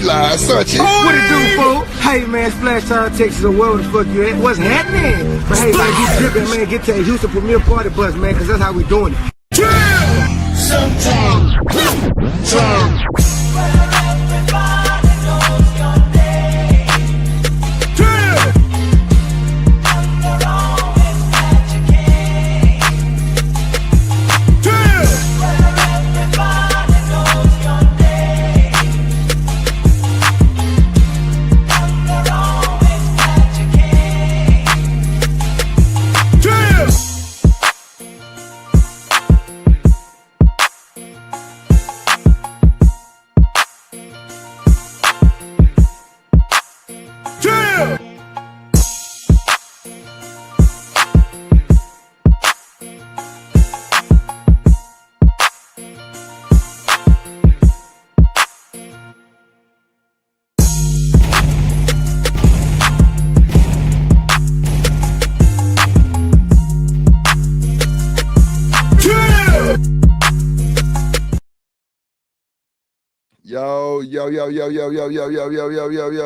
street lies, such it. What it do, fool? Hey, man, Splash Town, Texas, or wherever the fuck you at. What's happening? But hey, man, get dripping, man. Get to a Houston Premier Party bus, man, because that's how we doing it. Sometimes.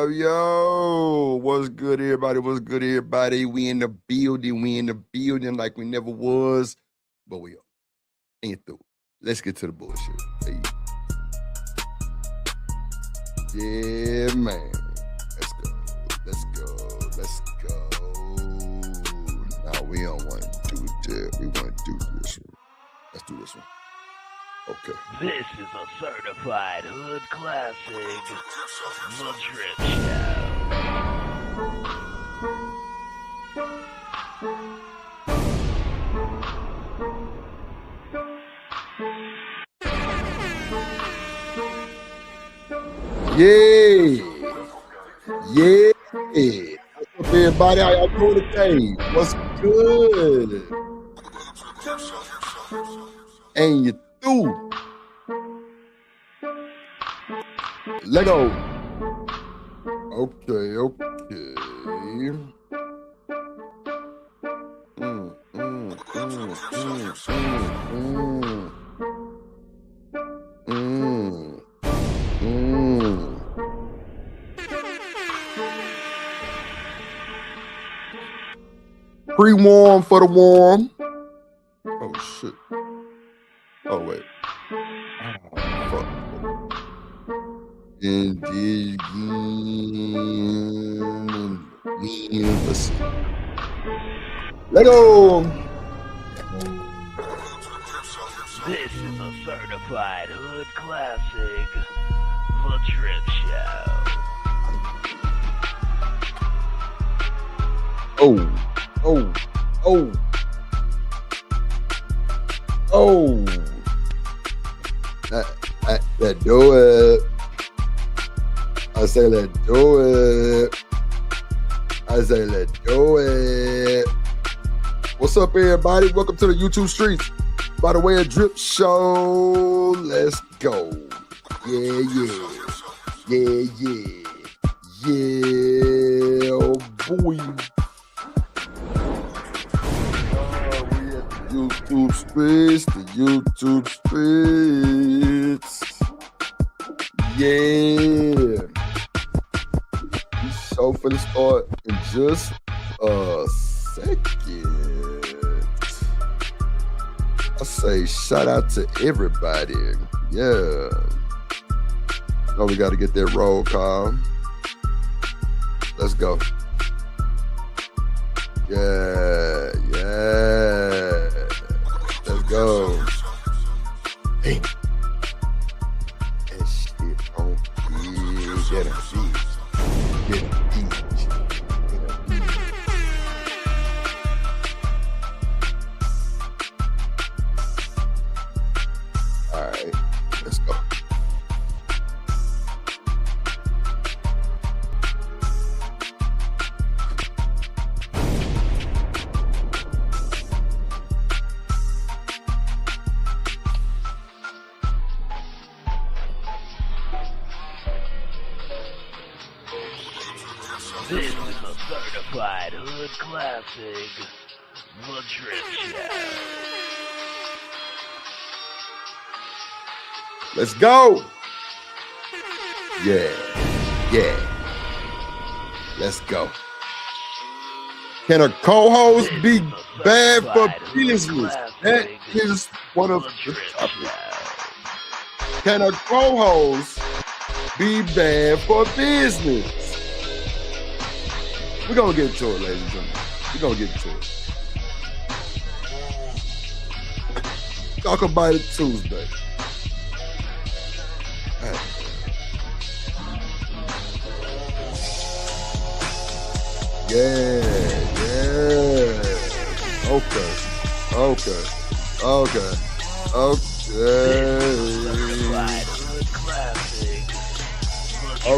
Yo. What's good, everybody? What's good, everybody? We in the building. We in the building like we never was, but we ain't through. Let's get to the bullshit. Hey. Yeah, man. Let's go. Let's go. Let's go. Now, we don't want to do that. We want to do this one. Let's do this one. Okay. This is a certified hood classic, The Drip Show. Yeah. What's up, everybody? How y'all doing today? What's good? And you through. Let go. Okay. Pre-warm for the warm. Oh shit. Oh wait. Oh, fuck. And let's see. Let go. This is a certified hood classic, The Drip Show. Let's do it. I say let's do it. Let's do it. What's up, everybody? Welcome to the YouTube streets. By the way, a drip show. Let's go. Yeah. Oh boy. YouTube streets. Yeah. This show finna start in just a second. I say shout out to everybody. Yeah. Now we gotta get that roll call. Let's go. Yeah. Let's go. Hey. That shit on get a beat. All right, let's go. This is a certified hood classic, The Drip Show. Let's go. Yeah. Yeah. Let's go. Can a co-host be bad for business? That is one of the topics. Can a co-host be bad for business? We're going to get to it, ladies and gentlemen. We're going to get to it. Talk about it Tuesday. Right. Yeah. Okay. All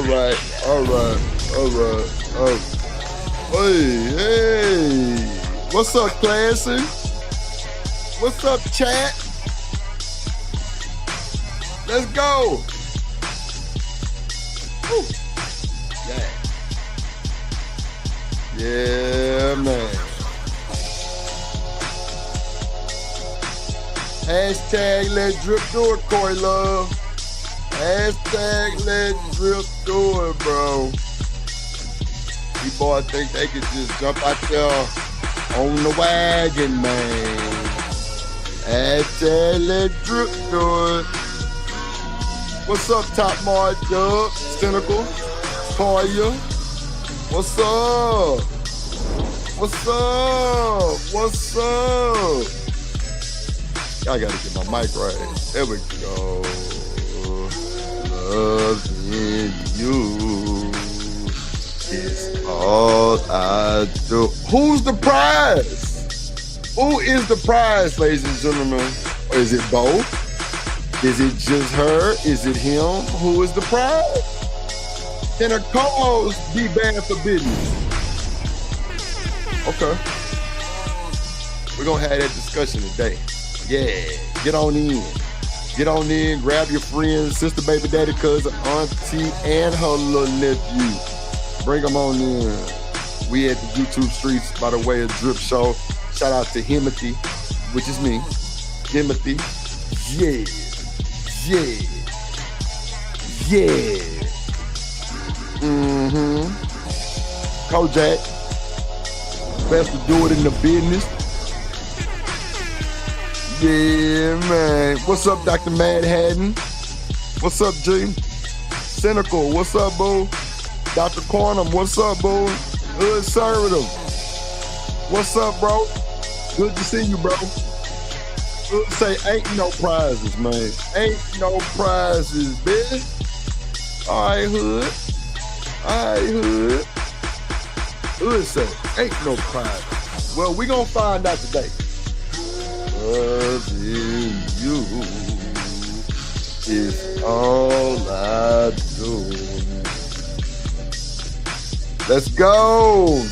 right. Hey. What's up, Classy? What's up, chat? Let's go. Woo. Yeah, man. Hashtag let drip do it, Corey Love. Hashtag let drip do it, bro. These boys think they could just jump out there on the wagon, man. Hashtag let drip do it. What's up, Top Mar Dub? Cynical? Toya? What's up? I gotta get my mic right. There we go. Loving you is all I do. Who's the prize? Who is the prize, ladies and gentlemen? Or is it both? Is it just her? Is it him? Who is the prize? Can a co-host be bad for business? Okay. We're going to have that discussion today. Yeah. Get on in. Grab your friends, sister, baby, daddy, cousin, auntie, and her little nephew. Bring them on in. We at the YouTube streets by the way of Drip Show. Shout out to Himothy, which is me. Himothy. Yeah. Kojak. Best to do it in the business. Yeah, man. What's up, Dr. Mad Haddon? What's up, G? Cynical, what's up, boo? Dr. Cornum, what's up, boo? Conservative. What's up, bro? Good to see you, bro. Good say, ain't no prizes, man. Ain't no prizes, bitch. All right, Hood. Hood say, ain't no prizes. Well, we gonna find out today. Loving you is all I do. Let's go.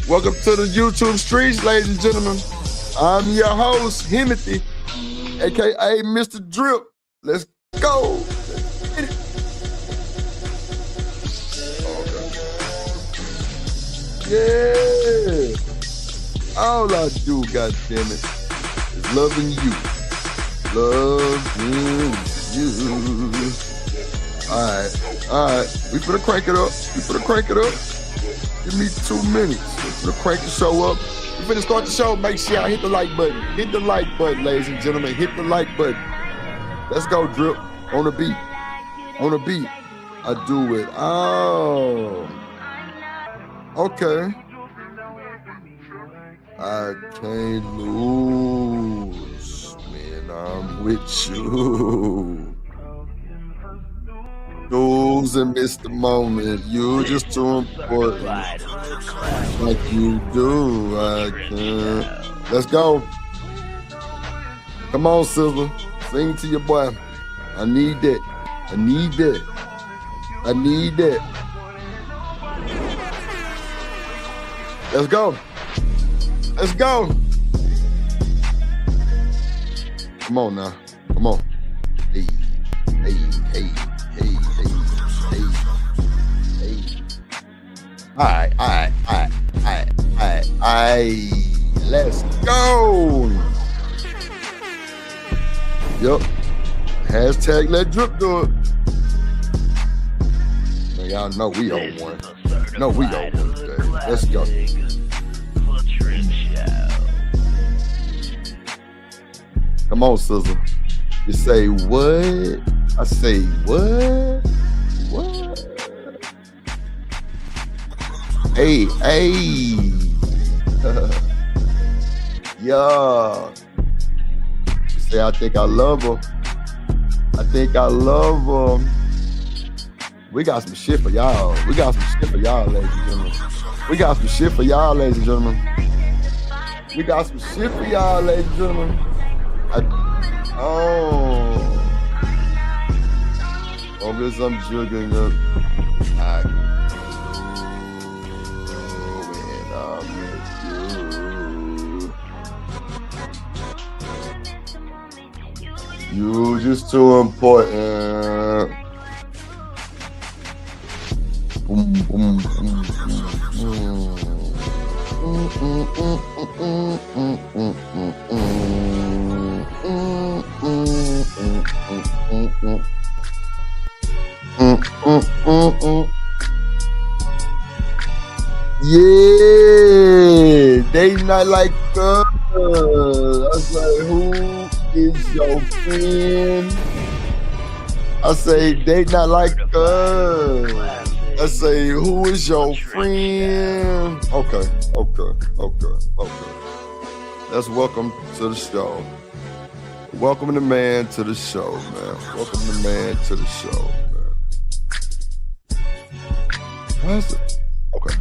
Welcome to the YouTube streets, ladies and gentlemen. I'm your host, Himothy, aka Mr. Drip. Let's go. Let's get it. Okay. Yeah. All I do, goddammit, is loving you. Loving you. All right. We finna crank it up. Give me 2 minutes. We finna crank the show up. We finna start the show. Make sure y'all hit the like button. Hit the like button, ladies and gentlemen. Hit the like button. Let's go, Drip. On the beat. I do it. Oh. Okay. I can't lose when I'm with you. Lose and miss the moment. You're just too important. Like you do, I can't. Let's go. Come on, Sizzler. Sing to your boy. I need that. Let's go. Come on now. Come on. Hey. All right. Let's go. Yep. Hashtag let drip do it. man. Y'all know we on This one. is a No, we on certified one hood today. Let's go. classic. The Trip Show. Come on, Sizzle. You say what? I say what? What? Hey, hey. Yeah. You say I think I love her. I think I love her. We got some shit for y'all. We got some shit for y'all, ladies and gentlemen. We got some shit for y'all, ladies and gentlemen. We got some shit for y'all, ladies and gentlemen. Oh, this I'm juggling up. I you just too important. Boom, boom, boom, yeah, they not like us. I was like, who is your friend? I say, they not like us. I say, who is your friend? Okay. Let's welcome to the show. Welcome the man to the show, man. Welcome the man to the show, man. Why is it? Okay.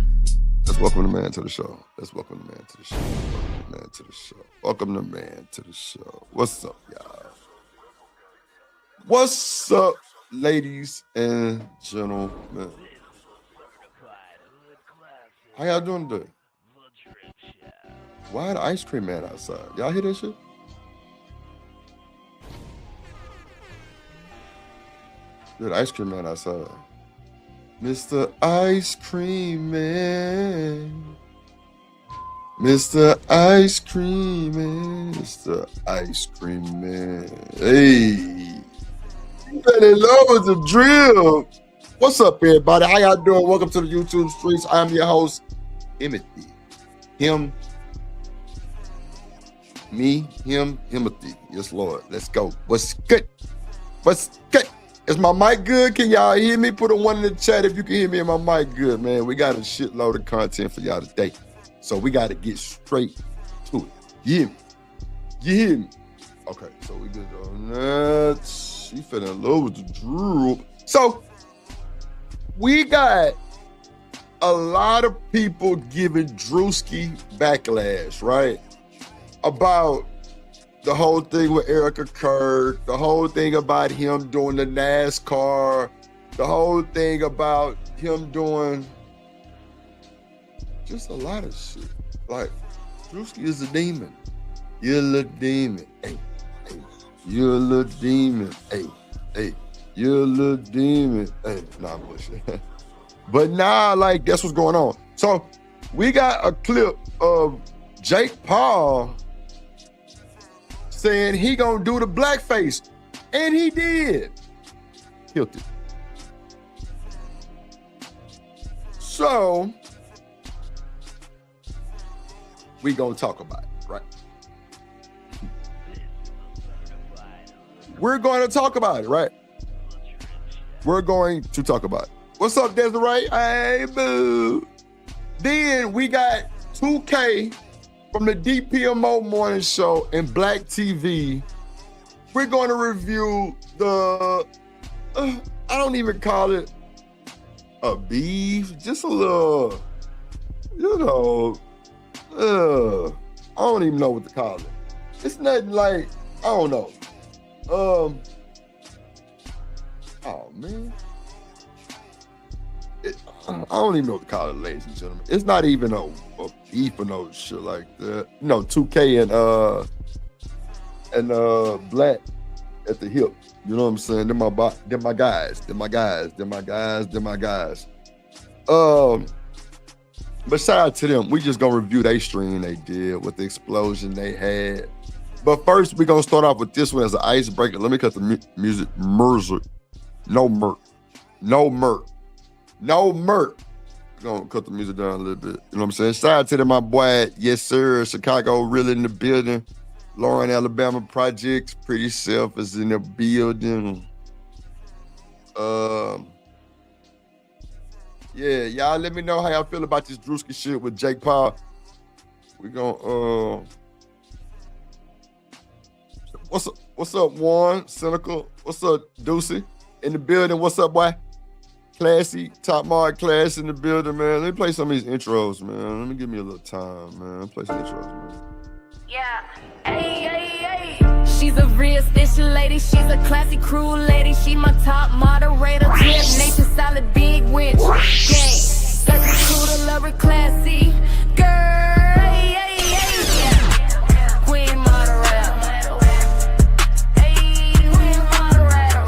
Let's welcome the man to the show. Let's welcome the man to the show. Welcome the man to the show. Welcome the man to the show. What's up, y'all? What's up, ladies and gentlemen? How y'all doing today? Why the ice cream man outside? Y'all hear that shit? The ice cream man outside. Mr. Ice Cream Man. Mr. Ice Cream Man. Mr. Ice Cream Man. Hey. You been in love with the drill. What's up, everybody? How y'all doing? Welcome to the YouTube streets. I'm your host, Timothy. Him, me, him, Timothy. Yes, Lord. Let's go. What's good? What's good? Is my mic good? Can y'all hear me? Put a 1 in the chat if you can hear me and my mic good, man. We got a shitload of content for y'all today. So we got to get straight to it. You hear me? You hear me? Okay, so we good on that. She fell in love with the droop. So we got a lot of people giving Druski backlash, right? About the whole thing with Erica Kirk, the whole thing about him doing the NASCAR, the whole thing about him doing just a lot of shit. Like, Druski is a demon. You're a little demon. Hey, hey. You're a little demon. Hey, hey. You're a little demon. Hey, nah, I'm bullshit. But nah, like, that's what's going on. So we got a clip of Jake Paul saying he gonna do the blackface, and he did. Killed it. So we gonna talk about it, right? We're going to talk about it, right? We're going to talk about it. What's up, Desiree? Hey, boo. Then we got 2K from the DPMO Morning Show and Black TV. We're going to review the, I don't even call it a beef, just a little, you know, I don't even know what to call it. It's nothing like, I don't know. Oh man. I don't even know what to call it, ladies and gentlemen. It's not even a beef or no shit like that. You know, 2K and Black at the hip. You know what I'm saying? They're my guys. But shout out to them. We just gonna review their stream they did with the explosion they had. But first, we're gonna start off with this one as an icebreaker. Let me cut the music. No murk. No Merc. We're gonna cut the music down a little bit. You know what I'm saying? Shout out to my boy, yes sir, Chicago really in the building. Lauren, Alabama Projects, Pretty Self is in the building. Yeah, y'all let me know how y'all feel about this Druski shit with Jake Paul. We gonna what's up, Warren? Cynical. What's up, Deucey? In the building. What's up, boy? Classy, top mark class in the building, man. Let me play some of these intros, man. Let me give me a little time, man. Play some intros, man. Yeah. Hey. She's a real station lady. She's a classy crew lady. She my top moderator. Drip nation solid big winch. Gang. Classy crew to love her classy. Girl. Queen moderator. Hey, queen moderator.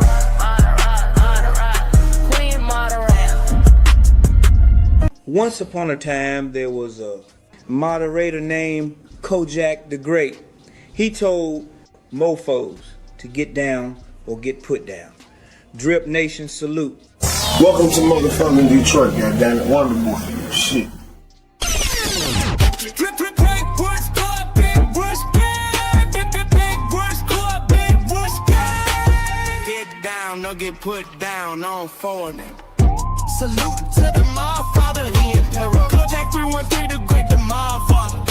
Queen moderator. Once upon a time, there was a moderator named Kojak the Great. He told mofos to get down or get put down. Drip Nation salute. Welcome to motherfucking Detroit, goddammit. Wonderboy. Shit. Get down or get put down on foreign. Salute to the Motherfather, the Emperor. Kojak 313, the great, the Motherfather.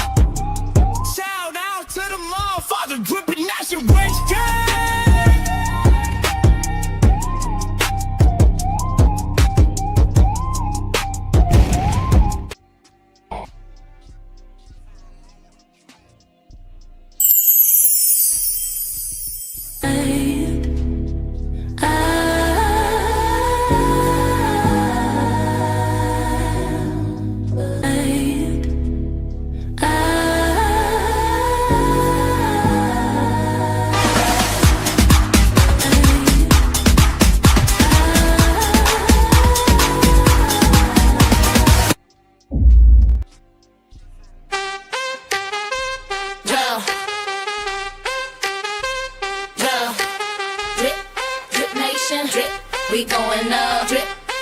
Shout out to the Motherfather, dripping nation waste gang.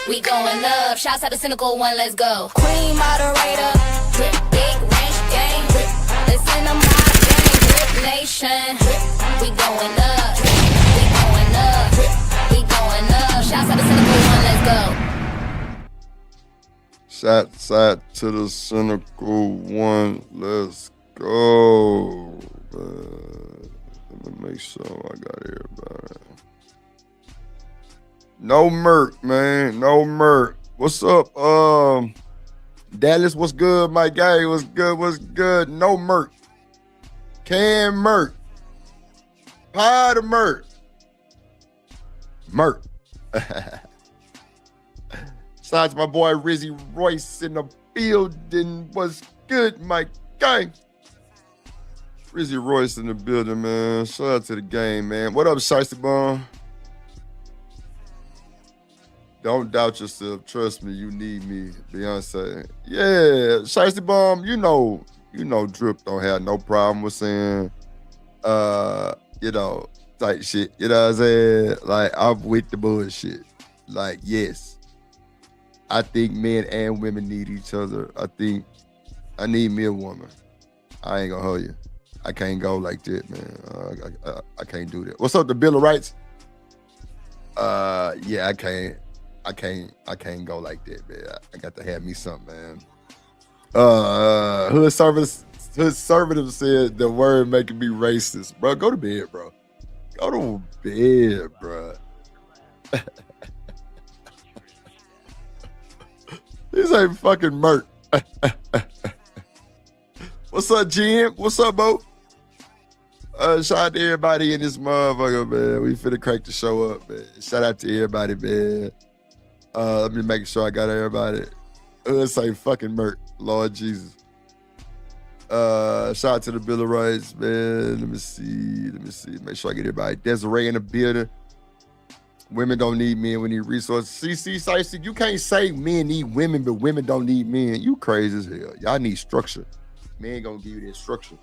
We going up. Shouts out to Cynical One, let's go. Queen moderator, drip, big range gang, drip. Listen to my gang, drip nation. Drip, we going up, we going up, drip, we going up. Shouts out to Cynical One, let's go. Shouts out to the Cynical One, let's go. Let me make sure I got everybody. No Merc, man. No Merc. What's up? Dallas, what's good? My guy, what's good? What's good? No Merc. Can Merc. Pie to Merc. Merc. Shout out to my boy Rizzy Royce in the building. What's good, my guy? Rizzy Royce in the building, man. Shout out to the game, man. What up, Shiesty Bum? Don't doubt yourself. Trust me, you need me. Beyonce. Yeah, Shiesty Bomb, you know Drip don't have no problem with saying, type shit. You know what I'm saying? Like, I'm with the bullshit. Like, yes. I think men and women need each other. I think I need me a woman. I ain't gonna hold you. I can't go like that, man. I can't do that. What's up, the Bill of Rights? Yeah, I can't go like that, man. I got to have me something, man. Hood Conservative said the word making me racist. Bro, go to bed, bro. Go to bed, bro. This ain't fucking Merc. What's up, Jim? What's up, Bo? Shout out to everybody in this motherfucker, man. We finna crank the show up, man. Shout out to everybody, man. Let me make sure I got everybody. Say fucking Merc, Lord Jesus. Shout out to the Bill of Rights, man. Let me see. Make sure I get everybody. Desiree in the building. Women don't need men, we need resources. See, you can't say men need women, but women don't need men. You crazy as hell. Y'all need structure. Men gonna give you that structure.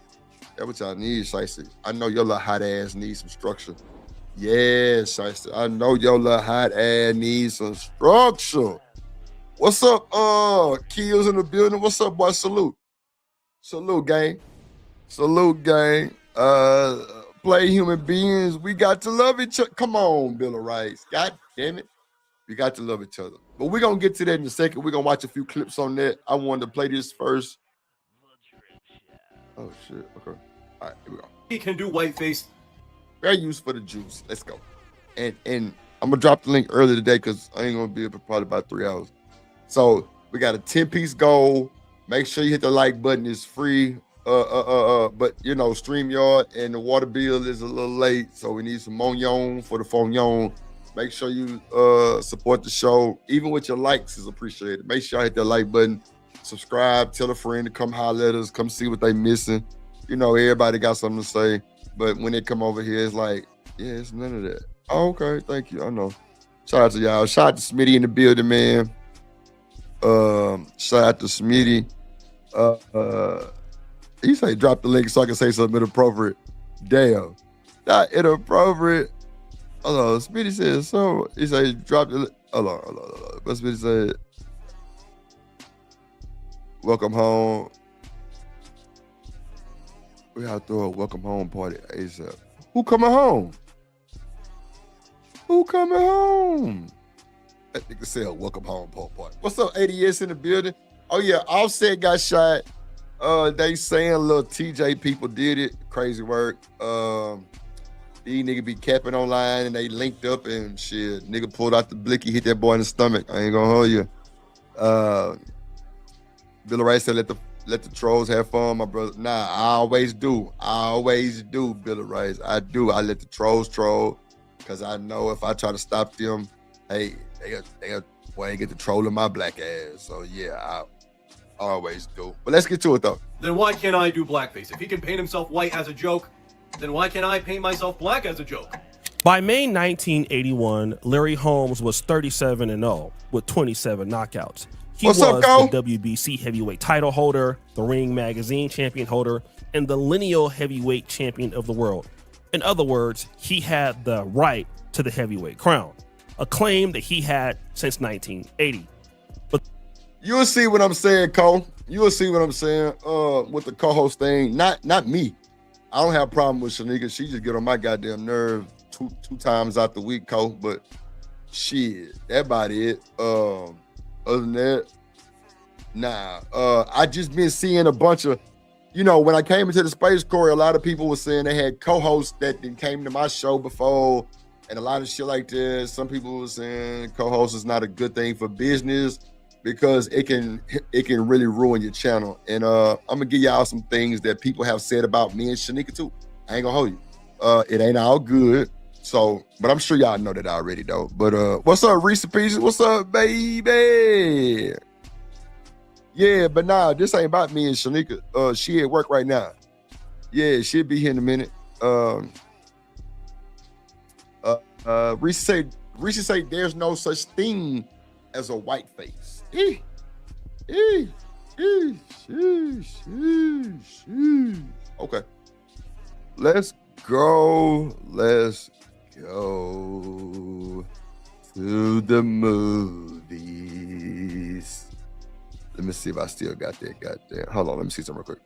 That's what y'all need, Shiesty. I know your little hot ass needs some structure. Yeah, Shiesty. I know your little hot ass needs some structure. What's up, Kills in the building? What's up, boy? Salute. Salute, gang. Salute, gang. Play human beings. We got to love each other. Come on, Bill of Rights. God damn it. We got to love each other. But we're going to get to that in a second. We're going to watch a few clips on that. I wanted to play this first. Oh, shit. Okay. All right, here we go. He can do whiteface. Fair use for the juice. Let's go. And I'm going to drop the link early today because I ain't going to be able to probably about 3 hours. So we got a 10-piece goal. Make sure you hit the like button. It's free. But you know, StreamYard and the water bill is a little late, so we need some Mognon for the Fognon. Make sure you support the show. Even with your likes is appreciated. Make sure you hit that like button, subscribe, tell a friend to come holler at us, come see what they missing. You know, everybody got something to say, but when they come over here, it's like, yeah, it's none of that. Oh, okay, thank you. I know. Shout out to y'all. Shout out to Smitty in the building, man. Shout out to Smitty. He say drop the link so I can say something inappropriate. Damn. Not inappropriate. Hold on. Smitty said so. He say drop the link. Hold on. But Smitty said, welcome home. We have to throw a welcome home party ASAP. Who coming home? Who coming home? That nigga said a welcome home party. What's up, ADS in the building? Oh yeah, Offset got shot. They saying little TJ people did it. Crazy work. These niggas be capping online and they linked up and shit. Nigga pulled out the blicky, hit that boy in the stomach. I ain't gonna hold you. Bill Rice said let the trolls have fun, my brother. Nah, I always do. Bill Rice. I do. I let the trolls troll because I know if I try to stop them, hey, they ain't get to trolling my black ass. So yeah, I always do. But let's get to it though. Then why can't I do blackface? If he can paint himself white as a joke, then why can't I paint myself black as a joke? By May 1981, Larry Holmes was 37-0 with 27 knockouts. He was up, Cole? the WBC heavyweight title holder, the Ring Magazine champion holder, and the lineal heavyweight champion of the world. In other words, he had the right to the heavyweight crown, a claim that he had since 1980. You'll see what I'm saying, Cole. You'll see what I'm saying with the co-host thing. Not me. I don't have a problem with Shanika. She just get on my goddamn nerve two times out the week, Cole. But shit, that about it. Other than that, nah. I just been seeing a bunch of, you know, when I came into the Space Corps, a lot of people were saying they had co-hosts that came to my show before and a lot of shit like this. Some people were saying co-host is not a good thing for business because it can really ruin your channel. And I'm gonna give y'all some things that people have said about me and Shanika too. I ain't gonna hold you. It ain't all good. So, but I'm sure y'all know that already though. But what's up, Reese Pieces? What's up, baby? Yeah, but nah, this ain't about me and Shanika. She at work right now. Yeah, she'll be here in a minute. Reese say there's no such thing as a white face. Okay. Let's go to the movies. Let me see if I still got that goddamn. Hold on, let me see something real quick.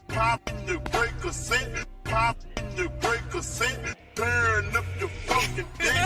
Pop in the breaker set, pop in the breaker set, turn up the fucking thing.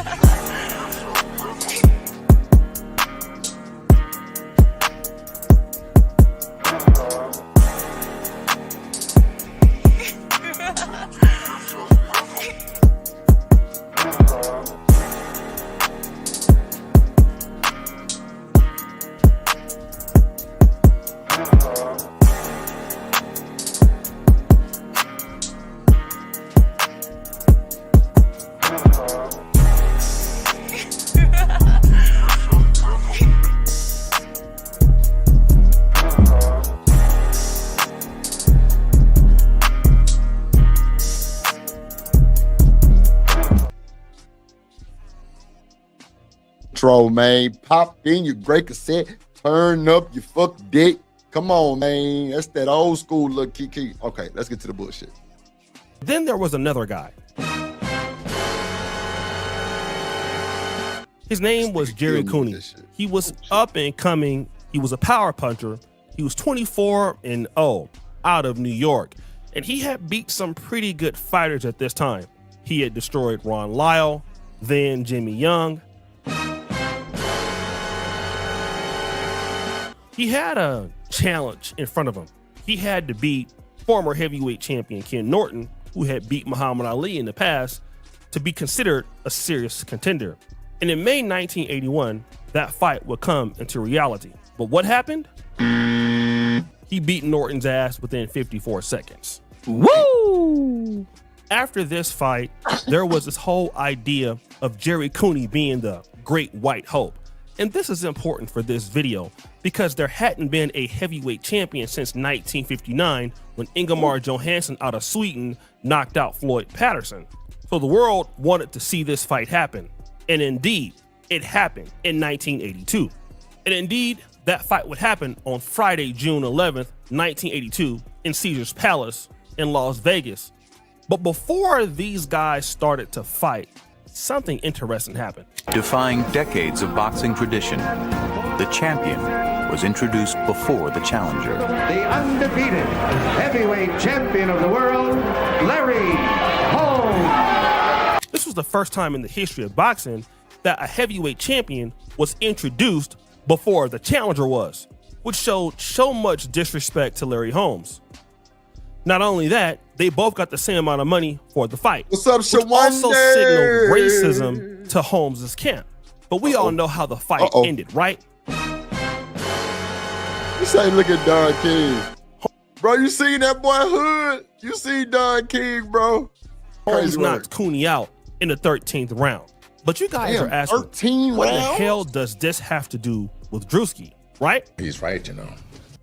Man, pop in your great cassette, Turn up, you fuck dick. Come on, man. That's that old school look, Kiki. Okay, let's get to the bullshit. Then there was another guy. His name was Jerry Cooney. He was up and coming. He was a power puncher. He was 24-0 out of New York. And he had beat some pretty good fighters at this time. He had destroyed Ron Lyle, then Jimmy Young. He had a challenge in front of him. He had to beat former heavyweight champion Ken Norton, who had beat Muhammad Ali in the past, to be considered a serious contender. And in May 1981, that fight would come into reality. But what happened? He beat Norton's ass within 54 seconds. Woo! After this fight, there was this whole idea of Jerry Cooney being the Great White Hope. And this is important for this video because there hadn't been a heavyweight champion since 1959 when Ingemar Johansson out of Sweden knocked out Floyd Patterson. So the world wanted to see this fight happen. And indeed, it happened in 1982. And indeed, that fight would happen on Friday, June 11th, 1982 in Caesar's Palace in Las Vegas. But before these guys started to fight, something interesting happened. Defying decades of boxing tradition, the champion was introduced before the challenger. The undefeated heavyweight champion of the world, Larry Holmes. This was the first time in the history of boxing that a heavyweight champion was introduced before the challenger was, which showed so much disrespect to Larry Holmes. Not only that, they both got the same amount of money for the fight. What's up, which also signaled racism to Holmes' camp. But we all know how the fight ended, right? You say, look at Don King. Bro, you seen that boy Hood? You see Don King, bro? Holmes knocked Cooney out in the 13th round. But you guys are asking, what the hell does this have to do with Druski, right? He's right, you know.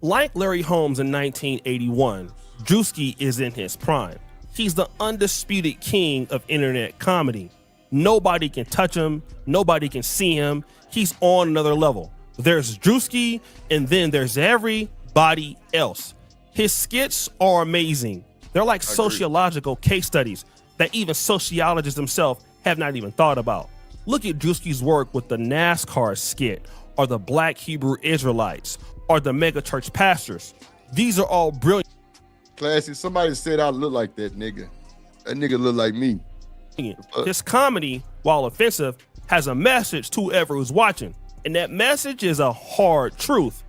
Like Larry Holmes in 1981, Druski is in his prime. He's the undisputed king of internet comedy. Nobody can touch him. Nobody can see him. He's on another level. There's Druski, and then there's everybody else. His skits are amazing. They're like sociological case studies that even sociologists themselves have not even thought about. Look at Druski's work with the NASCAR skit, or the Black Hebrew Israelites, or the mega church pastors. These are all brilliant. Classy, somebody said I look like that nigga. That nigga look like me. His comedy, while offensive, has a message to whoever who's watching. And that message is a hard truth.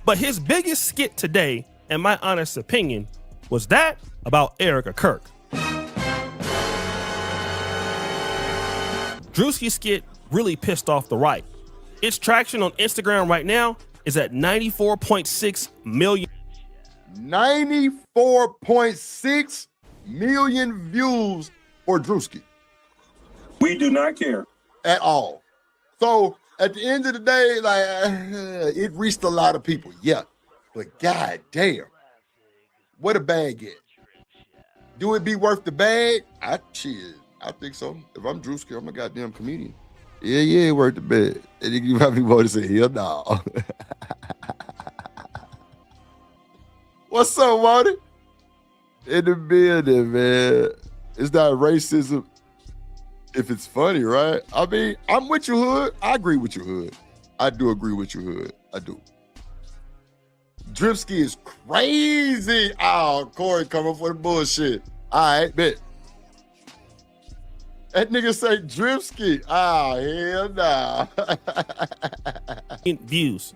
But his biggest skit today, in my honest opinion, was that about Erica Kirk. Druski's skit really pissed off the right. Its traction on Instagram right now is at 94.6 million. 94.6 million views for Druski. We do not care at all. So at the end of the day, like it reached a lot of people, yeah. But god damn, what a bag get. Do it be worth the bag? I think so. If I'm Druski, I'm a goddamn comedian. Yeah, worth the bag. And you probably want to say, hell no. What's up, Marty? In the building, man. It's not racism if it's funny, right? I mean, I'm with you, Hood. I agree with you, Hood. I do agree with you, Hood. I do. Druski is crazy. Oh, Corey coming for the bullshit. All right, bet. That nigga say Druski. Oh, hell nah. Views.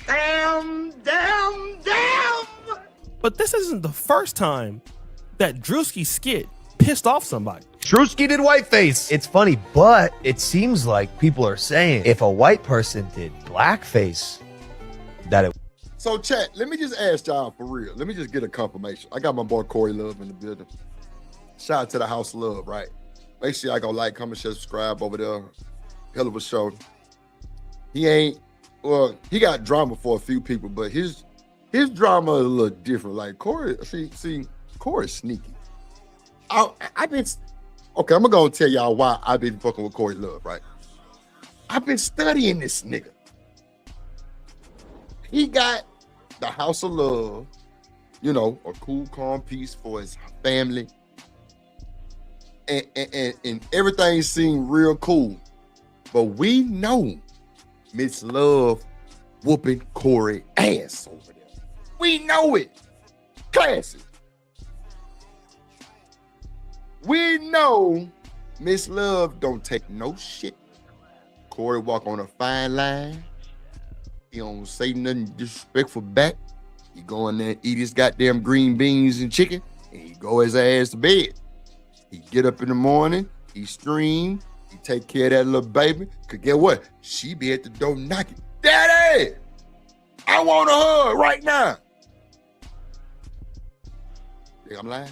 Damn. But this isn't the first time that Druski's skit pissed off somebody. Druski did whiteface. It's funny, but it seems like people are saying if a white person did blackface, that it. So chat, let me just ask y'all for real. Let me just get a confirmation. I got my boy Corey Love in the building. Shout out to the House of Love, right? Make sure y'all go like, comment, share, subscribe over there. Hell of a show. He got drama for a few people, but his drama is a little different. Like Corey, see, Corey's sneaky. I've been, okay, I'm gonna tell y'all why I've been fucking with Corey Love, right? I've been studying this nigga. He got the house of love, you know, a cool, calm piece for his family. And everything seemed real cool. But we know Miss Love whooping Corey ass over there. We know it. Classic. We know Miss Love don't take no shit. Corey walk on a fine line. He don't say nothing disrespectful back. He go in there and eat his goddamn green beans and chicken, and he go his ass to bed. He get up in the morning, he stream, he take care of that little baby. Cause get what? She be at the door knocking. Daddy! I want a hug right now. Think I'm lying?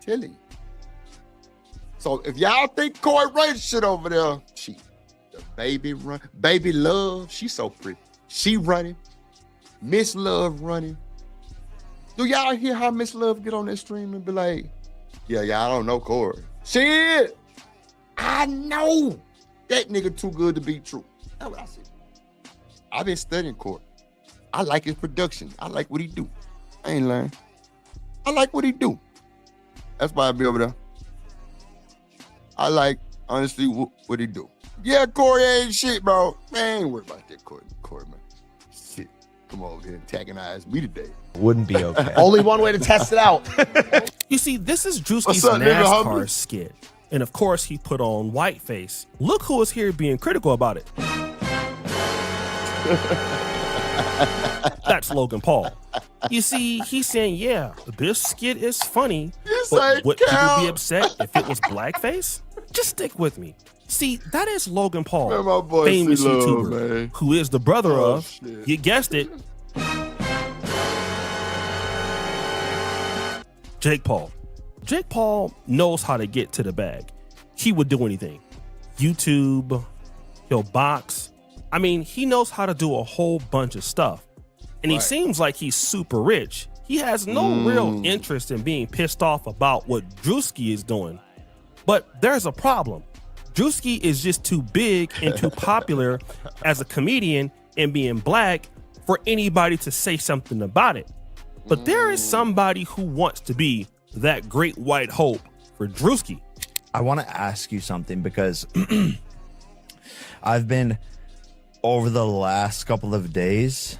Tell you. So if y'all think Corey running shit over there, the baby run, baby Love, she's so pretty. She running. Miss Love running. Do y'all hear how Miss Love get on that stream and be like, yeah, I don't know Corey. Shit! I know that nigga too good to be true. That's what I said. I've been studying Corey. I like his production. I like what he do. I ain't lying. I like what he do. That's why I be over there. I like, honestly, what he do. Yeah, Corey ain't shit, bro. Man, I ain't worried about that Corey, man. Shit. Come over here and antagonize me today. Wouldn't be okay. Only one way to test it out. You see, this is Druski's NASCAR skit. And of course, he put on whiteface. Look who is here being critical about it. That's Logan Paul. You see, he's saying, yeah, this skit is funny, but would people be upset if it was blackface? Just stick with me. See, that is Logan Paul, man, my boy famous C-Love, YouTuber, man. who is the brother of, shit. you guessed it, Jake Paul. Jake Paul knows how to get to the bag. He would do anything. YouTube, he'll box. I mean, he knows how to do a whole bunch of stuff. And he seems like he's super rich. He has no real interest in being pissed off about what Druski is doing. But there's a problem. Druski is just too big and too popular as a comedian and being black for anybody to say something about it. But there is somebody who wants to be that great white hope for Druski. I want to ask you something because I've been, over the last couple of days,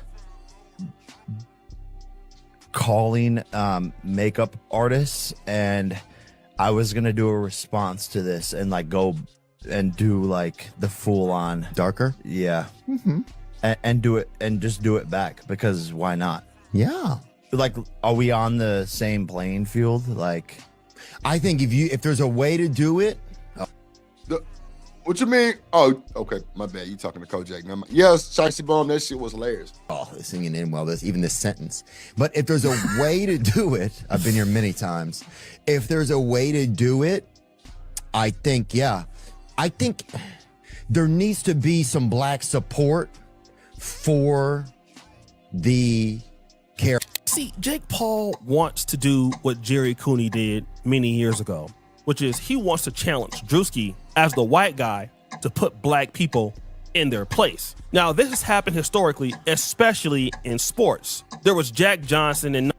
calling makeup artists, and I was gonna do a response to this and like go and do like the full on darker, and do it and just do it back, because why not? Yeah. Like, are we on the same playing field? Like, I think if there's a way to do it. What you mean? Oh, okay. My bad. You talking to Kojak. Yes, Chicey Bomb, that shit was hilarious. Oh, singing in well, even this sentence. But if there's a way to do it, I've been here many times. If there's a way to do it, I think, I think there needs to be some black support for the care. See, Jake Paul wants to do what Jerry Cooney did many years ago, which is he wants to challenge Druski as the white guy to put black people in their place. Now, this has happened historically, especially in sports. There was Jack Johnson and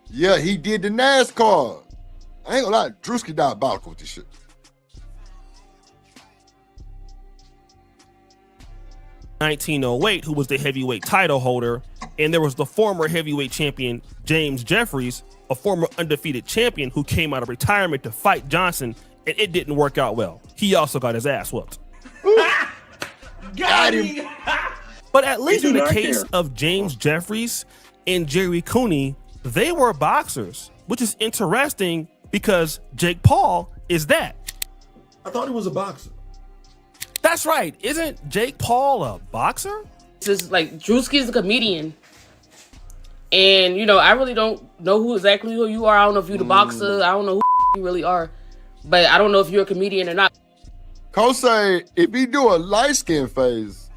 yeah, he did the NASCAR. I ain't gonna lie, Druski diabolical with this shit. (1908), who was the heavyweight title holder, and there was the former heavyweight champion James Jeffries, a former undefeated champion who came out of retirement to fight Johnson, and it didn't work out well. He also got his ass whooped. Got him. But at least in the case of James Jeffries and Jerry Cooney, they were boxers, which is interesting because Jake Paul is that. I thought he was a boxer. That's right. Isn't Jake Paul a boxer? This is like, Druski is a comedian. And, you know, I really don't know who you are. I don't know if you're the boxer. I don't know who you really are. But I don't know if you're a comedian or not. Kosei, if he do a light skin face,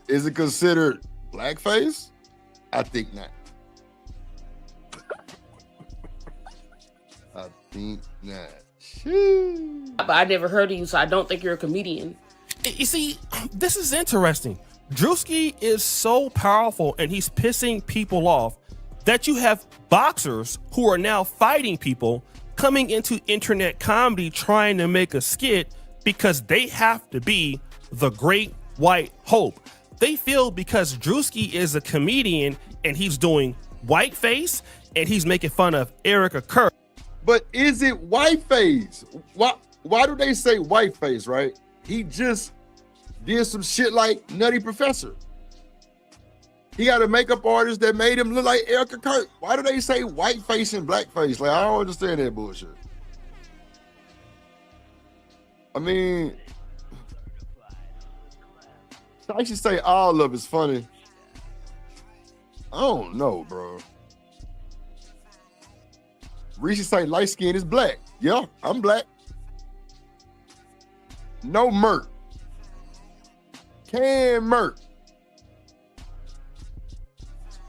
is it considered blackface? I think not. I think not. But I never heard of you, so I don't think you're a comedian. You see, this is interesting. Druski is so powerful and he's pissing people off that you have boxers who are now fighting people coming into internet comedy trying to make a skit because they have to be the great white hope. They feel because Druski is a comedian and he's doing whiteface and he's making fun of Erica Kerr. But is it whiteface? Why do they say whiteface, right? He just did some shit like Nutty Professor. He got a makeup artist that made him look like Erica Kerr. Why do they say whiteface and blackface? Like, I don't understand that bullshit. I mean, I should say all of it's funny. I don't know, bro. Reese say light skin is black. Yeah, I'm black. No murk. Can murk.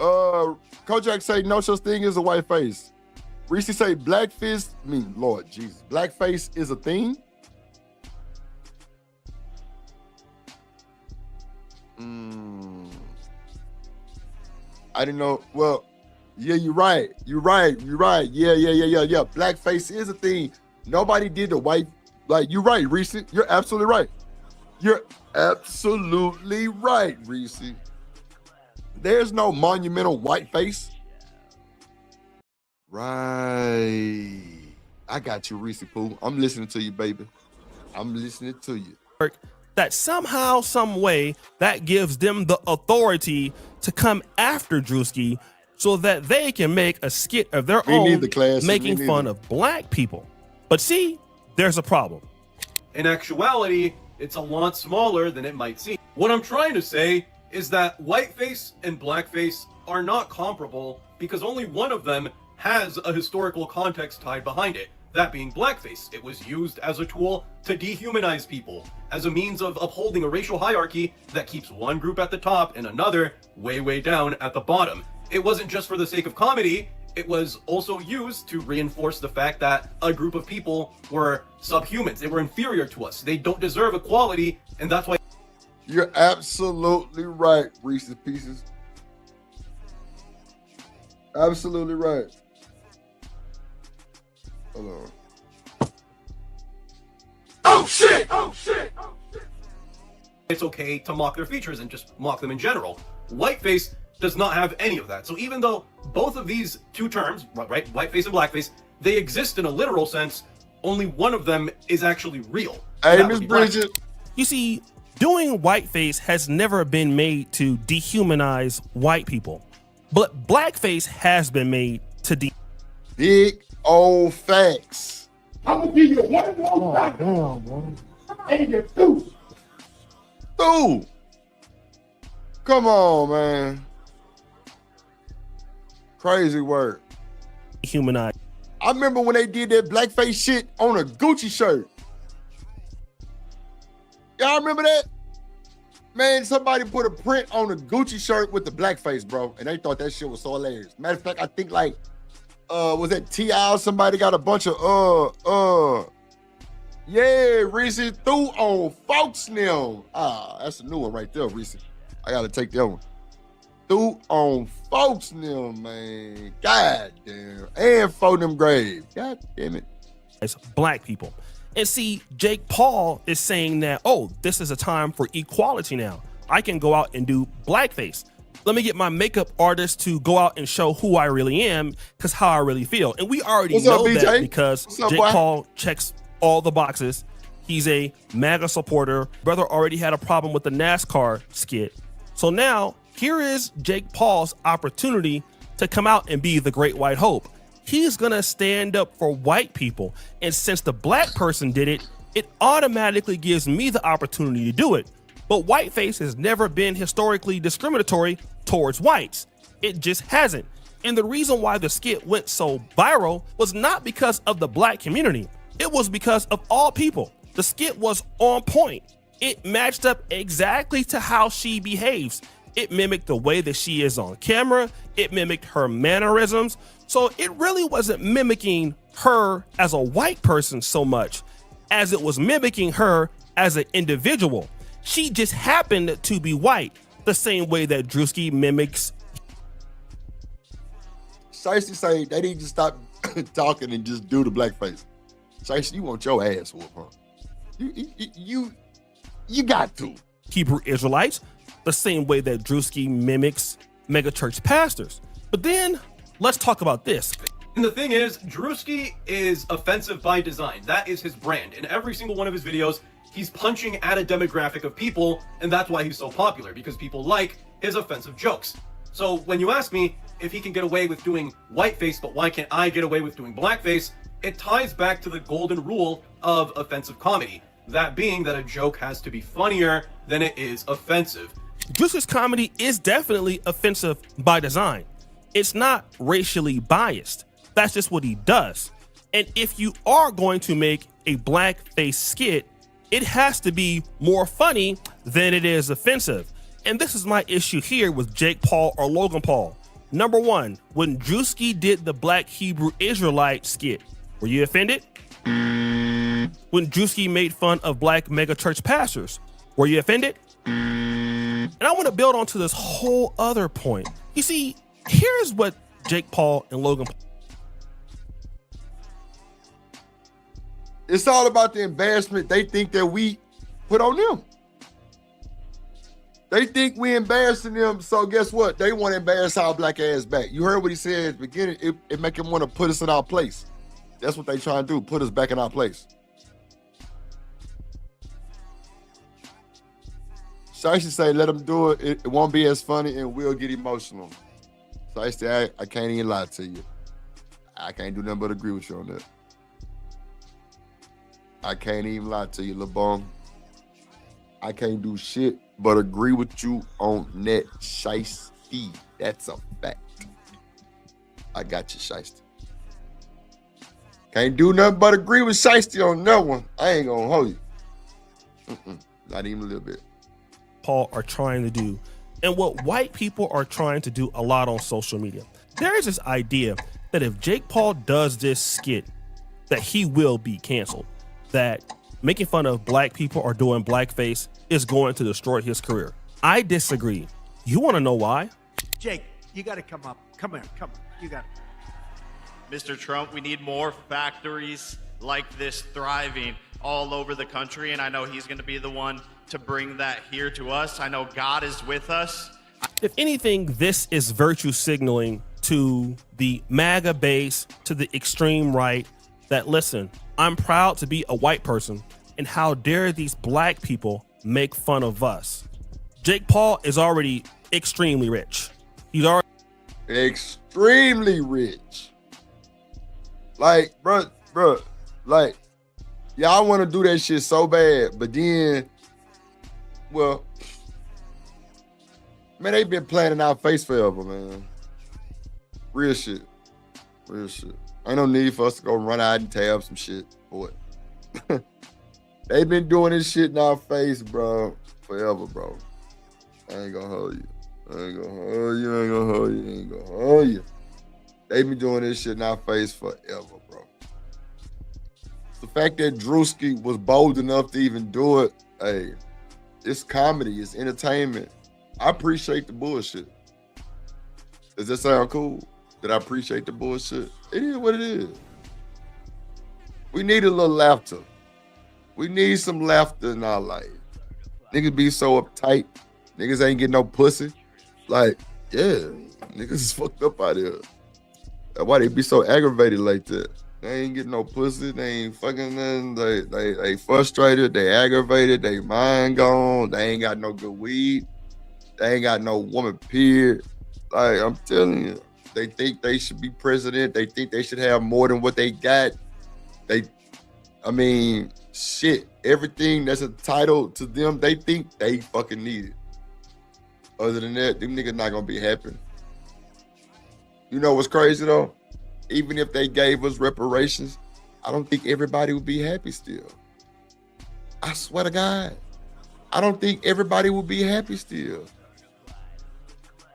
Kojak say no such thing as a white face. Reese say blackface, Lord Jesus, blackface is a thing? I didn't know. Well, yeah, you're right. You're right. Yeah. Blackface is a thing. Nobody did the white, like, you're right, Reese. You're absolutely right. You're absolutely right, Reese. There's no monumental white face. Right. I got you, Reese Pooh. I'm listening to you, baby. I'm listening to you. That somehow, some way, that gives them the authority to come after Druski so that they can make a skit of their own making fun of black people. But see, there's a problem. In actuality, it's a lot smaller than it might seem. What I'm trying to say is that whiteface and blackface are not comparable because only one of them has a historical context tied behind it. That being blackface. It was used as a tool to dehumanize people, as a means of upholding a racial hierarchy that keeps one group at the top and another way down at the bottom. It wasn't just for the sake of comedy, it was also used to reinforce the fact that a group of people were subhumans. They were inferior to us. They don't deserve equality, and that's why... You're absolutely right, Reese's Pieces. Absolutely right. Hold on. Oh shit! Oh shit! Oh shit! It's okay to mock their features and just mock them in general. Whiteface does not have any of that. So even though both of these two terms, right, whiteface and blackface, they exist in a literal sense, only one of them is actually real. Hey, Miss Bridget. You see, doing whiteface has never been made to dehumanize white people, but blackface has been made to Big old facts. I'm gonna give you one more fact. Damn, bro. And you're through. Through. Come on, man. Crazy word. Humanize. I remember when they did that blackface shit on a Gucci shirt. Y'all remember that? Man, somebody put a print on a Gucci shirt with the blackface, bro. And they thought that shit was so hilarious. Matter of fact, I think like, was that T.I. Somebody got a bunch of, yeah, Reese threw on folks now. That's a new one right there, Reese. I gotta take that one. Threw on folks now, man. God damn. And for them grave. God damn it. It's black people. And see, Jake Paul is saying that, oh, this is a time for equality now. I can go out and do blackface. Let me get my makeup artist to go out and show who I really am, because how I really feel. And we already know that because Jake Paul checks all the boxes. He's a MAGA supporter. Brother already had a problem with the NASCAR skit. So now here is Jake Paul's opportunity to come out and be the great white hope. He's gonna stand up for white people. And since the black person did it, it automatically gives me the opportunity to do it. But whiteface has never been historically discriminatory towards whites. It just hasn't. And the reason why the skit went so viral was not because of the black community. It was because of all people. The skit was on point. It matched up exactly to how she behaves. It mimicked the way that she is on camera. It mimicked her mannerisms. So it really wasn't mimicking her as a white person so much as it was mimicking her as an individual. She just happened to be white. the same way that Druski mimics. Shiesty say they need to stop talking and just do the blackface. Shiesty, you want your ass whooped, huh? You got to. Hebrew Israelites, the same way that Druski mimics megachurch pastors. But then let's talk about this. And the thing is, Druski is offensive by design. That is his brand. In every single one of his videos, he's punching at a demographic of people, and that's why he's so popular, because people like his offensive jokes. So when you ask me if he can get away with doing whiteface, but why can't I get away with doing blackface, it ties back to the golden rule of offensive comedy. That being that a joke has to be funnier than it is offensive. Druski's comedy is definitely offensive by design. It's not racially biased. That's just what he does. And if you are going to make a blackface skit, it has to be more funny than it is offensive. And this is my issue here with Jake Paul or Logan Paul. Number one, when Druski did the Black Hebrew Israelite skit, were you offended? When Druski made fun of black megachurch pastors, were you offended? And I want to build onto this whole other point. You see, here's what Jake Paul and Logan Paul. It's all about the embarrassment they think that we put on them. They think we embarrassing them, so guess what? They want to embarrass our black ass back. You heard what he said at the beginning. It make him want to put us in our place. That's what they trying to do, put us back in our place. Shiesty say, let them do it. It won't be as funny and we'll get emotional. Shiesty, I can't even lie to you. I can't do nothing but agree with you on that. I can't even lie to you, lil' bum. I can't do shit but agree with you on that, Shiesty. That's a fact. I got you, Shiesty. Can't do nothing but agree with Shiesty on that one. I ain't gonna hold you. Not even a little bit. Paul are trying to do, and what white people are trying to do a lot on social media. There is this idea that if Jake Paul does this skit, that he will be canceled. That making fun of black people or doing blackface is going to destroy his career. I disagree. You want to know why? Jake, you got to come up. Come here, come. You got it. Mr. Trump, we need more factories like this thriving all over the country, and I know he's going to be the one to bring that here to us. I know God is with us. If anything, this is virtue signaling to the MAGA base, to the extreme right, that listen, I'm proud to be a white person, and how dare these black people make fun of us. Jake Paul is already extremely rich. He's already extremely rich. Like, bro, like, y'all want to do that shit so bad, but then, well, man, they been playing in our face forever, man. Real shit. Real shit. Ain't no need for us to go run out and tab some shit for it. They been doing this shit in our face, bro, forever, bro. I ain't gonna hold you. I ain't gonna hold you. I ain't gonna hold you. I ain't gonna hold you. They been doing this shit in our face forever, bro. The fact that Druski was bold enough to even do it, hey, it's comedy, it's entertainment. I appreciate the bullshit. Does that sound cool? That I appreciate the bullshit? It is what it is. We need a little laughter. We need some laughter in our life. Niggas be so uptight. Niggas ain't getting no pussy. Like, yeah, niggas is fucked up out here. That's why they be so aggravated like that. They ain't getting no pussy. They ain't fucking nothing. They frustrated. They aggravated. They mind gone. They ain't got no good weed. They ain't got no woman, period. Like, I'm telling you, they think they should be president. They think they should have more than what they got. Shit, everything that's entitled to them, they think they fucking need it. Other than that, them niggas not gonna be happy. You know what's crazy though? Even if they gave us reparations, I don't think everybody would be happy still. I swear to God, I don't think everybody would be happy still.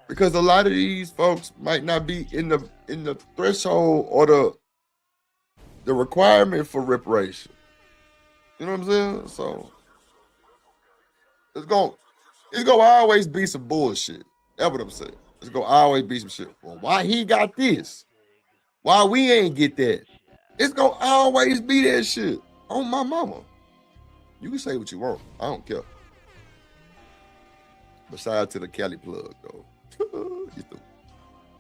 Because a lot of these folks might not be in the threshold or the requirement for reparation. You know what I'm saying? So It's gonna always be some bullshit. That's what I'm saying. It's gonna always be some shit. Well, why he got this? Why we ain't get that? It's gonna always be that shit. On my mama. You can say what you want. I don't care. Besides to the Cali plug, though.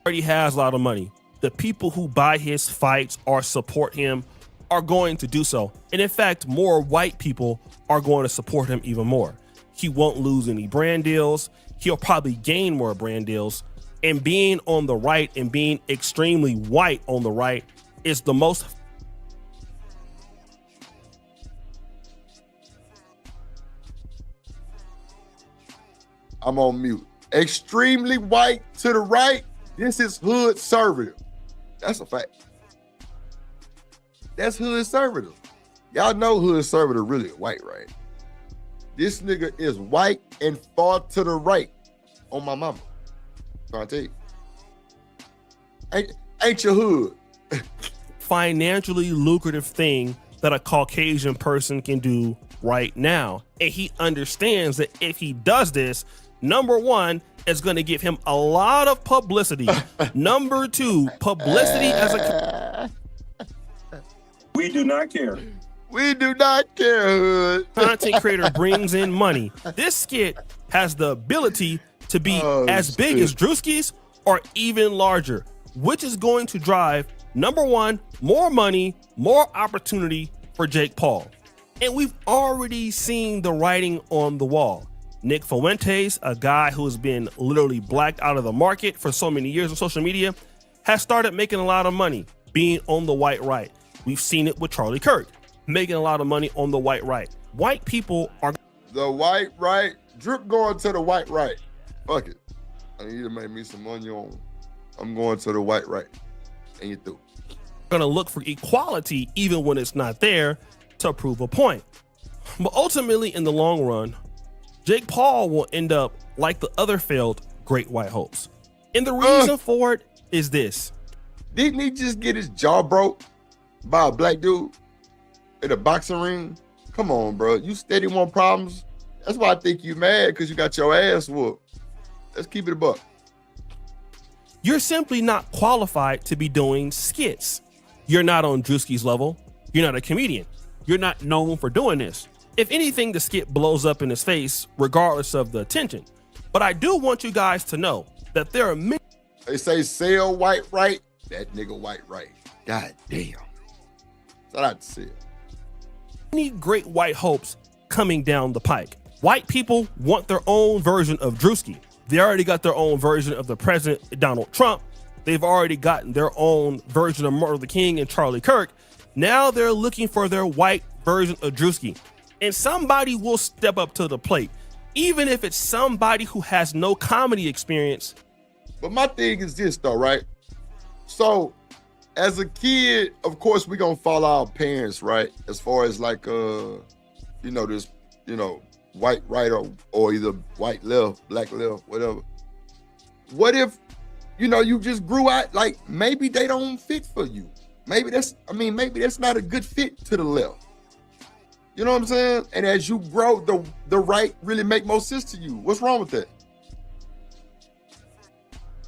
Already has a lot of money. The people who buy his fights or support him are going to do so. And in fact, more white people are going to support him even more. He won't lose any brand deals. He'll probably gain more brand deals. And being on the right and being extremely white on the right is the most. I'm on mute. Extremely white to the right. This is hood conservative. That's a fact. That's hood conservative. Y'all know hood conservative really white, right? This nigga is white and far to the right on my mama. Trying to tell you. Ain't your hood. Financially lucrative thing that a Caucasian person can do right now. And he understands that if he does this, number one, it's going to give him a lot of publicity. Number two, publicity as a... We do not care. We do not care, hood. Content creator brings in money. This skit has the ability to be as big as Druski's or even larger, which is going to drive, number one, more money, more opportunity for Jake Paul. And we've already seen the writing on the wall. Nick Fuentes, a guy who has been literally blacked out of the market for so many years on social media, has started making a lot of money being on the white right. We've seen it with Charlie Kirk, making a lot of money on the white right. White people are... The white right. Drip going to the white right. Fuck it. I need to make me some money on. I'm going to the white right. And you through. Going to look for equality even when it's not there to prove a point. But ultimately, in the long run, Jake Paul will end up like the other failed great white hopes. And the reason for it is this. Didn't he just get his jaw broke by a black dude in a boxing ring? Come on, bro. You steady want problems. That's why I think you mad, because you got your ass whooped. Let's keep it a buck. You're simply not qualified to be doing skits. You're not on Druski's level. You're not a comedian. You're not known for doing this. If anything, the skit blows up in his face, regardless of the attention. But I do want you guys to know that there are many... They say sell white right. That nigga white right. God damn. Shout out to Sid. Many great white hopes coming down the pike. White people want their own version of Druski. They already got their own version of the president, Donald Trump. They've already gotten their own version of Martin Luther King and Charlie Kirk. Now they're looking for their white version of Druski. And somebody will step up to the plate, even if it's somebody who has no comedy experience. But my thing is this though, right? So as a kid, of course, we're gonna follow our parents, right? As far as like this, white right or either white left, black left, whatever. What if, you just grew out, like maybe they don't fit for you. Maybe that's not a good fit to the left. You know what I'm saying? And as you grow, the right really make more sense to you. What's wrong with that?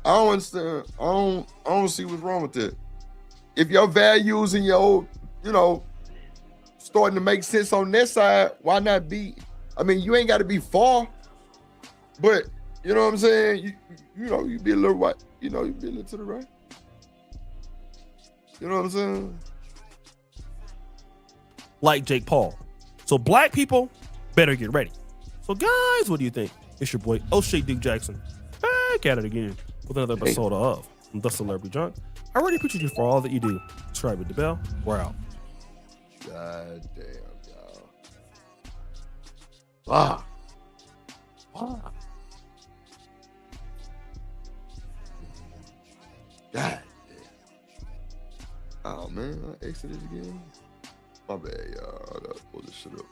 I don't understand. I don't see what's wrong with that. If your values and your, starting to make sense on that side, why not be? I mean, you ain't got to be far, but you know what I'm saying? You be a little white, you be a little to the right. You know what I'm saying? Like Jake Paul. So black people better get ready. So guys, what do you think? It's your boy, O'Shea Duke Jackson, back at it again with another episode of The Celebrity Junk. I really appreciate you for all that you do. Subscribe with the bell. We're out. God damn, y'all. Wow. God damn. Oh man, I exited again. My bad, y'all. I gotta pull this shit up.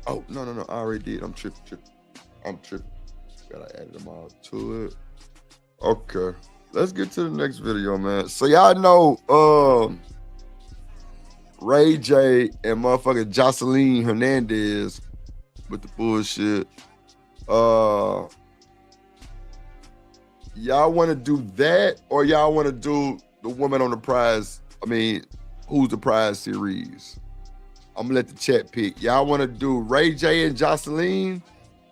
Oh, no. I already did. I'm tripping. Gotta add them all to it. Okay. Let's get to the next video, man. So y'all know Ray J and motherfucking Jocelyn Hernandez with the bullshit. y'all want to do that, or y'all want to do the woman on the prize? I mean, who's the prize series? I'm gonna let the chat pick. Y'all want to do Ray J and Jocelyn,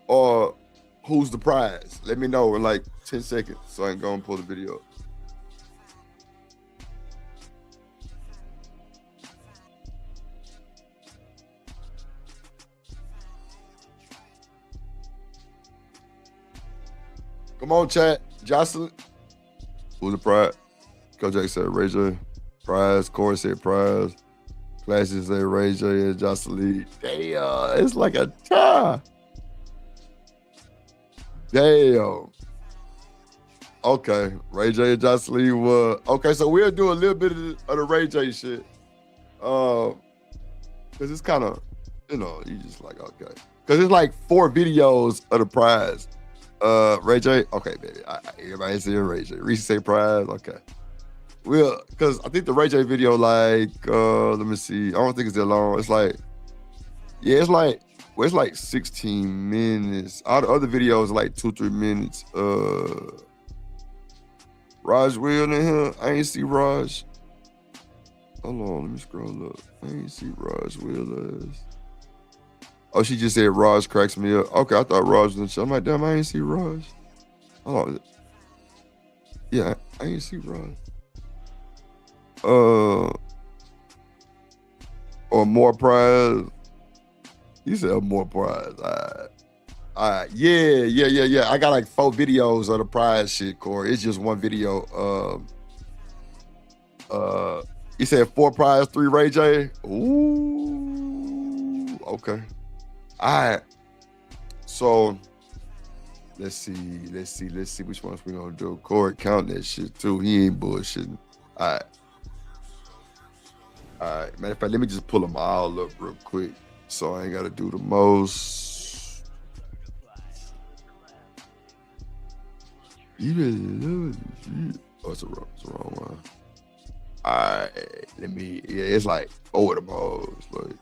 or who's the prize? Let me know in like 10 seconds so I can go and pull the video up. Come on, chat. Jocelyn. Who's the prize? Coach Jake said Ray J. Prize. Corey said prize. Classes said Ray J and Jocelyn. Damn, it's like a tie. Damn. Okay, Ray J and Jocelyn were okay. So we'll do a little bit of the Ray J shit, because it's kind of, you just like okay, because it's like 4 videos of the prize. Ray J, okay, baby. Everybody saying Ray J. Reese say prize, okay. Well, because I think the Ray J video, like, let me see. I don't think it's that long. It's like, yeah, it's like 16 minutes. All the other videos are like 2-3 minutes. Raj Will in here. I ain't see Raj. Hold on, let me scroll up. I ain't see Raj Will as. Oh, she just said Raj cracks me up. Okay, I thought Raj was in the show. I'm like, damn, I ain't see Raj. Hold on. Yeah, I ain't see Raj. Or more prize. You said more prize. All right. Yeah. I got like 4 videos of the prize shit, Corey. It's just one video. You said 4 prize, 3 Ray J. Ooh, okay. All right. So let's see which ones we gonna do. Corey count that shit too. He ain't bullshitting. All right. Matter of fact, let me just pull them all up real quick, so I ain't gotta do the most. You really love it. Oh, it's the wrong one. All right, it's like 4 of the most. Like,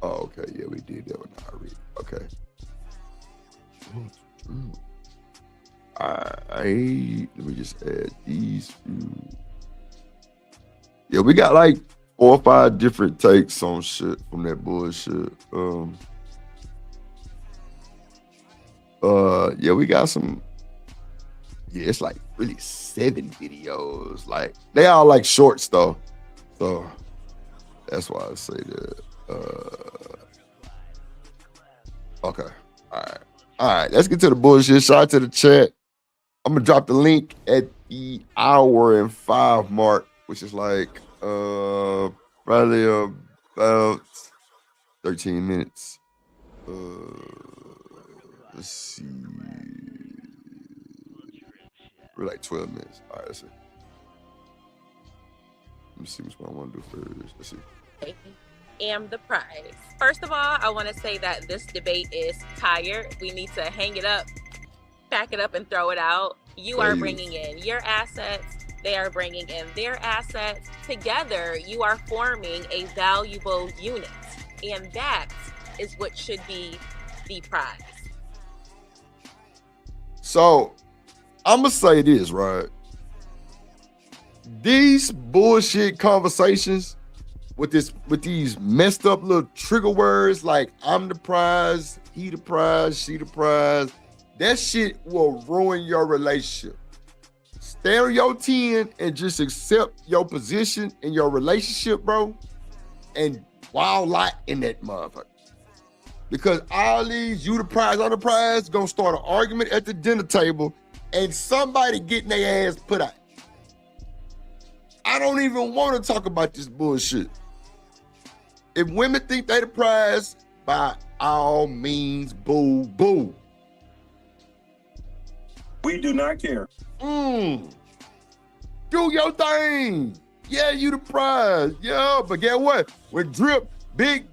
oh, okay, yeah, we did that one already. Okay. Let me just add these few. Yeah, we got like 4 or 5 different takes on shit from that bullshit. Yeah, we got some. Yeah, it's like really 7 videos. Like they all like shorts though, so that's why I say that. Okay, all right. Let's get to the bullshit. Shout out to the chat. I'm gonna drop the link at the 1:05 mark, which is like probably about 13 minutes. Let's see. We're like 12 minutes. All right, let's see. Let me see which one I want to do first. Let's see. Am the prize. First of all, I want to say that this debate is tired. We need to hang it up, pack it up, and throw it out. You are bringing in your assets. They are bringing in their assets. Together, you are forming a valuable unit. And that is what should be the prize. So, I'm going to say this, right? These bullshit conversations with these messed up little trigger words like I'm the prize, he the prize, she the prize, that shit will ruin your relationship. Stay on your 10 and just accept your position in your relationship, bro, and wild lot in that motherfucker. Because all these you the prize, I'm the prize, gonna start an argument at the dinner table and somebody getting their ass put out. I don't even want to talk about this bullshit. If women think they the prize, by all means, boo, boo. We do not care. Do your thing. Yeah, you the prize. Yeah, but guess what? With Drip, big,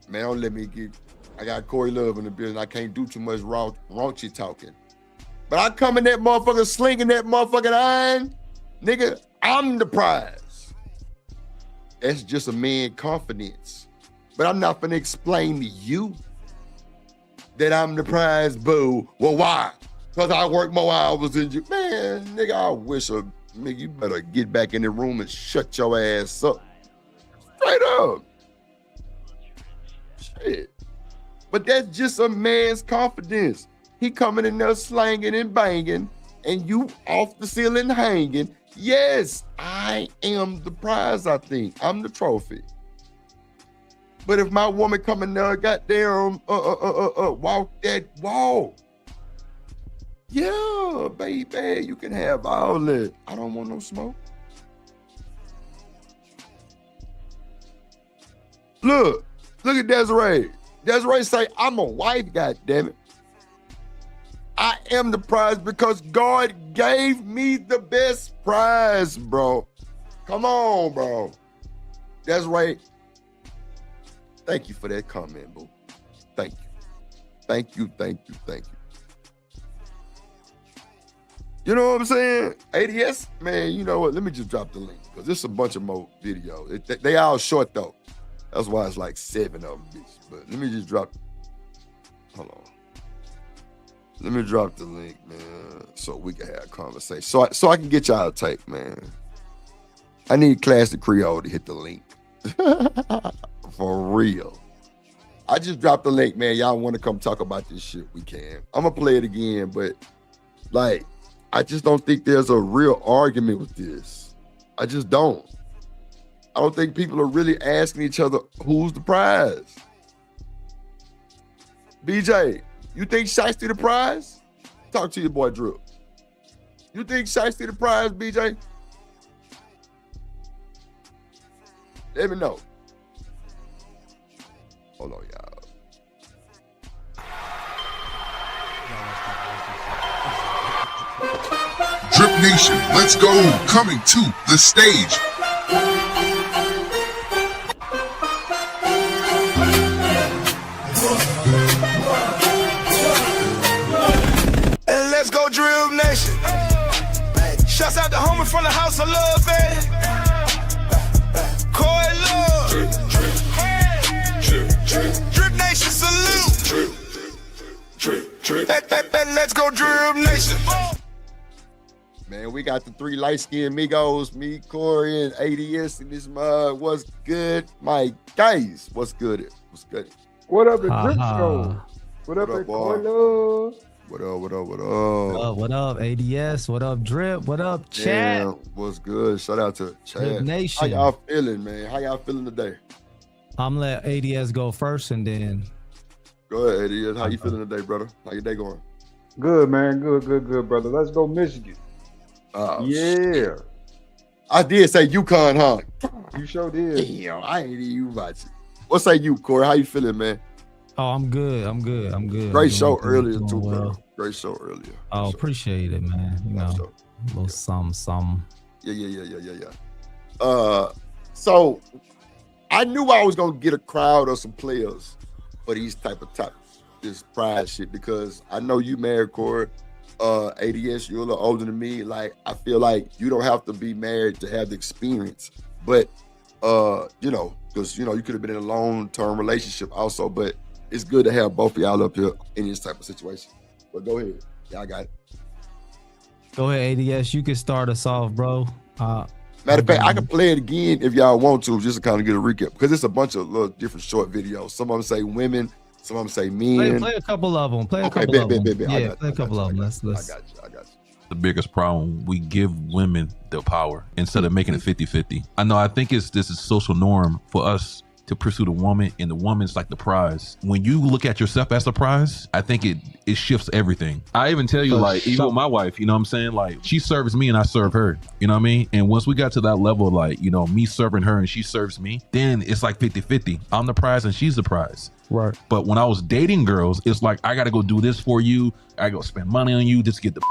man, don't let me get, I got Corey Love in the building. I can't do too much raunchy talking. But I come in that motherfucker slinging that motherfucking iron, nigga, I'm the prize. That's just a man confidence. But I'm not finna explain to you that I'm the prize, boo. Well, why? Because I work more hours than you. Man, nigga, I wish nigga, you better get back in the room and shut your ass up. Straight up. Shit. But that's just a man's confidence. He coming in there slanging and banging, and you off the ceiling hanging. Yes, I am the prize, I think. I'm the trophy. But if my woman coming there, goddamn, walk that walk. Yeah, baby, you can have all that. I don't want no smoke. Look at Desiree. Desiree say, I'm a wife, goddammit. I am the prize because God gave me the best prize, bro. Come on, bro. Desiree, thank you for that comment, boo. Thank you. Thank you, thank you, thank you. You know what I'm saying? ADS, man, you know what? Let me just drop the link because there's a bunch of more videos. They all short, though. That's why it's like 7 of them, bitch. But let me just drop. Hold on. Let me drop the link, man, so we can have a conversation. So I can get y'all a take, man. I need Classic Creole to hit the link. For real. I just dropped the link, man. Y'all want to come talk about this shit, we can. I'm going to play it again, but, like, I just don't think there's a real argument with this. I just don't. I don't think people are really asking each other, who's the prize? BJ, you think Shiesty the prize? Talk to your boy Drew. You think Shiesty the prize, BJ? Let me know. Hold on, y'all. Drip Nation, let's go. Coming to the stage. And let's go, Drip Nation. Shouts out to homie from the house of love, baby. Coy love. Drip Nation salute. Let's go, Drip Nation. Man, we got the 3 light-skinned Migos, me, Corey, and ADS in this mug. What's good, my guys? What's good? What's good? What up, the Drip Show? What up, boy? What up, what up, what up? What up, ADS? What up, Drip? What up, Chat? Damn, what's good? Shout out to Chat. Drip Nation. How y'all feeling, man? How y'all feeling today? I'm let ADS go first and then. Go ahead, ADS. How you feeling today, brother? How your day going? Good, man. Good, brother. Let's go, Michigan. Yeah. I did say UConn, huh? You sure did. Damn, I ain't even watching. What say you, Corey? How you feeling, man? Oh, I'm good. Great show earlier, too, bro. Great show earlier. Oh, appreciate it, man. You know, a little something. Yeah. So I knew I was gonna get a crowd of some players for these type of topics, this pride shit, because I know you married, Corey. ADS, you're a little older than me. Like, I feel like you don't have to be married to have the experience, but you know, because you could have been in a long-term relationship also, but it's good to have both of y'all up here in this type of situation. But go ahead. Y'all got it. Go ahead, ADS. You can start us off, bro. Matter of fact, I can play it again if y'all want to, just to kind of get a recap, because it's a bunch of little different short videos. Some of them say women, some of them say men. Play a couple of them. Yeah, play a couple of them. Let's. I got you. The biggest problem, we give women the power instead of making it 50-50. I think this is social norm for us to pursue the woman, and the woman's like the prize. When you look at yourself as the prize, I think it shifts everything. I even tell you, like, even with my wife, you know what I'm saying? Like, she serves me and I serve her, you know what I mean? And once we got to that level, like, me serving her and she serves me, then it's like 50-50. I'm the prize and she's the prize. Right. But when I was dating girls, it's like, I got to go do this for you. I go spend money on you just to get the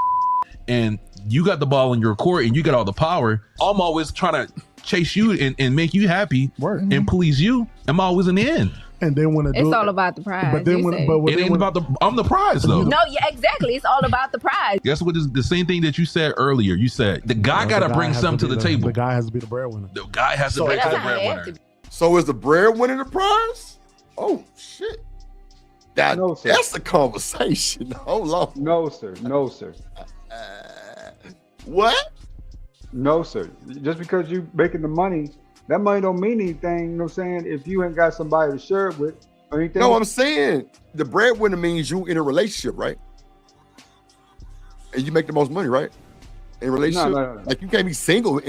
and you got the ball in your court and you got all the power. I'm always trying to chase you and make you happy and please you. I'm always in the end. And then when it's all about the prize. But then it ain't about I'm the prize though. No, yeah, exactly. It's all about the prize. Guess what is the same thing that you said earlier. You said the guy got to bring something to the table. The guy has to be the breadwinner. The guy has to bring the breadwinner. So is the breadwinner the prize? Oh shit. No, sir. That's the conversation. Hold on. No, sir. No, sir. What? No, sir. Just because you making the money, that money don't mean anything. You know what I'm saying? If you ain't got somebody to share it with or anything. No, I'm saying the breadwinner means you in a relationship, right? And you make the most money, right? In a relationship, No. like you can't be single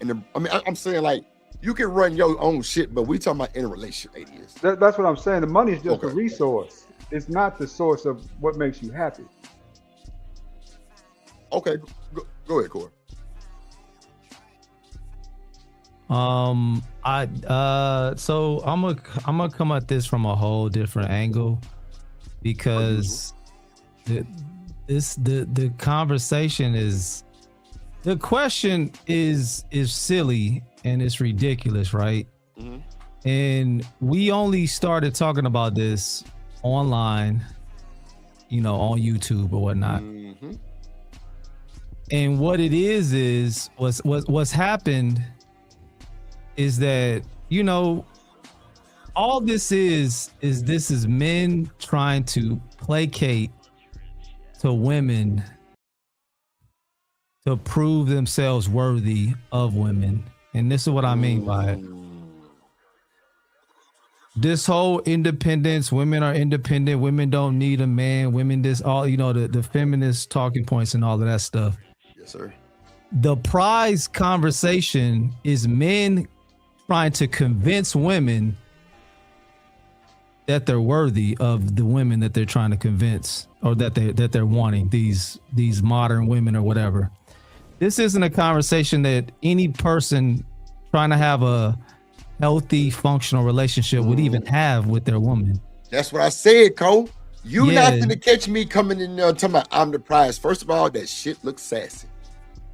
I'm saying like you can run your own shit, but we talking about in a relationship. That's what I'm saying. The money is just a resource. It's not the source of what makes you happy. Okay, go ahead, Corey. So I'm gonna come at this from a whole different angle because the conversation is, the question is silly and it's ridiculous, right? Mm-hmm. And we only started talking about this online, on YouTube or whatnot. Mm-hmm. And what it is what's happened is that, all this is men trying to placate to women to prove themselves worthy of women. And this is what I mean by it. This whole independence, women are independent, women don't need a man, women this, all, the feminist talking points and all of that stuff. Yes, sir. The prize conversation is men trying to convince women that they're worthy of the women that they're trying to convince, or that they're wanting, these modern women or whatever. This isn't a conversation that any person trying to have a healthy, functional relationship would even have with their woman. That's what I said, Cole. You not gonna catch me coming in there talking about I'm the prize. First of all, that shit looks sassy.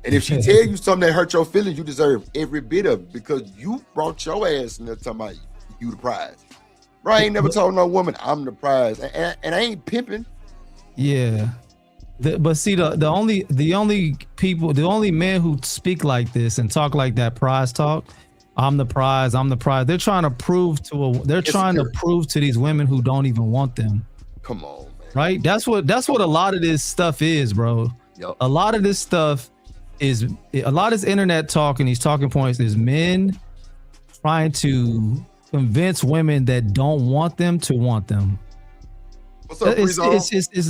And if she tell you something that hurt your feelings, you deserve every bit of it because you brought your ass in there talking about you the prize. Bro, I ain't never told no woman I'm the prize, and I ain't pimping. Yeah, but see, the only men who speak like this and talk like that prize talk, I'm the prize. They're trying to prove to these women who don't even want them. Come on, man. Right? That's what a lot of this stuff is, bro. Yep. A lot of this stuff is a lot of this internet talk and these talking points is men trying to convince women that don't want them to want them. What's up, it's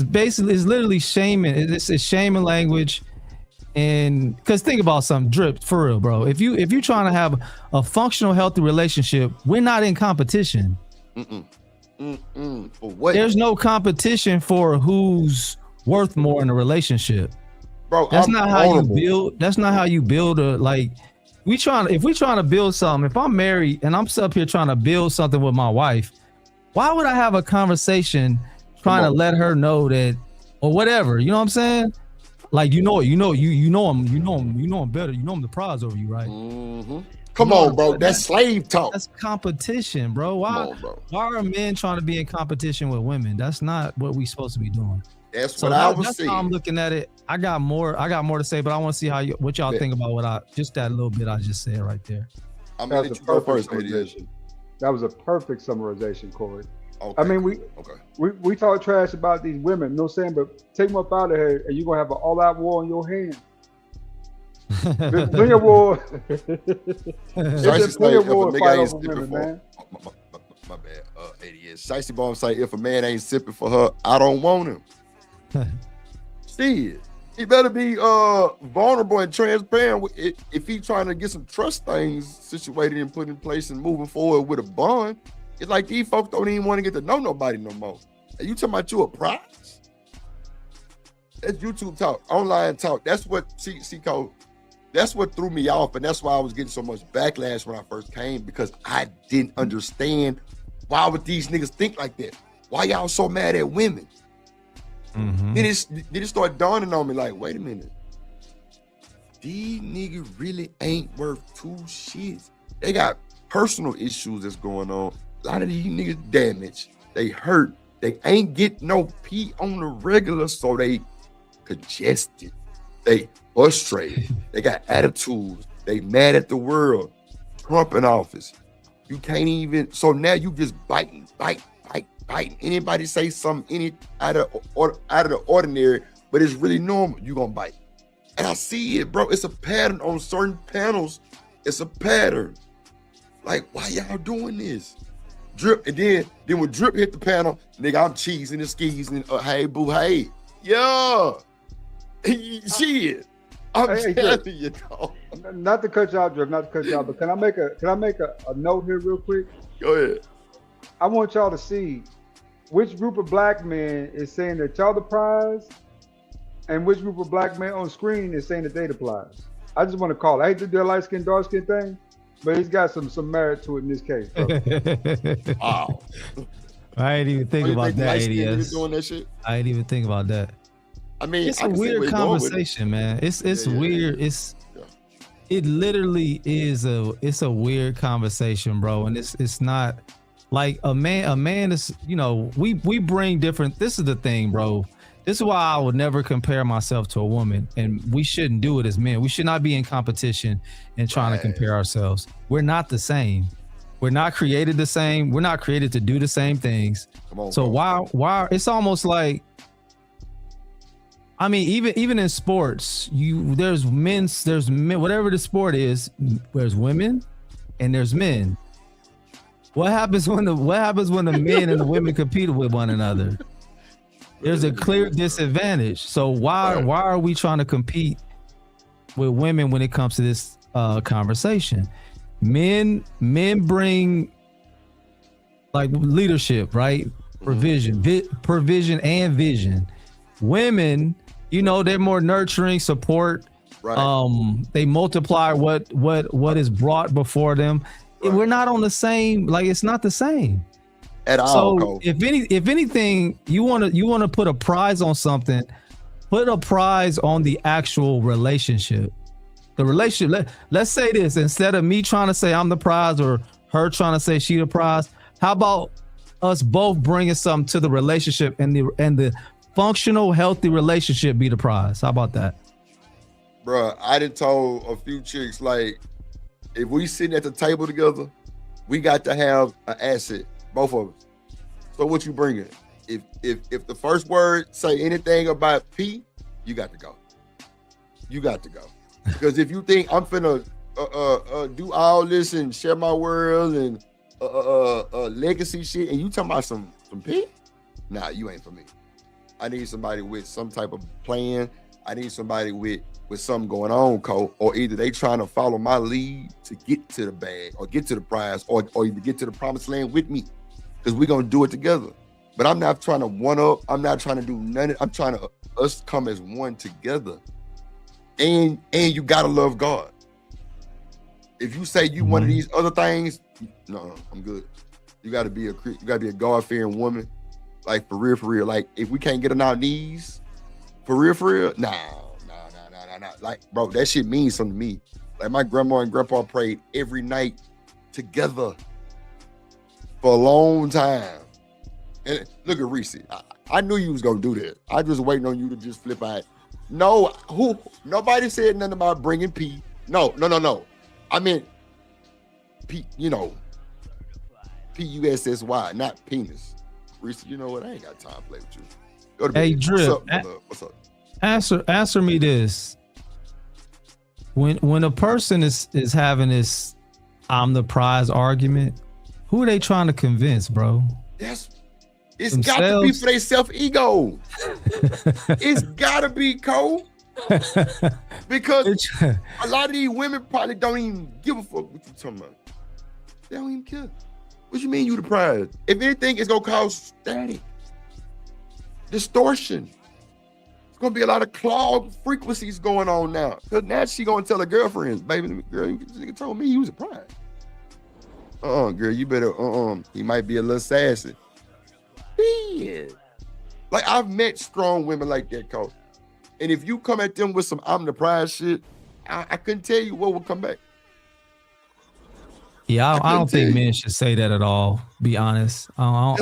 basically, it's literally shaming. It's shaming language. And because think about something, Drip, for real, bro. If you're trying to have a functional, healthy relationship, we're not in competition. For what? There's no competition for who's worth more in a relationship. Bro, that's not how you build. That's not how you build a, like, if we trying to build something, if I'm married and I'm up here trying to build something with my wife, why would I have a conversation trying to let her know that, or whatever, you know what I'm saying? Like, you know him better. You know I'm the prize over you, right? Mm-hmm. Come on, bro. That's slave talk. That's competition, bro. Why are men trying to be in competition with women? That's not what we supposed to be doing. That's what I was saying. That's how I'm looking at it. I got more to say, but I want to see what y'all think about just that little bit I just said right there. I'm gonna let you go first, summarization. That was a perfect summarization, Corey. Okay. I mean, we talk trash about these women, you know what I'm saying? But take them up out of here and you're going to have an all-out war on your hands. Plenty of war. There's plenty of war to fight over women, man. My bad. 80 years. Shicey Bomb say, if a man ain't sipping for her, I don't want him. Shit. He better be vulnerable and transparent if he trying to get some trust things situated and put in place and moving forward with a bond. It's like these folks don't even want to get to know nobody no more. Are you talking about you a prize? That's YouTube talk, online talk. That's what Cole. That's what threw me off, and that's why I was getting so much backlash when I first came, because I didn't understand why would these niggas think like that? Why y'all so mad at women? Mm-hmm. Then it started dawning on me, like, wait a minute. These niggas really ain't worth two shits. They got personal issues that's going on. A lot of these niggas damaged. They hurt. They ain't getting no pee on the regular, so they congested. They frustrated. They got attitudes. They mad at the world. Trump in office. You can't even, so now you just bite. biting. Anybody say something out of the ordinary, but it's really normal, you gonna bite. And I see it, bro. It's a pattern on certain panels. It's a pattern. Like, why y'all doing this? Drip, and then when Drip hit the panel, nigga, I'm cheesing and skeezing. Hey, boo, hey. Yeah. Shit. I'm telling you, dog. Not to cut y'all, Drip, not to cut y'all, but can I make a note here real quick? Go ahead. I want y'all to see which group of black men is saying that y'all the prize, and which group of black men on screen is saying that they the prize. I just want to call it. I hate to do a light skin, dark skin thing, but he's got some merit to it in this case. Wow. I ain't even think about that. ADS. Doing that shit? I ain't even think about that. I mean, it's a weird conversation, man. It's weird. It literally is a weird conversation, bro. And it's not like a man is, you know, we bring different. This is the thing, bro. This is why I would never compare myself to a woman, and we shouldn't do it as men. We should not be in competition and trying to compare ourselves. We're not the same. We're not created the same. We're not created to do the same things. So why it's almost like, I mean, even in sports, there's men, whatever the sport is, there's women and there's men. What happens when the men and the women compete with one another? There's a clear disadvantage. So why are we trying to compete with women when it comes to this conversation? Men bring like leadership, right? Provision and vision. Women, you know, they're more nurturing, support. Right. They multiply what is brought before them. Right. We're not on the same. Like, it's not the same at all. So if anything, you want to put a prize on something, put a prize on the actual relationship. The relationship. Let's say this, instead of me trying to say I'm the prize or her trying to say she the prize. How about us both bringing something to the relationship and the functional, healthy relationship be the prize? How about that? Bruh, I done told a few chicks, like, if we sitting at the table together, we got to have an asset, both of us. So what you bringing? If the first word say anything about P, you got to go. You got to go. Because if you think I'm finna do all this and share my world and legacy shit, and you talking about some P, nah, you ain't for me. I need somebody with some type of plan. I need somebody with something going on, Cole, or either they trying to follow my lead to get to the bag or get to the prize or either get to the promised land with me, because we're going to do it together. But I'm not trying to one up. I'm not trying to do none. I'm trying to us come as one together. And you got to love God. If you say you one of these other things, no, I'm good. You got to be a God-fearing woman. Like, for real. Like, if we can't get on our knees, for real, nah. Like, bro, that shit means something to me. Like, my grandma and grandpa prayed every night together for a long time. And look at Reese. I knew you was gonna do that. I was waiting on you to just flip out. No, nobody said nothing about bringing P. No. I meant P, you know, P-U-S-S-Y, not penis. Reese, you know what? I ain't got time to play with you. Go to bed. Hey, Drip, what's up? Answer me this. When a person is having this I'm the prize argument, who are they trying to convince, bro? It's got to be for their self-ego. It's got to be, Cole. Because a lot of these women probably don't even give a fuck what you talking about. They don't even care. What you mean you the prize? If anything, it's going to cause static, distortion. Gonna be a lot of clogged frequencies going on now. Cause now she gonna tell her girlfriends, baby, girl, you told me you was a prize. Girl, you better, he might be a little sassy. Yeah. Like, I've met strong women like that, Cole. And if you come at them with some I'm the prize shit, I couldn't tell you what will come back. Yeah, I don't think men should say that at all, be honest. I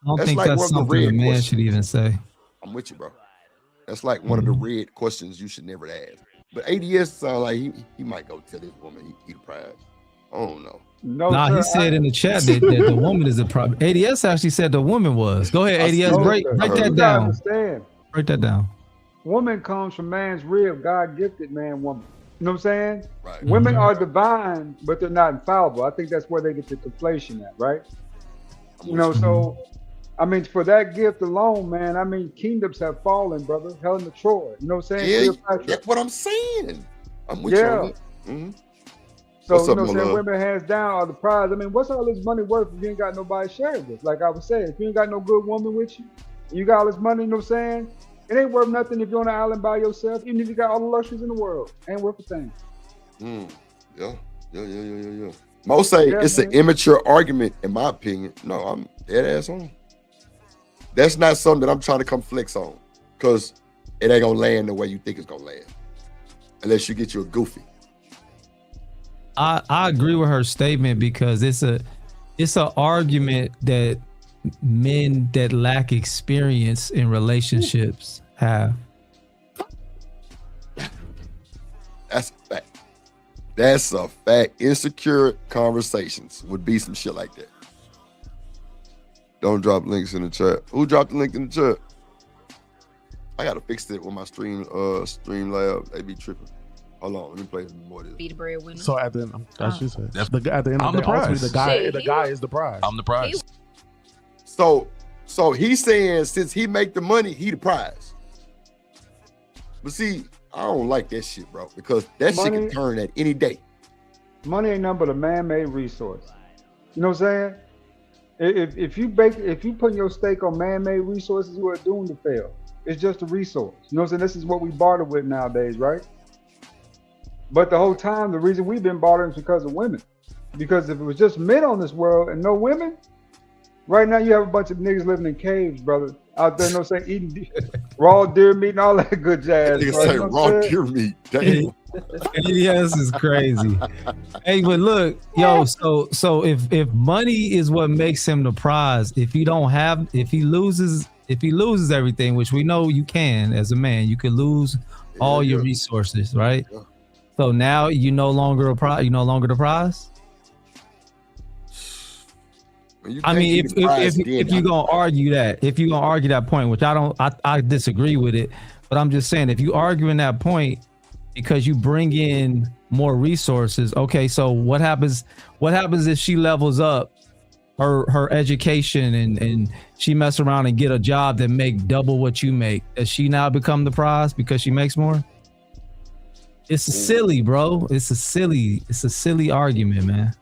don't think that's something a man should even say. I'm with you, bro. That's like one of the red questions you should never ask. But ADS sound like he might go tell this woman he the prize. I don't know. No, Nah, sir, he said in the chat that the woman is the problem. ADS actually said the woman was. Go ahead, ADS. Break You that gotta down. understand. Break that down. Woman comes from man's rib, God gifted man, woman. You know what I'm saying? Right. Women are divine, but they're not infallible. I think that's where they get the conflation at, right? You know, so I mean, for that gift alone, man, I mean, kingdoms have fallen, brother. Helen of Troy. You know what I'm saying? Yeah, Cleopatra. that's what I'm saying. I'm with you on that. So, What's you up, know what I'm my saying? love? Women hands down are the prize. I mean, what's all this money worth if you ain't got nobody to share it with? Like I was saying, if you ain't got no good woman with you, you got all this money, you know what I'm saying? It ain't worth nothing if you're on an island by yourself, even if you got all the luxuries in the world. Ain't worth a thing. Yeah. Most say Yeah, it's man. an immature argument, in my opinion. No, I'm dead ass on. That's not something that I'm trying to come flex on, because it ain't gonna land the way you think it's gonna land, unless you get you a goofy. I agree with her statement because it's an argument that men that lack experience in relationships have. That's a fact. That's a fact. Insecure conversations would be some shit like that. Don't drop links in the chat. Who dropped the link in the chat? I gotta fix it with my Streamlab. They be tripping. Hold on, let me play some more of this. Be the breadwinner. So at the end, that's she said. That's At the end I'm of the the day, ultimately, prize. the guy is the prize. I'm the prize. So he's saying since he make the money, he the prize. But see, I don't like that shit, bro, because that shit can turn at any day. Money ain't nothing but a man-made resource. You know what I'm saying? If you put your stake on man-made resources, you are doomed to fail. It's just a resource. You know what I'm saying? This is what we barter with nowadays, right? But the whole time, the reason we've been bartering is because of women. Because if it was just men on this world and no women, right now you have a bunch of niggas living in caves, brother, out there, you know what I'm saying, eating raw deer meat and all that good jazz. Niggas bro. say You know what raw I'm saying? deer meat. Damn. Yes, is crazy. Hey, but look, yo, so if money is what makes him the prize, if he loses everything, which we know you can as a man, you could lose all your resources, right? Yeah. So now you no longer the prize. I mean, if you're gonna argue that point, which I disagree with it, but I'm just saying if you arguing that point because you bring in more resources, okay, so what happens if she levels up her education and she mess around and get a job that make double what you make? Does she now become the prize because she makes more? It's silly, bro. It's a silly argument, man.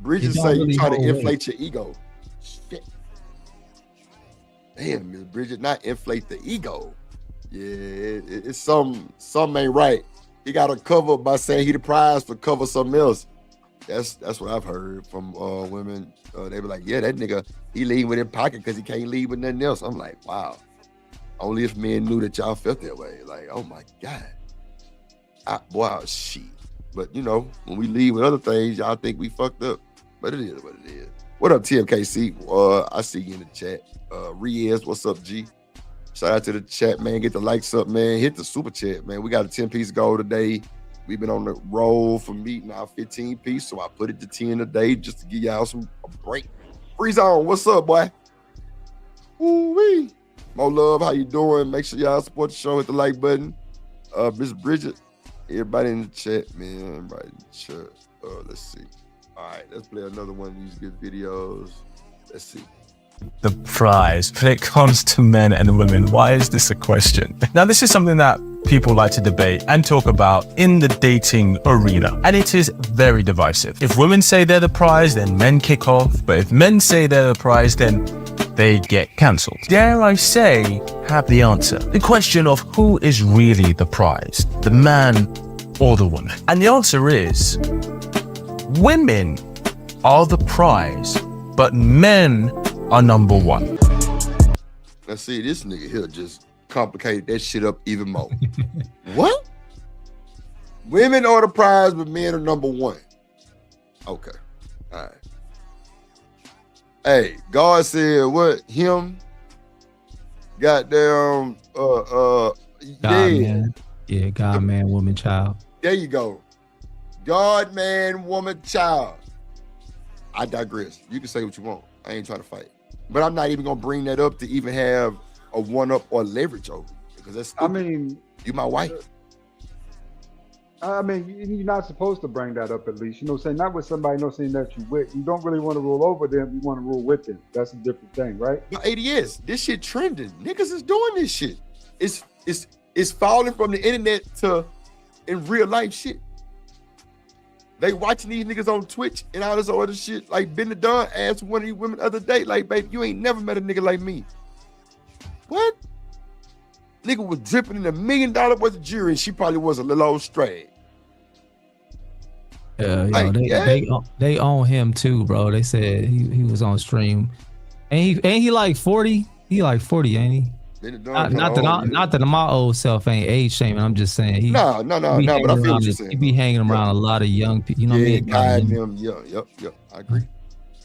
Bridget say you try to inflate your ego. Shit. Damn, Miss Bridget, not inflate the ego. Yeah, it's something ain't right. He got to cover by saying he the prize for cover something else. That's what I've heard from women. They be like, yeah, that nigga, he leave with his pocket because he can't leave with nothing else. I'm like, wow. Only if men knew that y'all felt that way. Like, oh my God. Wow, shit. But you know, when we leave with other things, y'all think we fucked up. But it is what it is. What up, TMKC? I see you in the chat. Riaz, what's up, G? Shout out to the chat, man. Get the likes up, man. Hit the super chat, man. We got a 10-piece goal today. We've been on the roll for meeting our 15-piece, so I put it to 10 a day just to give y'all a break. Freeze on, what's up, boy? Ooh-wee. More love, how you doing? Make sure y'all support the show. Hit the like button. Miss Bridget, everybody in the chat, man. Everybody in the chat. Let's see. All right, let's play another one of these good videos. Let's see. The prize when it comes to men and women. Why is this a question? Now, this is something that people like to debate and talk about in the dating arena, and it is very divisive. If women say they're the prize, then men kick off, but if men say they're the prize, then they get cancelled. Dare I say, have the answer. The question of who is really the prize, the man or the woman? And the answer is, women are the prize, but men are number one. Let's see, this nigga here just complicated that shit up even more. What? Women are the prize, but men are number one. Okay. All right. Hey, God said what? Him? Goddamn, God, man. Yeah, God, man, woman, child. There you go. God, man, woman, child. I digress. You can say what you want. I ain't trying to fight. But I'm not even gonna bring that up to even have a one-up or leverage over you, because that's stupid. I mean, you my wife. I mean, you're not supposed to bring that up, at least. You know what I'm saying? Not with somebody, you know, saying that you with. You don't really want to rule over them. You want to rule with them. That's a different thing, right? But ADS, this shit trending. Niggas is doing this shit. It's falling from the internet to in real life shit. They watching these niggas on Twitch and all this other shit. Like Ben the Don asked one of these women the other day, like, baby, you ain't never met a nigga like me. What? Nigga was dripping in $1 million worth of jewelry, and she probably was a little old straight. Yeah, Like, they own him too, bro. They said he was on stream. Ain't he like 40? He like 40, ain't he? Not that my old self ain't age shaming. I'm just saying he. No, but I feel what you're saying. He be hanging around a lot of young people. You know what I mean? Guiding them. Yep. I agree.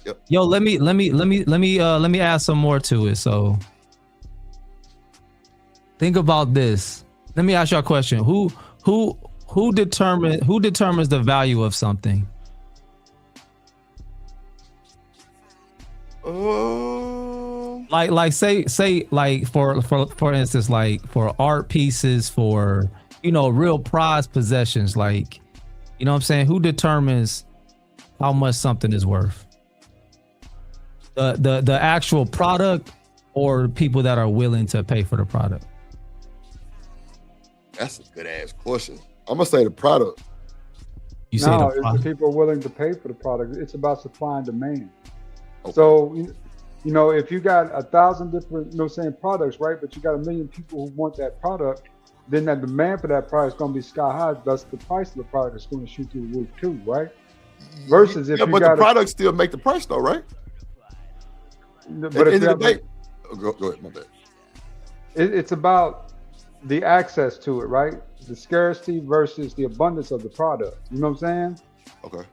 Yep. Yo, let me add some more to it. So think about this. Let me ask you a question. Who determines the value of something? Like say like for instance, like for art pieces, for real prized possessions, like what I'm saying, who determines how much something is worth? The actual product, or people that are willing to pay for the product? That's a good ass question. I'm gonna say the product. It's the people willing to pay for the product. It's about supply and demand. Okay. So, if you got 1,000 different, products, right? But you got 1 million people who want that product, then that demand for that product is going to be sky high. Thus, the price of the product is going to shoot through the roof too, right? Versus if you but got the product still make the price though, right? But at the end of the day, go ahead, my bad. It's about the access to it, right? The scarcity versus the abundance of the product. You know what I'm saying? Okay.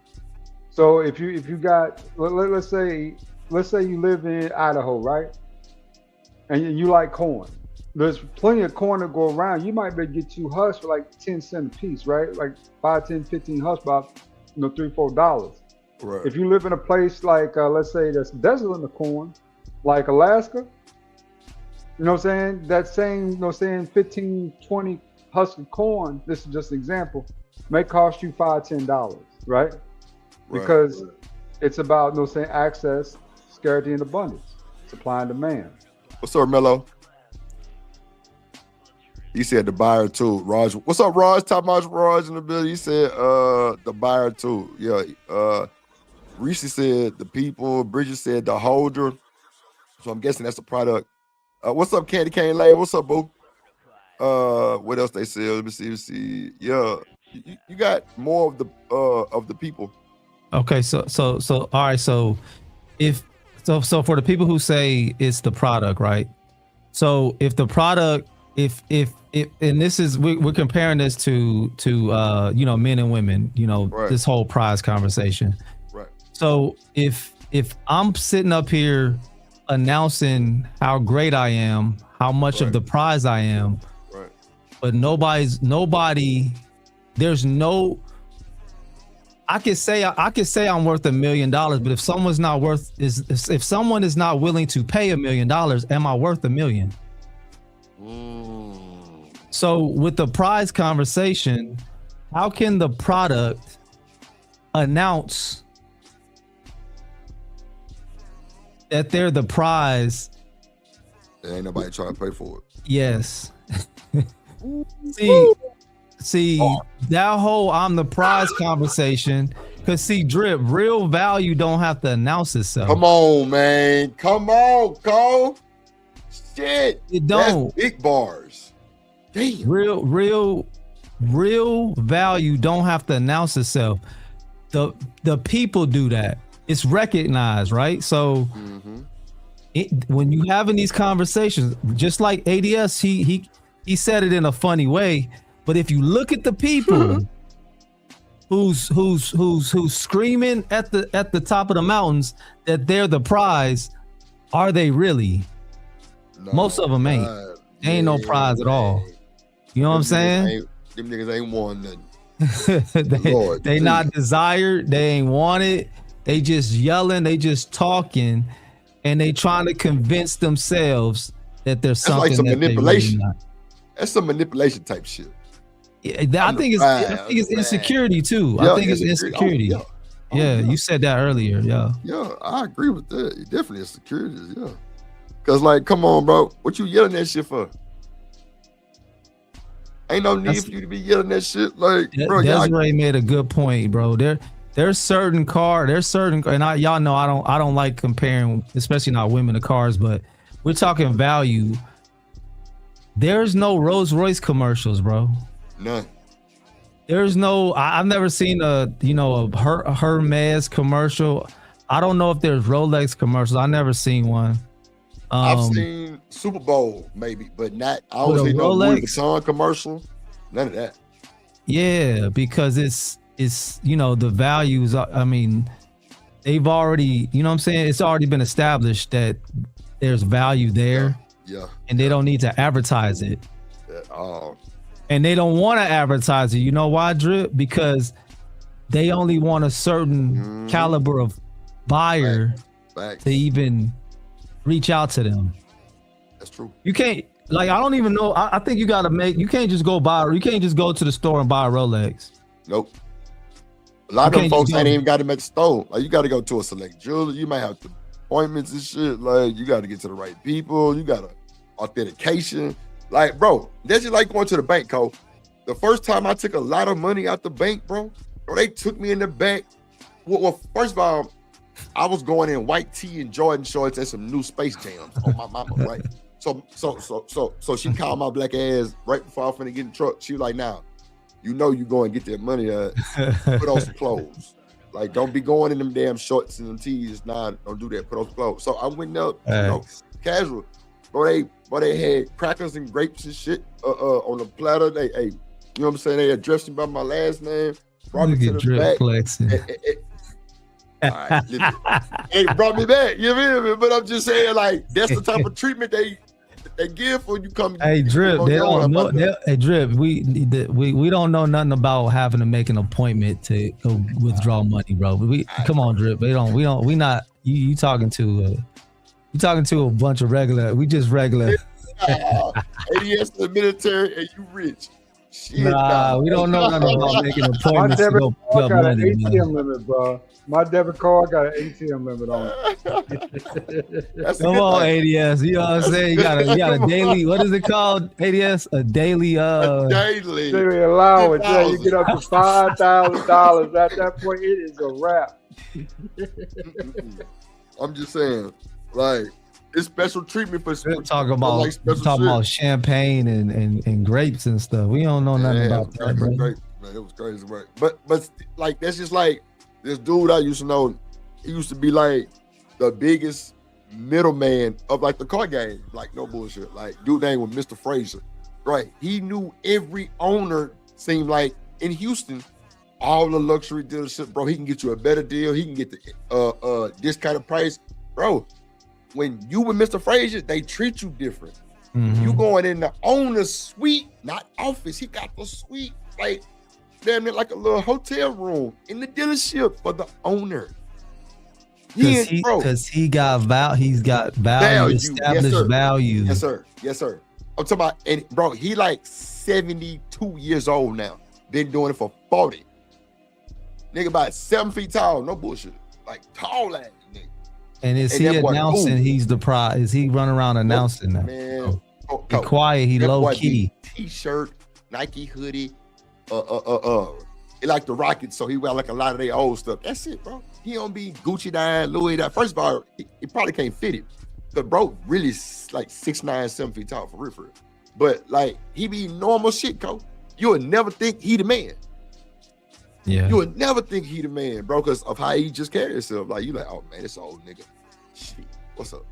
So if you got, let's say you live in Idaho, right? And you like corn. There's plenty of corn to go around. You might be able to get 2 husks for like 10 cents a piece, right? Like 5, 10, 15 husks, about $3, $4. Right. If you live in a place like let's say that's desolate of corn, like Alaska, you know what I'm saying? That same 15, 20 husk of corn, this is just an example, may cost you $5, $10, right? Because it's about access, scarcity, and abundance, supply and demand. What's up, Mello? He said the buyer too. Raj, what's up, Raj? Top notch Raj in the building. He said the buyer too. Yeah. Reese said the people. Bridget said the holder. So I'm guessing that's the product. What's up, Candy Cane Lane? What's up, boo? What else they said? Let me see. Yeah, you got more of the people. Okay, so all right. So so for the people who say it's the product, right? So if the product, if and this is we're comparing this to men and women, this whole prize conversation. Right. So if I'm sitting up here announcing how great I am, how much of the prize I am, but there's no. I could say I'm worth $1 million, but if someone's not if someone is not willing to pay $1 million, am I worth $1 million? So with the prize conversation, how can the product announce that they're the prize? There ain't nobody trying to pay for it. Yes. See, that whole I'm the prize conversation, because Drip, real value don't have to announce itself. Come on, man. Come on, Cole. Shit. It don't. That's big bars. Damn. Real value don't have to announce itself. The people do that. It's recognized, right? So when you having these conversations, just like ADS, he said it in a funny way. But if you look at the people who's screaming at the top of the mountains that they're the prize, are they really? No, most of them ain't. Ain't no prize at all. You know what I'm saying? Them niggas ain't won nothing. they not desired. They ain't wanted. they just yelling, they just talking, and they trying to convince themselves that there's That's something like some that manipulation. They really not. That's some manipulation type shit. Yeah, I think it's insecurity too. I think it's insecurity. Yeah, you said that earlier. Yeah. Yeah, I agree with that. It definitely insecurities. Yeah. Cause like, come on, bro, what you yelling that shit for? Ain't no need for you to be yelling that shit. Like, bro, Desiree made a good point, bro. There's certain and y'all know I don't like comparing, especially not women to cars, but we're talking value. There's no Rolls Royce commercials, bro. None. There's no. I've never seen a Hermes commercial. I don't know if there's Rolex commercials. I never seen one. I've seen Super Bowl maybe, but not. I don't see no Louis Vuitton commercial. None of that. Yeah, because it's the values. I mean, they've already, you know what I'm saying? It's already been established that there's value there. Yeah. And they don't need to advertise it. And they don't want to advertise it. You know why, Drip? Because they only want a certain caliber of buyer to even reach out to them. That's true. You can't, like, I don't even know. I think you can't just go to the store and buy a Rolex. Nope. A lot of them folks ain't even got them at the store. Like, you got to go to a select jeweler. You might have to appointments and shit. Like, you got to get to the right people. You got to authentication. Like, bro, that's just like going to the bank, Cole. The first time I took a lot of money out the bank, bro, they took me in the bank. Well, first of all, I was going in white tee and Jordan shorts and some new Space Jams on my mama, right? So she called my black ass right before I was finna get in the truck. She was like, "Now, you know you go and get that money, put on some clothes. Like, don't be going in them damn shorts and them tees. Nah, don't do that. Put on some clothes." So I went up, casual. Bro, they had crackers and grapes and shit on the platter. They, you know what I'm saying? They addressed me by my last name. Brought me to the back. All right, it brought me back. You feel me? But I'm just saying, like, that's the type of treatment they give when you come. Hey, Drip, they don't know. Hey, Drip, we don't know nothing about having to make an appointment to go withdraw money, bro. Come on, Drip. We not. You talking to a bunch of regular. We just regular. ADS to the military and you rich. Shit, nah, we don't know nothing about making appointments to go pick up money, an ATM limit, bro. My debit card got an ATM limit on it. Come on, ADS. You know what I'm saying? You got a daily. What is it called? ADS, a daily daily allowance. Yeah, you get up to $5,000. At that point, it is a wrap. I'm just saying, like, it's special treatment for talking about champagne and grapes and stuff. We don't know nothing about that. Great, man, it was crazy, right? But like, that's just like this dude I used to know. He used to be like the biggest middleman of like the car game. Like, no bullshit. Like, dude name was Mr. Frazier, right? He knew every owner. Seemed like in Houston, all the luxury dealership, bro. He can get you a better deal. He can get the discounted price, bro. When you with Mr. Frazier, they treat you different. Mm-hmm. You going in the owner's suite, not office. He got the suite, like, damn near like a little hotel room in the dealership for the owner. Because he got value. He's got value, established value. Yes, sir. Yes, sir. I'm talking about, and bro, he like 72 years old now. Been doing it for 40. Nigga about 7 feet tall, no bullshit. Like, tall ass. And is he announcing he's the prize? Is he running around announcing that? Man, he quiet. He low key. T-shirt, Nike hoodie, he like the Rockets, so he wear like a lot of their old stuff. That's it, bro. He don't be Gucci down, Louis down. First of all, he probably can't fit it, but bro, really like 6'9", 7 feet tall for real. But like, he be normal shit, Cole. You would never think he the man. Yeah. You would never think he the man, bro, because of how he just carry himself. Like, you like, oh man, this old nigga. Shit, what's up?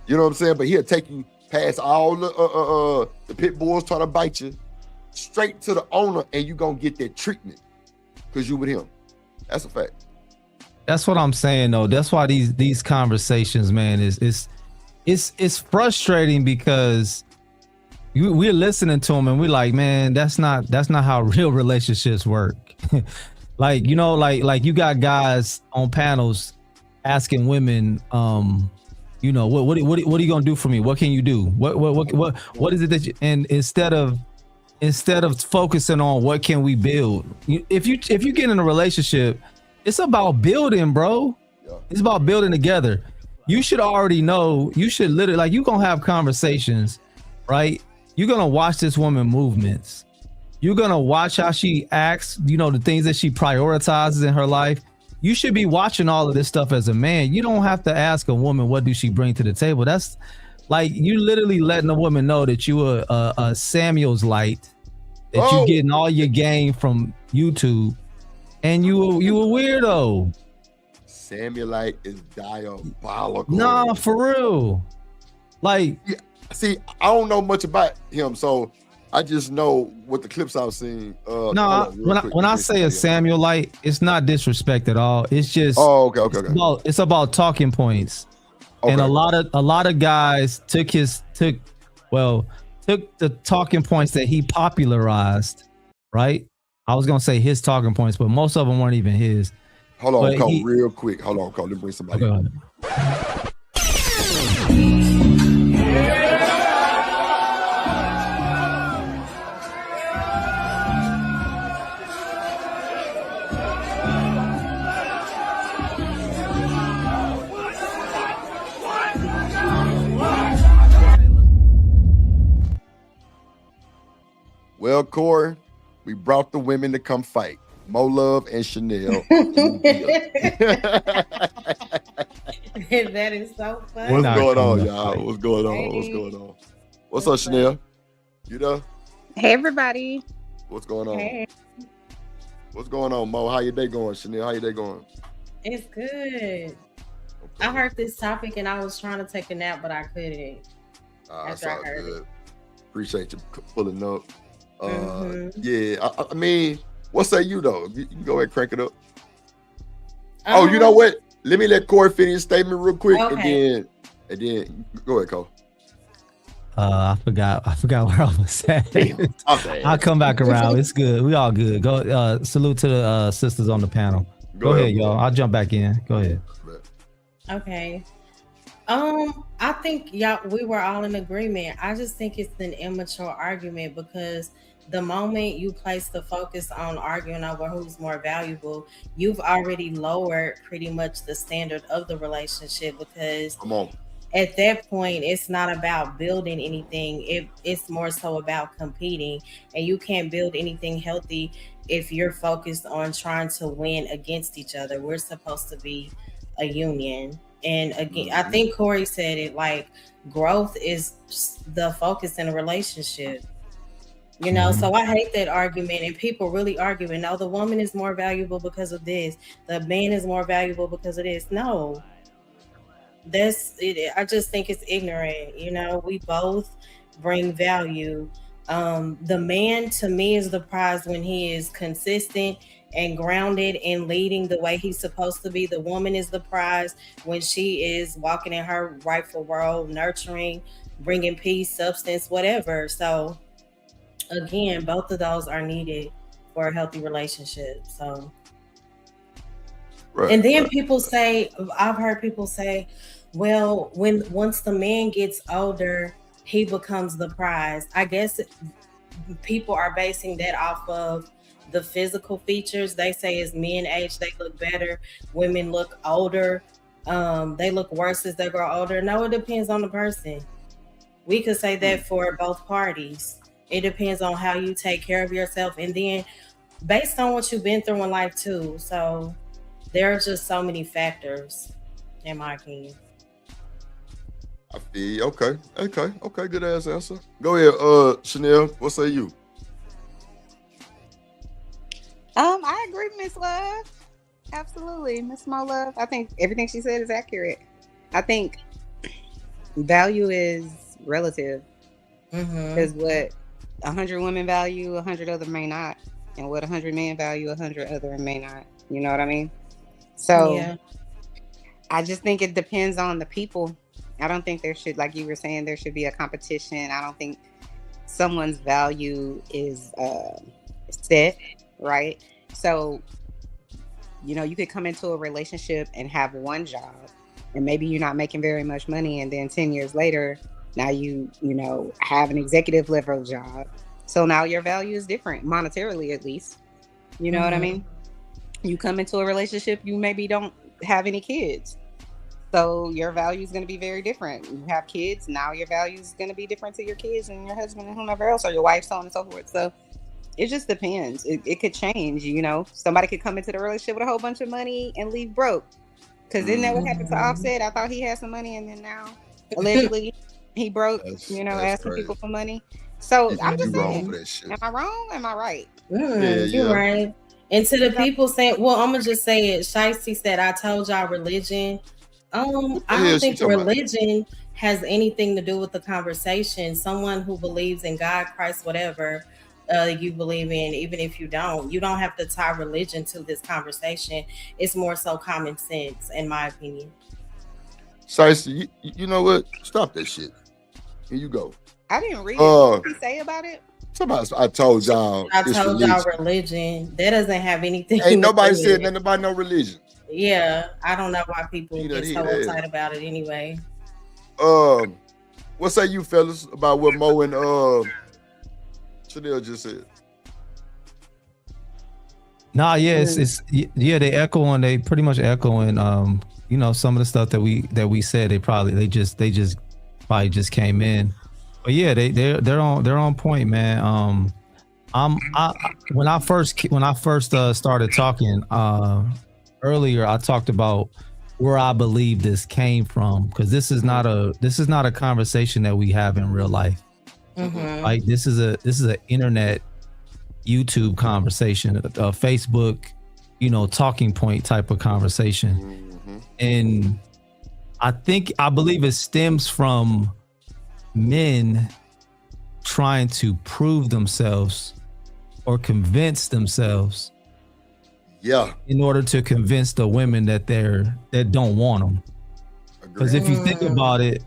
You know what I'm saying? But he'll take you past all the pit bulls trying to bite you, straight to the owner, and you gonna get that treatment because you with him. That's a fact. That's what I'm saying, though. That's why these conversations, man, it's frustrating because we're listening to them and we're like, man, that's not how real relationships work. Like, you know, like you got guys on panels asking women, you know, what are you gonna do for me? What can you do? What is it that you, and instead of focusing on what can we build, if you get in a relationship, it's about building, bro. It's about building together. You should already know. You should literally, like, you're gonna have conversations, right? You're gonna watch this woman movements. You're gonna watch how she acts, you know, the things that she prioritizes in her life. You should be watching all of this stuff as a man. You don't have to ask a woman, what do she bring to the table? That's like, you literally letting a woman know that you are a Samuel's light, that you getting all your game from YouTube, and you a weirdo. Samuelite is diabolical. Nah, for real. Like, yeah, see, I don't know much about him, so I just know what the clips I've seen. No, when I say a Samuelite, it's not disrespect at all. It's just okay. It's about talking points, and a lot of guys took the talking points that he popularized, right? I was gonna say his talking points, but most of them weren't even his. Hold on, Cole, real quick. Hold on, Cole. Let me bring somebody. Okay. Well, Corey, we brought the women to come fight. Mo Love and Chanel. That is so funny. What's going on, y'all? What's going on? What's up, Chanel? You there? Hey, everybody. What's going on? Hey. What's going on, Mo? How your day going, Chanel? How your day going? It's good. I heard this topic and I was trying to take a nap, but I couldn't. That's all good. Appreciate you pulling up. Yeah, I mean, what say you though? You can go ahead and crank it up. Oh, you know what? Let me let Corey finish his statement real quick, and then go ahead, Cole. I forgot where I was at. I'll come back around. It's good. We all good. Go. Salute to the sisters on the panel. Go ahead, y'all. I'll jump back in. Go ahead. Okay. I think we were all in agreement. I just think it's an immature argument because the moment you place the focus on arguing over who's more valuable, you've already lowered pretty much the standard of the relationship, because at that point it's not about building anything. It's more so about competing, and you can't build anything healthy if you're focused on trying to win against each other. We're supposed to be a union. And again, I think Corey said it, like, growth is the focus in a relationship. You know, so I hate that argument, and people really arguing, no, the woman is more valuable because of this, the man is more valuable because of this. No, that's it. I just think it's ignorant. You know, we both bring value. The man, to me, is the prize when he is consistent and grounded and leading the way he's supposed to be. The woman is the prize when she is walking in her rightful role, nurturing, bringing peace, substance, whatever. So again, both of those are needed for a healthy relationship. So, and then people say, I've heard people say, well, once the man gets older, he becomes the prize. I guess people are basing that off of the physical features. They say as men age, they look better. Women look older. They look worse as they grow older. No, it depends on the person. We could say that for both parties. It depends on how you take care of yourself, and then based on what you've been through in life too. So there are just so many factors, in my opinion. I feel okay. Good ass answer. Go ahead, Chanel. What say you? I agree, Miss Love. Absolutely, Miss Mo Love. I think everything she said is accurate. I think value is relative. Because what 100 women value, 100 other may not. And what 100 men value, 100 other may not. You know what I mean? So yeah. I just think it depends on the people. I don't think there should, like you were saying, there should be a competition. I don't think someone's value is set, right? So You know, you could come into a relationship and have one job, and maybe you're not making very much money, and then 10 years later, now you know, have an executive level job. So now your value is different, monetarily at least. You know what I mean? You come into a relationship, you maybe don't have any kids. So your value is going to be very different. You have kids, now your value is going to be different to your kids and your husband and whomever else, or your wife, so on and so forth. So it just depends. It could change, you know. Somebody could come into the relationship with a whole bunch of money and leave broke. Because isn't that what happened to Offset? I thought he had some money, and then now allegedly he broke, you know, asking people for money. So I'm just saying, am I wrong? Am I right? You're right. And to the people saying, well, I'm gonna just say it. Shiesty said, "I told y'all religion." I don't think religion has anything to do with the conversation. Someone who believes in God, Christ, whatever you believe in, even if you don't have to tie religion to this conversation. It's more so common sense, in my opinion. Shiesty, you know what? Stop that shit. Here you go. I didn't read it. What did he say about it? I told y'all. I told y'all religion. That doesn't have anything. Ain't nobody said nothing about no religion. Yeah, I don't know why people get so uptight about it anyway. What say you fellas about what Mo and Chanel just said? Nah, yeah, they pretty much echoing you know, some of the stuff that we said. They just probably just came in. But yeah, they're on point, man. When I first started talking earlier, I talked about where I believe this came from, because this is not a conversation that we have in real life. Like this is an internet, YouTube conversation, a Facebook, you know, talking point type of conversation. And I believe it stems from men trying to prove themselves or convince themselves, in order to convince the women that don't want them. Because if you think about it,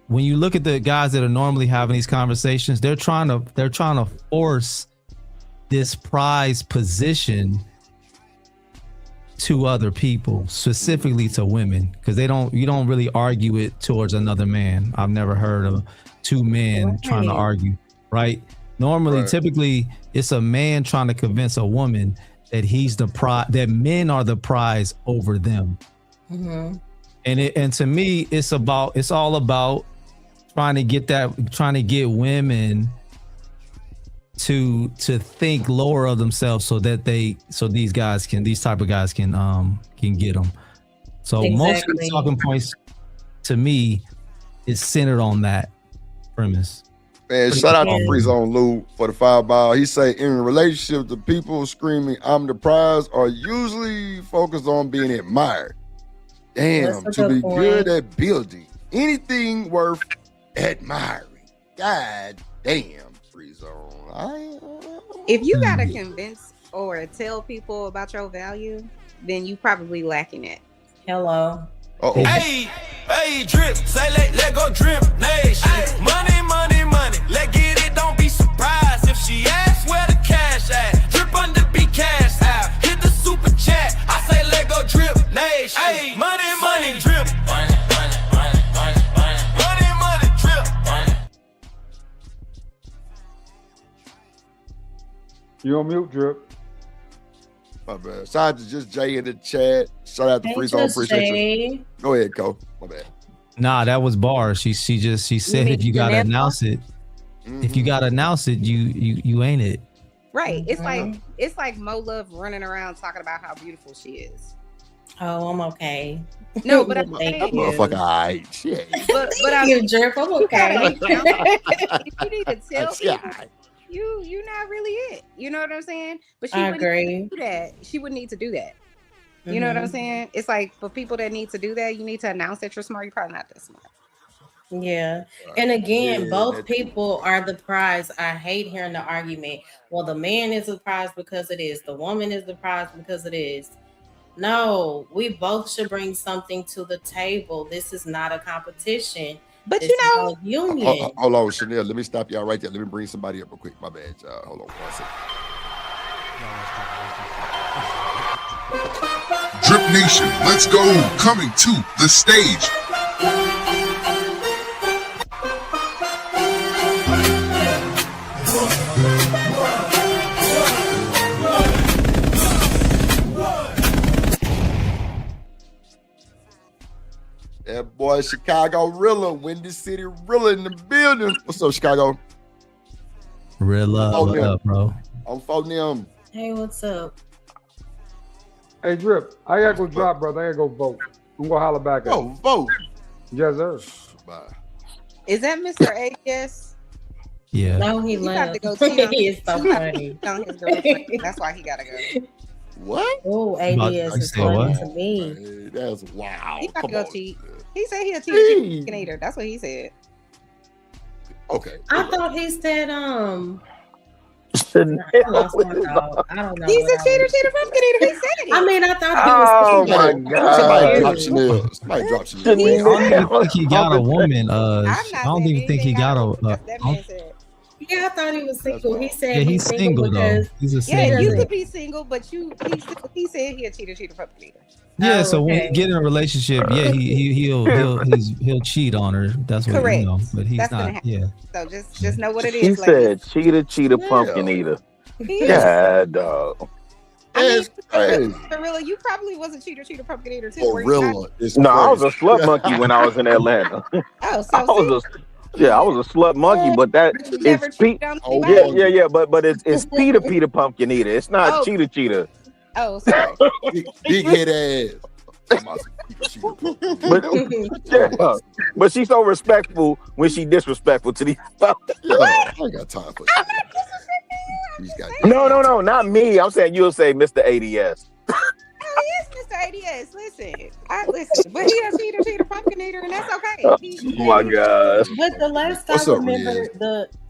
when you look at the guys that are normally having these conversations, they're trying to force this prize position to other people, specifically to women, because you don't really argue it towards another man. I've never heard of two men trying to argue, right? Normally, typically, it's a man trying to convince a woman that he's the prize, that men are the prize over them. And to me, it's all about trying to get women to think lower of themselves so these type of guys can get them. So most of the talking points to me is centered on that premise. Man, shout out to Free Zone Lou for the 5 ball. He say, in a relationship, the people screaming "I'm the prize" are usually focused on being admired. Damn, to be good at building anything worth admiring. God damn, Free Zone. If you gotta convince or tell people about your value, then you probably lacking it. Hello. Hey, drip, say let go drip, nation. Money, money, money, let get it, don't be surprised if she asks where the cash at. Drip under be cash out, hit the super chat, I say let go drip, nation. Hey, money, money, drip. Money, money, drip. You on mute, Drip. My bad. Shout out to just Jay in the chat. Shout out to Free Zone. Appreciate you. Go ahead, Cole. My bad. Nah, that was bars. She said if you gotta announce it, if you gotta announce it, you ain't it. Right. It's like Mo Love running around talking about how beautiful she is. Oh, I'm okay. No, but I'm that motherfucker, all right. Shit. But I'm jerk. I'm okay. You need to tell people. You're not really it. You know what I'm saying? But she wouldn't need to do that. She wouldn't need to do that. You know what I'm saying? It's like for people that need to do that, you need to announce that you're smart. You're probably not that smart. Yeah. And again, both people are the prize. I hate hearing the argument. Well, the man is the prize because it is. The woman is the prize because it is. No, we both should bring something to the table. This is not a competition. But this you know, is a union. Hold on, Chanel. Let me stop y'all right there. Let me bring somebody up real quick. My bad, y'all. Hold on 1 second. Drip Nation, let's go. Coming to the stage. That boy Chicago Rilla, Windy City Rilla in the building. What's up, Chicago? Rilla, what up, bro? I'm phoning them. Hey, what's up? Hey, Drip, I gotta go drop, brother. I gotta go vote. I'm gonna holler back at you. Vote. Yes, sir. Bye. Is that Mr. AS? Yeah. No, he He got left. to go cheat on He is so he got to funny. cheat on his girlfriend. That's why he gotta go. What? Oh, About- ADS is say funny what? to me. Hey, that's wow. He got to Come go on. cheat. He said he'll cheat Hey. chicken eater. That's what he said. Okay. I thought he said I Chanel lost my is thought. I don't know. He's what a I cheater, was- cheater, pumpkin eater. He said it. I mean, I thought Oh he was my single. Somebody God. drop Chanel. Somebody drop Chanel. I don't even Chanel. think he got a woman. I'm I not don't saying even think he anything got out a. of it. That man said. Yeah, I thought he was single. He said Yeah, he's single though. because He's a Yeah, single. you dude. could be single, but he said he a cheater, cheater, pumpkin eater. Yeah, Oh, so when okay. he get in a relationship, yeah, he'll cheat on her. That's what Correct. you know, but he's That's gonna not. happen. Yeah, So just know what it She is. said cheetah, cheetah, pumpkin eater. He is. Yeah, dog. That's crazy. Gorilla, you probably was a cheater, cheater, pumpkin eater too. Oh, were you not? Rilla is No, I was a crazy. slut monkey when I was in Atlanta. Oh, I so was I was a slut monkey, but that you never it's Pete. cheated on Oh, anybody? Yeah, but it's Peter pumpkin eater. It's not Oh. cheetah. Oh, sorry. Big head ass. But but she's so respectful when she disrespectful to these. Yeah, I ain't got time for shit. These guys. No, not me. I'm saying you'll say Mr. ADS. Oh, he is Mr. ADS. Listen, but he a cheater, pumpkin eater, and that's okay. Oh my gosh. But the last What's I up, remember,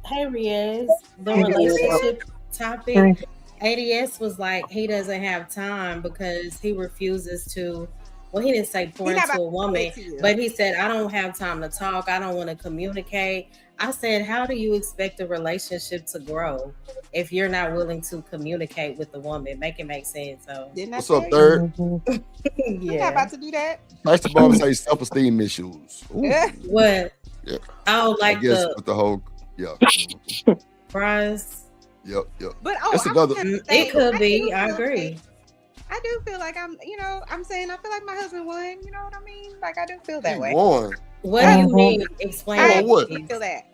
Riaz? the relationship topic, ADS was like he doesn't have time because he refuses to. Well, he didn't say pour He not into about a woman, to you. but he said, I don't have time to talk. I don't want to communicate. I said, how do you expect a relationship to grow if you're not willing to communicate with the woman? Make it make sense. So, Didn't I What's up, tell third? you? I'm not yeah. about to do that. First of all, say self-esteem issues. Ooh, What? yeah. Oh, I like guess the with the whole, yeah. prize? Yep. But That's I'm another. gonna say, It could I be. do I feel agree. like- I do feel like I'm saying I feel like my husband won. You know what I mean? Like I do feel that He way. won. What do you mean? Explain I that, what? please. feel that.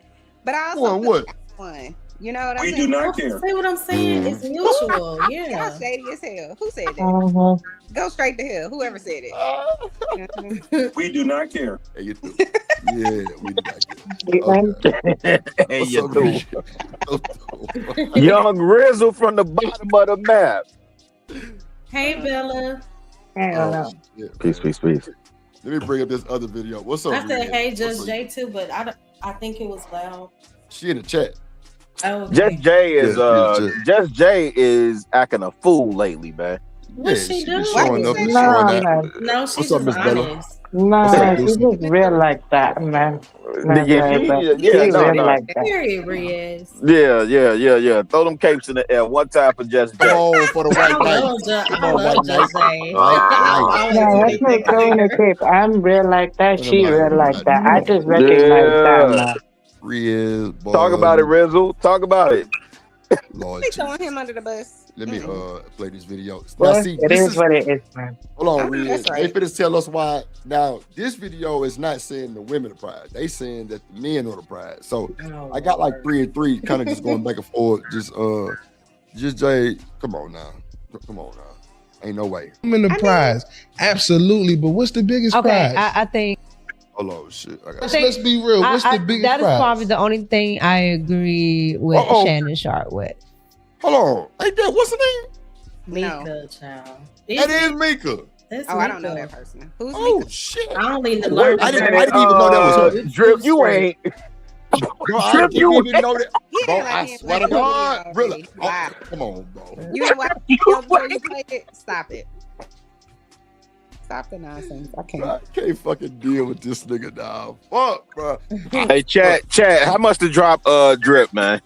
But I also Won feel what? like I won. You know what I'm We saying? do not care. See what I'm saying? It's mutual. Y'all Yeah. shady as hell. Who said that? Go straight to hell. Whoever said it. We do not care. Hey, you too. Yeah, we got you. Okay. Hey, What's you up, too. Riaz? Young Rizzle from the bottom of the map. Hey, Bella. Oh, shit. Peace. Let me bring up this other video. What's up, I said, Riaz? hey, What's Just up? Jay too, but I think it was loud. She in the chat. Oh, okay. Just Jay is Yeah, Just Jay is acting a fool lately, man. What's she be doing? showing up and No, showing out. man. No, she's What's up, just Miss Bella? honest. What's up, No, she's Lucy? just real like that, man. No, Yeah, but she real no. like that. Period, Riaz. Yeah. Throw them capes in the air one time for Just Come Jay. on for the I white knight. love Come I on, love white Just knight. Jay. White I knight. always No, want that's to me think throwing about the her. tape. I'm real like that. She real like that. I just Yeah. recognize that, man. Riaz, boy. Talk about it, Rizzle. Talk about it. Lord They Jesus. throwing him under the bus. Let me play this video. Now Well, see, it this is is what it is, man. hold on, I know Riaz. that's right. They finna tell us why. Now, this video is not saying the women are prize. They saying that the men are the prize. So Oh, I got like 3 and 3, kind of just going back and forth. Just Jay, come on now. Ain't no way. I'm in the prize. Absolutely. But what's the biggest Okay, prize? I think Hold on, shit. I got Let's be real. What's the biggest that is prize? probably the only thing I agree with Uh-oh. Shannon Sharp with. Hold on. Ain't that what's her name? No. Mika, child. That is Mika. That's Oh, Mika. I don't know that person. Who's Oh Mika? shit. I only Wait learned a I didn't minute, even know that was her. Drip, you ain't. Bro, I Drip, didn't you even know that. He Bro, act like I he ain't swear to played God. video Really? already. Oh, Wow. come on, bro. You know what? Before you play it, stop it. Stop the nonsense. I I can't. can't fucking deal with this nigga now. Fuck, bro. Hey, Chad, how much to drop Drip, man?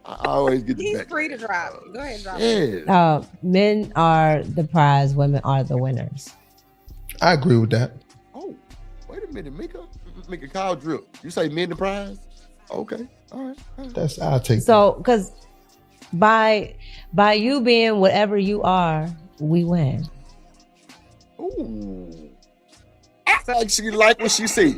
I always get the He's back. free to drop. Go ahead, drop. Yeah. Men are the prize, women are the winners. I agree with that. Oh, wait a minute, Mika Kyle drip. You say men the prize? Okay, all right. That's I'll take. So, because by you being whatever you are, we win. Ooh. Act like she like what she see.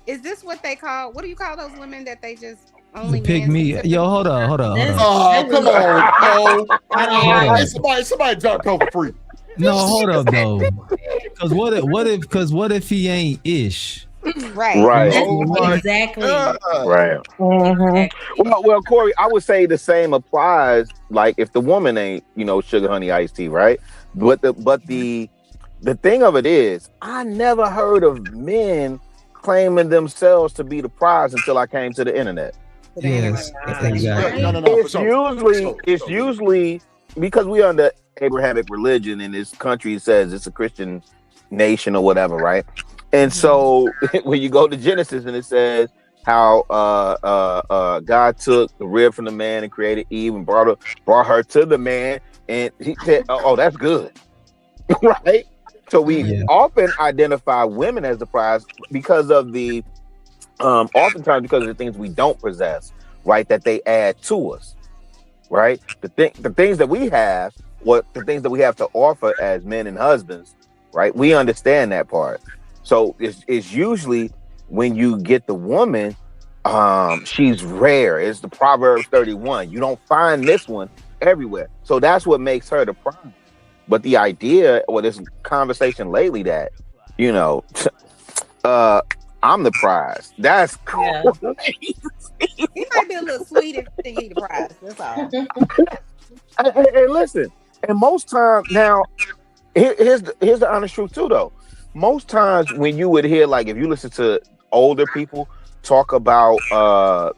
Is this what they call? What do you call those women that they just only Pick me. Yo, hold on. Oh, come on. No. Hey, somebody drop Cole for free. No, hold up though. Because what if he ain't ish? Right. Exactly. Right. Well, Corey, I would say the same applies. Like if the woman ain't, sugar honey iced tea, right? But the thing of it is, I never heard of men claiming themselves to be the prize until I came to the internet. Yes, exactly. No. It's usually because we are under Abrahamic religion, and this country says it's a Christian nation or whatever, right? And so when you go to Genesis and it says how God took the rib from the man and created Eve and brought her to the man, and he said, "Oh, that's good," right? So we often identify women as the prize because of the, oftentimes because of the things we don't possess, right? That they add to us, right? The things that we have, the things that we have to offer as men and husbands, right? We understand that part. So it's usually when you get the woman, she's rare. It's the Proverbs 31. You don't find this one everywhere. So that's what makes her the prize. But the idea, or this conversation lately that, I'm the prize. That's cool. Yeah. He might be a little sweet if he think he the prize. That's all. Hey, listen. And most times now, here's the honest truth too, though. Most times when you would hear, like, if you listen to older people talk about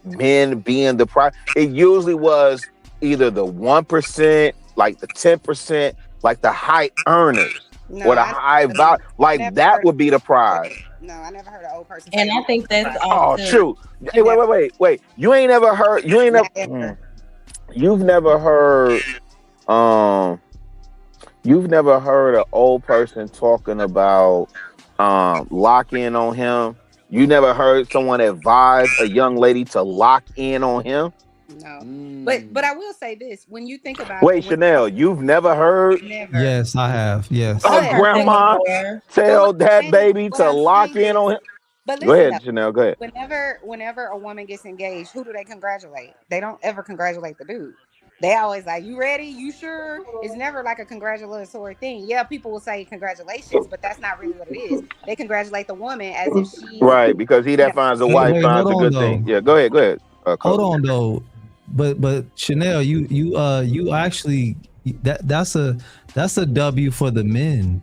men being the prize, it usually was either the 1%, like the 10%, like the high earners, or the high value, like that would be the prize. No, I never heard an old person. And I think that's shoot. Hey, wait. You've never heard an old person talking about lock in on him. You never heard someone advise a young lady to lock in on him? No. But I will say this, when you think about Chanel, you've never heard? Never. Yes, I have. Yes. Grandma tell that baby to lock in on him. But go ahead, Chanel. Go ahead. Whenever a woman gets engaged, who do they congratulate? They don't ever congratulate the dude. They always like, you ready? You sure? It's never like a congratulatory thing. Yeah, people will say congratulations, but that's not really what it is. They congratulate the woman as if she right, because he that finds a wife finds a good thing. Yeah, go ahead. Hold on though. But Chanel, you actually that's a W for the men.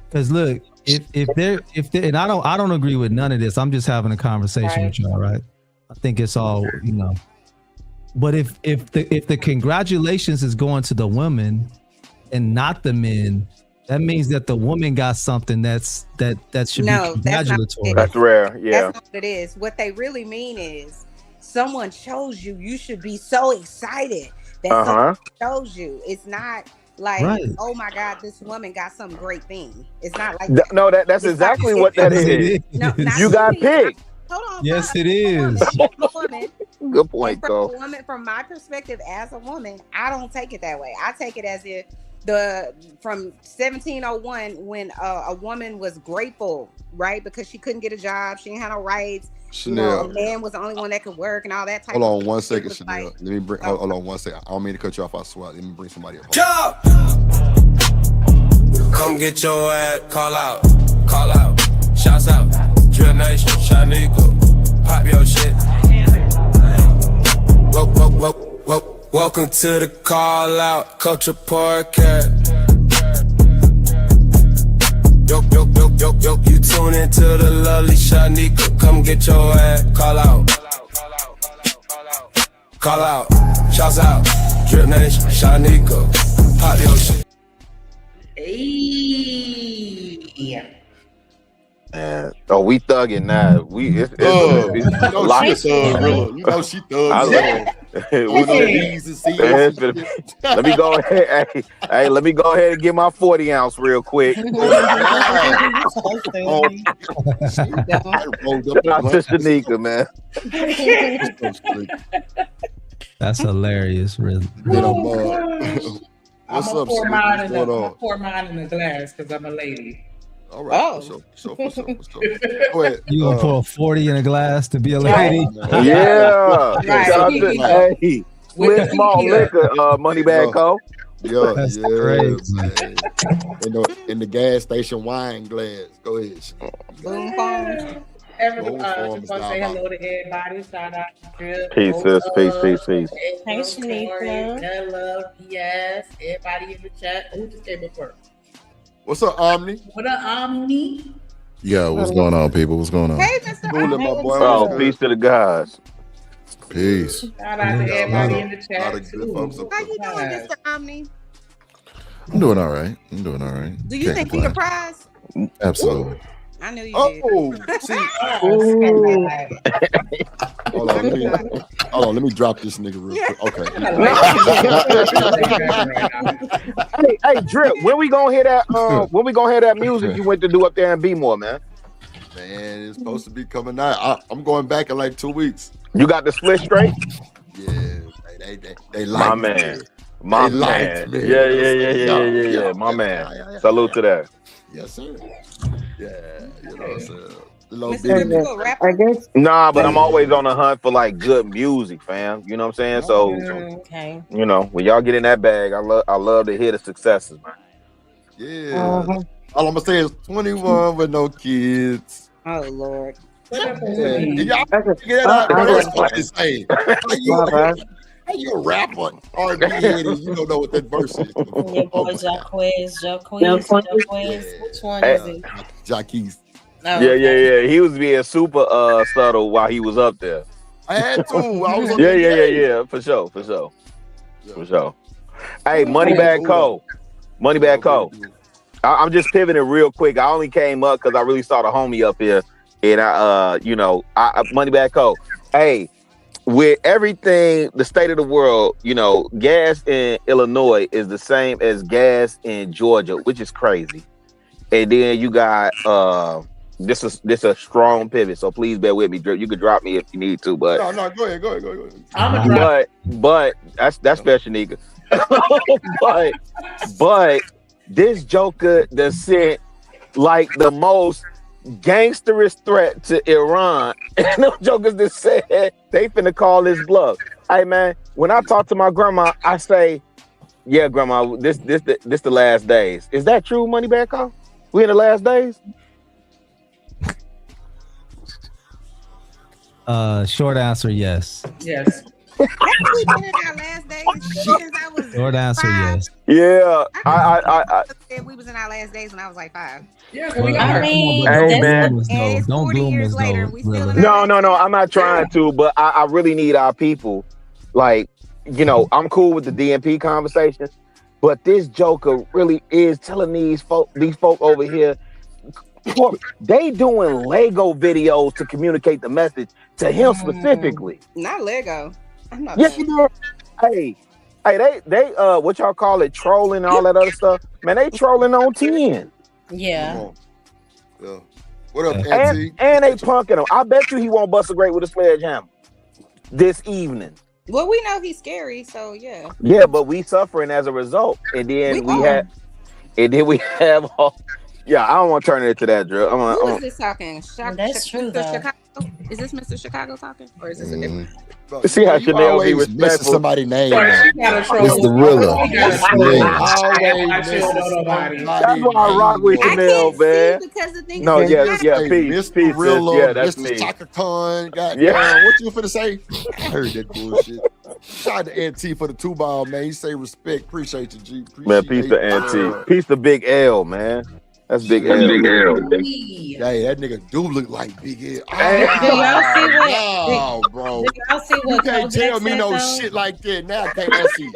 Because look, if they're and I don't agree with none of this. I'm just having a conversation with y'all, right? I think it's all, But if the congratulations is going to the women and not the men, that means that the woman got something that should be congratulatory. That's rare. Yeah. That's not what it is. What they really mean is someone chose you. You should be so excited that someone chose you. It's not like, oh my God, this woman got some great thing. It's not like that. No, that's exactly what that is. No, you got picked. Hold on. Yes, it is. Good point, though. From my perspective as a woman, I don't take it that way. I take it as if from 1701 when a woman was grateful, right? Because she couldn't get a job, she didn't have no rights. Chanel, a man was the only one that could work and all that type. Hold on 1 second, Chanel. Let me bring. Hold on 1 second. I don't mean to cut you off. I swear. Let me bring somebody up. Job. Come get your ass. Call out. Shouts out. Drill Nation. Shanico. Pop your shit. Welcome to the call out. Culture podcast. Yo, you tune into the lovely Shanika. Come get your ass, call out, shouts out, Drip Nation, Shanika, pop your shit. We thugging now. It's she thug, really. She thug. Let me go ahead. Hey, let me go ahead and get my 40 ounce real quick. Shout out to Shanika, man. That's hilarious, really. What's I'm up, pour Slick? mine What's in going a, on? pour mine in a glass because I'm a lady. All right. For sure. Go ahead. You gonna pour 40 in a glass to be a lady? Yeah. Right. Shout out to Split Small Liquor, Moneybag Co. Yeah, That's yeah, crazy. man. In the gas station wine glass. Go ahead. Boom farm. Just want to say hello to everybody. Shout out to Drip. Peace, sis. Peace. Hey, Shanika. None love, yes. Everybody in the chat. Who just came up first? What's up, Omni? What up, Omni? Yo, what's going on, people? What's going on? Hey, Mr. Cooling, my boy. Oh, peace to the guys. Peace. Shout out to everybody in the chat. How you doing, Mr. Omni? I'm doing all right. Do you think you're a prize? Absolutely. I knew you did. See. Hold on, let me drop this nigga real quick. Okay. Hey, Drip, when we gonna hear that music you went to do up there in B-more, man? Man, it's supposed to be coming out. I'm going back in like 2 weeks. You got the split straight? Yeah, they like my me. man. My They man. liked me. Yeah, my man. Salute to that. Yes, sir. Yeah, you know what I'm saying? Little I guess. Nah, but I'm always on the hunt for like good music, fam. You know what I'm saying? So, Okay. you know, when y'all get in that bag, I love to hear the successes, man. Yeah. All I'm gonna say is 21 with no kids. Oh Lord. Y'all figure that out. That's what they say. How you a rapper? R&B head and you don't know what that verse is. Your boy Jaquez. Which one is it? Jaquez. Oh, Yeah. He was being super subtle while he was up there. I had to. I was on Yeah. For sure. Hey, Moneybag Co. I'm just pivoting real quick. I only came up because I really saw the homie up here, and I Moneybag Co. Hey, with everything, the state of the world, you know, gas in Illinois is the same as gas in Georgia, which is crazy. And then you got this is a strong pivot, so please bear with me. You could drop me if you need to, but no, go ahead. But that's fair, Shanika. but this Joker that sent like the most gangsterous threat to Iran, and those jokers that said they finna call this bluff. Hey man, when I talk to my grandma, I say, "Yeah, grandma, this the last days." Is that true, Moneybag Co? We in the last days? Short answer, yes. Yes. We've been in our last days since I was Short answer, 5. yes. Yeah, I said we was in our last days when I was like 5. Yeah, we I mean, hey man. And it's 40 years later, we still in No, I'm not trying to, but I really need our people. Like, you know, I'm cool with the DMP conversation, but this Joker really is telling these folk over here, they doing Lego videos to communicate the message to him specifically. Not Lego. I'm not. Yes, you did. Hey, they what y'all call it, trolling and all that other stuff. Man, they trolling on 10. Yeah. What up, and they punking him. I bet you he won't bust a grape with a sledgehammer this evening. Well, we know he's scary, so yeah. Yeah, but we suffering as a result, and then we have all. Yeah, I don't want to turn it into that, Drew. Who is this talking? That's true, though. Chicago? Is this Mr. Chicago talking, or is this a different? See how Chanel be missing respectful. somebody's name. It's the Rilla. That's why I rock with Chanel, man. Because the thing No, is, peace, Mr. Rilla, yeah, that's Mr. me. Chaka Khan. Yeah. What you finna say? I heard that bullshit. Shout out to NT for the 2-ball, man. He say respect. Appreciate you, G. Man, peace to Auntie. Peace to Big L, man. That's Big L. Hey, that nigga do look like Big L. Oh, bro. Do y'all see what You can't Kojak tell me said, no though? shit like that. Now I can't see.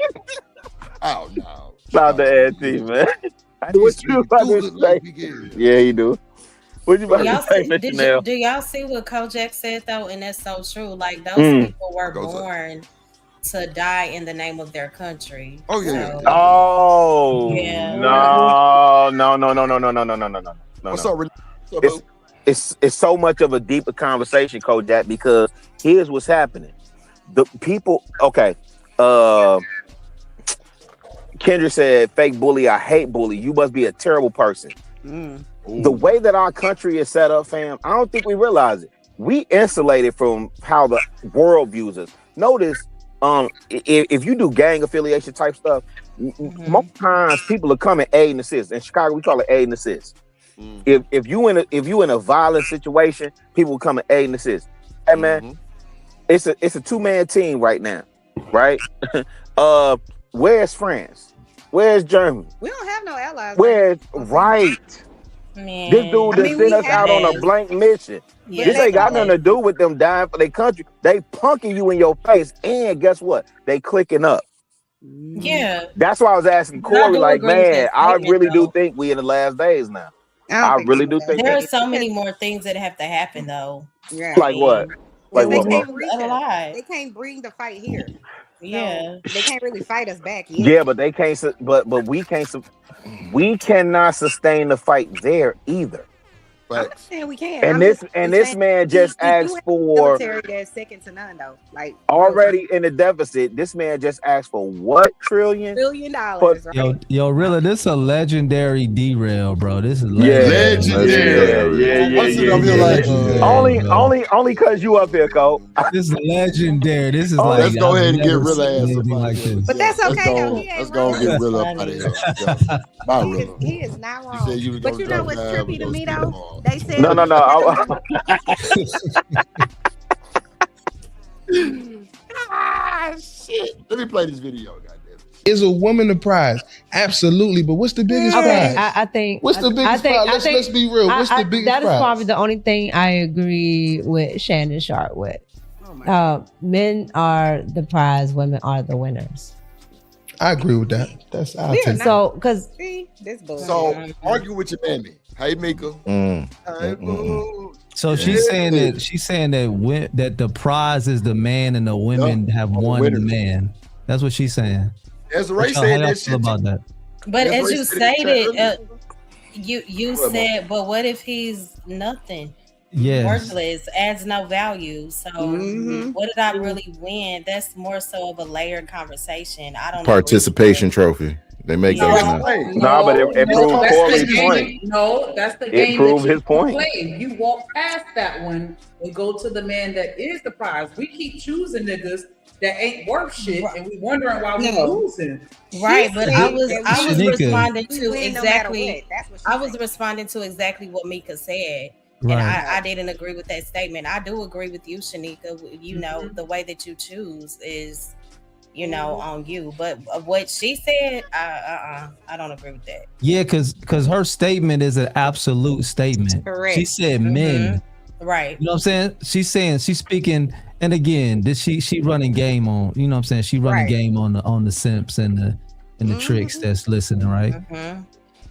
Oh, no. Shout out to Auntie, man. What you about to say? Yeah, he do. What you about to say, Mr. Chanel? Do y'all see what Kojak said though? And that's so true. Like those people were born to die in the name of their country. Oh yeah. So, Oh Yeah. no. What's up, Renee? What's up, It's so much of a deeper conversation, Kojak, because here's what's happening. The people, okay. Kendra said, "Fake bully, I hate bully. You must be a terrible person." The way that our country is set up, fam, I don't think we realize it. We insulated from how the world views us. Notice, if you do gang affiliation type stuff, most times people are coming aid and assist. In Chicago, we call it aid and assist. If you in a violent situation, people come and aid and assist. Hey man, it's a 2-man team right now, right? Where's France? Where's Germany? We don't have no allies. Where's right? Man. This dude that sent us out on a blank mission. Yeah, This ain't got nothing to do with them dying for their country. They punking you in your face, and guess what? They clicking up. Yeah. That's why I was asking Corey, like, man, I really do think we in the last days now. I really do think there are that. so many more things that have to happen, though. Yeah. Like what? Like They what? can't Mo? reach us. They can't bring the fight here. Yeah. So they can't really fight us back yet. Yeah, but they can't. But we can't. We cannot sustain the fight there either. I'm not saying we can. And this man just asked for military that's second to none though. Like already in the deficit. This man just asked for what $1 billion? Right? Yo, really, this is a legendary derail, bro. This is legendary. Yeah. Only because you up here, Cole. This is legendary. This is let's go ahead and get real ass up like this. But that's okay. Let's go and get real up out of here. Bye, real. He is not wrong. You said you was But gonna you know what's drive trippy to those me though? people. They said No. Shit. Let me play this video, goddamn. Is a woman the prize? Absolutely, but what's the biggest prize? I think. What's the biggest prize? Let's be real. What's the biggest That is prize? probably the only thing I agree with Shannon Sharp with. Men are the prize, women are the winners. I agree with that. That's I'll take that. So, because So argue with your mammy. Hey, Mika. Hey, boo. So she's saying that that the prize is the man and the women have won the man. That's what she's saying. As Ray How said y'all that feel shit. about that. But That's as what you he said in the chat stated, you said, but what if he's nothing? Yes. Worthless, adds no value. So what did I really win? That's more so of a layered conversation. I don't Participation trophy. They make those now. But it proved Corey's point. No, that's the It game proved that you his point. play. You walk past that one and go to the man that is the prize. We keep choosing niggas that ain't worth shit, and we wondering why we losing. Right, but I was Shanika. responding We to win no matter exactly. what. That's what I was responding to exactly what Mika said. Right. And I didn't agree with that statement. I do agree with you, Shanika. You know, the way that you choose is, you know, on you. But what she said, I don't agree with that. Yeah, because her statement is an absolute statement. Correct. She said men. Right. You know what I'm saying? She's speaking, and again, she running game on, you know what I'm saying? She running game on the simps and the tricks that's listening, right?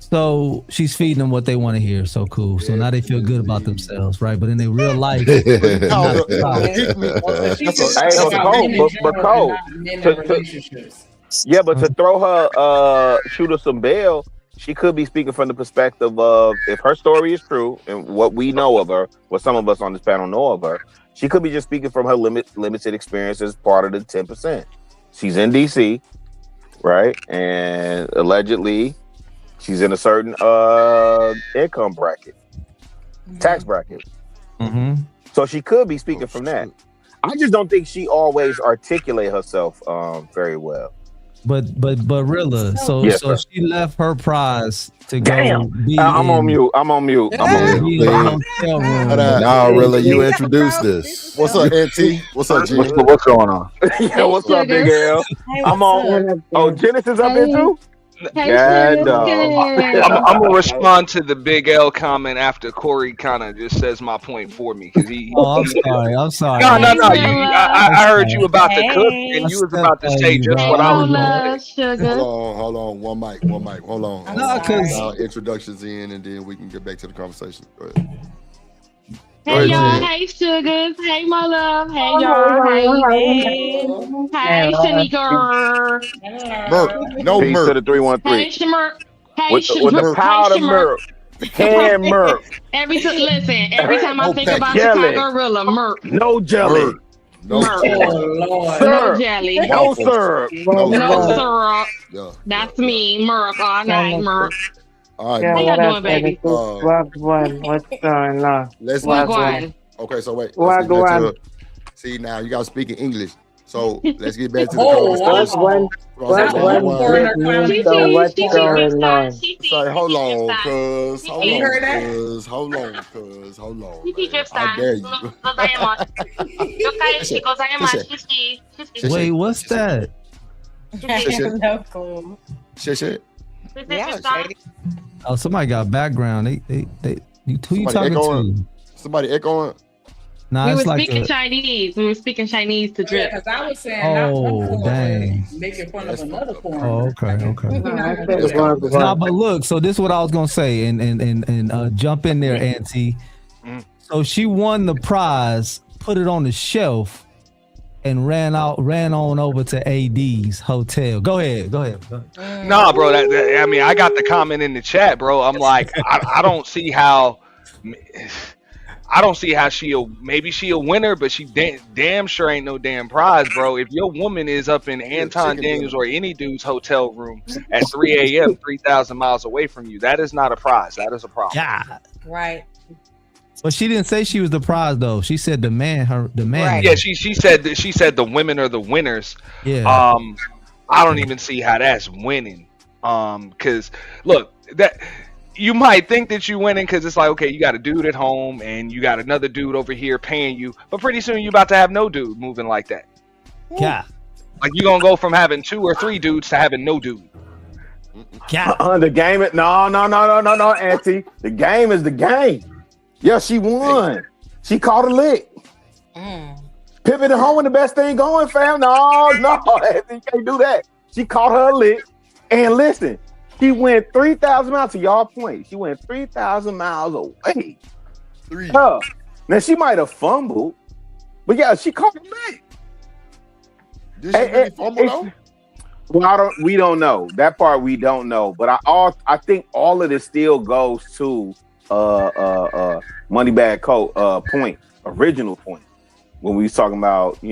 So she's feeding them what they want to hear. So cool. So now they feel good about themselves, right? But in their real life, but to throw her shoot her some bail, she could be speaking from the perspective of, if her story is true and what we know of her, what some of us on this panel know of her, she could be just speaking from her limited experience as part of the 10%. She's in DC, right? And allegedly she's in a certain income bracket, tax bracket. So she could be speaking from that. I just don't think she always articulate herself very well. But Rilla, so she left her prize to go. I'm on mute. Nah, Rilla, you introduced this. What's up, Auntie? What's up, G? What's going on? Yeah, what's up, Big L? I'm on. Oh, Genesis up here too? I'm gonna respond to the Big L comment after Corey kind of just says my point for me, because he. Oh, I'm sorry. No. I heard you about the cook, and you was about to say just what I was going to say. Hold on. One mic. Hold on. No, 'cause introductions in, and then we can get back to the conversation. Go ahead. Hey y'all, hey sugars, hey my love, hey y'all, hey. Hey, Shanika. Merc. No Peace to Merc. the 313. Hey, Shimmer. Hey, With the powder Shimmer. Merc. The can Merc. Every time I think about jelly. Chicago Rilla, Merc. No jelly. No Merc. Lord. No Syrup. jelly. No syrup. No syrup. Yeah. That's me, Merc, all night, Merc. All right, Yeah, How Merc. y'all what doing, up, baby? Wagwan? What's going on? Let's What get going? to okay. So wait. Let's get back Wagwan. to see now. You got to speak in English. So let's get back to the Oh, conversation. Wagwan. Wagwan means so what's going on? Sorry, hold on, cuz. Hold You on, heard that? cuz. Hold on, cuz. Hold on. I dare you. Wait, what's that? No clue. Shit. Yeah, shady. Oh, somebody got background. Who you Somebody talking echoing. to? Somebody echoing. Nah, We it's were like speaking a, Chinese. We were speaking Chinese to drip. Because I was saying not one oh foreigner dang. making fun of another foreigner. Oh, okay. No, I said That's kind of Nah, Wagwan. but look, so this is what I was gonna say, and jump in there, Auntie. So she won the prize, put it on the shelf, and ran on over to AD's hotel. Go ahead. Nah, bro. I mean, I got the comment in the chat, bro. I'm like, I don't see how. I don't see how maybe she a winner, but she damn sure ain't no damn prize, bro. If your woman is up in Anton Daniels or any dude's hotel room at 3 a.m., 3,000 miles away from you, that is not a prize. That is a problem. Yeah. Right. But she didn't say she was the prize though. She said the man. Right. Yeah, she said the women are the winners. Yeah. I don't even see how that's winning. Because look, that you might think that you're winning because it's like, okay, you got a dude at home and you got another dude over here paying you, but pretty soon you're about to have no dude moving like that. Yeah. Like you're gonna go from having 2 or 3 dudes to having no dude. Yeah. The game is no, Auntie. The game is the game. Yeah, she won. She caught a lick. Pivot at home and the best thing going, fam. No, Auntie, you can't do that. She caught her lick. And listen, she went 3,000 miles to y'all point. She went 3,000 miles away. Now she might have fumbled, but yeah, she caught a lick. Did she really fumble though? Well, we don't know. That part we don't know. But I think all of this still goes to Moneybag Coat original point when we was talking about,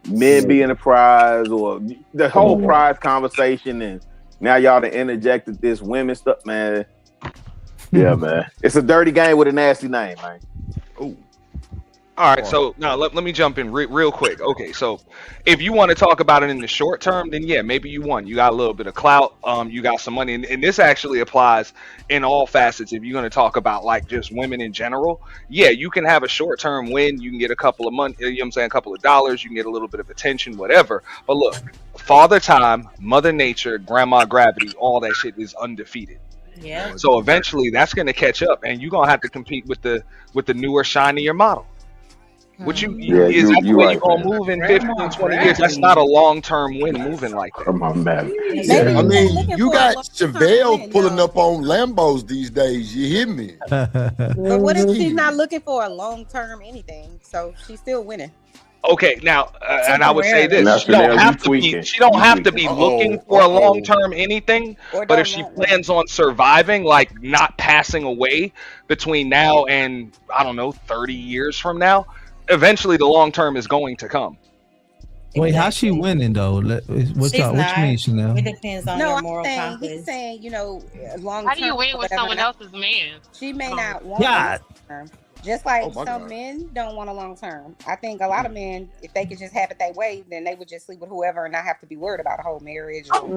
men being a prize or the whole prize conversation, and now y'all done interjected this women stuff, man. Yeah, man. It's a dirty game with a nasty name, man. Ooh. All right, so now let me jump in real quick. Okay, so if you want to talk about it in the short term, then yeah, maybe you won. You got a little bit of clout. You got some money, and this actually applies in all facets. If you're going to talk about like just women in general, yeah, you can have a short term win. You can get a couple of money. You know what I'm saying? A couple of dollars. You can get a little bit of attention, whatever. But look, Father Time, Mother Nature, Grandma Gravity, all that shit is undefeated. Yeah. So eventually, that's going to catch up, and you're gonna have to compete with the newer, shinier model. Which is that the way you're going to move in 15, 20 years? That's not a long-term win moving like that. Come on, man. I mean, you got Chevelle pulling up on Lambos these days. You hear me? But what if she's not looking for a long-term anything? So she's still winning. Okay, now, and I would say this: Now, she don't Chanel, have to be. She don't have to be looking for a long-term anything. But if she plans on surviving, like not passing away between now and I don't know, 30 years from now, eventually the long term is going to come. Wait, how's she winning though? What you mean, Chanel? It depends on your moral compass. He's saying, long term. How do you win with someone else's man? She may not want a long term. Just like some men don't want a long term. I think a lot of men, if they could just have it that way, then they would just sleep with whoever and not have to be worried about a whole marriage or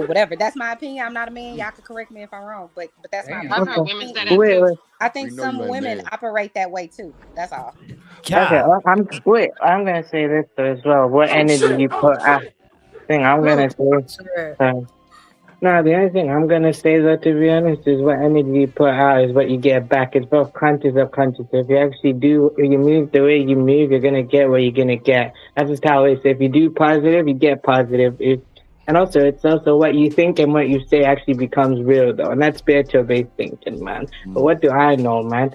whatever. That's my opinion. I'm not a man. Y'all can correct me if I'm wrong, but that's my opinion. I think some women operate that way too. That's all. Okay, I'm gonna say this as well. What energy you put out? I'm gonna say. No, the only thing I'm gonna say though, to be honest, is what energy you put out is what you get back. It's both conscious and subconscious. If you actually you move the way you move, you're gonna get what you're gonna get. That's just how it is. If you do positive, you get positive. And also, it's also what you think and what you say actually becomes real, though, and that's spiritual-based thinking, man. But what do I know, man?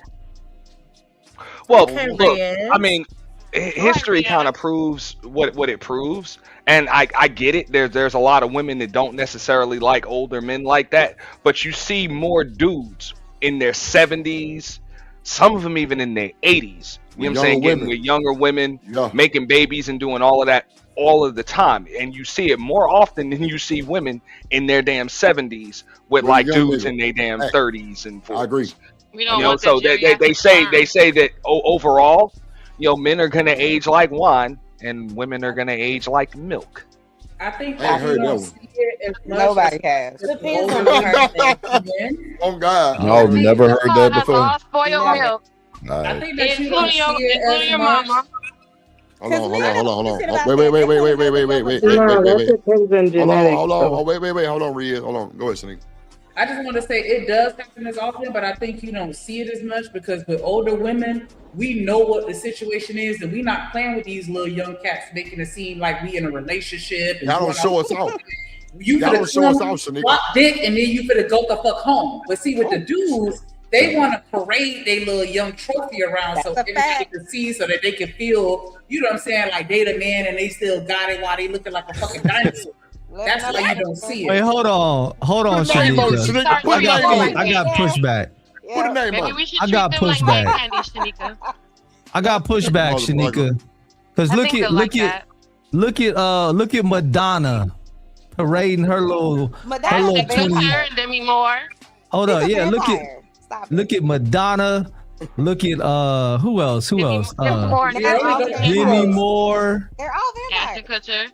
Well, look, I mean, history kind of proves what it proves, and I get it. There's a lot of women that don't necessarily like older men like that, but you see more dudes in their 70s, some of them even in their 80s. You know what I'm saying? Getting with younger women, making babies and doing all of that all of the time, and you see it more often than you see women in their damn 70s with like dudes in their damn 30s and 40s. I agree. We don't You know, want so that they say that overall, you know, men are gonna age like wine and women are gonna age like milk. I think I ain't heard that don't one. see it as much Nobody as has. Depends on the person. Oh God. No, I've never heard that That's before. all spoiled milk. I Nah. think that you don't Including see your, it including as your much. mama. Hold on. said about Wait. No, that depends on genetics. Hold on. So. Oh, wait. Hold on, Rhea. Hold on. Go ahead, Shanika. I just want to say it does happen as often, but I think you don't see it as much because with older women, we know what the situation is, and we not playing with these little young cats making it seem like we in a relationship. And Y'all don't show us out. You Y'all don't show us out, Shanika. Walk dick, and then you finna go the fuck home. But see, with the dudes, they want to parade their little young trophy around so everybody can see, so that they can feel, you know what I'm saying, like they the man and they still got it while they looking like a fucking dinosaur. That's why you don't see it. Wait, hold on, Shanika. I got pushback. Put a name Maybe on we it. should I treat got them like white pushback. candy, Shanika. I got pushback, Shanika. Because I look think at they'll like that. look at Madonna parading her little Ashton 20. Kutcher and Demi Moore. Hold up, yeah. Look at Madonna. Look at who else? Demi Moore. They're all Ashton Kutcher.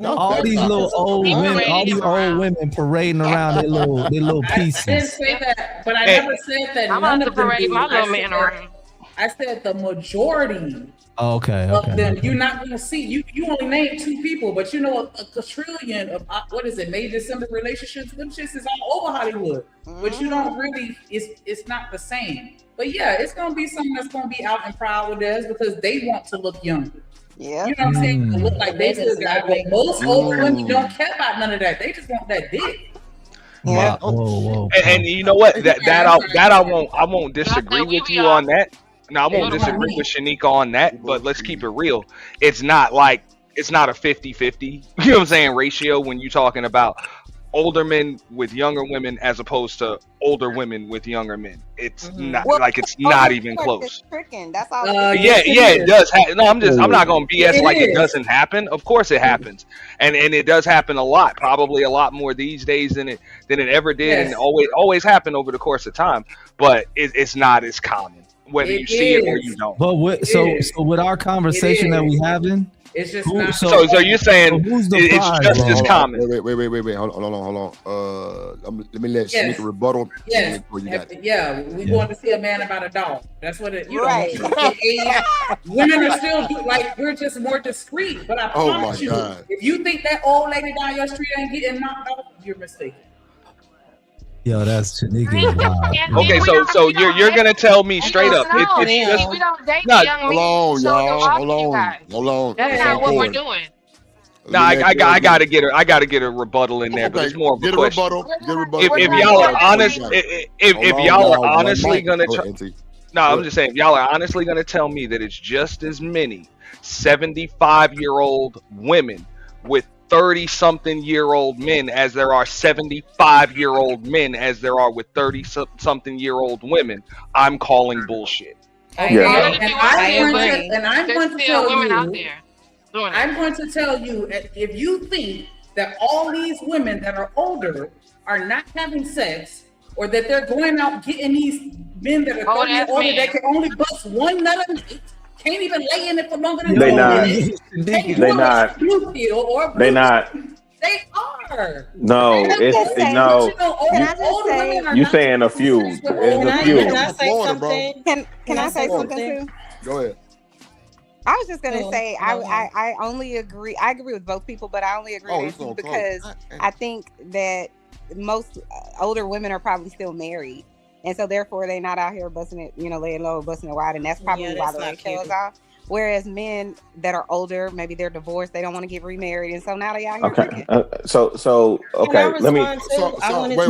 All these little old women parading around their little I didn't pieces. say that, but I never said that I'm none about to of them parade do. my little I man said- around. I said the majority Okay. of them. You're not going to see. You only named 2 people, but you know a trillion of what is it? Major similar relationships. Them shits is all over Hollywood, but you don't really. It's not the same. But yeah, it's going to be something that's going to be out and proud with us because they want to look young. Yeah, you know what I'm saying. To look like they still got. But most old women don't care about none of that. They just want that dick. Yeah. Whoa. And you know what? I won't disagree with you on that. No, I won't disagree with Shanika on that, but let's keep it real. It's not a 50-50, you know what I'm saying, ratio when you're talking about older men with younger women as opposed to older women with younger men. It's not it's not even close. That's all. It does. I'm not going to BS like it doesn't happen. Of course it happens. And it does happen a lot, probably a lot more these days than it ever did and always happened over the course of time, but it's not as common. Whether you see it or you don't. But so with our conversation that we having, it's just so you're saying it's just as common. Wait. Hold on. Let me let Shanika rebuttal. Yes. We want to see a man about a dog. That's what it. Right. Women are still like we're just more discreet. But I promise you, if you think that old lady down your street ain't getting knocked off, you're mistaken. Yo, that's Shanika. Wow. Okay, so you're gonna tell me straight up. We don't date young men. Hold on. That's not what we're doing. No, I gotta get a rebuttal in there, but it's more of a question. If y'all are honest, if y'all are honestly gonna, I'm just saying, if y'all are honestly gonna tell me that it's just as many 75-year-old women with 30-something-year-old men as there are 75-year-old men as there are with 30-something-year-old women, I'm calling bullshit. I'm going to tell you, if you think that all these women that are older are not having sex, or that they're going out getting these men that are 30 or older that can only bust one nut a night, can't even lay in it for longer than They not. They not. They are. No, it's no. You saying a few? There's a few. Can I say something? Can I say something too? Go ahead. I was just gonna say I only agree. I agree with both people, but I only agree with you because I think that most older women are probably still married. And so therefore they're not out here busting it, laying low, busting it wide. And that's probably why the ratios off. Whereas men that are older, maybe they're divorced, they don't want to get remarried. And so now they out here. Okay. So okay. Let me. Wait.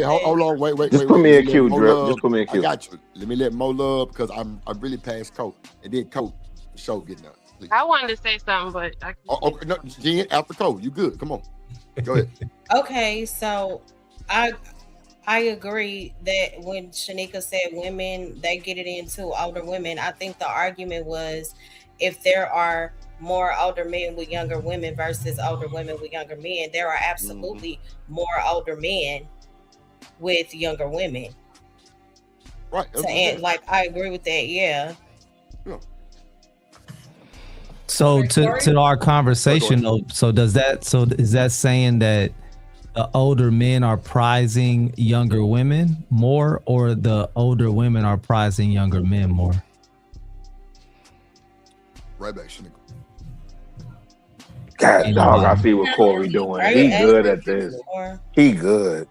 Hold on. Wait. Just put me in queue, Drip. Just put me in queue. I got you. Let me let Mo Love because I'm really past Coke. And then Coke. The show getting up. Please. I wanted to say something, but I Okay, no, Jen, after Cole, you good? Come on, go ahead. Okay, so I agree that when Shanika said women, they get it into older women. I think the argument was if there are more older men with younger women versus older women with younger men, there are absolutely more older men with younger women. Right. So, and like I agree with that. Yeah. So to our conversation though, so is that saying that the older men are prizing younger women more, or the older women are prizing younger men more? Right back, Shanika. God, dog, I see what Corey doing. He good at this. He good.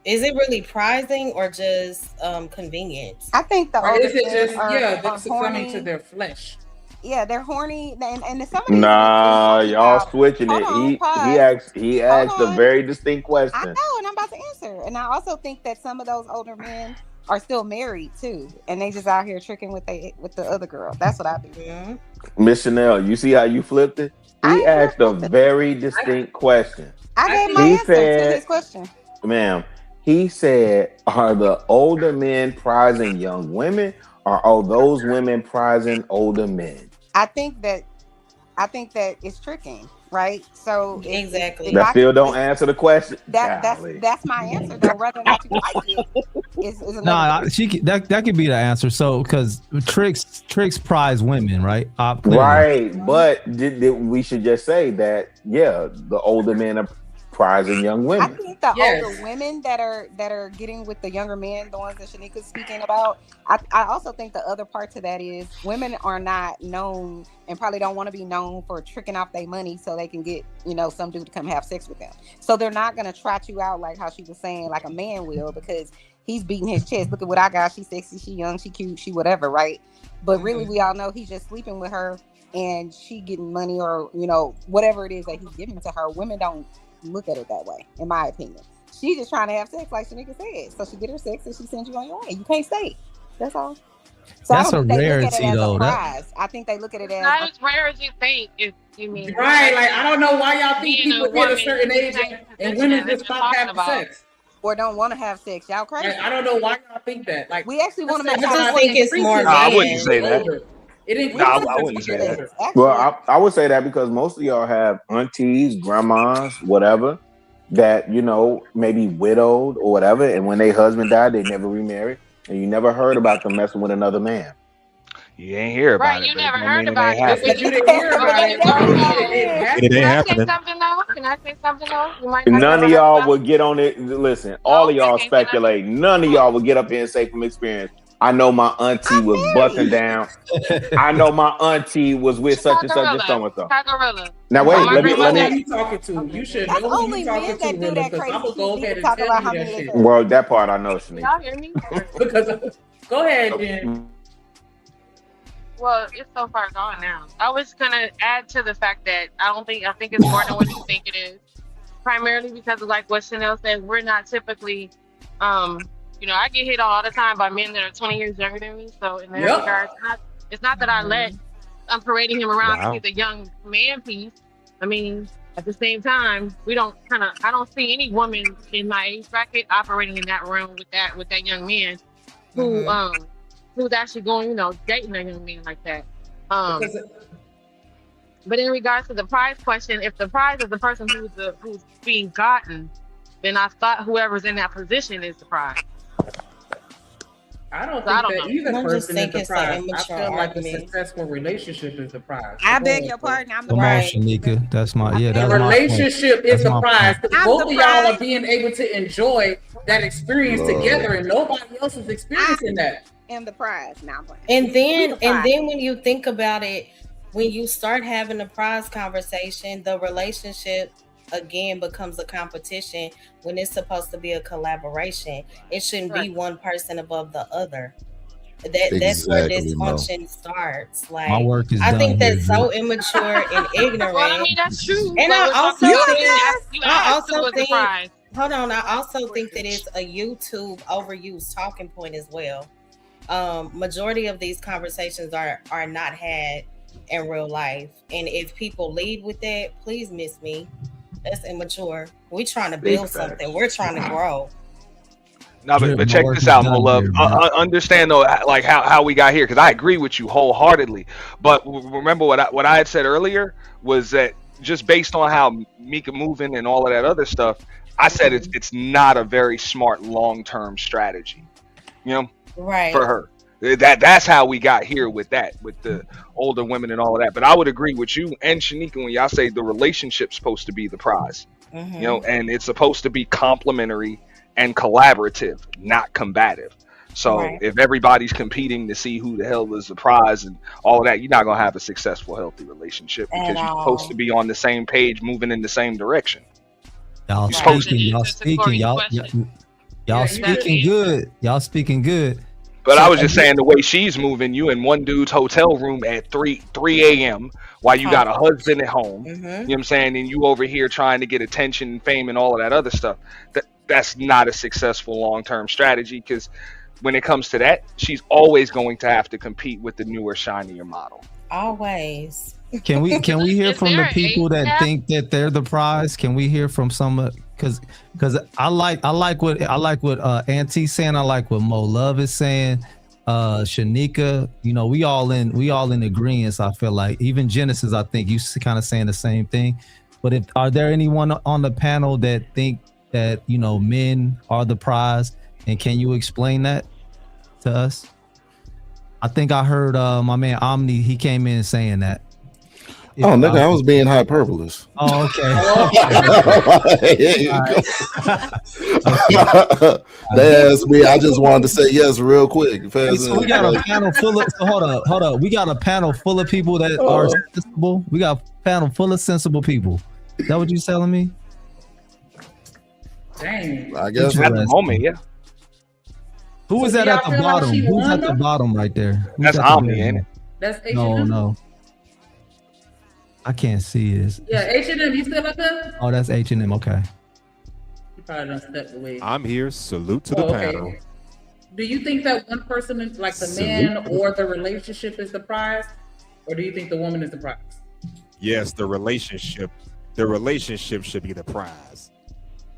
Is it really prizing or just convenience? I think the Or older is it men just are succumbing horny. to their flesh? Yeah, they're horny, and some of these Nah, y'all switching Hold it. on, pause. He asked a very distinct question. I know, and I'm about to answer. And I also think that some of those older men are still married too, and they just out here tricking with the other girl. That's what I do. Miss Chanel, you see how you flipped it? He asked a very distinct question. I gave my answer to his question. Ma'am, he said, are the older men prizing young women, or are those women prizing older men? I think that it's tricking, right? So exactly. That still don't answer the question. That's my answer though. Whether or not you like it is another. That could be the answer. So because tricks prize women, right? Right, but we should just say that the older men are prizing young women. I think the older women that are getting with the younger men, the ones that Shanika's speaking about, I also think the other part to that is women are not known and probably don't want to be known for tricking off their money so they can get, some dude to come have sex with them. So they're not going to trot you out like how she was saying, like a man will, because he's beating his chest. Look at what I got. She's sexy, she young, she cute, she whatever, right? But really, we all know he's just sleeping with her and she getting money or, whatever it is that he's giving to her. Women don't look at it that way, in my opinion. She's just trying to have sex, like Shanika said. So she get her sex and she sends you on your way. You can't stay. That's all. So that's I don't think they look at it rarity, as though. a prize. I think they look at it as not as rare as you think. If you mean Right, like I don't know why y'all think being people a hit a woman certain age and women just stop having sex. Or don't want to have sex. Y'all crazy. Like, I don't know why y'all think that. Like we actually want to make. I just think it's more. I wouldn't say that. I wouldn't say that. Well, I would say that because most of y'all have aunties, grandmas, whatever, that maybe widowed or whatever, and when their husband died, they never remarried, and you never heard about them messing with another man. You ain't hear about it. You never heard about it. But you didn't hear about it. Can I say something though? Can I say something though? You might not None know of y'all about would get on it. Listen, all of y'all speculate. None of y'all would get up here and say from experience, I know my auntie was busting down. I know my auntie was with such and such and so and so. Now wait, let me. You talking to? You should That's know who only you talking men that to. do that Because crazy I'm gonna go shit. ahead and Talk tell about you how that many shit. Well, that part I know, Shanique. Y'all hear me? Because go ahead, Jen. Well, it's so far gone now. I was gonna add to the fact that I think it's more than what you think it is. Primarily because of like what Chanel said, we're not typically, I get hit all the time by men that are 20 years younger than me. So in that regard, it's not that I'm parading him around to be the young man piece. I mean, at the same time, I don't see any woman in my age bracket operating in that realm with that young man who's actually going, dating a young man like that. But in regards to the prize question, if the prize is the person who's being gotten, then I thought whoever's in that position is the prize. I don't think that either person is the prize. I feel like the argument. successful relationship is the prize. I beg your pardon. I'm the Come on, prize. Shanika. That's my The that's relationship my is the prize. Both of y'all prize. are being able to enjoy that experience together, and nobody else is experiencing that. And the prize. Now, And then when you think about it, when you start having a prize conversation, the relationship again becomes a competition when it's supposed to be a collaboration. It shouldn't be one person above the other. That's where dysfunction starts. Like, my work is I done think here, that's so immature and ignorant. Well, I mean, that's true. And But I we're also talking think, about I you also was the think, prize. hold on, I also think that it's a YouTube overused talking point as well. Majority of these conversations are not had in real life. And if people lead with that, please miss me. That's immature. We're trying to build something. We're trying to grow. No, but check this out, my love. Understand though, like how we got here, because I agree with you wholeheartedly. But remember what I had said earlier was that just based on how Mika moving and all of that other stuff, I said it's not a very smart long-term strategy, you know, right? For her. That's how we got here with that, with the older women and all of that. But I would agree with you and Shanika when y'all say the relationship's supposed to be the prize, you know, and it's supposed to be complementary and collaborative, not combative. So if everybody's competing to see who the hell is the prize and all of that, you're not gonna have a successful, healthy relationship because you're supposed to be on the same page, moving in the same direction. Y'all speaking good. Y'all speaking good. But I was just saying the way she's moving, you in one dude's hotel room at 3 a.m. while you got a husband at home. You know what I'm saying? And you over here trying to get attention and fame and all of that other stuff. That's not a successful long-term strategy, because when it comes to that, she's always going to have to compete with the newer, shinier model. Always. Can we hear from the people that think that they're the prize? Can we hear from some? Because I like what Auntie's saying. I like what Mo Love is saying. Shanika, you know, we all in agreement. I feel like even Genesis, I think you kind of saying the same thing. But are there anyone on the panel that think that, you know, men are the prize, and can you explain that to us? I think I heard my man Omni, he came in saying that. Oh, nigga, I was being hyperbolous. Oh, okay. They asked me. I just wanted to say yes real quick. So we got a panel full of. So hold up. We got a panel full of people that are sensible. We got a panel full of sensible people. Is that what you telling me? Dang. I guess at the moment, yeah. Who is that at the bottom? Who's at the bottom right there? That's Omni, ain't it? That's H&M? No. I can't see this. Yeah, H&M, you still up there? Oh, that's H&M. Okay. You probably done stepped away. I'm here. Salute to the panel. Do you think that one person, like the man or the relationship, is the prize, or do you think the woman is the prize? Yes, the relationship. The relationship should be the prize.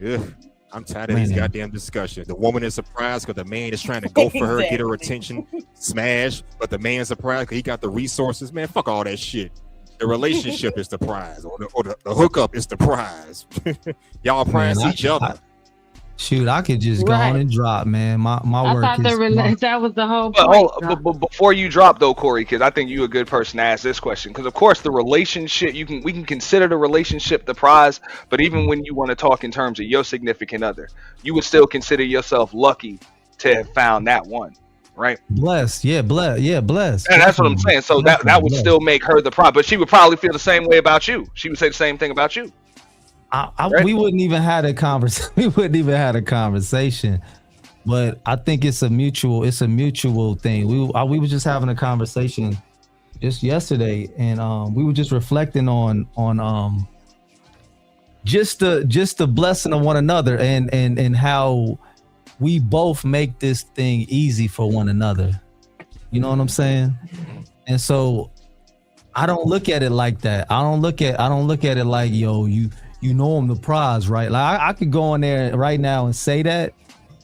Ugh. I'm tired of these goddamn discussions. The woman is surprised because the man is trying to go for her, get her attention, smash, but the man's surprised because he got the resources. Man, fuck all that shit. The relationship is the prize, or the hookup is the prize. Y'all prize each other. Shoot, I could just go on and drop, man. My work I thought that was the whole point. But before you drop though, Corey, because I think you're a good person to ask this question. Because of course, the relationship we can consider the relationship the prize, but even when you want to talk in terms of your significant other, you would still consider yourself lucky to have found that one, right? Blessed, blessed. And that's what I'm saying. So that would still make her the prize, but she would probably feel the same way about you. She would say the same thing about you. We wouldn't even have a conversation. We wouldn't even have a conversation. But I think it's a mutual thing. We were just having a conversation just yesterday, and we were just reflecting on just the blessing of one another, and how we both make this thing easy for one another. You know what I'm saying? And so I don't look at it like that. I don't look at it like, yo, you know I'm the prize, right? Like I could go in there right now and say that,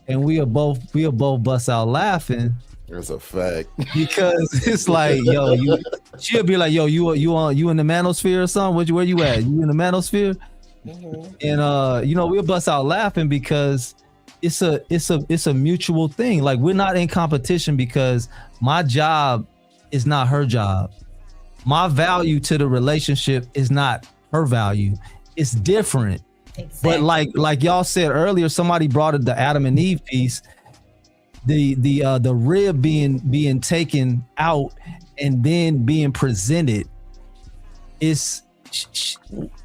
and we'll both bust out laughing. That's a fact. Because it's like, yo, she'll be like, yo, you in the manosphere or something? Where you at? You in the manosphere? And you know, we'll bust out laughing because it's a mutual thing. Like, we're not in competition because my job is not her job. My value to the relationship is not her value. It's different. Exactly. But like y'all said earlier, somebody brought it, the Adam and Eve piece, the rib being taken out and then being presented. Is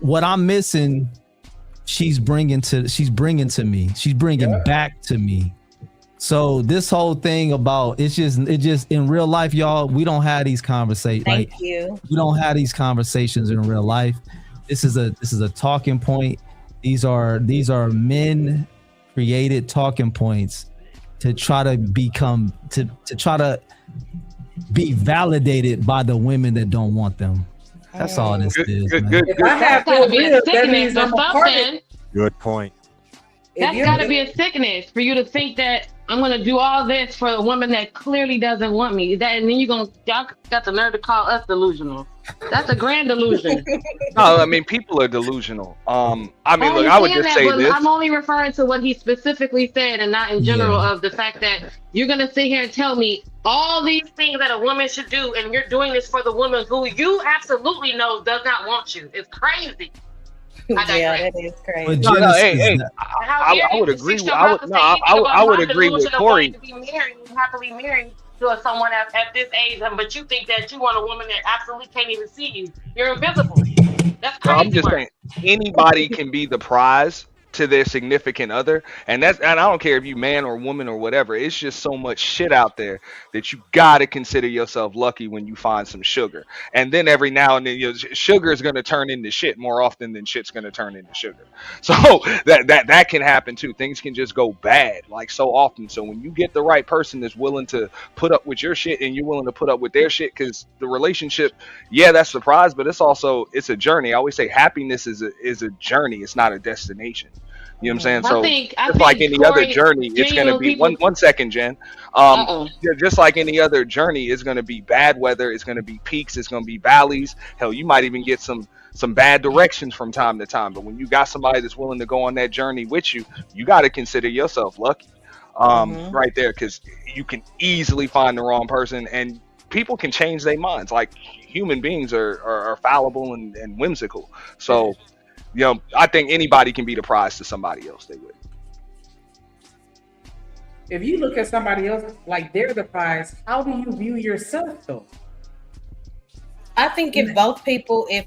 what I'm missing. She's bringing to me. She's bringing back to me. So this whole thing about it just in real life, y'all, we don't have these conversations. Thank you. We don't have these conversations in real life. This is a talking point. These are men created talking points to try to become to try to be validated by the women that don't want them. That's all this is, man. If I have That's gotta four be a ribs, that sickness means or I'm a part of something. Good point. That's gotta be a sickness for you to think that I'm gonna do all this for a woman that clearly doesn't want me. That and then y'all got the nerve to call us delusional. That's a grand delusion. No, I mean people are delusional. I mean, I look, I would understand just that, say but this. I'm only referring to what he specifically said and not in general of the fact that you're gonna sit here and tell me all these things that a woman should do, and you're doing this for the woman who you absolutely know does not want you. It's crazy. Yeah, that is crazy. But No, Genesis, hey, I would agree. I would agree with Corey. To be married, happily married to someone at this age, but you think that you want a woman that absolutely can't even see you. You're invisible. That's Well, I'm crazy just work. saying anybody can be the prize to their significant other, and I don't care if you man or woman or whatever. It's just so much shit out there that you gotta consider yourself lucky when you find some sugar. And then every now and then, sugar is gonna turn into shit more often than shit's gonna turn into sugar. So that can happen too. Things can just go bad like so often. So when you get the right person that's willing to put up with your shit and you're willing to put up with their shit, because the relationship, yeah, that's the prize, but it's a journey. I always say happiness is a journey. It's not a destination. You know what I'm saying? So just like any other journey, it's going to be one second, Jen. Just like any other journey, it's going to be bad weather. It's going to be peaks. It's going to be valleys. Hell, you might even get some bad directions from time to time. But when you got somebody that's willing to go on that journey with you, you got to consider yourself lucky, right there, because you can easily find the wrong person, and people can change their minds. Like human beings are fallible and whimsical. So. I think anybody can be the prize to somebody else. They would. If you look at somebody else like they're the prize, how do you view yourself though? I think if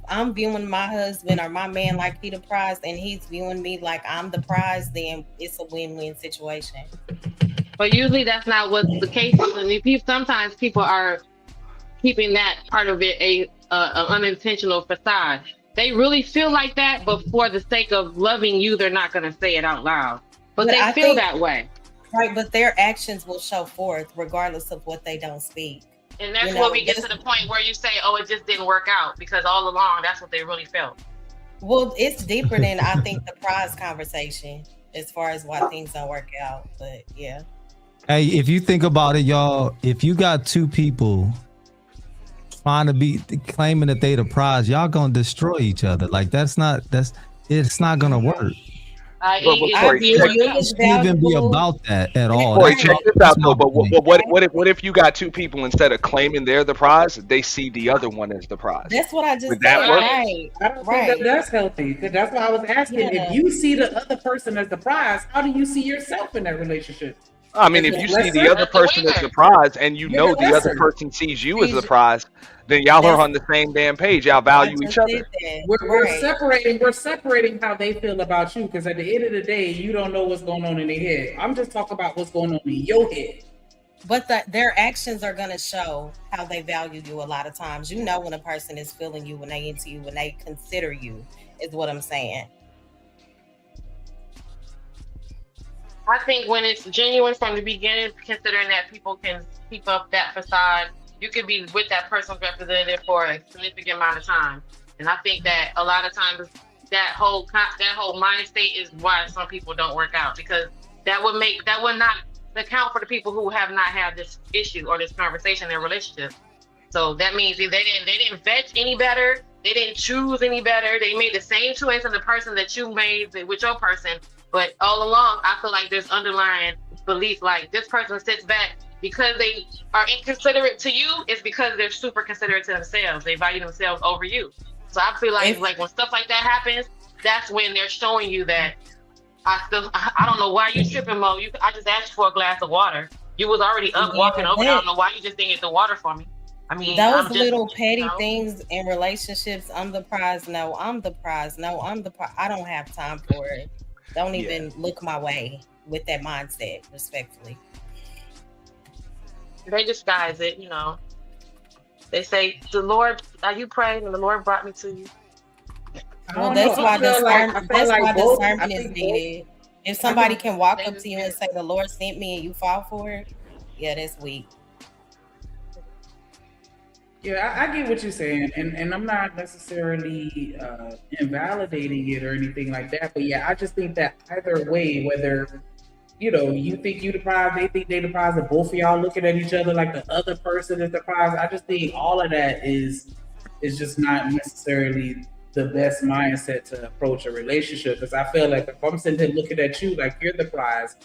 I'm viewing my husband or my man like he the prize and he's viewing me like I'm the prize, then it's a win-win situation. But usually that's not what the case is. And sometimes people are keeping that part of it an unintentional facade. They really feel like that, but for the sake of loving you, they're not going to say it out loud. But they feel that way. Right, but their actions will show forth regardless of what they don't speak. And that's where we get to the point where you say, oh, it just didn't work out, because all along, that's what they really felt. Well, it's deeper than I think the prize conversation as far as why things don't work out. But yeah. Hey, if you think about it, y'all, if you got two people trying to be claiming that they the prize, y'all gonna destroy each other. Like it's not gonna work. It shouldn't even be about that at all. Corey, check this out though. But what if you got two people, instead of claiming they're the prize, they see the other one as the prize? That's what I just Would that work? Right. I don't think that that's healthy. That's why I was asking. If you see the other person as the prize, how do you see yourself in that relationship? I mean, if you see the other person as the prize and you know the other person sees you as the prize, then y'all are on the same damn page. Y'all value each other. We're separating how they feel about you, because at the end of the day, you don't know what's going on in their head. I'm just talking about what's going on in your head. But their actions are going to show how they value you a lot of times. You know when a person is feeling you, when they into you, when they consider you, is what I'm saying. I think when it's genuine from the beginning, considering that people can keep up that facade, you could be with that person's representative for a significant amount of time. And I think that a lot of times that whole mind state is why some people don't work out, because that would not account for the people who have not had this issue or this conversation in their relationship. So that means if they didn't vet any better, they didn't choose any better, they made the same choice in the person that you made with your person. But all along, I feel like there's underlying belief, like this person sits back because they are inconsiderate to you. It's because they're super considerate to themselves. They value themselves over you. So I feel like when stuff like that happens, that's when they're showing you that I don't know why you tripping, Mo. I just asked for a glass of water. You was already up walking over. I don't know why you just didn't get the water for me. I mean, those little petty things in relationships. I'm the prize. No, I'm the prize. No, I'm the prize. I don't have time for it. Don't even look my way with that mindset, respectfully. They disguise it, They say, the Lord, you prayed and the Lord brought me to you. Well, that's why discernment is needed. If somebody can walk up to you and say, the Lord sent me, and you fall for it, yeah, that's weak. Yeah, I get what you're saying, and I'm not necessarily invalidating it or anything like that. But yeah, I just think that either way, whether you think you the prize, they think they the prize, and both of y'all looking at each other like the other person is the prize. I just think all of that is just not necessarily the best mindset to approach a relationship. Because I feel like if I'm sitting here looking at you like you're the prize,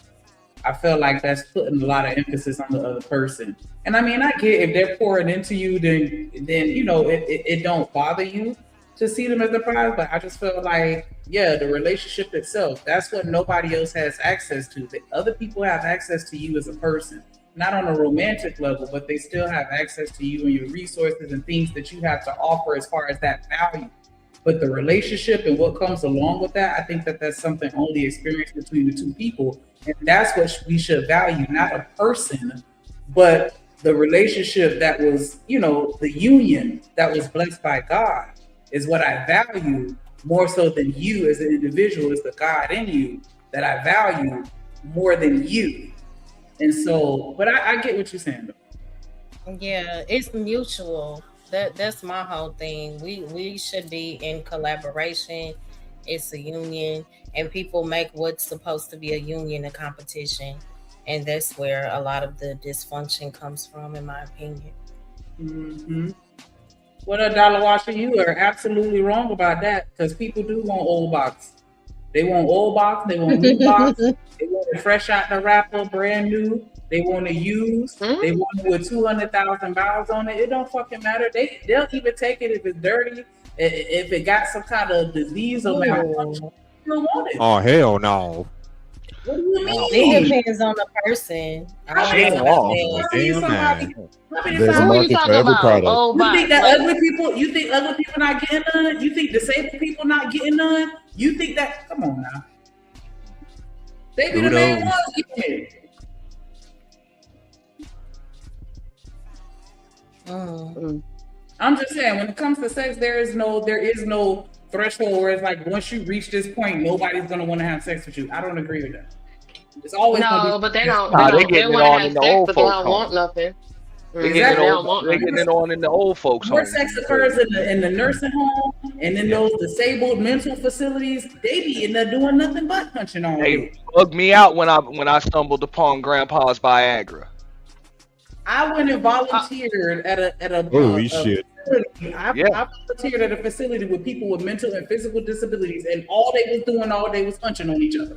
I feel like that's putting a lot of emphasis on the other person. And I mean, I get if they're pouring into you, then it don't bother you to see them as the prize. But I just feel like, yeah, the relationship itself, that's what nobody else has access to. The other people have access to you as a person, not on a romantic level, but they still have access to you and your resources and things that you have to offer as far as that value. But the relationship and what comes along with that, I think that that's something only experienced between the two people. And that's what we should value, not a person, but the relationship that was, the union that was blessed by God is what I value more so than you as an individual. Is the God in you that I value more than you. And so, but I get what you're saying, though. Yeah, it's mutual. That's my whole thing. We should be in collaboration. It's a union, and people make what's supposed to be a union a competition, and that's where a lot of the dysfunction comes from, in my opinion. Mm-hmm. What a dollar washer, you are absolutely wrong about that, because people do want old box. They want old box. They want new box. They want it fresh out the wrapper, brand new. They want to use. They want it with 200,000 miles on it. It don't fucking matter. They'll even take it if it's dirty. If it got some kind of disease or malfunction, you don't want it. Oh hell no! What do you mean? It depends on the person. There's a market for every product. You think that ugly people? You think ugly people not getting none? You think disabled people not getting none? You think that? Come on now. They be the main ones getting it. I'm just saying, when it comes to sex, there is no threshold where it's like once you reach this point, nobody's gonna want to have sex with you. I don't agree with that. It's always but they don't. They They getting it want on to in have the sex, old but they folks' don't want home. nothing. They getting it on in the old folks' More home. sex occurs in the nursing home and in those disabled mental facilities. They be in there doing nothing but punching on They you. bugged me out when I stumbled upon Grandpa's Viagra. I went and volunteered at a Holy shit. facility. I volunteered at a facility with people with mental and physical disabilities, and all they was doing all day was punching on each other.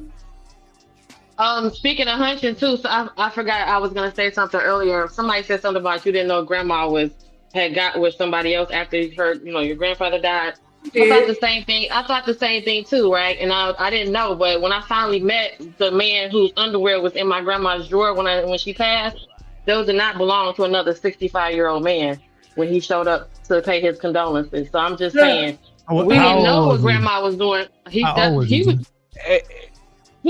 Speaking of hunching too, so I forgot I was gonna say something earlier. Somebody said something about you didn't know grandma had got with somebody else after your grandfather died. I thought the same thing. I thought the same thing too, right? And I didn't know, but when I finally met the man whose underwear was in my grandma's drawer when she passed, those did not belong to another 65-year-old man when he showed up to pay his condolences. So I'm just saying, we didn't know what grandma was doing. He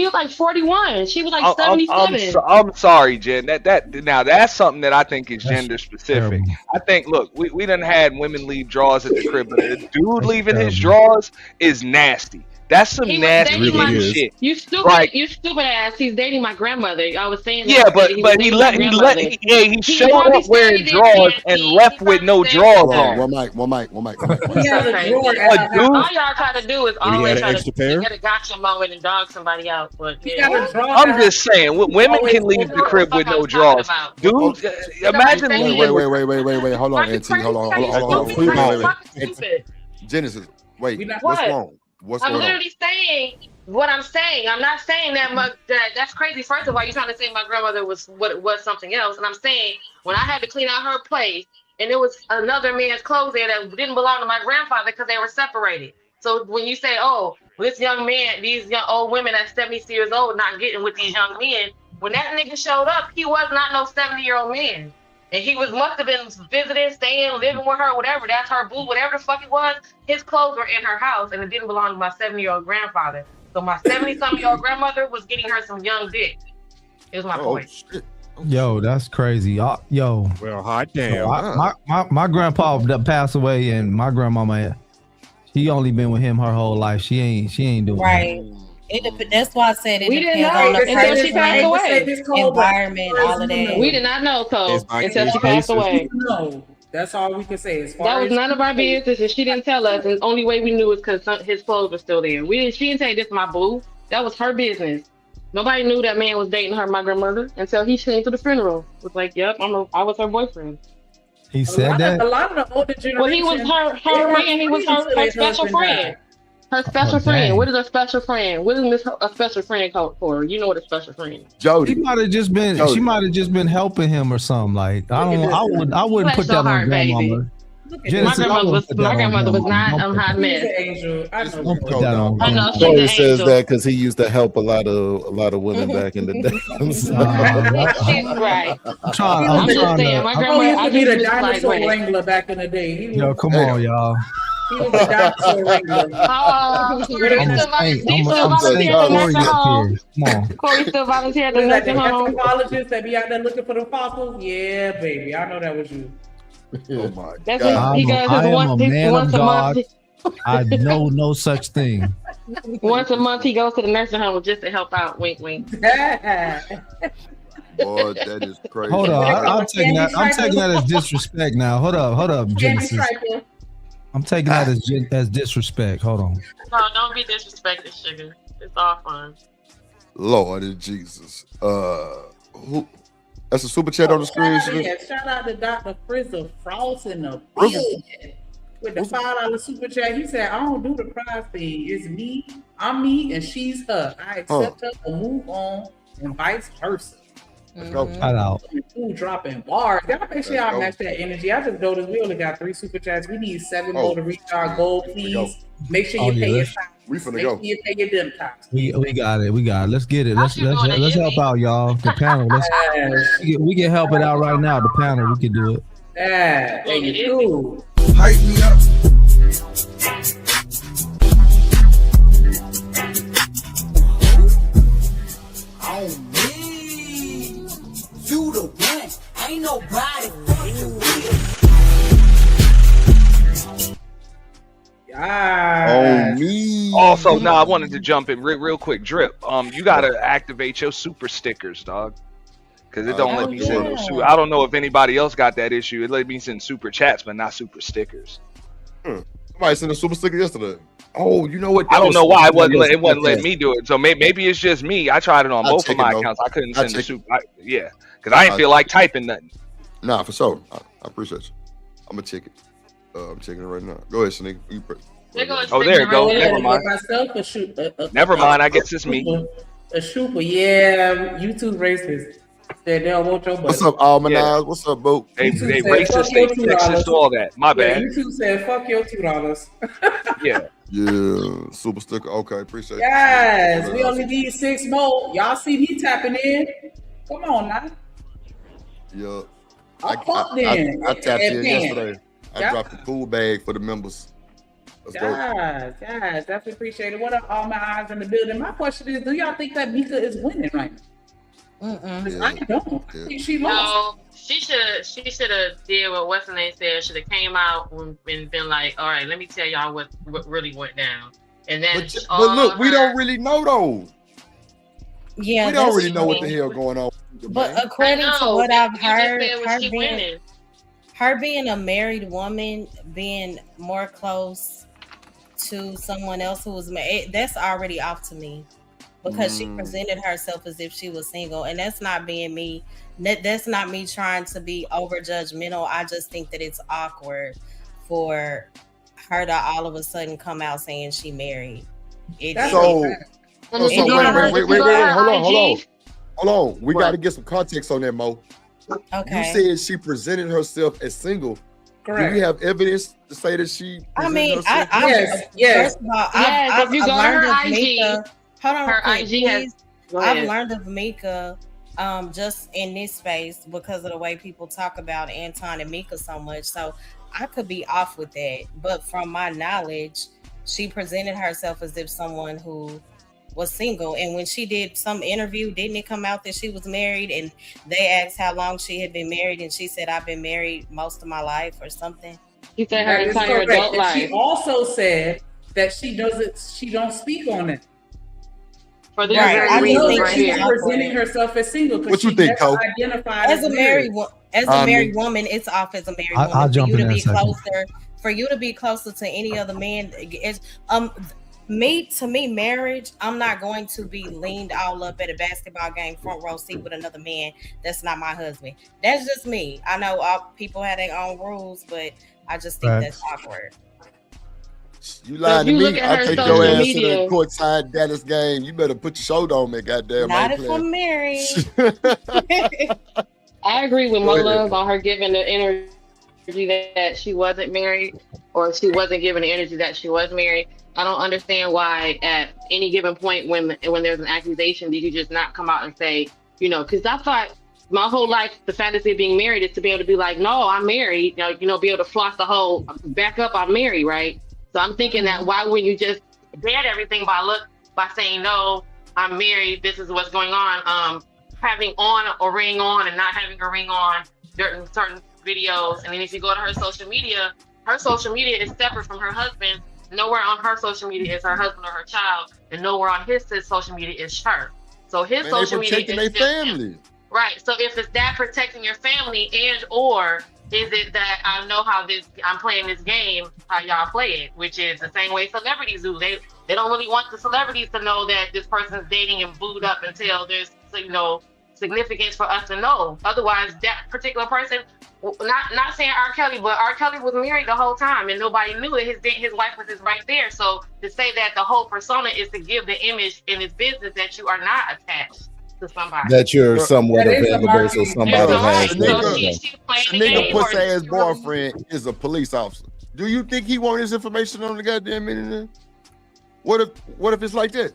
was like 41. She was like 77. I'm sorry, Jen. That's something that I think is gender specific. I think, look, we done had women leave drawers at the crib, but a dude leaving his drawers is nasty. That's some nasty shit. You stupid ass. He's dating my grandmother. I was saying that. Yeah, but he showed up wearing drawers and left with no drawers on. One mic. All y'all try to do is always try to get a gotcha moment and dog somebody out. But I'm just saying, women can leave the crib with no drawers. Dude, imagine leaving. Wait. Hold on, Auntie. Hold on. Wait. Genesis, wait. What's wrong? I'm literally saying what I'm saying. I'm not saying that's crazy. First of all, you're trying to say my grandmother was something else, and I'm saying when I had to clean out her place, and there was another man's clothes there that didn't belong to my grandfather because they were separated. So when you say, oh, this young man, these young old women at 70 years old not getting with these young men, when that nigga showed up, he was not no 70-year-old man. And he must have been visiting, staying, living with her, whatever. That's her boo, whatever the fuck it was. His clothes were in her house, and it didn't belong to my 70-year-old grandfather. So my 70-something-year-old grandmother was getting her some young dick. It was my point. Shit. Yo, that's crazy. Yo. Well, hot damn. My grandpa that passed away, and my grandmama, she only been with him her whole life. She ain't doing right. That's why I said it depends on the until she passed away. Environment, all of that. We did not know, Cole, until she passed away. That's all we can say. As far That was as none of our business, and she didn't tell us. And the only way we knew is because his clothes were still there. She didn't say this is my boo. That was her business. Nobody knew that man was dating her, my grandmother, until he came to the funeral. Was like, "Yep, I was her boyfriend." He said that. A lot of the older generation. Well, he was her man. He was her special friend. Her special friend. What is a special friend? What is a special friend called for? You know what a special friend is. Jody. She might have just been. Jody. She might have just been helping him or something. Like I don't. I wouldn't put that on grandmama. My grandmother was not a hot mess. Don't put that on. I know she's Corey an says angel. that because he used to help a lot of women back in the day. She's right. I'm trying. I'm just saying, my grandma used to be the just dinosaur like, wrangler back in the day. He was, Yo, come on, y'all. he was the dinosaur wrangler. Corey still volunteer at the nursing home. Anthropologists that be out there looking for the fossils. Yeah, baby, I know that was you. Oh my That's God. he does I his am a man once of a God. month. I know no such thing. Once a month he goes to the nursing home just to help out. Wink, wink. Boy, that is crazy. Hold on, I'm taking that. I'm taking that as disrespect now. Hold up, Genesis. I'm taking that as disrespect. Hold on. No, don't be disrespected, sugar. It's all fun. Lord of Jesus. Who? That's a super chat on the screen. Shout out to Dr. Frizzle Frost in the building with the $5 super chat. He said, "I don't do the prize thing. It's me. I'm me, and she's her. I accept her or move on, and vice versa." Let's go. Shout out. Ooh, dropping bars. Y'all make sure y'all match that energy. I just noticed we only got 3 super chats. We need 7 more to reach our goal, please. Make sure you pay your time. We finna Make go. sure you pay your dim tax. We got it. Let's get it. Let's help out, y'all. The panel. We can help it out right now. The panel. We can do it. Yeah, there you go. Hype me up. On me, you the one. Ain't nobody fucking with. On me. Also, I wanted to jump in real quick. Drip, you gotta activate your super stickers, dog. Because it don't let me send no super. I don't know if anybody else got that issue. It let me send super chats, but not super stickers. Somebody sent a super sticker yesterday. Oh, you know what? I don't know why it wasn't letting me do it. So maybe it's just me. I tried it on both of my accounts. I couldn't send the super. Yeah, because I didn't feel like typing nothing. Nah, for sure. I appreciate you. I'm gonna check it. I'm checking it right now. Go ahead, Shanika. Oh, there you go. Never mind. Never mind. I guess it's me. A super, yeah. YouTube racist. Said they don't want your butt. What's up, Almanaz? What's up, boo? They racist, they sexist, all that. My bad. YouTube said, "Fuck your $2." Yeah. Yeah. Super sticker. Okay, appreciate it. Yes, we only need 6 more. Y'all see me tapping in? Come on now. Yeah. I tapped in yesterday. I dropped a cool bag for the members. Let's go. Guys, definitely appreciate it. What up, all my eyes in the building? My question is, do y'all think that Mika is winning right now? Yeah. I don't. I think she lost. No, she should have did what what's her name said. Should have came out and been like, all right, let me tell y'all what really went down. And then But look, we don't really know though. Yeah, we don't really know what the hell going on. But according to what I've heard, winning. her being a married woman, being more close to someone else who was married, that's already off to me. Because she presented herself as if she was single, and that's not being me. That's not me trying to be over judgmental. I just think that it's awkward for her to all of a sudden come out saying she married. Wait. Hold on. We got to get some context on that, Mo. Okay. You said she presented herself as single. Correct. Do you have evidence to say that she? I mean, yes. First of all, I've learned of Mika. Hold on, her quick, IG has. I've learned of Mika just in this space because of the way people talk about Anton and Mika so much. So I could be off with that. But from my knowledge, she presented herself as if someone who was single. And when she did some interview, didn't it come out that she was married? And they asked how long she had been married. And she said, I've been married most of my life or something. She said her entire adult life. She also said that she don't speak on it. For the I know that she's here. presenting herself as single because What you she think, never Cole? identified As a married woman. As a married woman, it's off as a married woman. I'll For jump you in to there be a second. closer, for you to be closer to any other man, is to me, marriage, I'm not going to be leaned all up at a basketball game, front row seat with another man that's not my husband. That's just me. I know all people have their own rules, but I just think that's awkward. You lying you to look me? at I her take social your ass to media- the courtside Dallas game. You better put your shoulder on me, goddamn. Not if I'm married. I agree with Go Mo ahead. Love on her giving the energy that she wasn't married, or she wasn't giving the energy that she was married. I don't understand why at any given point when there's an accusation, did you just not come out and say, because I thought my whole life the fantasy of being married is to be able to be like, no, I'm married, be able to floss the whole back up, I'm married, right? So I'm thinking that why wouldn't you just dead everything by saying, no, I'm married, this is what's going on. Having on a ring on and not having a ring on during certain videos. And then if you go to her social media is separate from her husband. Nowhere on her social media is her husband or her child, and nowhere on his social media is her. So his social media is their family. Right. So if it's that protecting your family, and or is it that I know how I'm playing this game, how y'all play it, which is the same way celebrities do. They don't really want the celebrities to know that this person's dating and booed up until there's significance for us to know. Otherwise, that particular person, not saying R. Kelly, but R. Kelly was married the whole time and nobody knew it. His wife was just right there. So to say that the whole persona is to give the image in his business that you are not attached to somebody. That you're somewhat That is a available, so marketing somebody strategy. has Nigga pussy-ass boyfriend is a police officer. Do you think he want his information on the goddamn internet? What if it's like that?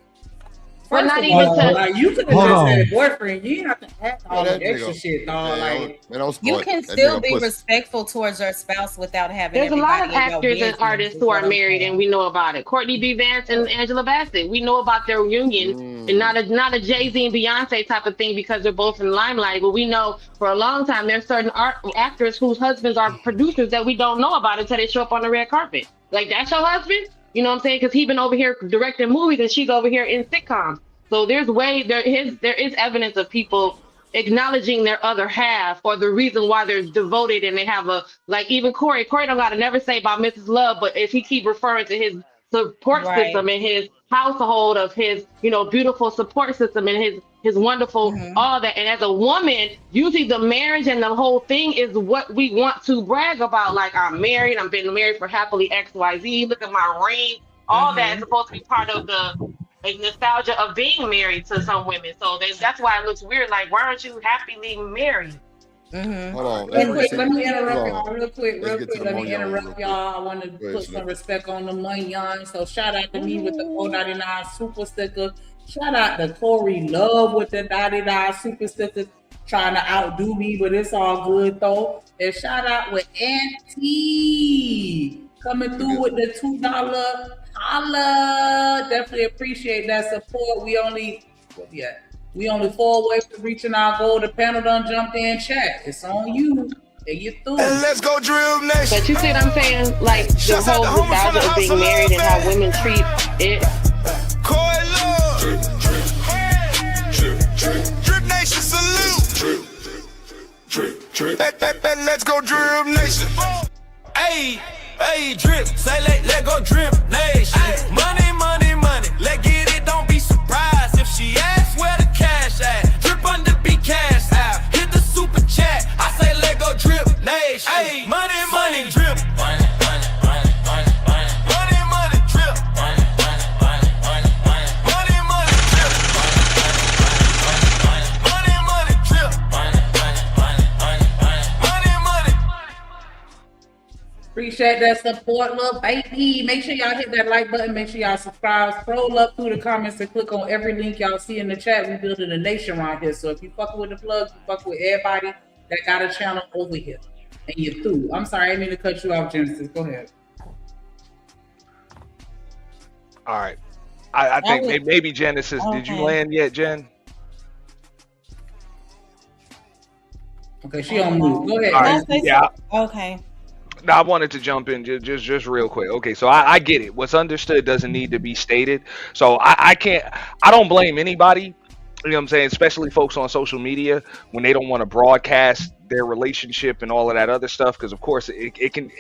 But not First of even all, to like, you could have Hold just on. had a boyfriend. You didn't have to act all that the extra nigga- shit, dog. Like, You can still be respectful towards your spouse without having There's a lot of everybody in your actors and business, artists is who what are I'm married saying. and we know about it. Courtney B. Vance and Angela Bassett. We know about their union and not a Jay-Z and Beyonce type of thing because they're both in the limelight. But we know for a long time there's certain actors whose husbands are producers that we don't know about until they show up on the red carpet. Like, that's your husband? You know what I'm saying? Because he's been over here directing movies and she's over here in sitcoms. So there is evidence of people acknowledging their other half or the reason why they're devoted, and they have even Corey don't gotta never say about Mrs. Love, but if he keep referring to his support system and his household of his beautiful support system and his wonderful all that, and as a woman usually the marriage and the whole thing is what we want to brag about, like I'm married, I've been married for happily XYZ, look at my ring, all that is supposed to be part of the nostalgia of being married to some women. So that's why it looks weird. Like, why aren't you happily married? Hold on. let me interrupt y'all real quick. Let's get to the Let me Moyon real interrupt quick. y'all. I want to Go ahead, put some Slick. respect on the Moyon. So shout out to me with the 499 super sticker. Shout out to Corey Love with the 99 super stickers, trying to outdo me, but it's all good though. And shout out with Auntie coming through with the $2 holla. Definitely appreciate that support. We only 4 away from reaching our goal. The panel done jumped in chat. It's on you. And you through. And let's go drill nation. But you see what I'm saying? Like the Shouts out whole to homies from the nostalgia of house being of married and love, how baby. women treat it. Coy love. Drip nation salute. Let's go drill nation. Hey, drip. Say let go drip nation. Money, money, money. Let get it. Don't be surprised if she asks where the cash at. Drip under be cash out. Hit the super chat. I say let go drip nation. Hey, money, money, drip. Money, money, money, money, money. Money, money, drip. Money, money, money, money, money. Money, money, drip. Money, money, drip. Money, money, money, money, money. Money, money. Appreciate that support, little baby. Make sure y'all hit that like button. Make sure y'all subscribe. Scroll up through the comments and click on every link y'all see in the chat. We building a nation right here. So if you fuck with the plugs, you fuck with everybody that got a channel over here. And you're through. I'm sorry, I didn't mean to cut you off, Genesis. Go ahead. All right. I think maybe Genesis. Did you Okay. land yet, Jen? Okay, she on mute. Go ahead. All right. Yeah. Okay. No, I wanted to jump in just real quick. Okay, so I get it. What's understood doesn't need to be stated. So I don't blame anybody, you know what I'm saying, especially folks on social media when they don't want to broadcast their relationship and all of that other stuff, because of course it can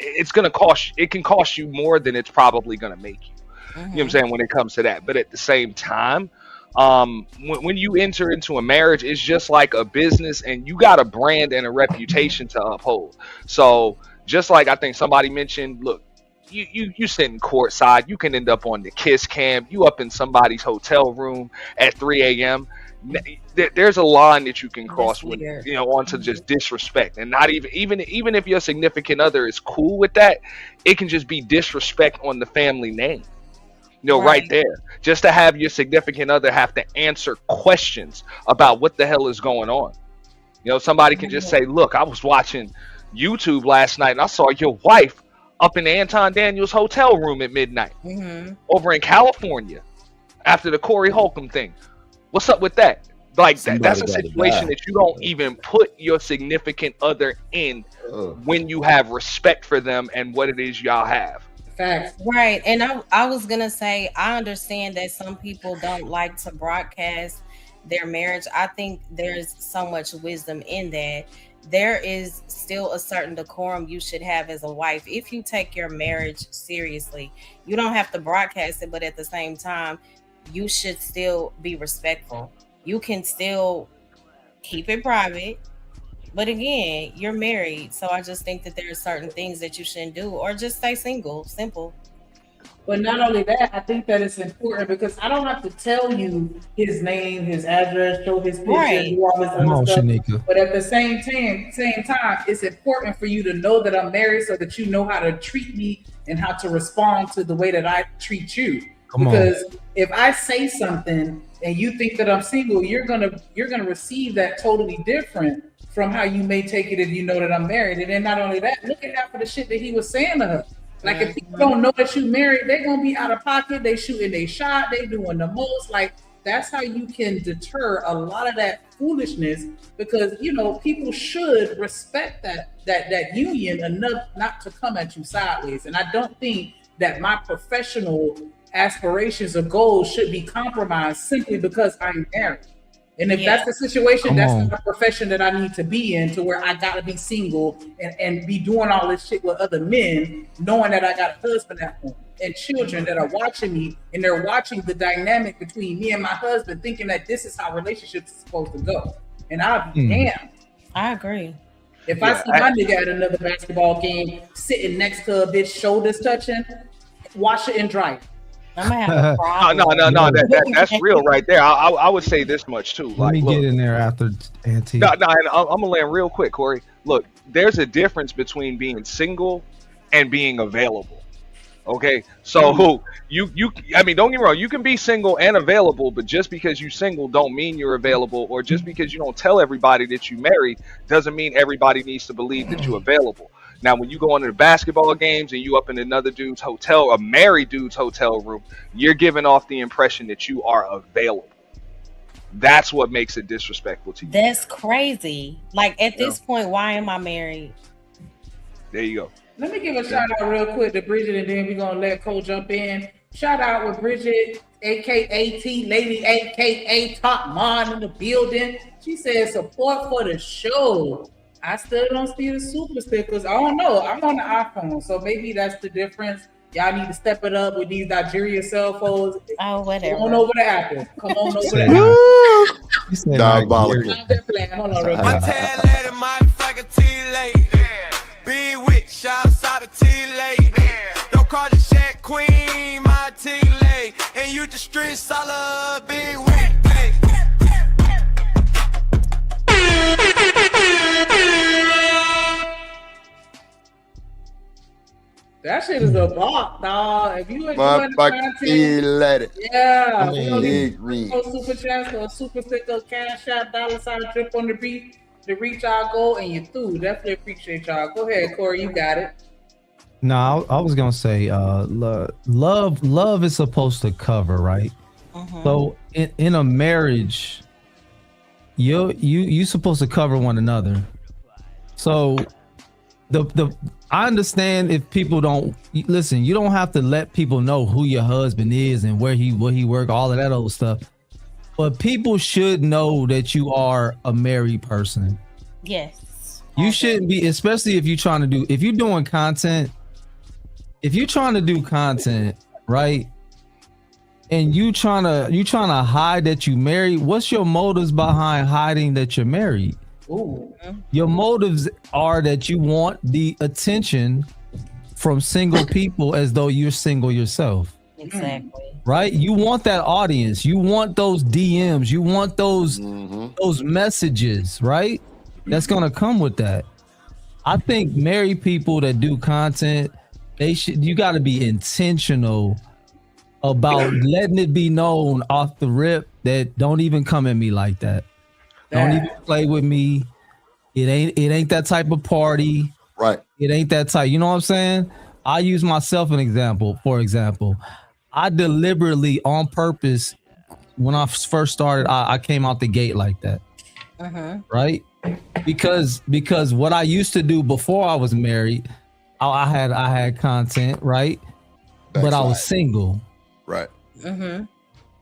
cost you more than it's probably going to make you. You know what I'm saying, when it comes to that. But at the same time, when you enter into a marriage, it's just like a business, and you got a brand and a reputation to uphold. So just like I think somebody mentioned, look, you sitting courtside, you can end up on the kiss cam, you up in somebody's hotel room at 3 a.m. There's a line that you can cross when onto just disrespect, and not even if your significant other is cool with that, it can just be disrespect on the family name. Right there, just to have your significant other have to answer questions about what the hell is going on. Somebody can just say, look, I was watching YouTube last night and I saw your wife up in Anton Daniels' hotel room at midnight over in California after the Corey Holcomb thing. What's up with that? Like that's a situation that you don't even put your significant other in when you have respect for them and what it is y'all have. Facts. Right. And I was gonna say, I understand that some people don't like to broadcast their marriage. I think there's so much wisdom in that. There is still a certain decorum you should have as a wife. If you take your marriage seriously, you don't have to broadcast it, but at the same time, you should still be respectful. You can still keep it private, but again, you're married. So I just think that there are certain things that you shouldn't do, or just stay single. Simple. But not only that, I think that it's important because I don't have to tell you his name, his address, show his picture, do all this other stuff. Shanika. But at the same time, it's important for you to know that I'm married so that you know how to treat me and how to respond to the way that I treat you. Because if I say something and you think that I'm single, you're gonna receive that totally different from how you may take it if you know that I'm married. And then not only that, look at half of the shit that he was saying to her. Like if people don't know that you married, they're gonna be out of pocket. They shooting they shot. They doing the most. Like that's how you can deter a lot of that foolishness, because people should respect that union enough not to come at you sideways. And I don't think that my professional aspirations or goals should be compromised simply because I'm married. And if that's the situation, that's not a profession that I need to be in, to where I gotta be single and be doing all this shit with other men, knowing that I got a husband at home and children that are watching me, and they're watching the dynamic between me and my husband, thinking that this is how relationships are supposed to go. And I'll be damned. I agree. If I see my nigga at another basketball game sitting next to a bitch, shoulders touching, wash it and dry it. I'm gonna have a problem. No, that's real right there. I would say this much too. Let me get in there after Auntie. No, and I'm gonna land real quick, Corey. Look, there's a difference between being single and being available. Okay, so I mean, don't get me wrong, you can be single and available, but just because you're single don't mean you're available, or just because you don't tell everybody that you married doesn't mean everybody needs to believe that you're available. Now, when you go into the basketball games and you up in another dude's hotel, a married dude's hotel room, you're giving off the impression that you are available. That's what makes it disrespectful to you. That's crazy. Like at this point, why am I married? There you go. Let me give a shout out real quick to Bridget, and then we're gonna let Cole jump in. Shout out with Bridget, aka T Lady, aka Top Mod in the building. She said support for the show. I still don't see the super stickers. I don't know. I'm on the iPhone, so maybe that's the difference. Y'all need to step it up with these Nigeria cell phones. Oh, whatever. Come on over to Apple. Come on over to Apple. Diabolical. Hold on, real quick. My tail lady, motherfucker T-Lady. Be with, shouts out to T-Lady. Don't call the Shaq Queen, my T-Lady. And you the street solid, be with. That shit is a block, dog. If you ain't doing the content, yeah, big green. Super chats or super sticker, cash out, $ drip on the beat to reach our goal, and you through. Definitely appreciate y'all. Go ahead, Corey, you got it. No, I was gonna say, love is supposed to cover, right? So in a marriage, you supposed to cover one another. So I understand if people don't listen, you don't have to let people know who your husband is and what he work, all of that old stuff. But people should know that you are a married person. Yes. You shouldn't be, especially if you're trying to do, if you're doing content, if you're trying to do content, right? And you trying to hide that you married. What's your motives behind hiding that you're married? Ooh. Your motives are that you want the attention from single people as though you're single yourself. Exactly. Right? You want that audience. You want those DMs. You want those messages, right? That's gonna come with that. I think married people that do content, you got to be intentional about letting it be known off the rip that don't even come at me like that. Don't even play with me. It ain't that type of party. Right. It ain't that type. You know what I'm saying? I use myself an example. For example, I deliberately on purpose, when I first started, I came out the gate like that. Right? Because what I used to do before I was married, I had content, right? But I was single. Right.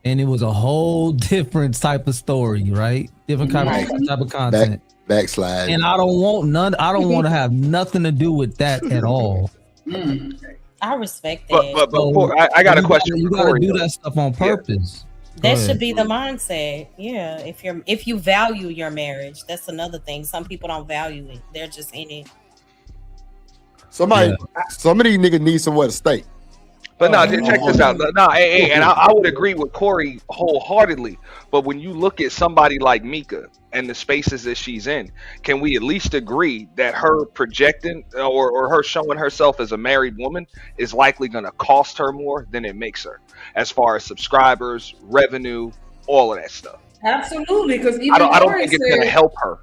And it was a whole different type of story, right? Different type of content. Backslide. And I don't want to have nothing to do with that at all. I respect that. But I got a question. You got to do that stuff on purpose. That should be the mindset. Yeah. If you value your marriage, that's another thing. Some people don't value it. They're just in it. Some of these niggas need somewhere to stay. But no, check this out. No, and I would agree with Corey wholeheartedly. But when you look at somebody like Mika and the spaces that she's in, can we at least agree that her projecting or her showing herself as a married woman is likely going to cost her more than it makes her, as far as subscribers, revenue, all of that stuff? Absolutely, because I don't think it's going to help her.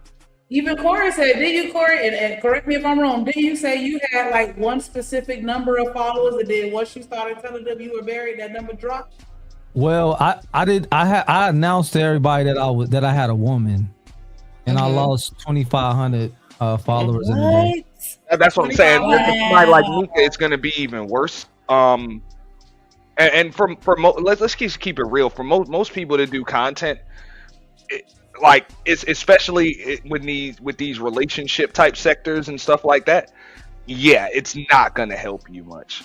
Even Corey said, did you, Corey, and correct me if I'm wrong, did you say you had like one specific number of followers, and then once you started telling them you were married, that number dropped? Well, I announced to everybody that I had a woman, and I lost 2,500 followers in a day. That's what I'm saying. With somebody like Mika, it's going to be even worse. And let's keep it real. For most people that do content, it's especially with these relationship type sectors and stuff like that. Yeah, it's not going to help you much.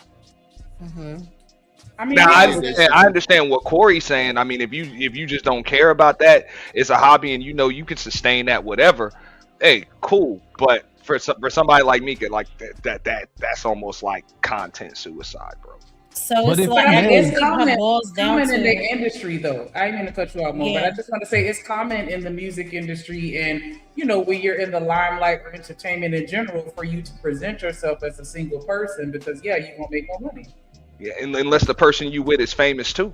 I mean, now, I understand what Corey's saying. I mean, if you just don't care about that, it's a hobby, and you can sustain that, whatever. Hey, cool. But for somebody like Mika, like that's almost like content suicide, bro. So it's like, I guess it boils down common to in the industry, though. I ain't gonna cut you off more, but I just want to say it's common in the music industry, and when you're in the limelight or entertainment in general, for you to present yourself as a single person, because you won't make more money. Yeah, unless the person you with is famous too.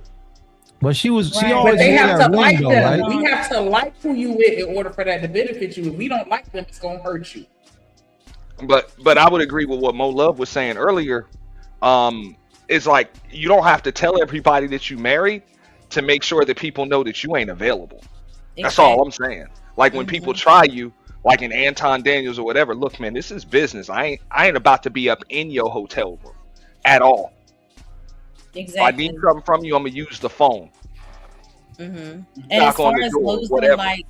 But she always. But they have to like though, them. right? We have to like who you with in order for that to benefit you. If we don't like them, it's gonna hurt you. But I would agree with what Mo Love was saying earlier. It's like you don't have to tell everybody that you married to make sure that people know that you ain't available. Exactly. That's all I'm saying. Like when people try you, like in Anton Daniels or whatever, look, man, this is business. I ain't about to be up in your hotel room at all. Exactly. If I need something from you, I'm gonna use the phone. And as far as losing like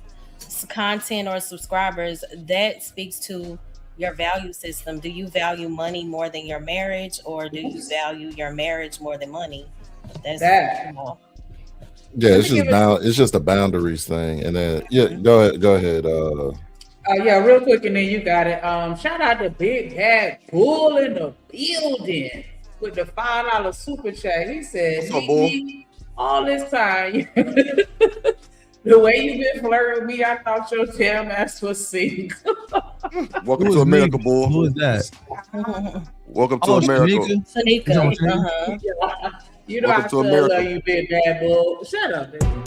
content or subscribers, that speaks to your value system. Do you value money more than your marriage, or do you value your marriage more than money? That's that. Yeah, it's just a boundaries thing. And then go ahead. Real quick, and then you got it. Shout out to Big Bad Bull in the building with the $5 super chat. He said, all this time, the way you've been flirting with me, I thought your damn ass was single. Welcome to America, boy. Who is that? Welcome to America. Shanika. You know Welcome I still love you, Big Bad Bull. Shut up, man.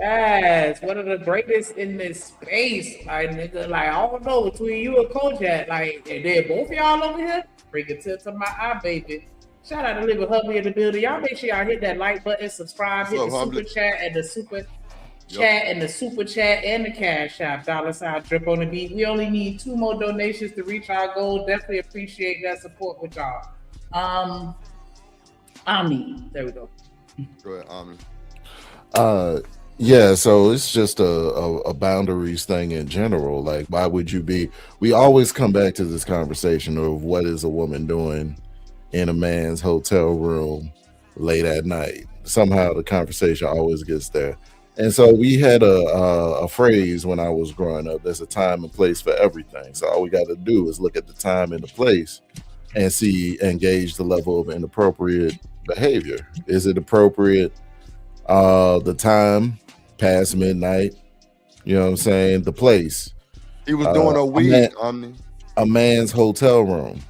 Yes, one of the greatest in this space. Like, nigga, like, I don't know, between you and Kojak, like, and then both of y'all over here, bring it to my eye, baby. Shout out to Live with Hubby in the building. Y'all make sure y'all hit that like button, subscribe, hit the super chat and the super chat and the super chat and the cash app, $ drip on the beat. We only need 2 more donations to reach our goal. Definitely appreciate that support with y'all. Omni, there we go. Go ahead, Omni. Yeah, so it's just a boundaries thing in general. Like, why would you be? We always come back to this conversation of what is a woman doing in a man's hotel room late at night. Somehow the conversation always gets there. And so we had a phrase when I was growing up: there's a time and place for everything. So all we got to do is look at the time and the place and gauge the level of inappropriate behavior. Is it appropriate? The time past midnight, you know what I'm saying? The place. He was doing a weed, Omni. A man's hotel room.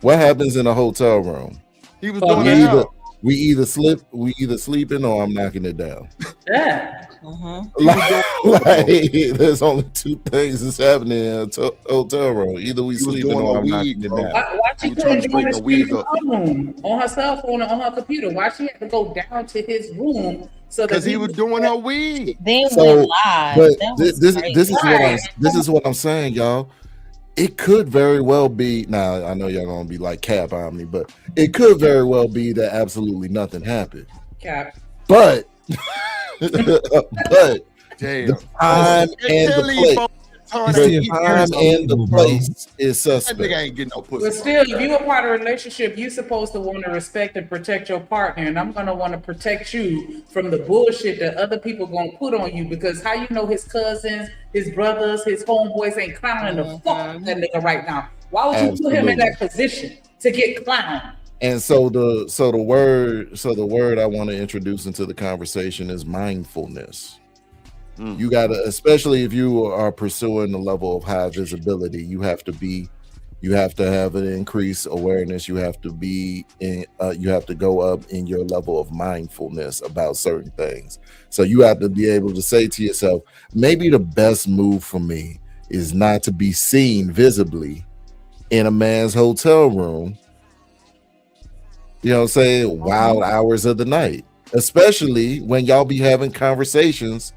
What happens in a hotel room? He was doing it. We either sleeping or I'm knocking it down. Yeah. Like, there's only 2 things that's happening in a hotel room. Either we sleeping or I'm knocking it down. Why she couldn't join the screen in her room on her cell phone or on her computer? Why she had to go down to his room so that because he was doing her weed? Then So, went live. but That was this is what I'm saying, y'all. It could very well be. Now I know y'all gonna be like Cap on me, but it could very well be that absolutely nothing happened. Cap. But Damn. the time and the place. The time and the place is That suspect. nigga ain't getting no pussy. But still, if you're a part of a relationship, you're supposed to want to respect and protect your partner. And I'm gonna want to protect you from the bullshit that other people gonna put on you, because how you know his cousins, his brothers, his homeboys ain't clowning the fuck out of that nigga right now? Why would you put him in that position to get clowned? And so the word I want to introduce into the conversation is mindfulness. You gotta, especially if you are pursuing a level of high visibility, you have to have an increased awareness. You have to go up in your level of mindfulness about certain things. So you have to be able to say to yourself, maybe the best move for me is not to be seen visibly in a man's hotel room, you know what I'm saying, wild hours of the night, especially when y'all be having conversations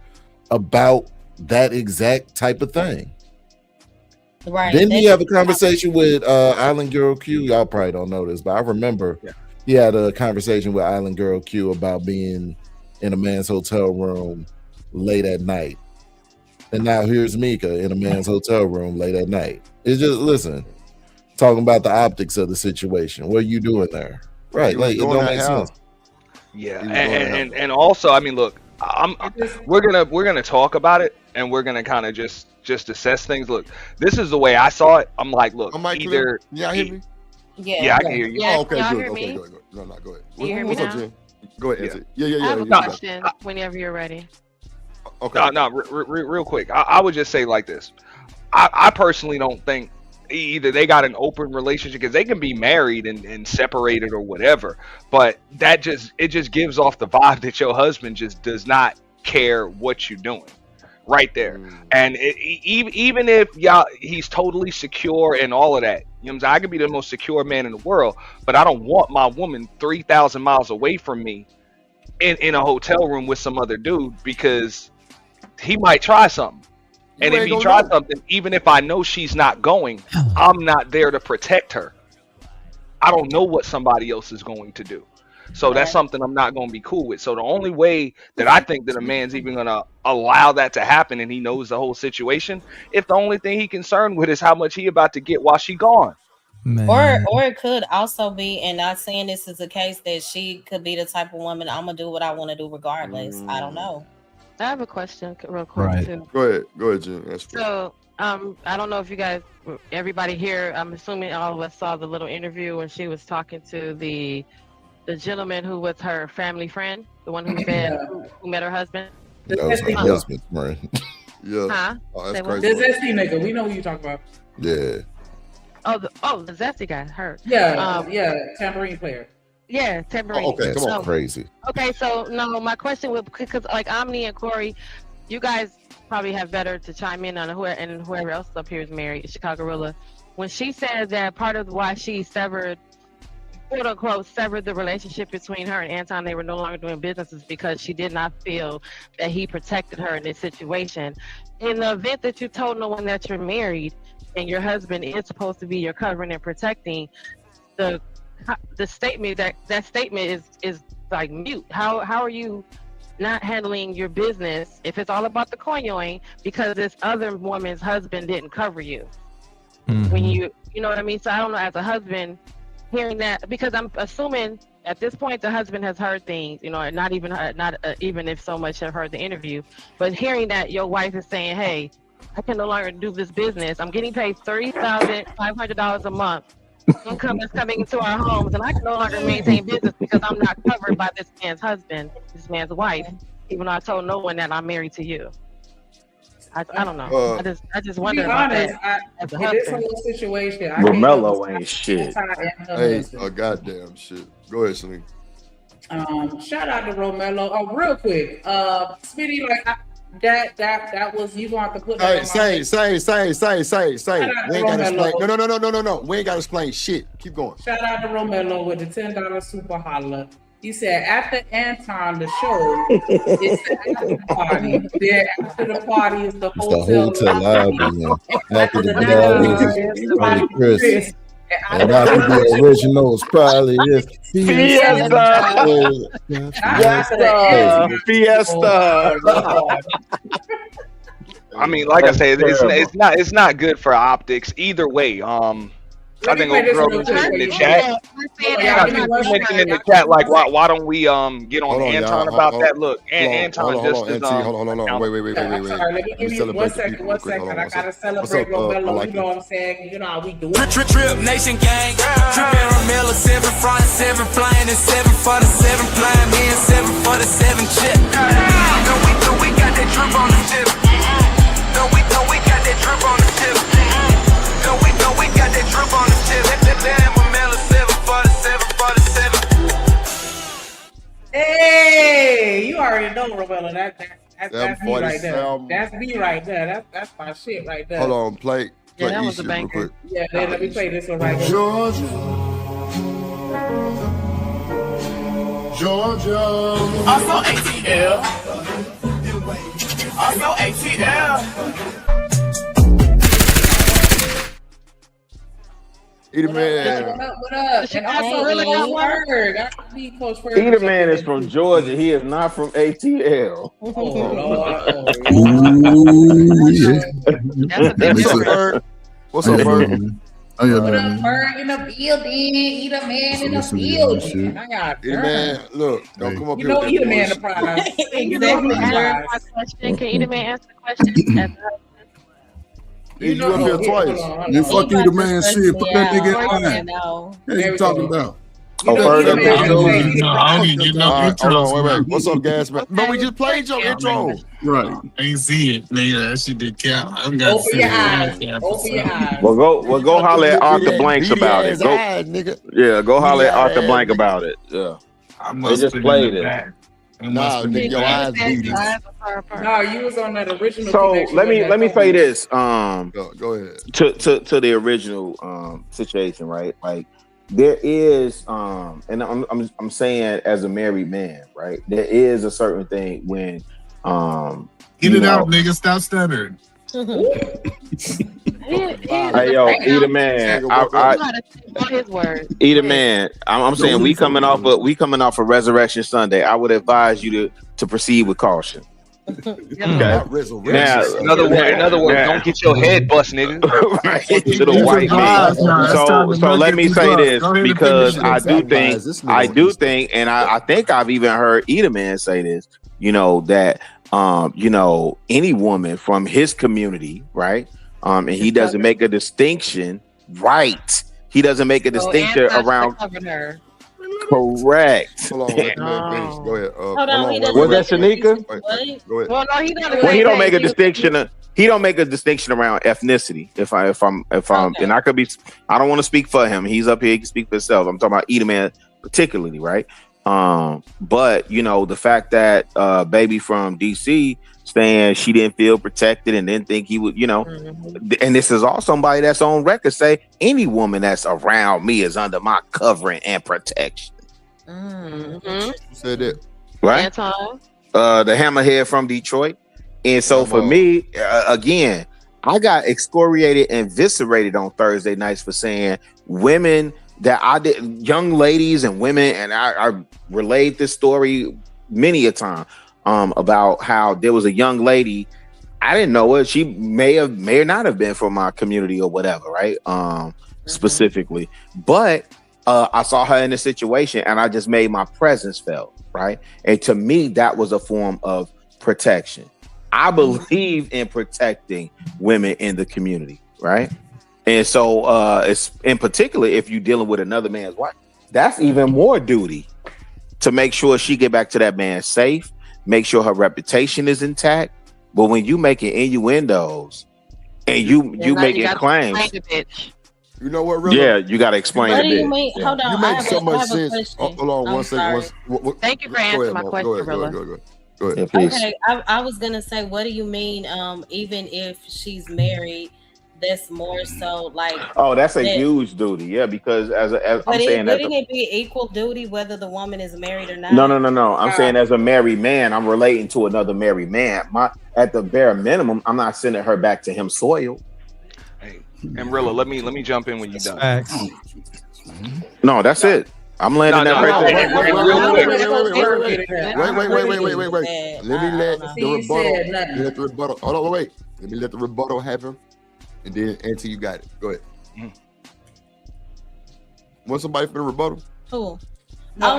about that exact type of thing. Right. Didn't he have a conversation with Island Girl Q? Y'all probably don't know this, but I remember he had a conversation with Island Girl Q about being in a man's hotel room late at night. And now here's Mika in a man's hotel room late at night. It's just, listen, talking about the optics of the situation. What are you doing there? Right. Like, it don't make sense. Yeah. And also, I mean, look, we're gonna talk about it, and we're gonna kind of just assess things. Look, this is the way I saw it. I'm like, look, either y'all hear me? Yeah, I can hear you. Oh, okay, y'all good. hear Okay, me? good. No, go ahead. You hear me What's up, now? Jen? Go ahead, answer. Yeah. I have a yeah. question whenever you're ready. Okay. No, real quick. I would just say like this. I personally don't think either they got an open relationship, because they can be married and separated or whatever, but it just gives off the vibe that your husband just does not care what you're doing right there. And even if he's totally secure and all of that, you know what I'm saying? I could be the most secure man in the world, but I don't want my woman 3,000 miles away from me in a hotel room with some other dude, because he might try something. And if he tries something, even if I know she's not going, I'm not there to protect her. I don't know what somebody else is going to do. So that's something I'm not going to be cool with. So the only way that I think that a man's even going to allow that to happen, and he knows the whole situation, if the only thing he concerned with is how much he about to get while she gone. Man. Or it could also be, and not saying this is the case, that she could be the type of woman, I'm gonna do what I want to do regardless. I don't know. I have a question real quick too. Go ahead, Jen. That's fair. So, I don't know if you guys, everybody here, I'm assuming all of us saw the little interview when she was talking to the gentleman who was her family friend, the one who said who met her husband. That was her husband, right? Yeah. Huh? Oh, that's The crazy. zesty nigga, we know who you talking about. Yeah. The zesty guy, her. Yeah, tambourine player. Yeah, tambourine. Okay, come on, crazy. Okay, so no, my question would, because like Omni and Corey, you guys probably have better to chime in on whoever else up here is married, Chicago Rilla. When she said that part of why she severed quote unquote severed the relationship between her and Anton. They were no longer doing businesses because she did not feel that he protected her in this situation. In the event that you told no one that you're married and your husband is supposed to be your covering and protecting, the statement that statement is like mute. How are you not handling your business if it's all about the coin because this other woman's husband didn't cover you? When you know what I mean? So I don't know, as a husband, hearing that, because I'm assuming at this point the husband has heard things, you know, not even if so much have heard the interview, but hearing that your wife is saying, hey, I can no longer do this business. I'm getting paid $30,500 a month. Income is coming into our homes, and I can no longer maintain business because I'm not covered by this man's husband, this man's wife, even though I told no one that I'm married to you. I don't know. I just wonder about that. As a in this husband. whole situation, Romello ain't shit. Hey, a goddamn shit. Go ahead, Sneak. Shout out to Romello. Oh, real quick, Smitty, like that was, you gonna have to put that. Hey, say. Shout out We to ain't gotta explain. Romello. No. We ain't gotta explain shit. Keep going. Shout out to Romello with the $10 super holla. He said after Anton the show, it's the after party. Then after the party is the It's the hotel hotel lobby, man. After the party is probably Chris. And after the original is probably Fiesta. I mean, like I said, it's not good for optics either way. I think old girl mentioned in the chat. Mentioned in the chat, like, why don't we get on Anton about that? Look, Anton just is hold on. Wait. Sorry, let me give you one second. I gotta celebrate Romello. You know what I'm saying? You know how we do it. Trip Nation gang. Trippin' Ramilla, 7 front, 7 flying, and 7 for the 7 flying, me and 7 for the 7 chip. No, we got that drip on the tip. No, we got that drip on the tip. No, we got that drip on the tip. Damn, Ramilla, 7 for the 7. Hey, you already know Romello. That's me right there. 47. That's me right there. That's my shit right there. Hold on, play that E was a shit real banker. quick. Yeah, let me play this one right here. Georgia. Also ATL. Also ATL. Eat a man. What up? And also, really got word. I need Coach Ferg. Either man is from Georgia. He is not from ATL. Oh, Lord. What's up, Ferg? Oh, yeah, What man. up, Ferg in the building? Eat a man in the building. I got Eat a man. Look, don't come up You here know, with eat a that man the bullshit. prize. Exactly. My question. Can either man answer the question? As a husband? You up here twice. You fuck you, the man. Shit, put that nigga in line. What you talking about? Oh, Ferg, Hold on, wait. What's up, gas man? But we just played your intro. Right. Ain't see it, nigga. That shit did count. I got Open your eyes. Open your eyes. Well, go holler at Arthur Blanks about it. Go holler at Arthur Blank about it. Yeah, they just played it. Nah, nigga, your eyes beat it. No, you was on that original. So connection let with me that say Tony. this. Go ahead. To the original situation, right? Like there is and I'm saying as a married man, right? There is a certain thing when Get it out, nigga. Stop stuttering. Hey yo, eat a man. His words. Eat a man. I'm saying we coming off of Resurrection Sunday. I would advise you to proceed with caution. Okay. Now, in other words, don't get your head bust, nigga. Right. Little white man. So let me say this because I do think, and I think I've even heard Eat a Man say this. You know that any woman from his community, right? And he doesn't make a distinction, right? He doesn't make a distinction around. Her. Correct. Hold on, let the man finish. Go ahead. Hold on, he doesn't Was that Shanika? Go ahead. Well, no, he doesn't. Well, he don't make a distinction. He don't make a distinction around ethnicity. If I'm, and I could be. I don't want to speak for him. He's up here. He can speak for himself. I'm talking about Eat a Man particularly, right? But you know, the fact that baby from DC saying she didn't feel protected and didn't think he would, you know, and this is all somebody that's on record say any woman that's around me is under my covering and protection. Who said that? Right? Anton. The hammerhead from Detroit. And so for me, again, I got excoriated and eviscerated on Thursday nights for saying women that I did, young ladies and women, and I relayed this story many a time about how there was a young lady, I didn't know her. She may or not have been from my community or whatever, right? Specifically, but I saw her in a situation and I just made my presence felt, right? And to me, that was a form of protection. I believe in protecting women in the community, right? And so it's in particular, if you're dealing with another man's wife, that's even more duty to make sure she get back to that man safe, make sure her reputation is intact. But when you making innuendos and you making claims, you know what? Really? Yeah, you got to explain What a do bit. you mean? Hold on. You I make have so a- I much have a sense. question. Hold on I'm one second. sorry. Thank you for answering my question, Rilla. Go ahead. Okay, I was gonna say, what do you mean? Even if she's married, that's more so like. Oh, that's a that- huge duty, yeah. Because as I'm But saying, wouldn't it be equal duty whether the woman is married or not? no. I'm saying as a married man, I'm relating to another married man. At the bare minimum, I'm not sending her back to him soiled. Hey, and Rilla, let me jump in when you're done. No, that's it. I'm landing that right there. Wait. Let me let the rebuttal. Hold on, wait. Let me let the rebuttal happen, and then answer. You got it. Go ahead. Want somebody for the rebuttal? Who? No,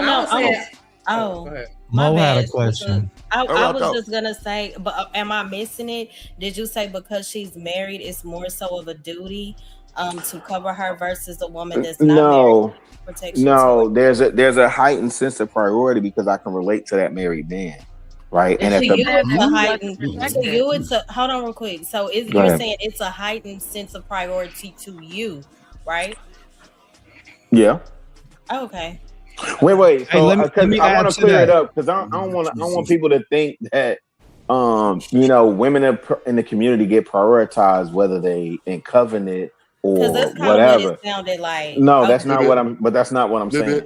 Mo had a bad. question. I was just gonna say, but am I missing it? Did you say because she's married, it's more so of a duty to cover her versus a woman that's not married? Protection. No, there's a heightened sense of priority because I can relate to that married man, right? And to you, it's a heightened. To you, it's a. Hold on, real quick. So, you're ahead. saying it's a heightened sense of priority to you, right? Yeah. Okay. Wait. So, let me I add want to to clear it that. up because I don't want people to think that you know, women in the community get prioritized whether they in covenant or That's kind whatever. of what it sounded like. No, that's not what I'm. But that's not what I'm saying.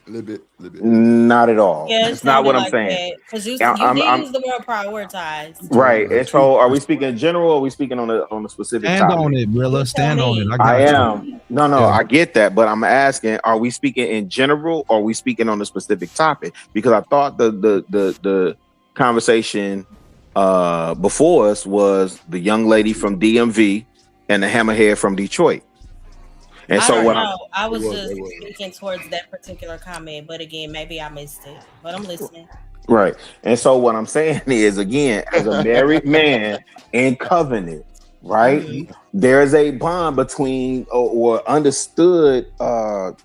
A little bit. Not at all. Yeah, That's not what I'm saying. Because you I'm- did use the word prioritize. Right. And so, are we speaking general? Or are we speaking on a specific Stand topic? on it, Rilla. Stand on it. I got you. am. No, I get that, but I'm asking: are we speaking in general, or are we speaking on a specific topic? Because I thought the conversation before us was the young lady from DMV and the hammerhead from Detroit. And so I was just speaking towards that particular comment, but again, maybe I missed it. But I'm listening. Right. And so what I'm saying is, again, as a married man in covenant, right? Mm-hmm. There's a bond between or understood An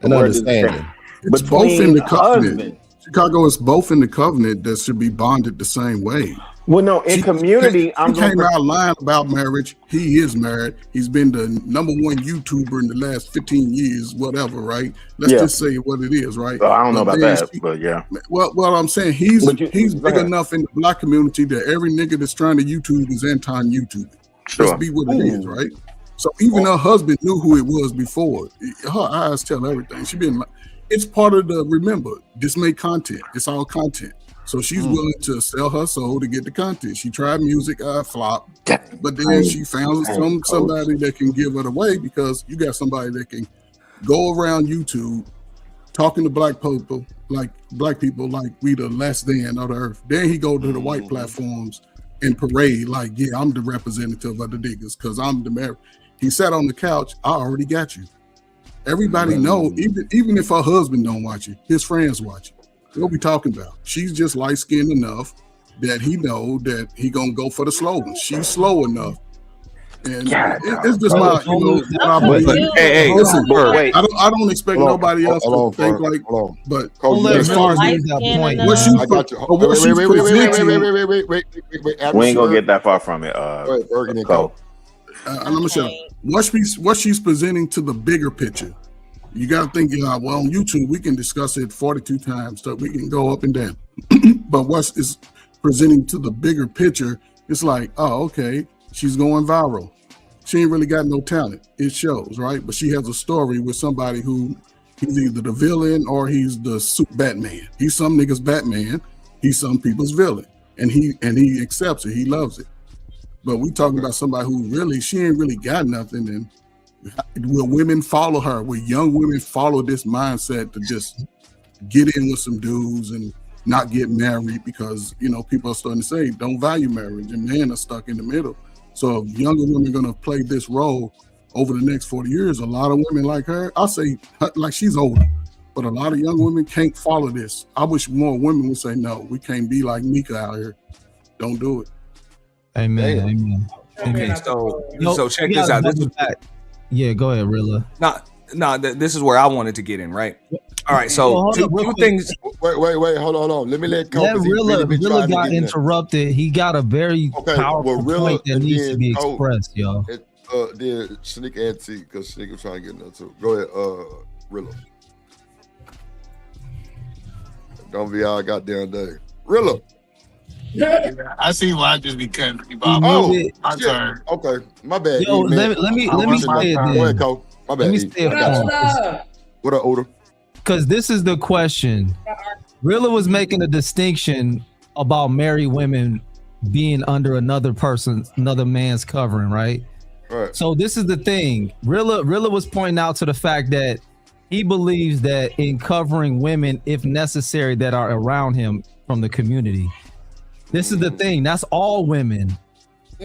understanding. It's both in the covenant. husband. Chicago is both in the covenant that should be bonded the same way. Well, no, in community, I'm came out lying about marriage. He is married. He's been the #1 YouTuber in the last 15 years, whatever, right? Let's just say what it is, right? I don't know about that, but yeah. Well, I'm saying he's big enough in the black community that every nigga that's trying to YouTube is anti-YouTube. Sure. Let's be what it is, right? So even her husband knew who it was before. Her eyes tell everything. It's part of the, remember, this made content. It's all content. So she's willing to sell her soul to get the content. She tried music, flopped, but then she found somebody that can give it away because you got somebody that can go around YouTube talking to black people like we the less than of the earth. Then he go to the white platforms and parade like, yeah, I'm the representative of the niggas because I'm the married. He sat on the couch. I already got you. Everybody know, even if her husband don't watch it, his friends watch it. What we talking about? She's just light skinned enough that he know that he gonna go for the slogan. She's slow enough, and it's just my, what I believe. Listen, wait. I don't expect nobody else to think like. But as far as what she's presenting, we ain't gonna get that far from it. and I'm gonna say what she's presenting to the bigger picture. You got to think, well, on YouTube, we can discuss it 42 times, so we can go up and down. But what is presenting to the bigger picture, it's like, oh, okay, she's going viral. She ain't really got no talent. It shows, right? But she has a story with somebody who he's either the villain or he's the Batman. He's some niggas Batman. He's some people's villain. And he accepts it. He loves it. But we talking about somebody who really, she ain't really got nothing. And will women follow her? Will young women follow this mindset to just get in with some dudes and not get married? Because, people are starting to say, don't value marriage, and men are stuck in the middle. So if younger women are going to play this role over the next 40 years, a lot of women like her, I'll say, like, she's older, but a lot of young women can't follow this. I wish more women would say, no, we can't be like Mika out here. Don't do it. Amen. Amen. Okay, so check this out. Yeah, go ahead, Rilla. This is where I wanted to get in, right? All right, so two things. Wait, hold on. Let me let Rilla got interrupted. He got a very powerful point that needs to be expressed, y'all. Then Sneak Auntie, because Sneak was trying to get in there too. Go ahead, Rilla. Don't be all goddamn day. Rilla. I see why I just be cutting people off. My turn. Okay, my bad. Yo, let me say it then. Go ahead, Cole. My bad. Let me say it. What up, Oda? Because this is the question. Rilla was making a distinction about married women being under another man's covering, right? Right. So this is the thing. Rilla was pointing out to the fact that he believes that in covering women, if necessary, that are around him from the community. This is the thing. That's all women.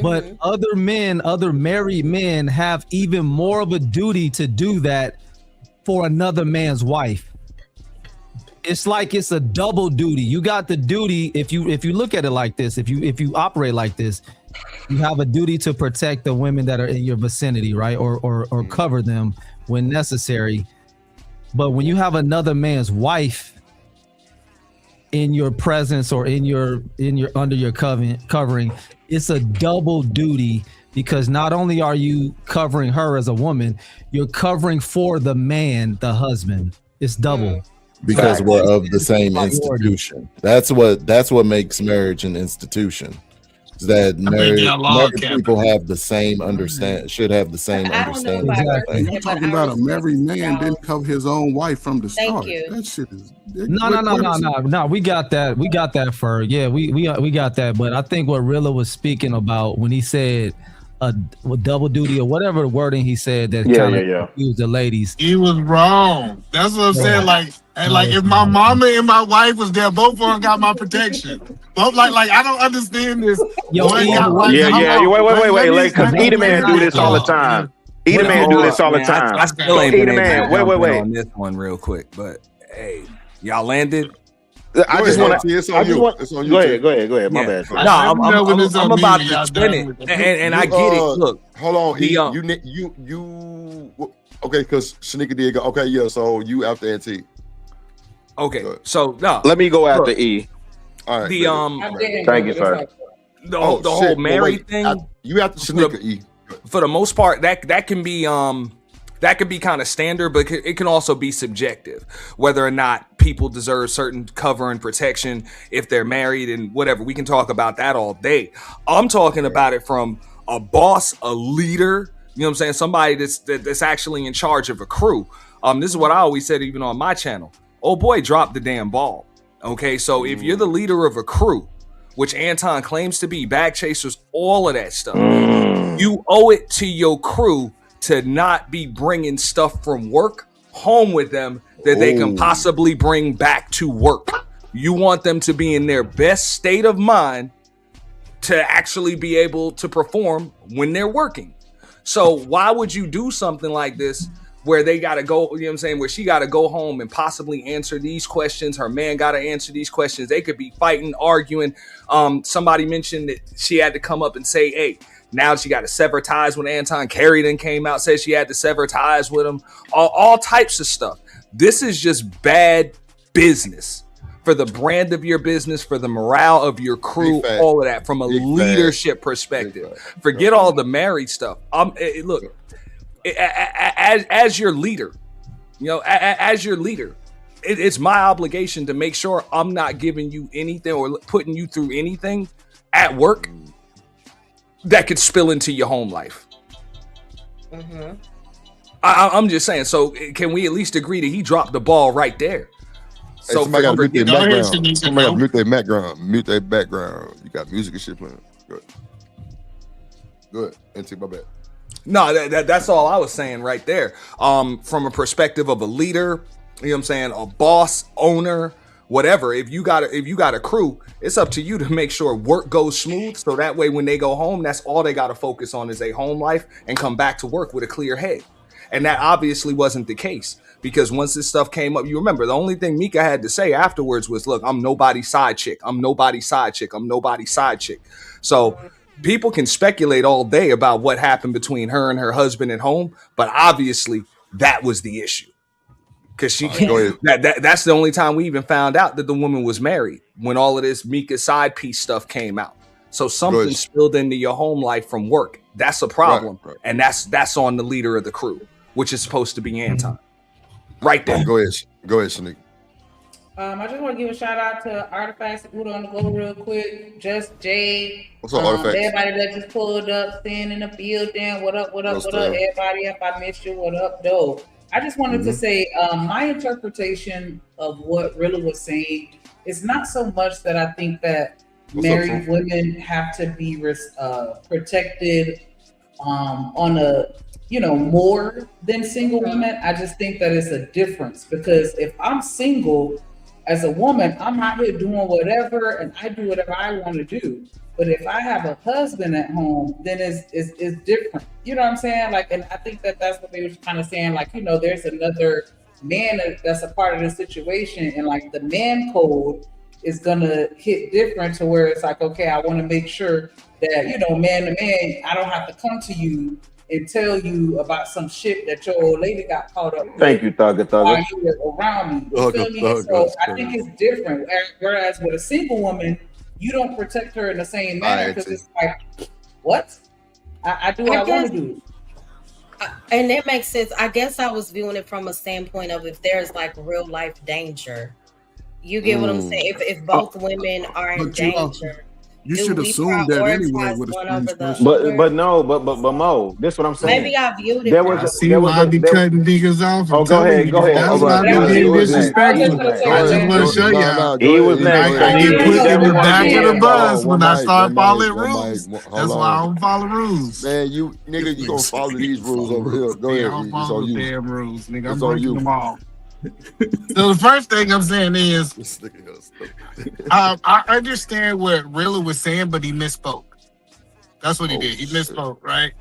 But other men, other married men have even more of a duty to do that for another man's wife. It's like it's a double duty. You got the duty, if you look at it like this, if you operate like this, you have a duty to protect the women that are in your vicinity, right? Or cover them when necessary. But when you have another man's wife in your presence or in your under your covering, it's a double duty, because not only are you covering her as a woman, you're covering for the man, the husband. It's double. Because we're of the same institution. That's what makes marriage an institution. Is that married people have the same should have the same understanding. You're talking about a married man didn't cover his own wife from the start. Thank you. That shit is No. We got that. We got that for we got that. But I think what Rilla was speaking about when he said double duty or whatever wording he said that confused the ladies. He was wrong. That's what I'm saying. Like if my mama and my wife was there, both of them got my protection. Both like I don't understand this. Wait. Like, because Eda Man do this all the time. Eda Man do this all the time. I still ain't been able to wait. on this one real quick, but hey, y'all landed. I just want to. It's on you. Go ahead. My bad. No, I'm about to spin it, and I get it. Look, hold on. You. Okay, because Shanika did go. Okay, yeah. So you after Auntie. Okay, so no. Let me go after E. All right. Thank you, sir. The whole married thing. You have to Shanika E. For the most part, that can be kind of standard, but it can also be subjective, whether or not people deserve certain cover and protection if they're married and whatever. We can talk about that all day. I'm talking about it from a boss, a leader. You know what I'm saying? Somebody that's actually in charge of a crew. This is what I always said, even on my channel. Oh boy, drop the damn ball. Okay, so if you're the leader of a crew, which Anton claims to be, bag chasers, all of that stuff, you owe it to your crew to not be bringing stuff from work home with them that they can possibly bring back to work. You want them to be in their best state of mind to actually be able to perform when they're working. So why would you do something like this where they got to go, you know what I'm saying, where she got to go home and possibly answer these questions. Her man got to answer these questions. They could be fighting, arguing. Somebody mentioned that she had to come up and say, hey, now she got to sever ties when Anton Carey then came out, said she had to sever ties with him. All types of stuff. This is just bad business for the brand of your business, for the morale of your crew, all of that from a leadership perspective. Forget all the married stuff. Look, as your leader, You know, as your leader, it's my obligation to make sure I'm not giving you anything or putting you through anything at work that could spill into your home life. Mm-hmm. I'm just saying. So can we at least agree that he dropped the ball right there? Hey, So somebody got to mute their Go ahead, background. Shanika, Somebody got go. to mute their background. Mute their background. You got music and shit playing. Good. Good. And my bad. No, that's all I was saying right there. From a perspective of a leader, you know what I'm saying, a boss, owner, whatever. If you got a crew, it's up to you to make sure work goes smooth. So that way, when they go home, that's all they got to focus on is their home life and come back to work with a clear head. And that obviously wasn't the case, because once this stuff came up, you remember the only thing Mika had to say afterwards was, "Look, I'm nobody's side chick. I'm nobody's side chick. I'm nobody's side chick." So people can speculate all day about what happened between her and her husband at home, but obviously that was the issue. Because that's the only time we even found out that the woman was married, when all of this Mika side piece stuff came out. So something spilled into your home life from work. That's a problem. Right. And that's on the leader of the crew, which is supposed to be Anton. Right there. Go ahead, Shanika. I just want to give a shout out to Artifacts and Udo on the go real quick. Just Jade. What's up, Artifacts? Everybody that just pulled up, staying in the building. What up? Everybody, if I missed you, what up, though? I just wanted to say my interpretation of what Rilla was saying is not so much that I think that married women have to be protected on a, more than single women. I just think that it's a difference, because if I'm single as a woman, I'm out here doing whatever and I do whatever I want to do. But if I have a husband at home, then it's different. You know what I'm saying? Like, and I think that's what they were kind of saying. Like, there's another man that's a part of the situation, and like the man code is gonna hit different to where it's like, okay, I want to make sure that man to man, I don't have to come to you and tell you about some shit that your old lady got caught up with. Thank you, Thugger. While you were around me. You feel me? So I think it's different. Whereas with a single woman, you don't protect her in the same manner, because it's like, what? I do what I want to do. And that makes sense. I guess I was viewing it from a standpoint of if there's like real life danger. You get what I'm saying? If both women are in danger. You should assume that anyway with a but Mo, this is what I'm saying. Maybe I viewed it. I be cutting niggas off. Oh, go ahead. That's why I be being disrespectful. I just want to show y'all. He was next. I get put in the back of the bus when I start following rules. That's why I don't follow rules. Man, you gonna follow these rules over here. Go ahead. I don't follow the damn rules, nigga. I'm breaking them all. So the first thing I'm saying is, I understand what Rilla was saying, but he misspoke. That's what he did. He misspoke, right?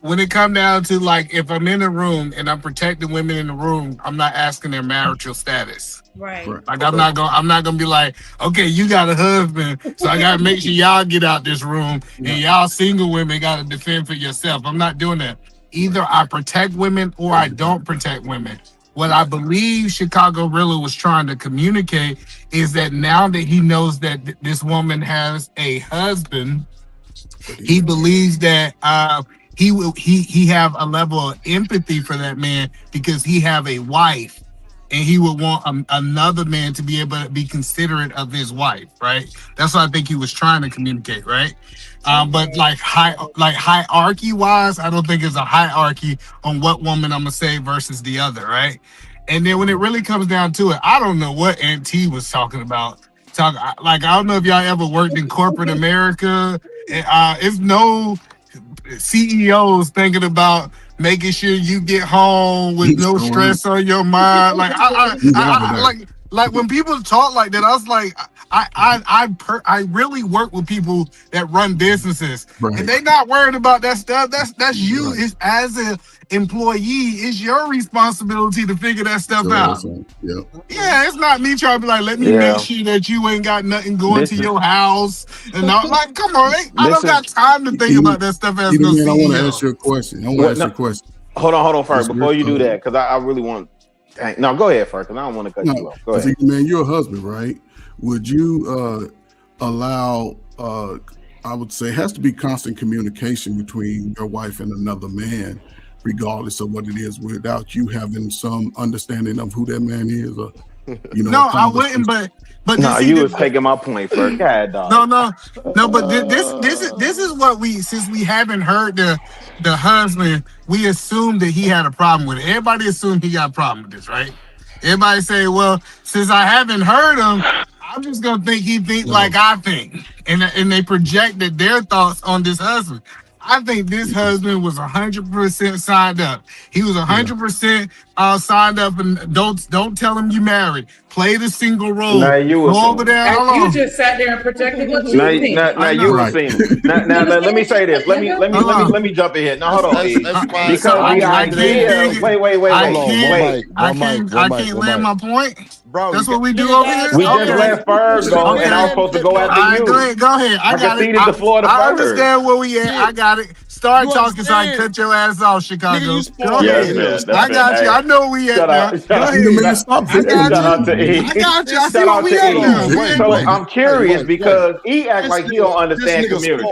When it come down to, like, if I'm in a room and I'm protecting women in the room, I'm not asking their marital status. Right. Like, I'm not gonna be like, okay, you got a husband, so I gotta make sure y'all get out this room, and y'all single women gotta defend for yourself. I'm not doing that. Either I protect women or I don't protect women. What I believe Chicago Rilla was trying to communicate is that now that he knows that this woman has a husband, he believes that he have a level of empathy for that man because he have a wife, and he would want another man to be able to be considerate of his wife, right? That's what I think he was trying to communicate, right? But like hierarchy wise, I don't think it's a hierarchy on what woman I'm gonna say versus the other, right? And then when it really comes down to it, I don't know what Aunt T was talking about. Like, I don't know if y'all ever worked in corporate America. It's no CEOs thinking about making sure you get home with no stress on your mind. Like, like when people talk like that, I was like, I really work with people that run businesses, and they not worried about that stuff. That's you. It's as an employee, it's your responsibility to figure that stuff out. Yeah, it's not me trying to be like, let me make sure that you ain't got nothing going to your house. And I'm like, come on, I don't got time to think about that stuff as no CEO. I want to ask you a question. Hold on first before you do that, because I really want. No, go ahead first, because I don't want to cut you off. Go ahead. Man, you're a husband, right? Would you allow? I would say it has to be constant communication between your wife and another man. regardless of what it is, without you having some understanding of who that man is, or No, I wouldn't. But No, you was taking my point first. God, dog. No. But this is what since we haven't heard the husband, we assumed that he had a problem with it. Everybody assumed he got a problem with this, right? Everybody say, well, since I haven't heard him, I'm just gonna think he thinks like I think, and they projected their thoughts on this husband. I think this husband was 100% signed up. He was 100% signed up, and don't tell him you married. Play the single role. Now you were go over there. And you just sat there and projected what you think. Now you were saying. Now let me say this. Let me jump in here. Now hold on, because the idea. Wait. I can't land my point. Bro, that's what we do over here. We just let Ferg go, and I was supposed to go after you. Go ahead. I got it. The floor to I understand where we at. I got it. Start talking so I can cut your ass off, Chicago. Go ahead. I got you. I know where we at now. Go ahead. I got you. I see where we at now. So I'm curious because he act like he don't understand community.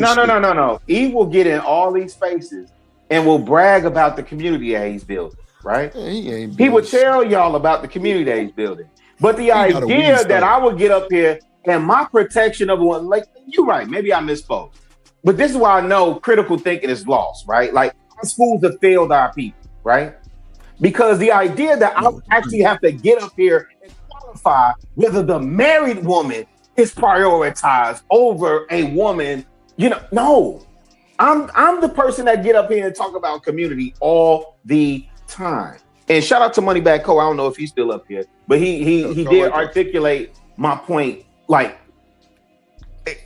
No. He will get in all these spaces and will brag about the community that he's building. Right? He would tell y'all about the community that he's building. But the idea that I would get up here and my protection of one, like, you're right, maybe I misspoke. But this is why I know critical thinking is lost, right? Like, our schools have failed our people, right? Because the idea that I would actually have to get up here and qualify whether the married woman is prioritized over a woman, no. I'm the person that get up here and talk about community all the time. And shout out to Moneybag Cole. I don't know if he's still up here, but he did articulate my point, like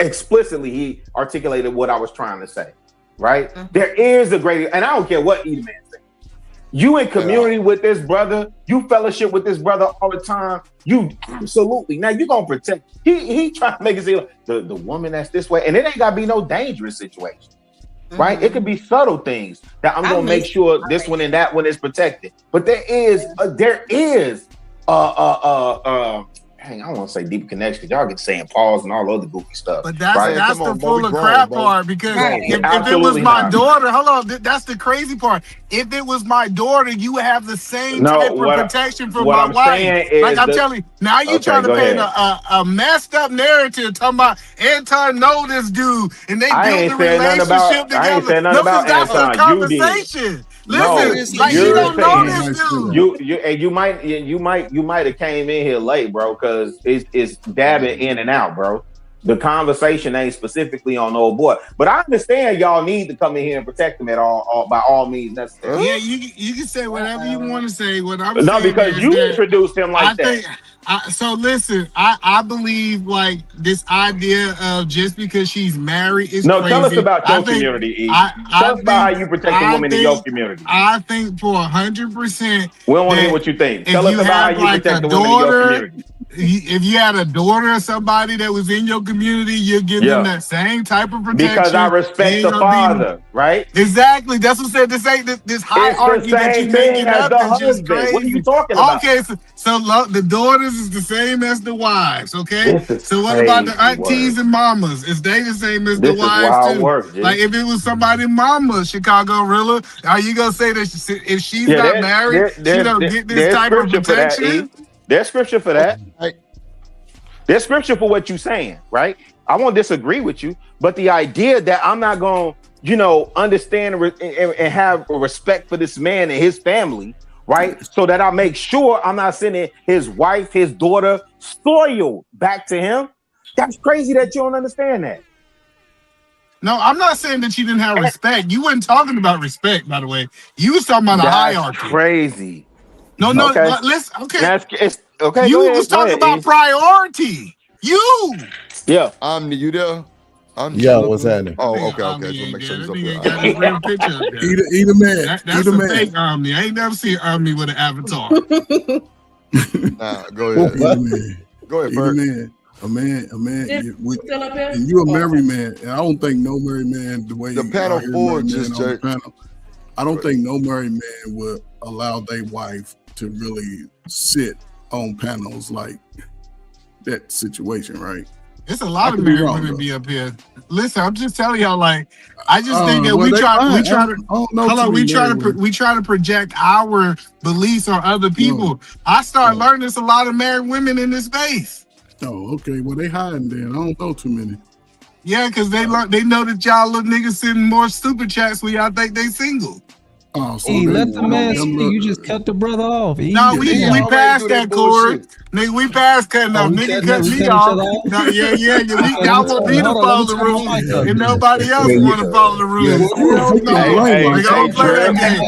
explicitly. He articulated what I was trying to say, right? Mm-hmm. There is a great, and I don't care what either man says. You in community with this brother, you fellowship with this brother all the time. You absolutely. Now you gonna protect. He trying to make it seem like the woman that's this way, and it ain't gotta be no dangerous situation. Right? Mm-hmm. It could be subtle things that I'm gonna make sure this one and that one is protected. But there is I don't want to say deep connection. Y'all get saying pause and all other goofy stuff. But that's the full of crap part, because if it was my daughter, hold on, that's the crazy part. If it was my daughter, you would have the same type of protection from my wife. Like I'm telling you, now you trying to paint a messed up narrative talking about Anton know this dude and they built the relationship together. I ain't saying nothing about Anton. Conversation. Listen, like you don't know this dude. You might have came in here late, bro, because it's dabbing in and out, bro. The conversation ain't specifically on old boy, but I understand y'all need to come in here and protect him at all by all means necessary. Yeah, you can say whatever you want to say. What I'm saying because you introduced him like that. So listen, I believe like this idea of just because she's married is crazy. Tell us about your community, E. Tell us about how you protect the woman in your community. I think for 100%. We don't want to hear what you think. Tell us about how you protect the woman in your community. If you had a daughter or somebody that was in your community, you're giving them that same type of protection. Because I respect the father, right? Exactly. That's what I said. This hierarchy that you making up is just crazy. What are you talking about? Okay, so the daughters is the same as the wives, okay? So what about the aunties and mamas? Is they the same as the wives too? Like if it was somebody mama, Chicago Rilla, are you gonna say that if she's not married, she don't get this type of protection? There's scripture for that. There's scripture for what you're saying, right? I won't disagree with you, but the idea that I'm not going to, understand and have respect for this man and his family, right? So that I make sure I'm not sending his wife, his daughter, spoiled back to him. That's crazy that you don't understand that. No, I'm not saying that you didn't have respect. You weren't talking about respect, by the way. You was talking about a hierarchy. Crazy. No, listen. Okay. Okay. You was talking about priority. You. Yeah. You there? What's happening? Oh, okay. Just make sure he's up there. Eat a man. That's a fake Omni. I ain't never seen Omni with an avatar. Nah, go ahead. Go ahead, Bert. A man. And you a married man, and I don't think no married man the way the panel four just jerked. I don't think no married man would allow their wife to really sit on panels like that situation, right? It's a lot I of could be married wrong, women though. be up here. Listen, I'm just telling y'all, like, I just think that Well, we they try fine. to I don't know hold too on, many married women. we try to project our beliefs on other people. I started learning there's a lot of married women in this space. Oh, okay. Well, they hiding then. I don't know too many. Yeah, because they know that y'all little niggas sending more stupid chats when y'all think they single. Oh, so Hey, they, let the man them speak. You just cut the brother off. No, Easy. we passed that, Corey. Nigga, we passed cutting off. we Nigga cut cut each me other off. off? No, yeah. Y'all want me to Hold on, follow let the me turn rules, my mic up and then. nobody else want to follow the rules. Yeah, you Hell was no. blame Nigga, don't play that game.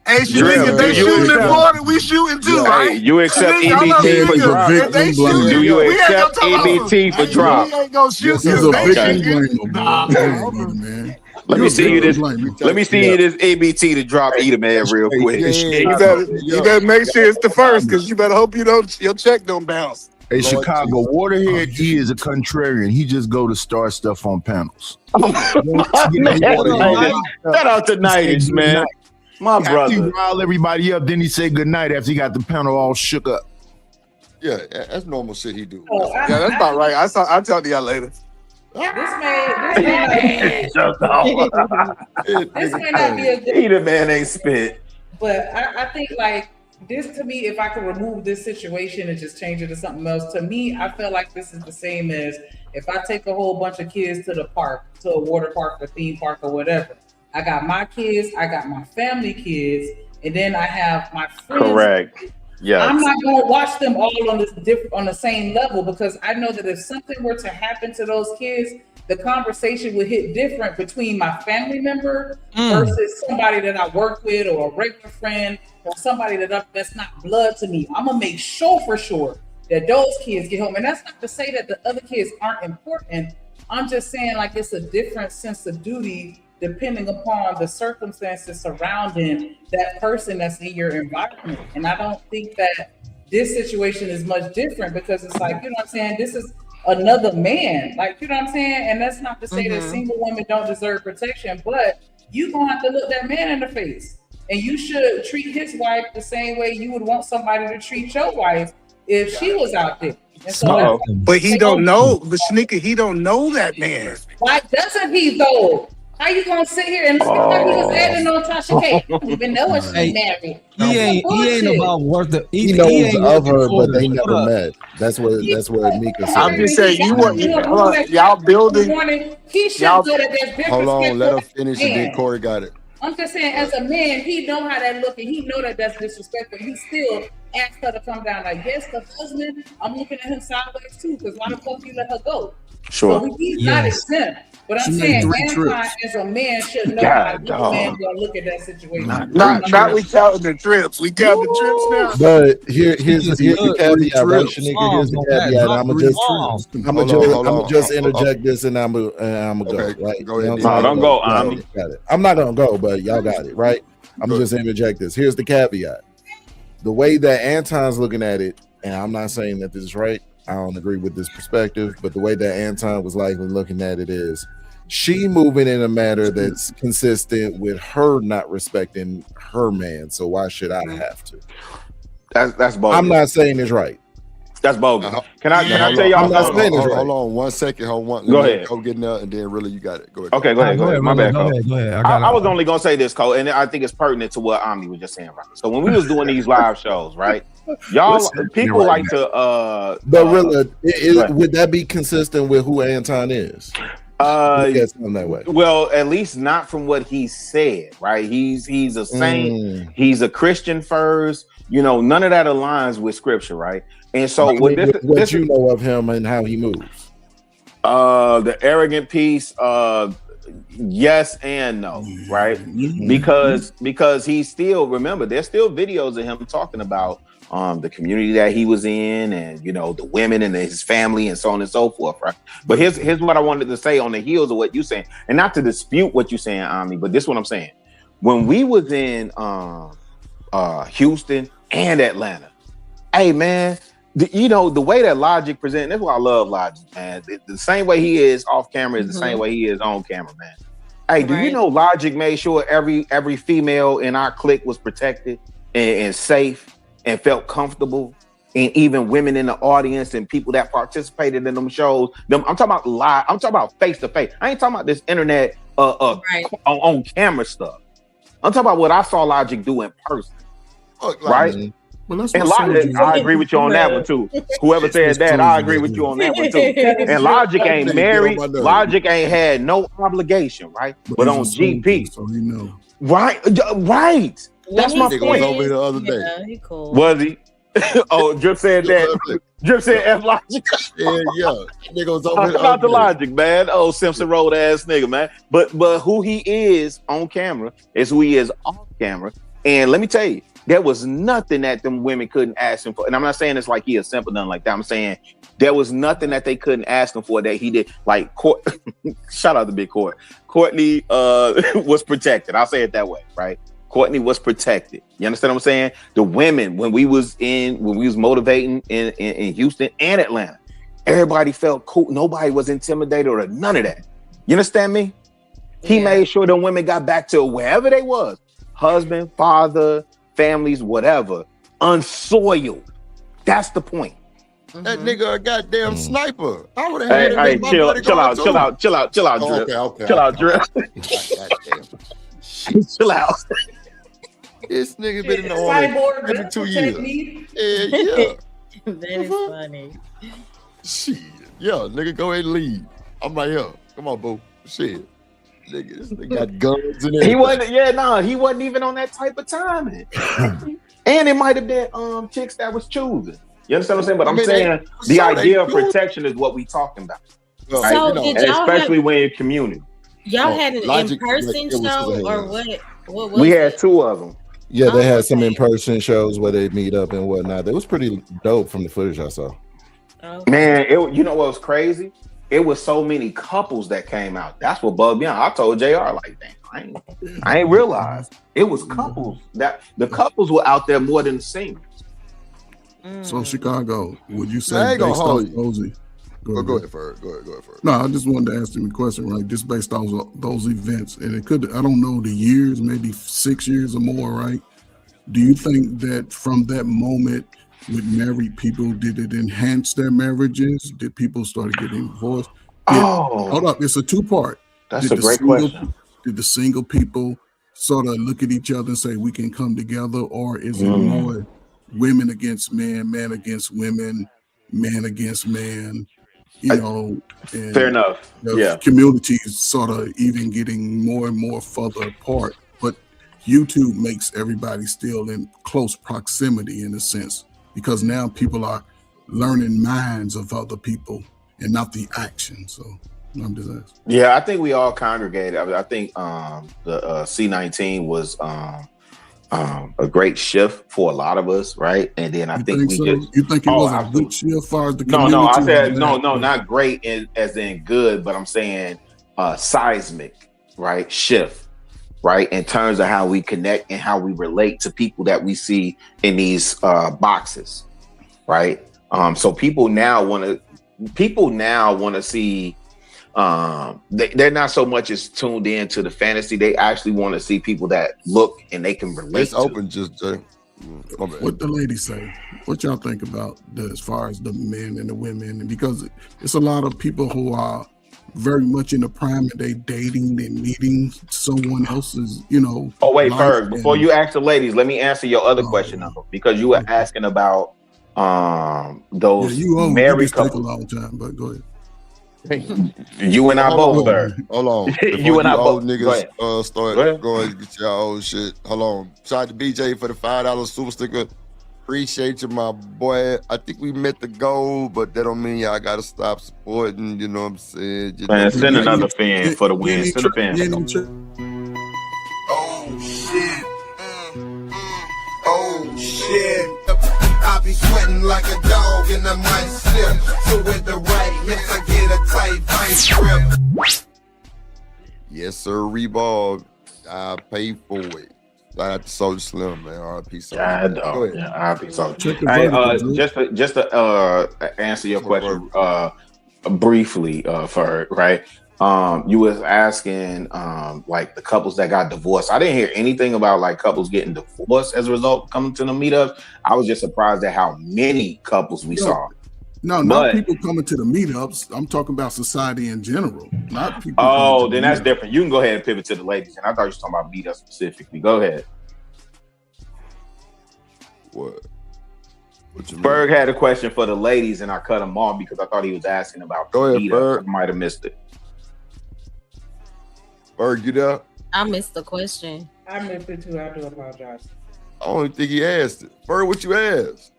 Hey, Shanique, if they shooting in Florida, we shooting too, right? Hey, you accept Shanique, hold on, EBT for Shanique, drop? if they shooting, Do you we ain't accept gonna talk about EBT for drop? we ain't gonna shoot He's because a they victim shooting. blamer, Nah, boy. Hey, brother, man. Let me see you this. Let me see you Yeah. this EBT to drop Eater man real quick. You better make sure it's the first, because you better hope your check don't bounce. Hey, Lord Chicago, Waterhead E is a contrarian. He just go to start stuff on panels. Man, shout out to Nightish, man. My After brother. he riled everybody up, then he said goodnight after he got the panel all shook up. Yeah, that's normal shit he do. Yeah, that's about right. I'll talk to y'all later. This may not be a good. Eater man ain't spit. But I think like this to me, if I could remove this situation and just change it to something else, to me, I feel like this is the same as if I take a whole bunch of kids to the park, to a water park, a theme park, or whatever. I got my kids, I got my family kids, and then I have my friends. Correct. Yeah. I'm not going to watch them all on the same level, because I know that if something were to happen to those kids, the conversation would hit different between my family member versus somebody that I work with, or a regular friend, or somebody that's not blood to me. I'm gonna make sure for sure that those kids get home. And that's not to say that the other kids aren't important. I'm just saying like it's a different sense of duty depending upon the circumstances surrounding that person that's in your environment. And I don't think that this situation is much different, because it's like, you know what I'm saying? This is another man, like, you know what I'm saying? And that's not to say that single women don't deserve protection, but you gonna have to look that man in the face. And you should treat his wife the same way you would want somebody to treat your wife if she was out there. And so But he don't know, but Shanika, he don't know that man. why doesn't he though? How you gonna sit here and look at how he was adding on Tasha K? I don't even know what she married. He ain't about worth the. He knows of her, but they never met. That's what Mika said. I'm just saying, y'all building. He should know that there's difference. Hold on, let her finish and then Corey got it. I'm just saying, as a man, he know how that look, and he know that that's disrespectful. He still asked her to come down. Like, yes, the husband, I'm looking at him sideways too, because why the fuck you let her go? Sure. So he's not exempt. But I'm saying, mankind as a man should know how a man gonna look at that situation. Not we counting the trips. We count the trips now. But here's the caveat, right, Shanika? Here's the caveat. I'm gonna just interject this, and I'm gonna go. Right? Go ahead. Don't go. I'm not gonna go, but y'all got it, right? I'm gonna just interject this. Here's the caveat. The way that Anton's looking at it, and I'm not saying that this is right. I don't agree with this perspective, but the way that Anton was likely looking at it is she moving in a manner that's consistent with her not respecting her man. So why should I have to? That's bogus. I'm not saying it's right. That's bogus. Can I tell y'all? I'm not saying it's right. Hold on 1 second. Go ahead. Go get there, and then really you got it. Go ahead. Okay, go ahead. My bad, Cole. Go ahead. I was only gonna say this, Cole, and I think it's pertinent to what Omni was just saying, right? So when we was doing these live shows, right? Y'all, people like to. But really, would that be consistent with who Anton is? That way. Well, at least not from what he said, right? He's a saint. He's a Christian first. You know, none of that aligns with scripture, right? And so what you know of him and how he moves. The arrogant piece, yes and no, right? Because he's still, remember, there's still videos of him talking about the community that he was in, and you know, the women and his family and so on and so forth, right? But here's what I wanted to say on the heels of what you're saying, and not to dispute what you're saying, Ami, but this is what I'm saying. When we was in Houston and Atlanta, hey man, you know, the way that Logic presented, that's why I love Logic, man. The same way he is off camera is the same way he is on camera, man. Hey, do you know Logic made sure every female in our clique was protected and safe and felt comfortable and even women in the audience and people that participated in them shows. I'm talking about live. I'm talking about face to face. I ain't talking about this internet on camera stuff. I'm talking about what I saw Logic do in person. Right? Well, that's and what Logic, I agree with you on that one too. Whoever said that, I agree with you on that one too. And Logic ain't married. Logic ain't had no obligation, right? But on GP, so he know. Right. That's my point. Was over here the other day. Yeah, he cool. Was he? Oh, Drip said that. Drip said F Logic. Yeah. Nigga was over here. Shout out to Logic, man. Oh, Simpson Road ass nigga, man. But who he is on camera is who he is off camera. And let me tell you, there was nothing that them women couldn't ask him for. And I'm not saying it's like he a simple nothing like that. I'm saying there was nothing that they couldn't ask him for that he did. Like, shout out to Big Court. Courtney was protected. I'll say it that way, right? Courtney was protected. You understand what I'm saying? The women, when we was motivating in Houston and Atlanta, everybody felt cool. Nobody was intimidated or none of that. You understand me? He made sure the women got back to wherever they was. Husband, father, families, whatever, unsoiled. That's the point. That nigga a goddamn sniper. I would have had Hey, chill out, Drip. Okay. Chill out, Drip. Chill out. This nigga been in the army every 2 years. Yeah. That is funny. Shit. Yeah, nigga, go ahead and leave. I'm right here. Come on, boo. Shit. Nigga, this nigga got guns in there. He wasn't even on that type of timing. And it might have been chicks that was choosing. You understand what I'm saying? But I'm saying the idea of protection is what we talking about. So right? did y'all especially when in community. Y'all had an in-person show or what? What was we had two of them. Yeah, they had some in-person shows where they meet up and whatnot. It was pretty dope from the footage I saw. Man, you know what was crazy? It was so many couples that came out. That's what bugged me out. I told JR like, damn, I ain't realized it was couples. That the couples were out there more than the singles. So Chicago, would you I say ain't gonna based hold off you. those? Go ahead first. Go ahead first. No, I just wanted to ask him a question, right? Just based on those events, and it could, I don't know the years, maybe 6 years or more, right? Do you think that from that moment with married people, did it enhance their marriages? Did people start getting divorced? Hold up, it's a two-part. That's a great question. Did the single people sort of look at each other and say, we can come together, or is it more women against men, man against women, man against man? You know, and fair enough. the communities sort of even getting more and more further apart. But YouTube makes everybody still in close proximity in a sense, because now people are learning minds of other people and not the action. So I'm just asking. Yeah, I think we all congregated. I think the C19 was a great shift for a lot of us, right? And then I think we just you think it was a good shift as far as the community? No, I said no, not great as in good, but I'm saying seismic, right? Shift, right? In terms of how we connect and how we relate to people that we see in these boxes, right? So people now want to see. They're not so much as tuned in to the fantasy. They actually want to see people that look and they can relate. It's open, just what the ladies say. What y'all think about as far as the men and the women? Because it's a lot of people who are very much in the prime and they dating and meeting someone else's, you know. Oh wait, Ferg, before you ask the ladies, let me answer your other question, because you were asking about those married couples. A long time, but go ahead. You and I both, sir. Hold on. You and I both. Niggas start going and get y'all old shit. Hold on. Shout out to BJ for the $5 super sticker. Appreciate you, my boy. I think we met the goal, but that don't mean y'all gotta stop supporting. You know what I'm saying? Man, send another fan for the win. Send a fan. Oh shit. Oh shit. I be sweating like a dog and I might slip. So with the right hits, I get a tight vice grip. Yes, sir, Reebok. I pay for it. Shout out to Soulja Slim, man. R.I.P. Soulja. Go ahead. R.I.P. Soulja. Just to answer your question briefly, right? You was asking like the couples that got divorced. I didn't hear anything about like couples getting divorced as a result of coming to the meetups. I was just surprised at how many couples we saw. No, not people coming to the meetups. I'm talking about society in general, not people. Oh, then that's different. You can go ahead and pivot to the ladies. And I thought you were talking about meetups specifically. Go ahead. What you Berg had a question for the ladies, and I cut him off because I thought he was asking about meetups. Berg. I might have missed it. Berg, you there? I missed the question. I missed it too. I do apologize. I don't think he asked it. Berg, what you asked?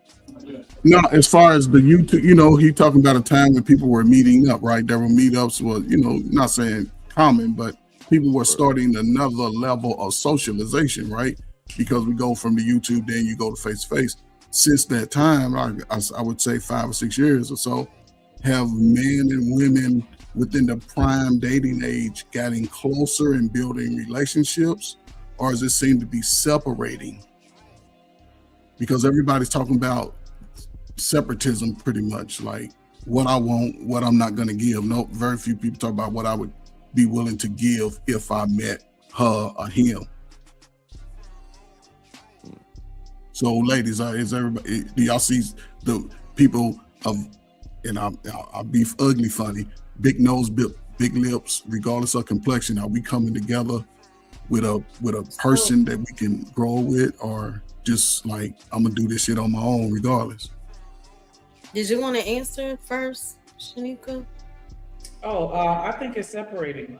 No, as far as the YouTube, he talking about a time when people were meeting up, right? There were meetups, not saying common, but people were starting another level of socialization, right? Because we go from the YouTube, then you go to face-to-face. Since that time, I would say 5 or 6 years or so, have men and women within the prime dating age getting closer and building relationships, or does it seem to be separating? Because everybody's talking about separatism pretty much, like what I want, what I'm not going to give. No, very few people talk about what I would be willing to give if I met her or him. So ladies, is everybody, do y'all see the people of, and I'll be ugly funny, big nose, big lips, regardless of complexion? Are we coming together with a person that we can grow with, or just like, I'm gonna do this shit on my own regardless? Did you want to answer first, Shanika? I think it's separating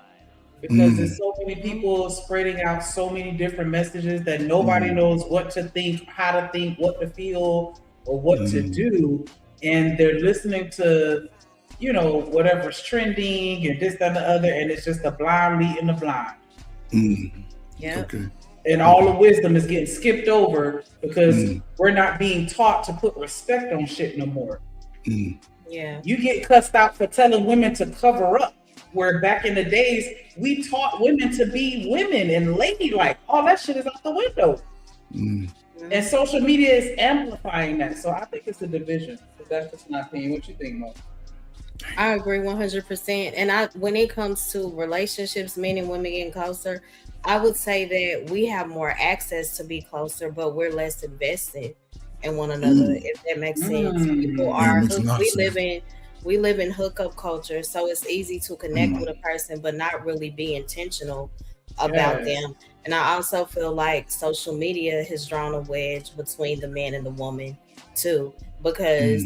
because there's so many people spreading out so many different messages that nobody knows what to think, how to think, what to feel, or what to do, and they're listening to, whatever's trending and this, that, and the other, and it's just a blind leading the blind. Yeah. Okay. And all the wisdom is getting skipped over because we're not being taught to put respect on shit no more. Yeah. You get cussed out for telling women to cover up, where back in the days, we taught women to be women and ladylike. All that shit is out the window. And social media is amplifying that. So I think it's a division. But that's just my opinion. What you think, Mo? I agree 100%. And when it comes to relationships, men and women getting closer, I would say that we have more access to be closer, but we're less invested in one another, if that makes sense. People are we live in hookup culture, so it's easy to connect with a person but not really be intentional about them. And I also feel like social media has drawn a wedge between the man and the woman too, because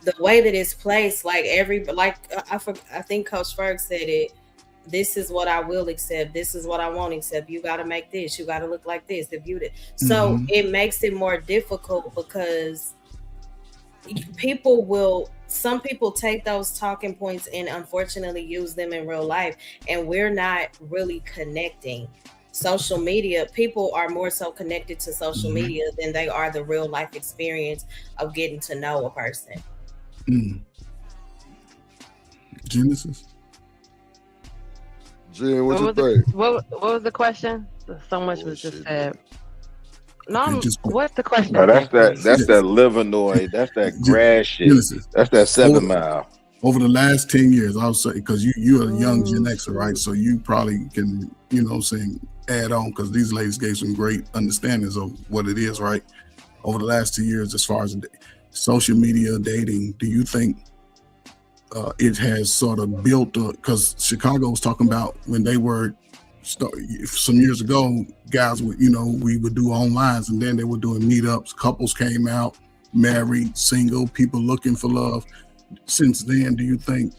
the way that it's placed, I think Coach Ferg said it, this is what I will accept, this is what I won't accept, you got to make this, you got to look like this, if you did. So it makes it more difficult because some people take those talking points and unfortunately use them in real life, and we're not really connecting. Social media, people are more so connected to social media than they are the real life experience of getting to know a person. Genesis? Jen, what you think? What was the question? So much was just said. No, what's the question? No, that's that Livernois. That's that grass shit. Genesis. That's that 7 Mile. Over the last 10 years, I would say, because you're a young Gen Xer, right? So you probably can, add on, because these ladies gave some great understandings of what it is, right? Over the last 2 years, as far as social media dating, do you think it has sort of built, because Chicago was talking about when they were, some years ago, guys would, we would do online, and then they were doing meetups. Couples came out, married, single, people looking for love. Since then, do you think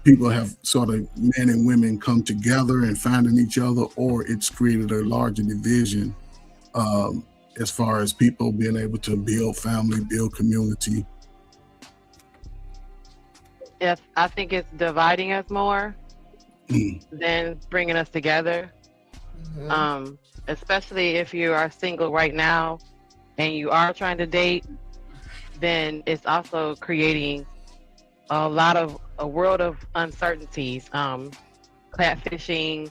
people have sort of, men and women, come together and finding each other, or it's created a larger division as far as people being able to build family, build community? Yes, I think it's dividing us more than bringing us together. Especially if you are single right now and you are trying to date, then it's also creating a world of uncertainties. Catfishing,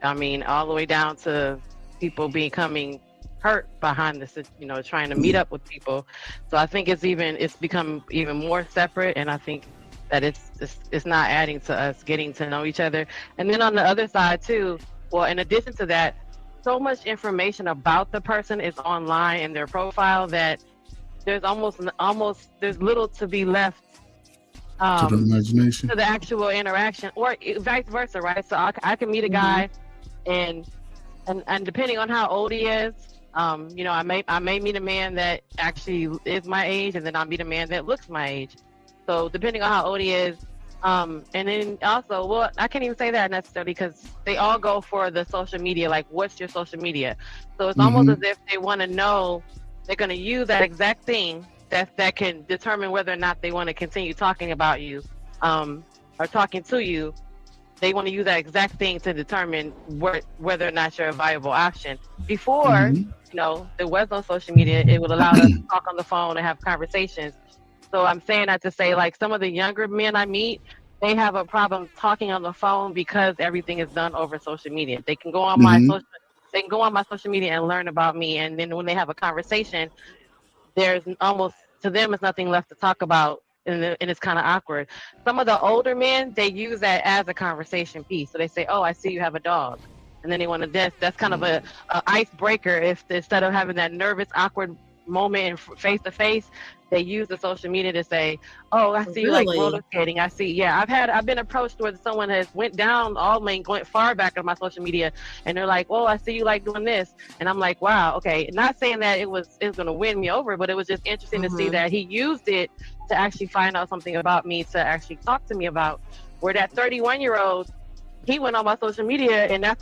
all the way down to people becoming hurt behind this, trying to meet up with people. So I think it's become even more separate, and I think that it's not adding to us getting to know each other. And then on the other side too, well, in addition to that, so much information about the person is online in their profile that there's almost there's little to be left to the imagination, to the actual interaction, or vice versa, right? So I can meet a guy, and depending on how old he is, you know, I may meet a man that actually is my age, and then I'll meet a man that looks my age. So depending on how old he is, and then also, well, I can't even say that necessarily because they all go for the social media. Like, what's your social media? So it's almost as if they want to know. They're going to use that exact thing that can determine whether or not they want to continue talking about you, or talking to you. They want to use that exact thing to determine whether or not you're a viable option. Before, you know, there was no social media. It would allow us to talk on the phone and have conversations. So I'm saying that to say, like, some of the younger men I meet, they have a problem talking on the phone because everything is done over social media. They can go on they can go on my social media and learn about me, and then when they have a conversation, there's almost, to them, it's nothing left to talk about, and it's kind of awkward. Some of the older men, they use that as a conversation piece. So they say, "Oh, I see you have a dog," and then they want to. That's kind of a icebreaker. If instead of having that nervous, awkward moment face to face, they use the social media to say, "Oh, I see you like roller skating. I see." Yeah, I've been approached where someone has went down went far back on my social media, and they're like, "Oh, I see you like doing this," and I'm like, "Wow, okay." Not saying that it was going to win me over, but it was just interesting to see that he used it to actually find out something about me, to actually talk to me about. Where that 31-year-old, he went on my social media, and that's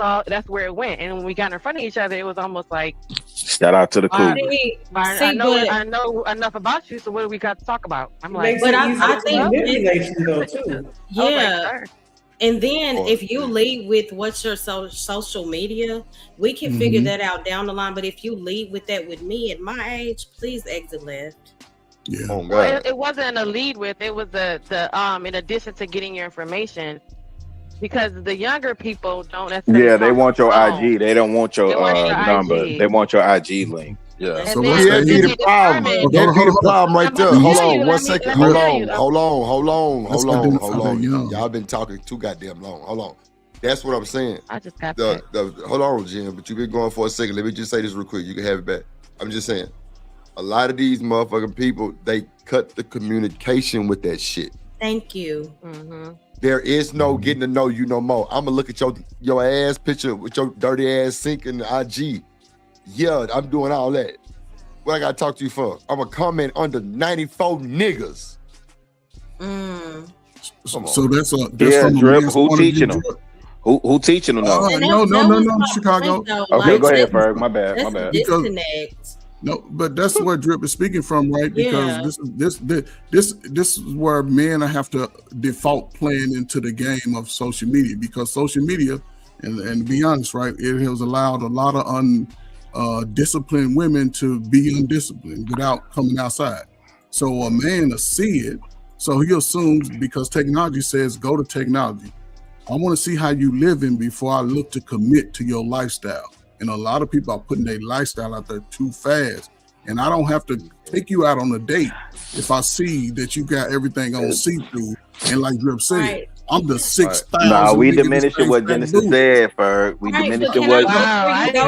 where it went. And when we got in front of each other, it was almost like, shout out to the crew. I know enough about you, so what do we got to talk about? I'm like, but I think manipulation though too. Yeah. And then if you lead with what's your social media, we can figure that out down the line. But if you lead with that with me at my age, please exit left. Yeah. Oh, God. Well, it wasn't a lead with. It was the in addition to getting your information, because the younger people don't necessarily. Yeah, they want your phone. IG. They don't want your number. IG. They want your IG link. Yeah. So that be the problem. That be the problem right there. Hold on, 1 second. Hold on. Y'all been talking too goddamn long. Hold on. That's what I'm saying. I just got hold on, Jim. But you've been going for a second. Let me just say this real quick. You can have it back. I'm just saying, a lot of these motherfucking people, they cut the communication with that shit. Thank you. There is no getting to know you no more. I'm gonna look at your ass picture with your dirty ass sink in the IG. Yeah, I'm doing all that. What I gotta talk to you for? I'm gonna comment under 94 niggas. So that's yeah, from Drip. Who teaching them? Who teaching them? No, Chicago. Okay, go ahead, Ferg. My bad. Disconnect. No, but that's where Drip is speaking from, right? Because this is where men have to default playing into the game of social media, because social media, and to be honest, right, it has allowed a lot of disciplined women to be undisciplined without coming outside. So a man will see it, so he assumes, because technology says go to technology. I want to see how you living before I look to commit to your lifestyle. And a lot of people are putting their lifestyle out there too fast. And I don't have to take you out on a date if I see that you got everything on see-through. And like Drip said, I'm the 6,000. No, we diminishing what Genesis said, Ferg. We diminishing what.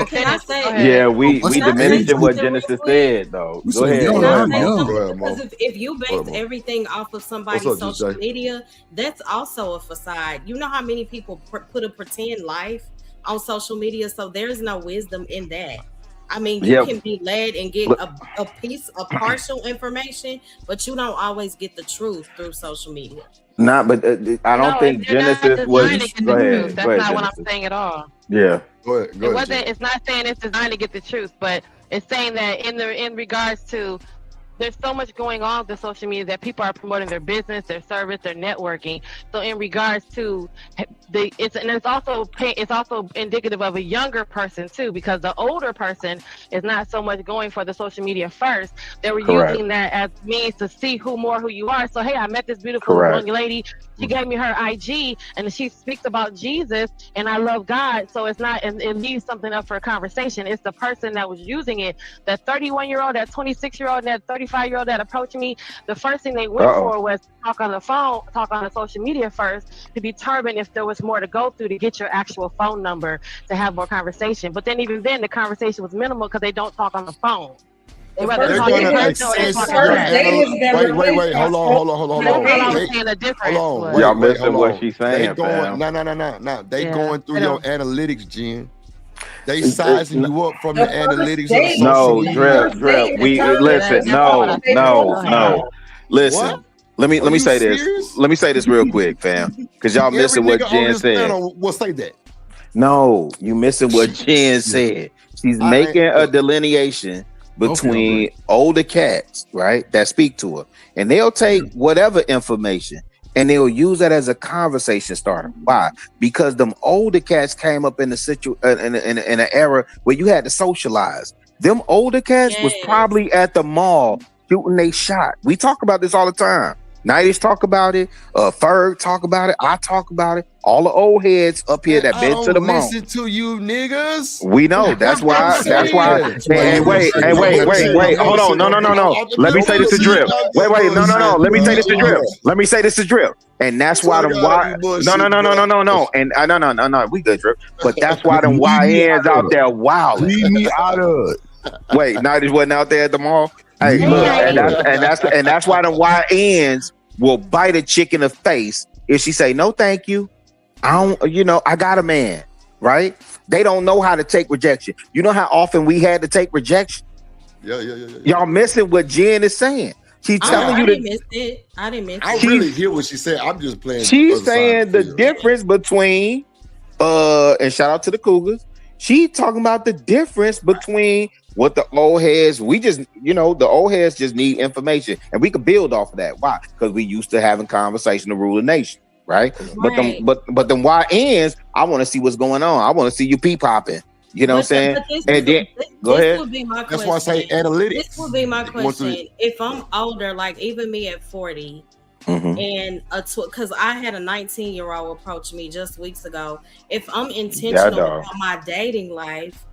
Can I say? Yeah, we diminishing what Genesis said, though. Go ahead. Because if you base everything off of somebody's social media, that's also a facade. You know how many people put a pretend life on social media, so there's no wisdom in that. I mean, you can be led and get a piece of partial information, but you don't always get the truth through social media. Nah, but I don't think Genesis was. Go ahead. That's not what I'm saying at all. Yeah. Go ahead. It's not saying it's designed to get the truth, but it's saying that in regards to, there's so much going on with the social media that people are promoting their business, their service, their networking. So in regards to it's also indicative of a younger person too, because the older person is not so much going for the social media first. They were using that as means to see who you are. So hey, I met this beautiful young lady. She gave me her IG, and she speaks about Jesus, and I love God. So it's not, it leaves something up for a conversation. It's the person that was using it, that 31-year-old, that 26-year-old, and that 35 25-year-old that approached me, the first thing they went for was to talk on the phone, talk on the social media first to determine if there was more to go through to get your actual phone number to have more conversation. But then even then, the conversation was minimal because they don't talk on the phone. They rather They're talk going in to person or they access talk your in chat. wait. Hold on. That's all I was saying. The difference Hold on. was. Y'all missing hold what on. she's They saying, going, fam. no. They Yeah, going through I your don't- analytics, Jen. They sizing you up from the analytics of the social No, media. drip. We listen. No. Listen. What? Let me Are you say this. serious? Let me say this real quick, fam, because y'all Every missing what nigga on Jen this said. panel will say that. No, you missing what Jen said. She's I making ain't- a delineation between older cats, right, that speak to her, and they'll take whatever information and they'll use that as a conversation starter. Why? Because them older cats came up in in an era where you had to socialize. Them older cats was probably at the mall shooting they shot. We talk about this all the time. Nighties talk about it. Ferg talk about it. I talk about it. All the old heads up here that I been to the don't mall. listen to you niggas. We know. That's why. That's why. Hey, wait. Hold on. No. Let me say this to Drip. Wait. No. Let me say this to Drip. Let me say this to Drip. And that's why them Y. No. And no. We good, Drip. But that's why them YNs out there wild. Leave me out of it. Wait, Nighties wasn't out there at the mall. Hey, look, and that's why the YNs will bite a chick in the face if she say no, thank you. I don't, I got a man, right? They don't know how to take rejection. You know how often we had to take rejection? Yeah. Y'all missing what Jen is saying. She's telling you I didn't miss it. I really hear what she said. I'm just playing. She's saying the difference between and shout out to the Cougars. She talking about the difference between what the old heads, we just, the old heads just need information and we could build off of that. Why? Because we used to having conversation to rule the nation, right? But them YNs, I want to see what's going on. I want to see you pee popping. You know what I'm saying? And then go ahead. Would be my That's why I say analytics. This would be my question. If I'm older, like even me at 40, and because I had a 19-year-old approach me just weeks ago. If I'm intentional about my dating life,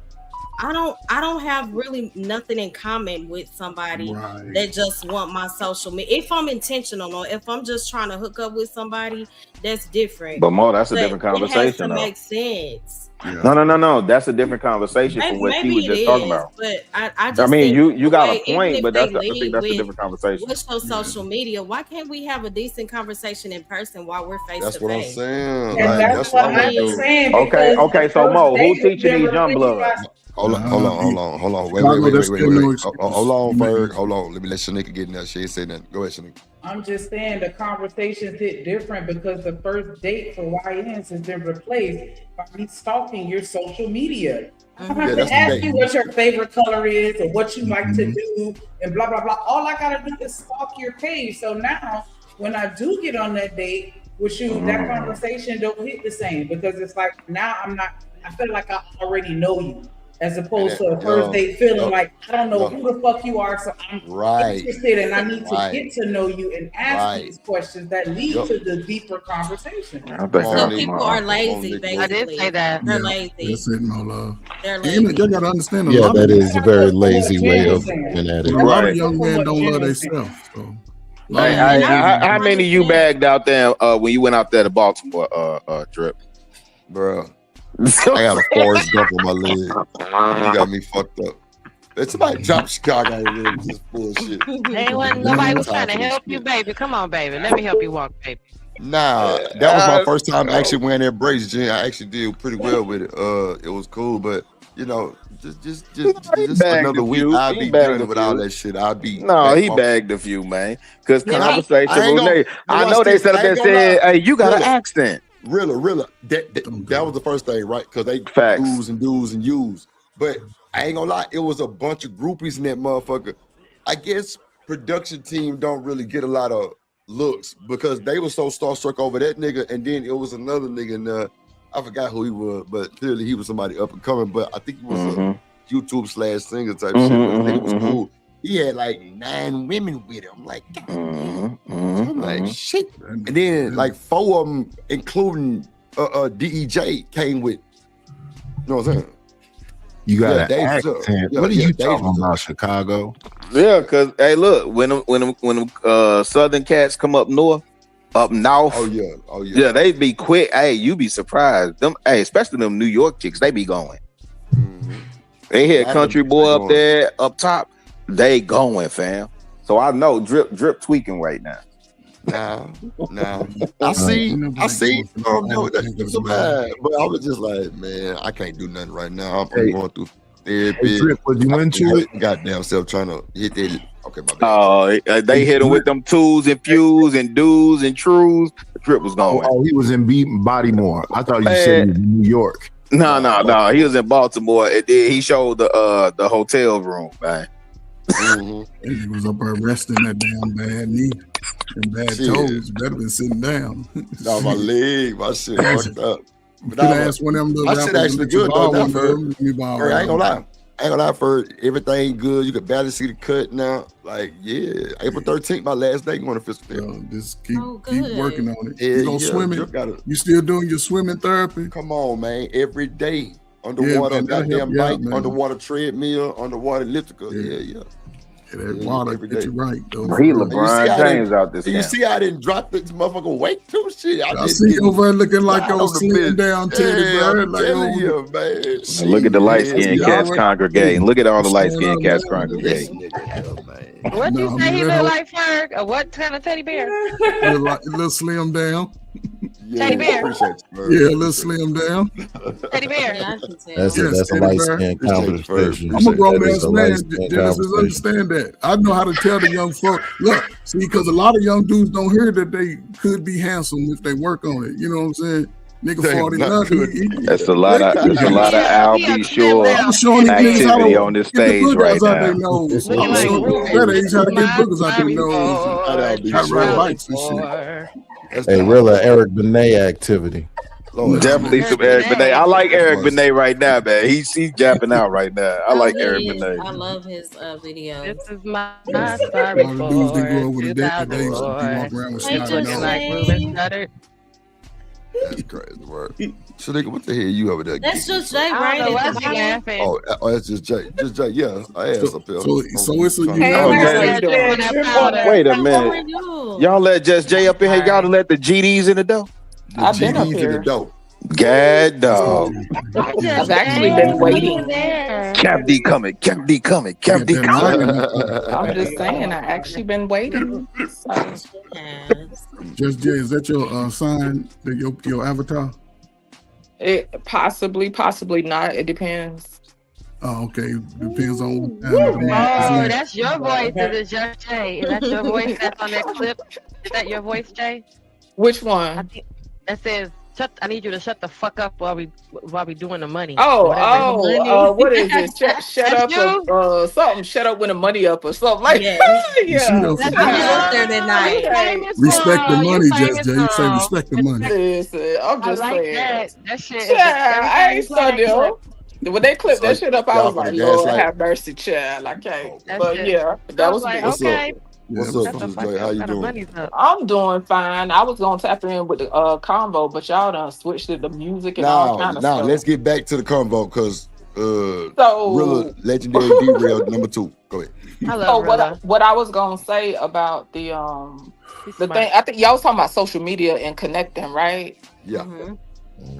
I don't have really nothing in common with somebody that just want my social media. If I'm intentional or if I'm just trying to hook up with somebody, that's different. But Mo, that's a different conversation. It has to make sense. No. That's a different conversation from what she was just talking about. But I just mean, think you got a even point, if but they I think that's a lead different conversation. What's your social media? Why can't we have a decent conversation in person while we're face to face? That's what I'm saying. And that's what I'm saying. Okay. So Mo, who teaching these young bloods? Hold on. Wait. Hold on, Ferg. Hold on. Let me let Shanika get in there. She ain't saying nothing. Go ahead, Shanika. I'm just saying the conversations hit different because the first date for YNs has been replaced by me stalking your social media. I don't have to ask you what your favorite color is or what you like to do and blah, blah, blah. All I got to do is stalk your page. So now when I do get on that date with you, that conversation don't hit the same because it's like now I feel like I already know you. As opposed to a first date feeling like I don't know who the fuck you are, so I'm interested and I need to get to know you and ask these questions that lead to the deeper conversation. So people are lazy, basically. I did say that. They're lazy. That's it, no love. They're lazy. You gotta understand. Yeah, that is a very lazy way of looking at it. A lot of young men don't love themselves. So. How many of you bagged out there when you went out there to Baltimore, Drip? Bro. I got a Forrest Gump on my leg. You got me fucked up. It's somebody dropped Chicago. Just bullshit. Nobody was trying to help you, baby. Come on, baby. Let me help you walk, baby. Nah, that was my first time actually wearing that brace, Jen. I actually did pretty well with it. It was cool, but just another week. I'll be done with all that shit. He bagged a few, man. Because conversation. I know they said up there said, "Hey, you got an accent." Really. That was the first thing, right? Because they do's and use. But I ain't gonna lie, it was a bunch of groupies in that motherfucker. I guess production team don't really get a lot of looks because they were so starstruck over that nigga, and then it was another nigga in there. I forgot who he was, but clearly he was somebody up and coming. But I think he was a YouTube /singer type shit. But the nigga was cool. He had like 9 women with him. Like, I'm like, shit. And then like 4 of them, including DEJ, came with. You know what I'm saying? You got Yeah, an Dave accent. Chappelle. Yeah, What are yeah, you Dave talking Chappelle. about, Chicago? Yeah, cause hey, look, when them Southern cats come up north, up north, Oh yeah. yeah, they be quick. Hey, you be surprised. Them, hey, especially them New York chicks, they be going. They hear Latin country bitch, boy they up going. there, up top, they going, fam. So I know drip tweaking right now. Now, I see. That's so bad, but I was just like, man, I can't do nothing right now. I'm going through therapy. Drip, was you into it? Goddamn self trying to hit that. Okay, my bad. Oh, they hit him with them twos and fews and do's and trues. The drip was going. Oh, he was in Bodymore. I thought you said he was in New York. No. He was in Baltimore. He showed the hotel room, man. He was up there resting that damn bad knee and bad toes. Better been sitting down. No, my leg, my shit fucked up. But I asked one of them little my shit rappers actually that you good ball though. one of them, you ball I ain't one. gonna lie. I ain't gonna lie, for everything good. You could barely see the cut now. Like, yeah, April 13th, my last day going to physical therapy. Just keep working on it. Yeah, You go swimming. You still doing your swimming therapy? Come on, man. Every day. Underwater, man, that'll help goddamn you out, bike, man. underwater treadmill, underwater elliptical. Yeah. That water get you right, though. He And LeBron James out this and you camp. see I didn't drop this motherfucker weight too? Shit. I see you over there looking like down old on the slim bitch. down teddy Yeah, bear. I'm Like telling old, you, man. And look at the light skinned cats already- congregating. Look at all the Shit, light skinned cats man. congregating. What you No, say he man, look that like, Ferg? Or what kind of teddy bear? little slim down. Teddy bear. Yeah, a little slim down. Teddy bear. That's a teddy light bear. skin conversation. I'm a grown That is ass a man. light-skinned Genesis conversation. understand that. I know how to tell the young folk. Look, see, because a lot of young dudes don't hear that they could be handsome if they work on it. You know what I'm saying? Nigga Damn, 40 not nothing. good. That's a lot of Al B. Shore I'm showing these niggas how activity to on this get the stage boogers right out their now. nose. Looking I'm like showing Rufus. better age how to get boogers out their Sorry nose. for How to ride bikes and shit. Hey, real Eric Benet activity. Definitely some Eric Benet. I like Eric Benet right now, man. He's japping out right now. I like Eric Benet. I love his videos. This is my sorry All the dudes that go over for the days be 2004. walking around with snotty Looking nose. like Ruben stuttered. That's crazy word. So nigga, what the hell you over there? That's just Jay I don't right know at why the she bottom. laughing. Oh, that's just Jay. Just Jay. Yeah, I asked up here. So it's a Wait a minute. Y'all let Just Jay up in here. Y'all let the GDs in the door. I've been up GDs in here. the dope. God dog. I've actually been waiting. Cap D coming. Cap D coming. Cap D coming. I'm just saying, I actually been waiting. Just Jay, is that your sign? Your avatar? It possibly not. It depends. Oh, okay. Depends on what time of the month. Oh, that's your voice. Is it just Jay? Is that your voice that's on that clip? Is that your voice, Jay? Which one? I think that says, I need you to shut the fuck up while we doing the money. What is it? Shut up, something. Shut up when the money up or something like that. Yeah. That's what you up there that night. Respect the money, Just Jay. You say respect the money. Listen, I'm just I like saying. that shit. Yeah, I ain't so deal. When they clipped that shit up, I was y'all like, finna Lord gaslight. have mercy, child. I can't. That's But it. yeah, that was like, good. okay. What's Shut up, the Just fuck Jay? up, How you got the doing? money's up. I'm doing fine. I was gonna tap in with the combo, but y'all done switched to the music and all kind of Now stuff. let's get back to the convo because So- Rilla legendary derailed #2. Go ahead. So what I was gonna say about the thing, I think y'all was talking about social media and connecting, right? Yeah.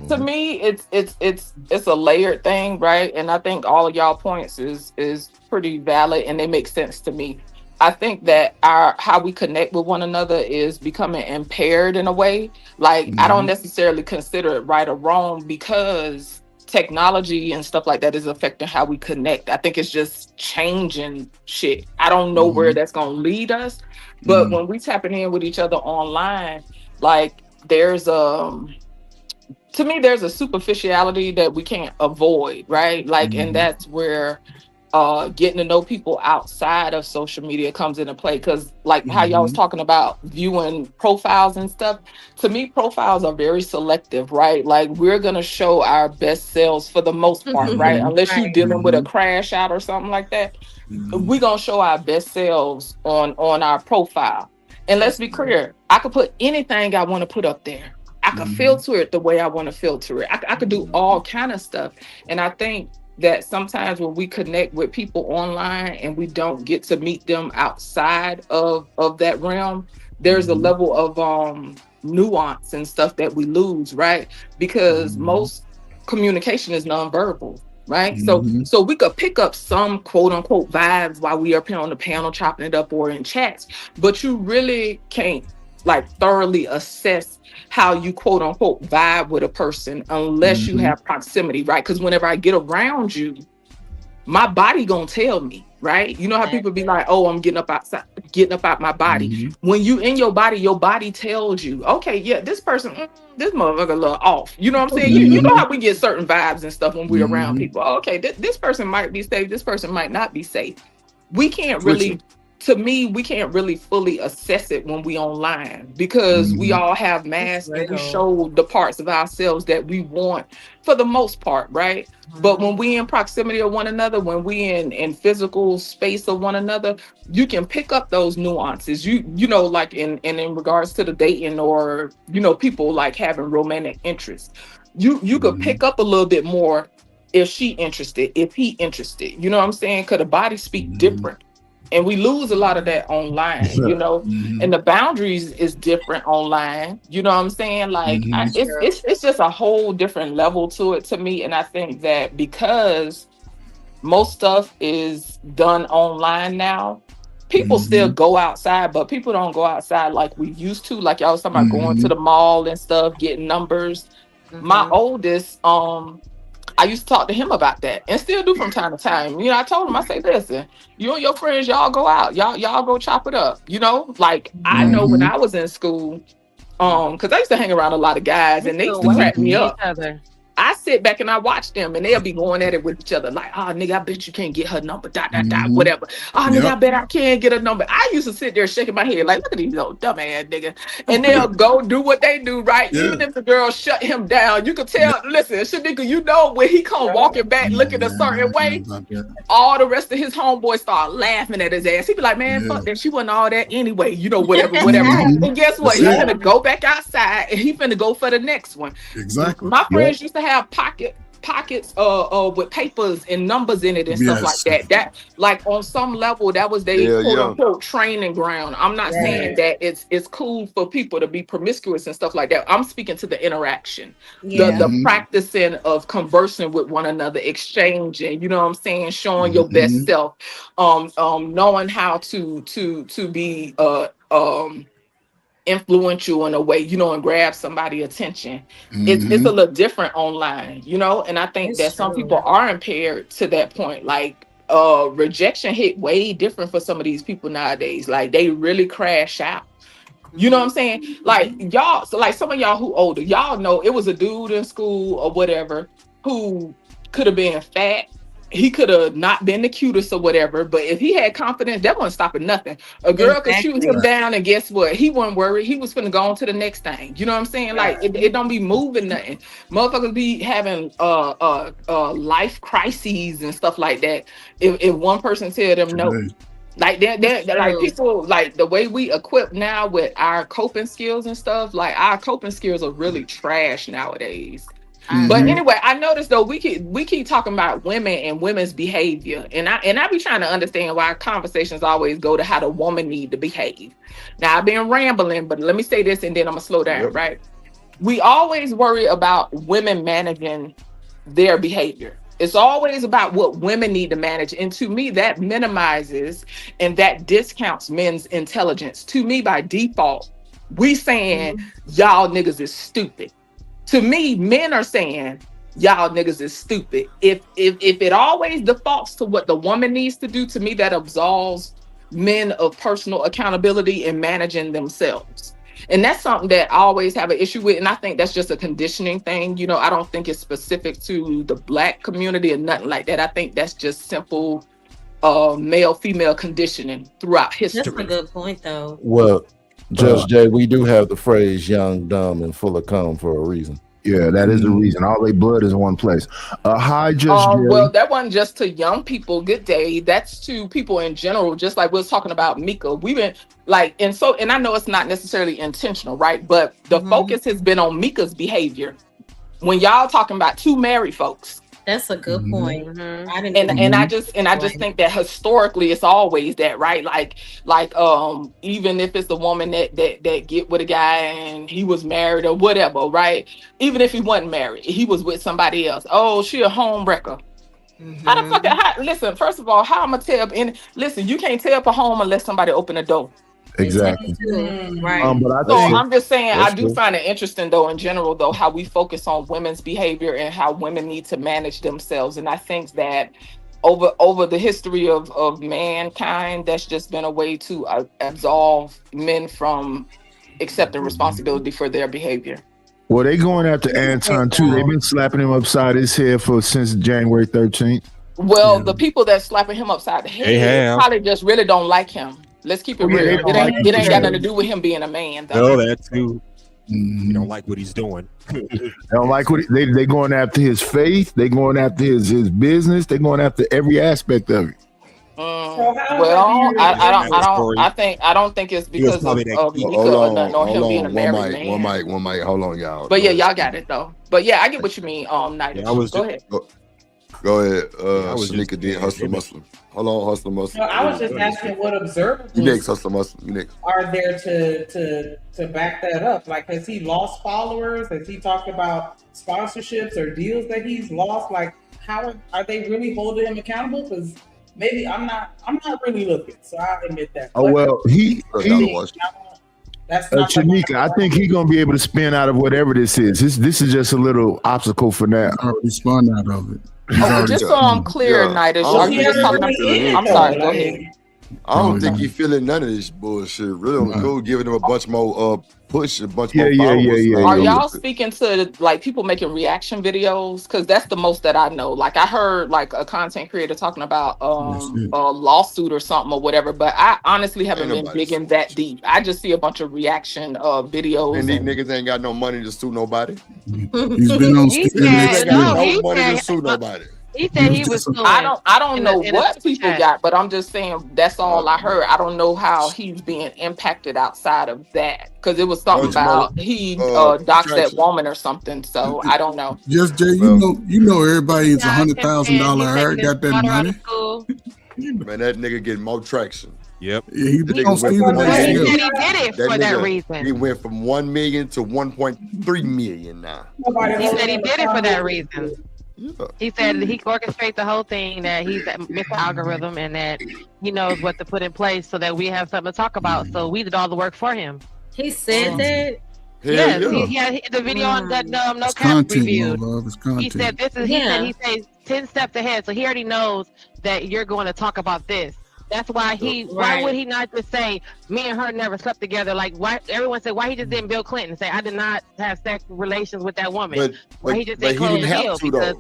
To me, it's a layered thing, right? And I think all of y'all points is pretty valid and they make sense to me. I think that how we connect with one another is becoming impaired in a way. Like I don't necessarily consider it right or wrong because technology and stuff like that is affecting how we connect. I think it's just changing shit. I don't know where that's gonna lead us, but when we tapping in with each other online, like there's to me, there's a superficiality that we can't avoid, right? Like, and that's where getting to know people outside of social media comes into play. Because, like, how y'all was talking about viewing profiles and stuff. To me, profiles are very selective, right? Like, we're gonna show our best selves for the most part, right? Unless you're dealing with a crash out or something like that, we're gonna show our best selves on our profile. And let's be clear, I could put anything I want to put up there. I could filter it the way I want to filter it. I could do all kind of stuff. And I think that sometimes when we connect with people online and we don't get to meet them outside of that realm, there's a level of nuance and stuff that we lose, right? Because most communication is nonverbal, right? So we could pick up some quote unquote vibes while we are up here on the panel chopping it up or in chats, but you really can't like thoroughly assess how you quote unquote vibe with a person unless you have proximity, right? Because whenever I get around you, my body gonna tell me, right? You know how people be like, oh, I'm getting up out my body. When you in your body tells you, okay, yeah, this person, this motherfucker a little off. You know what I'm saying? You know how we get certain vibes and stuff when we're around people. Oh, okay, this person might be safe, this person might not be safe. We can't really, to me, we can't really fully assess it when we online because we all have masks and we show the parts of ourselves that we want for the most part, right? But when we in proximity of one another, when we in physical space of one another, you can pick up those nuances. You know, like in regards to the dating or, you know, people like having romantic interests. You could pick up a little bit more if she interested, if he interested. You know what I'm saying? Because the body speak different. And we lose a lot of that online, you know, and the boundaries is different online. You know what I'm saying? Like it's just a whole different level to it to me. And I think that because most stuff is done online now, people still go outside, but people don't go outside like we used to. Like y'all was talking about going to the mall and stuff, getting numbers. My oldest, I used to talk to him about that and still do from time to time. You know, I told him, I say, listen, you and your friends, y'all go out, y'all go chop it up. You know, like I know when I was in school, because I used to hang around a lot of guys and they used to crack me up. I sit back and I watch them and they'll be going at it with each other. Like, oh, nigga, I bet you can't get her number, whatever. Oh, nigga, I bet I can't get a number. I used to sit there shaking my head like, look at these old dumbass nigga. And they'll go do what they do, right? Even if the girl shut him down, you could tell, listen, Shanika, you know, when he come walking back looking a certain way, all the rest of his homeboys start laughing at his ass. He be like, man, fuck that. She wasn't all that anyway. You know, whatever. And guess what? He's gonna go back outside and he's gonna go for the next one. Exactly. My friends used to have pockets with papers and numbers in it and stuff like that. That like on some level that was their quote unquote training ground. I'm not saying that it's cool for people to be promiscuous and stuff like that. I'm speaking to the interaction, the practicing of conversing with one another, exchanging, you know what I'm saying, showing your best self, knowing how to be influential in a way, you know, and grab somebody's attention. It's a little different online, you know, and I think that some people are impaired to that point. Like rejection hit way different for some of these people nowadays. Like they really crash out. You know what I'm saying? Like y'all, so like some of y'all who older, y'all know it was a dude in school or whatever who could have been fat. He could have not been the cutest or whatever, but if he had confidence, that wasn't stopping nothing. A girl could shoot him down, and guess what? He wasn't worried. He was finna go on to the next thing. You know what I'm saying? Like it don't be moving nothing. Motherfuckers be having life crises and stuff like that. If one person tell them no. Like they're like people like the way we equip now with our coping skills and stuff, like our coping skills are really trash nowadays. But anyway, I noticed though we keep talking about women and women's behavior, and I be trying to understand why conversations always go to how the woman need to behave. Now I've been rambling, but let me say this and then I'm gonna slow down, right? We always worry about women managing their behavior. It's always about what women need to manage, and to me that minimizes and that discounts men's intelligence. To me, by default, we saying y'all niggas is stupid. To me, men are saying y'all niggas is stupid. If it always defaults to what the woman needs to do, to me that absolves men of personal accountability and managing themselves. And that's something that I always have an issue with. And I think that's just a conditioning thing. You know, I don't think it's specific to the Black community or nothing like that. I think that's just simple male female conditioning throughout history. That's a good point though. Well, Judge Jay, we do have the phrase young, dumb, and full of cum for a reason. Yeah, that is the reason. All their blood is in one place. Hi, Judge Jay. Well, that wasn't just to young people. Good day. That's to people in general. Just like we was talking about Mika. We've been like, and I know it's not necessarily intentional, right? But the focus has been on Mika's behavior. When y'all talking about two married folks, That's a good point. Mm-hmm. I didn't. And I just think that historically it's always that, right? Like even if it's the woman that get with a guy and he was married or whatever, right? Even if he wasn't married, he was with somebody else. Oh, she a home wrecker. How the fuck? Listen, first of all, how I'm gonna tell? Listen, you can't tear up a home unless somebody open the door. Exactly. Right. But I So think I'm just saying, I that's do true. find it interesting, though, in general, though, how we focus on women's behavior and how women need to manage themselves. And I think that over the history of mankind, that's just been a way to absolve men from accepting responsibility for their behavior. Well, they going after Anton too. They've been slapping him upside his head since January 13th. Well, the people that slapping him upside the They head have. probably just really don't like him. Let's keep it Oh, yeah, they real. don't like him It for ain't got sure. nothing to do with him being a man, though. No, that too. You don't like what he's doing. They don't like what they going after his faith. They going after his business. They going after every aspect of it. Well, I don't think it's because of Nika or nothing, or him being a married man. One mic. Hold on, y'all. But yeah, y'all got it though. But yeah, I get what you mean. Nighters. Go ahead. Go ahead. was Shanika just- did Hustler Muslim. Hold on, Hustler Muslim. No, I was just asking what observables You next, Hustler Muslim. You next. are there to back that up? Like, has he lost followers? Has he talked about sponsorships or deals that he's lost? Like, how are they really holding him accountable? Because maybe I'm not really looking, so I admit that. Oh well, he That's not Shanika, I think he's gonna be able to spin out of whatever this is. This is just a little obstacle for now. I already spun out of it. Oh, just so I'm clear, Nighters. Are you just talking about? I'm sorry. Go ahead. I don't think he feeling none of this bullshit. Really on the cool, giving him a bunch more push, a bunch more followers. Are y'all speaking to like people making reaction videos? Because that's the most that I know. Like I heard like a content creator talking about a lawsuit or something or whatever, but I honestly haven't been digging that deep. I just see a bunch of reaction videos. And these niggas ain't got no money to sue nobody. He's been on He ain't got no money to sue nobody. He said he was. I don't know what people got, but I'm just saying that's all I heard. I don't know how he's being impacted outside of that because it was something about he doxed that woman or something. So I don't know. Just Jay, you know everybody's $100,000 hurt got that money. Man, that nigga getting more traction. Yep. Yeah, he That went nigga went from 1 He million. said he did it for that reason. He went from 1 million to 1.3 million now. He said he did it for that reason. He said he orchestrates the whole thing, that he's Mr. Algorithm and that he knows what to put in place so that we have something to talk about. So we did all the work for him. He said that. Yes, he had the video on that No It's Cap content, reviewed. my love. It's content. He said this is. He says 10 steps ahead, so he already knows that you're going to talk about this. That's why why would he not just say me and her never slept together? Like why everyone said why he just didn't Bill Clinton say I did not have sex relations with that woman. Why he just didn't close the deal? Because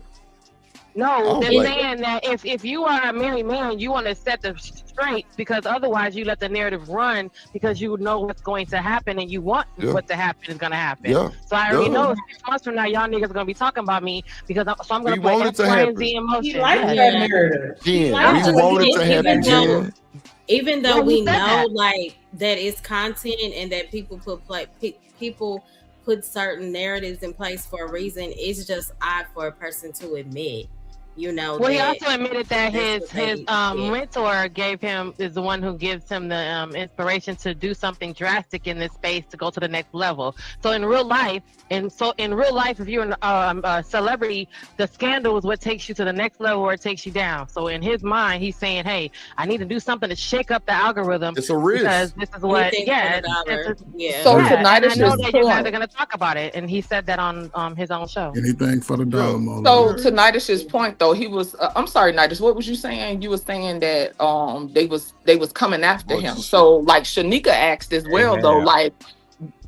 no, they're saying that if you are a married man, you want to set the straight because otherwise you let the narrative run because you know what's going to happen and you want what to happen is going to happen. Yeah. So I already know 6 months from now, y'all niggas are going to be talking about me because I'm going to put X, Y, and Z in motion. He likes that narrative. We wanted to happen, Jen. Even though Yeah, we he said know that. like that it's content and that people put certain narratives in place for a reason, it's just odd for a person to admit. You know, Well, he that also admitted that that's his what they did. mentor is the one who gives him the inspiration to do something drastic in this space to go to the next level. So in real life, if you're a celebrity, the scandal is what takes you to the next level or it takes you down. So in his mind, he's saying, "Hey, I need to do something to shake up the algorithm. It's a risk because this is what." Anything for the dollar. Yeah. So Yeah, tonight and is I know his that you guys point. are going to talk about it, and he said that on his own show. Anything for the dollar, my So love. to Nightish's point though, he was I'm sorry, Nightish, what was you saying? You were saying that they was coming after him. So like Shanika asked as well though, like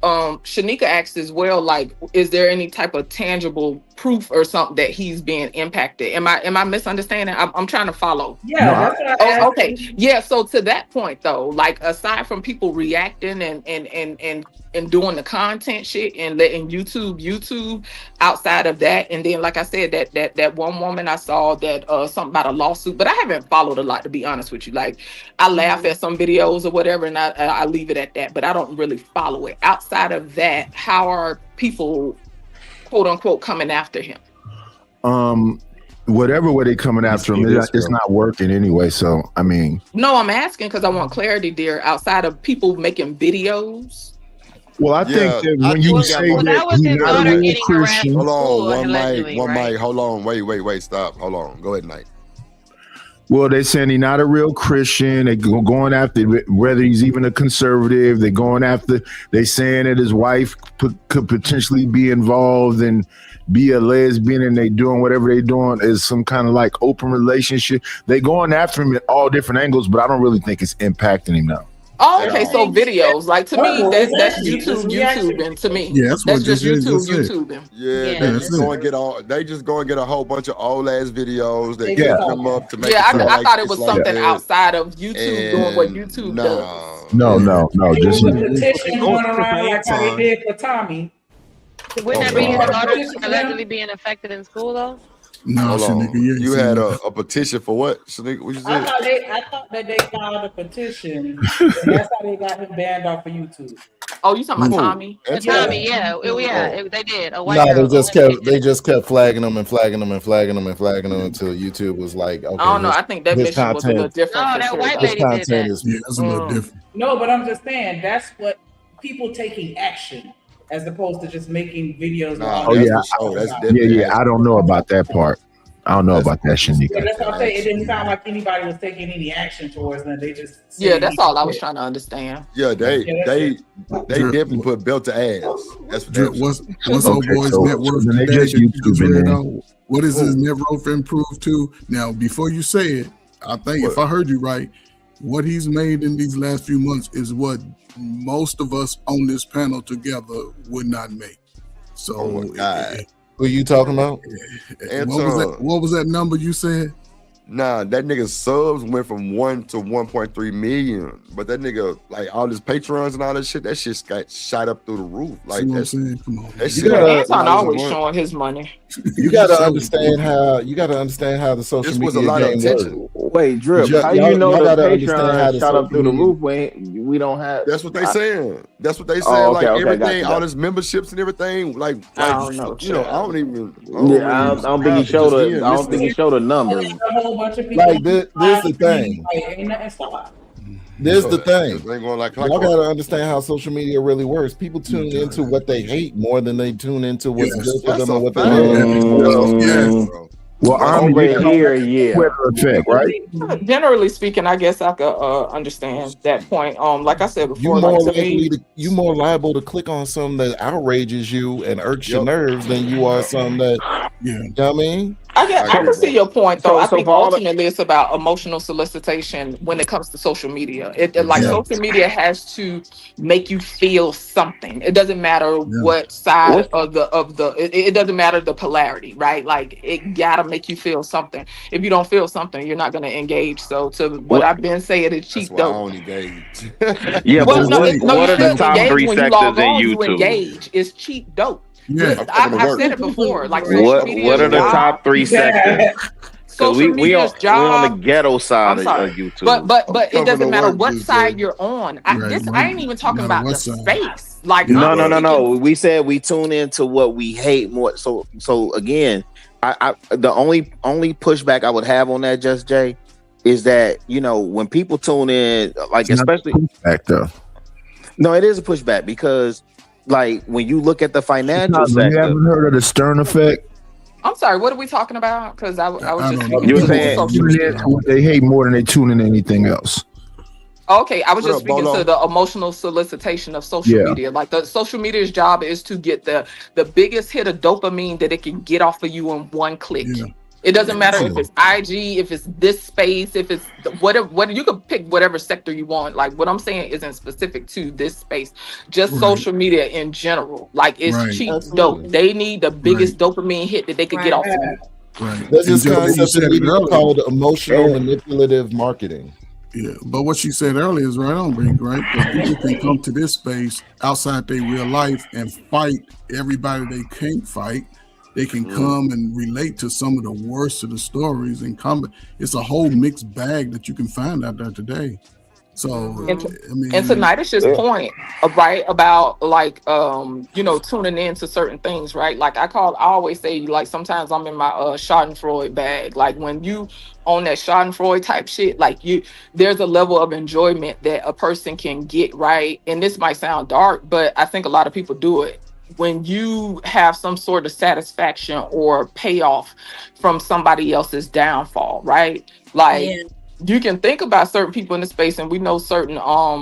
Shanika asked as well, like, is there any type of tangible proof or something that he's being impacted? Am I misunderstanding? I'm trying to follow. Yeah, that's what I asked. Okay. Yeah. So to that point though, like aside from people reacting and doing the content shit and letting YouTube outside of that, and then like I said, that one woman I saw that something about a lawsuit, but I haven't followed a lot to be honest with you. Like I laugh at some videos or whatever, and I leave it at that, but I don't really follow it. Outside of that, how are people quote unquote coming after him? whatever way they coming after him, it's not working anyway. So I mean, No, I'm asking because I want clarity, dear. Outside of people making videos. well, I think that when you say that was he's his not a daughter real getting harassed Christian, in Hold school, on, one allegedly, right? mic. Hold on, wait, stop. Hold on, go ahead, Knight. well, they saying he's not a real Christian. They going after whether he's even a conservative. They're going after. They saying that his wife could potentially be involved and be a lesbian, and they doing whatever they doing is some kind of like open relationship. They going after him at all different angles, but I don't really think it's impacting him now. Oh, okay, so videos, like to me, that's YouTube, and to me, Yeah, that's what just just YouTube, said. YouTubing. Yeah, they just go and get all. They just go and get a whole bunch of old ass videos. They Yeah. put them up to make. Yeah, it feel I like thought it it's was like something that. outside of YouTube doing what YouTube does. No, It just was a petition going around like how they did for Tommy. Wouldn't that be his daughter allegedly being affected in school though? No, Hold on. Shanika, you ain't You seen had that. a petition for what? Shanika, what you said? I thought that they filed a petition, and that's how they got him banned off of YouTube. Oh, you talking about Tommy? Tommy, they did. A white No, girl. they just kept flagging them until YouTube was like, okay, I don't know. I think that his mission was a little different. No, for that sure, white though. lady did that. Yeah, that's a little different. No, but I'm just saying that's what people taking action as opposed to just making videos. Oh yeah, I don't know about that part. I don't know about that, Yeah, Shanika. that's what I'm saying. It didn't sound like anybody was taking any action towards them. They just Yeah, that's all I was trying to understand. Yeah, they definitely put belt to ass. That's what Drip, what's old boy's net worth then they today just that you just YouTubing read then. out? What is his net worth improved to? Now, before you say it, I think if I heard you right, what he's made in these last few months is what most of us on this panel together would not make. So, Oh my God. Who you talking about? What was that number you said? Nah, that nigga's subs went from 1 to 1.3 million. But that nigga, like all his patrons and all that shit got shot up through the roof. Like See what I'm that's, saying? Come on. that shit. Anton always showing his money. You gotta understand how the social This media was a lot of game attention. works. Wait, Drip, how Y'all you know gotta the understand how the Patreon shot up social through the media- roof when we don't have? That's what they saying. That's what they saying. Oh, okay, like okay, everything, gotcha. all his memberships and everything. Like I don't know, you know, I don't even. Yeah, I don't think he showed a. I don't think he showed a number. A whole bunch of people. Like this the thing. Like, ain't nothing stopped. This the thing. They going like Y'all gotta understand how social media really works. People tune into what they hate more than they tune into what's good for them and what they love. Well, over here, yeah. Weather effect, right? Generally speaking, I guess I could understand that point. Like I said You before, more like to me, you more liable to click on something that outrages you and irks your nerves than you are something that you know what I mean. I can see your point, though. So- I so think for all the- ultimately it's about emotional solicitation when it comes to social media. Social media has to make you feel something. It doesn't matter what side of the it doesn't matter the polarity, right? Like it gotta make you feel something. If you don't feel something, you're not gonna engage. So to what I've been saying, it's cheap That's why I dope. don't engage. Yeah, Well, but no, what you are the should top engage 3 when you sectors log in on, you YouTube? engage. It's cheap dope. Yeah. I've said it before. Like social What media are the job- top 3 sectors? Because Social we on media's job. the ghetto side I'm sorry. of YouTube. But it Coming doesn't to matter work what this side day. you're on. Right, I ain't even talking about the space. Like No. I'm speaking- We said we tune into what we hate more. So again, I the only pushback I would have on that, Just Jay, is that when people tune in, like especially Pushback though. no, it is a pushback because like when you look at the financial You sector, haven't heard of the Stern effect? I'm sorry. What are we talking about? Because I was just speaking You were to saying- social Tune media. into what they hate more than they tune into anything else. Okay, I was just What up, speaking Bolo? to the emotional solicitation of social Yeah. media. Like the social media's job is to get the biggest hit of dopamine that it can get off of you in one click. Yeah. It doesn't matter if it's IG, if it's this space, if it's whatever you can pick whatever sector you want. Like what I'm saying isn't specific to this space, just Right. social media in general. Like it's Right. cheap Absolutely. dope. They need the biggest dopamine hit that they could get off of you. Right. There's And this Joe, you concept said that it we earlier. call emotional manipulative marketing. Yeah, but what you said earlier is right on, Rick, right? Because people can come to this space outside their real life and fight everybody they can't fight. They can come and relate to some of the worst of the stories and come. It's a whole mixed bag that you can find out there today. So And, I mean, and to Nidish's point, right, about like tuning in to certain things, right? Like I always say, like sometimes I'm in my Schadenfreude bag. Like when you on that Schadenfreude type shit, like there's a level of enjoyment that a person can get, right? And this might sound dark, but I think a lot of people do it. When you have some sort of satisfaction or payoff from somebody else's downfall, right? Like you can think about certain people in the space, and we know certain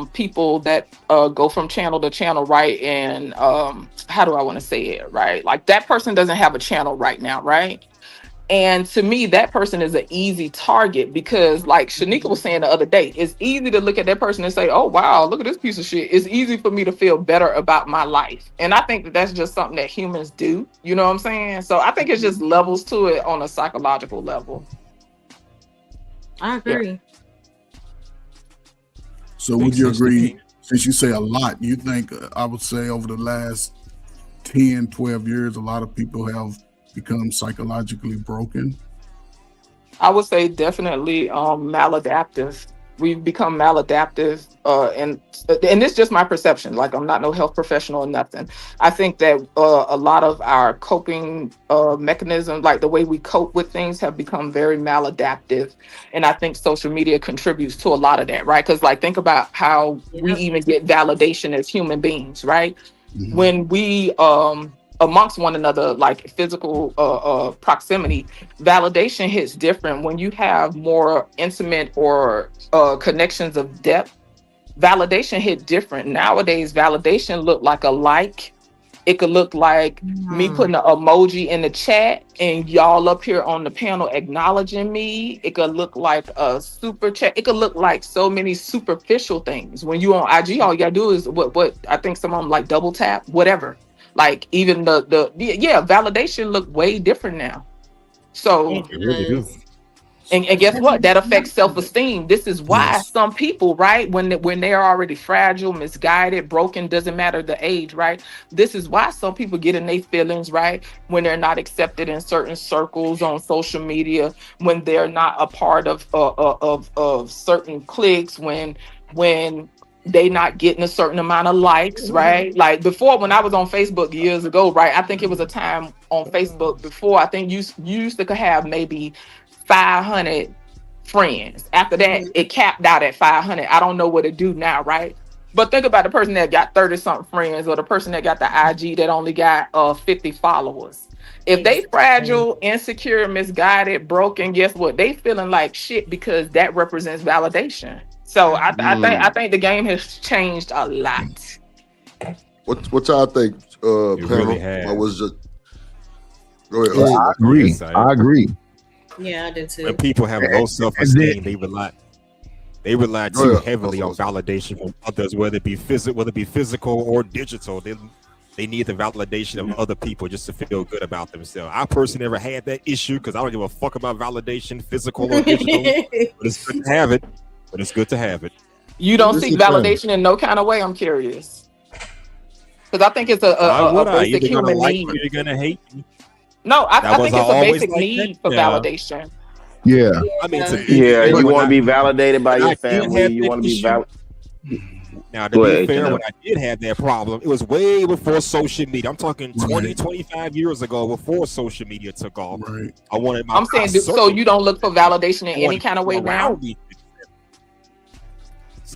people that go from channel to channel, right? And how do I want to say it, right? Like that person doesn't have a channel right now, right? And to me, that person is an easy target because, like Shanika was saying the other day, it's easy to look at that person and say, "Oh wow, look at this piece of shit." It's easy for me to feel better about my life, and I think that that's just something that humans do. You know what I'm saying? So I think it's just levels to it on a psychological level. I agree. So would you agree, since you say a lot, you think I would say over the last 10, 12 years, a lot of people have become psychologically broken? I would say definitely maladaptive. We've become maladaptive, and it's just my perception. Like I'm not no health professional or nothing. I think that a lot of our coping mechanisms, like the way we cope with things, have become very maladaptive, and I think social media contributes to a lot of that, right? Because like think about how we even get validation as human beings, right? When we amongst one another, like physical proximity, validation hits different when you have more intimate or connections of depth. Validation hit different nowadays. Validation look like a like. It could look like me putting an emoji in the chat and y'all up here on the panel acknowledging me. It could look like a super chat. It could look like so many superficial things. When you on IG, all you gotta do is what I think some of them like double tap, whatever. Like even the validation look way different now. So and guess what? That affects self-esteem. This is why some people, right, when they're already fragile, misguided, broken, doesn't matter the age, right? This is why some people get in their feelings, right, when they're not accepted in certain circles on social media, when they're not a part of certain cliques, when they not getting a certain amount of likes, right? Like before, when I was on Facebook years ago, right? I think it was a time on Facebook before. I think you used to have maybe 500 friends. After that, it capped out at 500. I don't know what to do now, right? But think about the person that got 30 something friends, or the person that got the IG that only got 50 followers. If they fragile, insecure, misguided, broken, guess what? They feeling like shit because that represents validation. So I think the game has changed a lot. What y'all think, panel? really has. I was just go ahead. I agree. I agree. Yeah, I did too. When people have low self-esteem, they rely too heavily on validation from others, whether it be physical or digital. They need the validation of other people just to feel good about themselves. I personally never had that issue because I don't give a fuck about validation, physical or digital. But it's good to have it. You don't seek validation in no kind of way. I'm curious because I think it's a basic human need. You're gonna hate me. No, I think it's a basic need for validation. Yeah. I mean, you want to be validated by your family. You want to be validated. Now, to be fair, when I did have that problem, it was way before social media. I'm talking 20, 25 years ago, before social media took off. Right. I wanted my. I'm saying, so you don't look for validation in any kind of way now?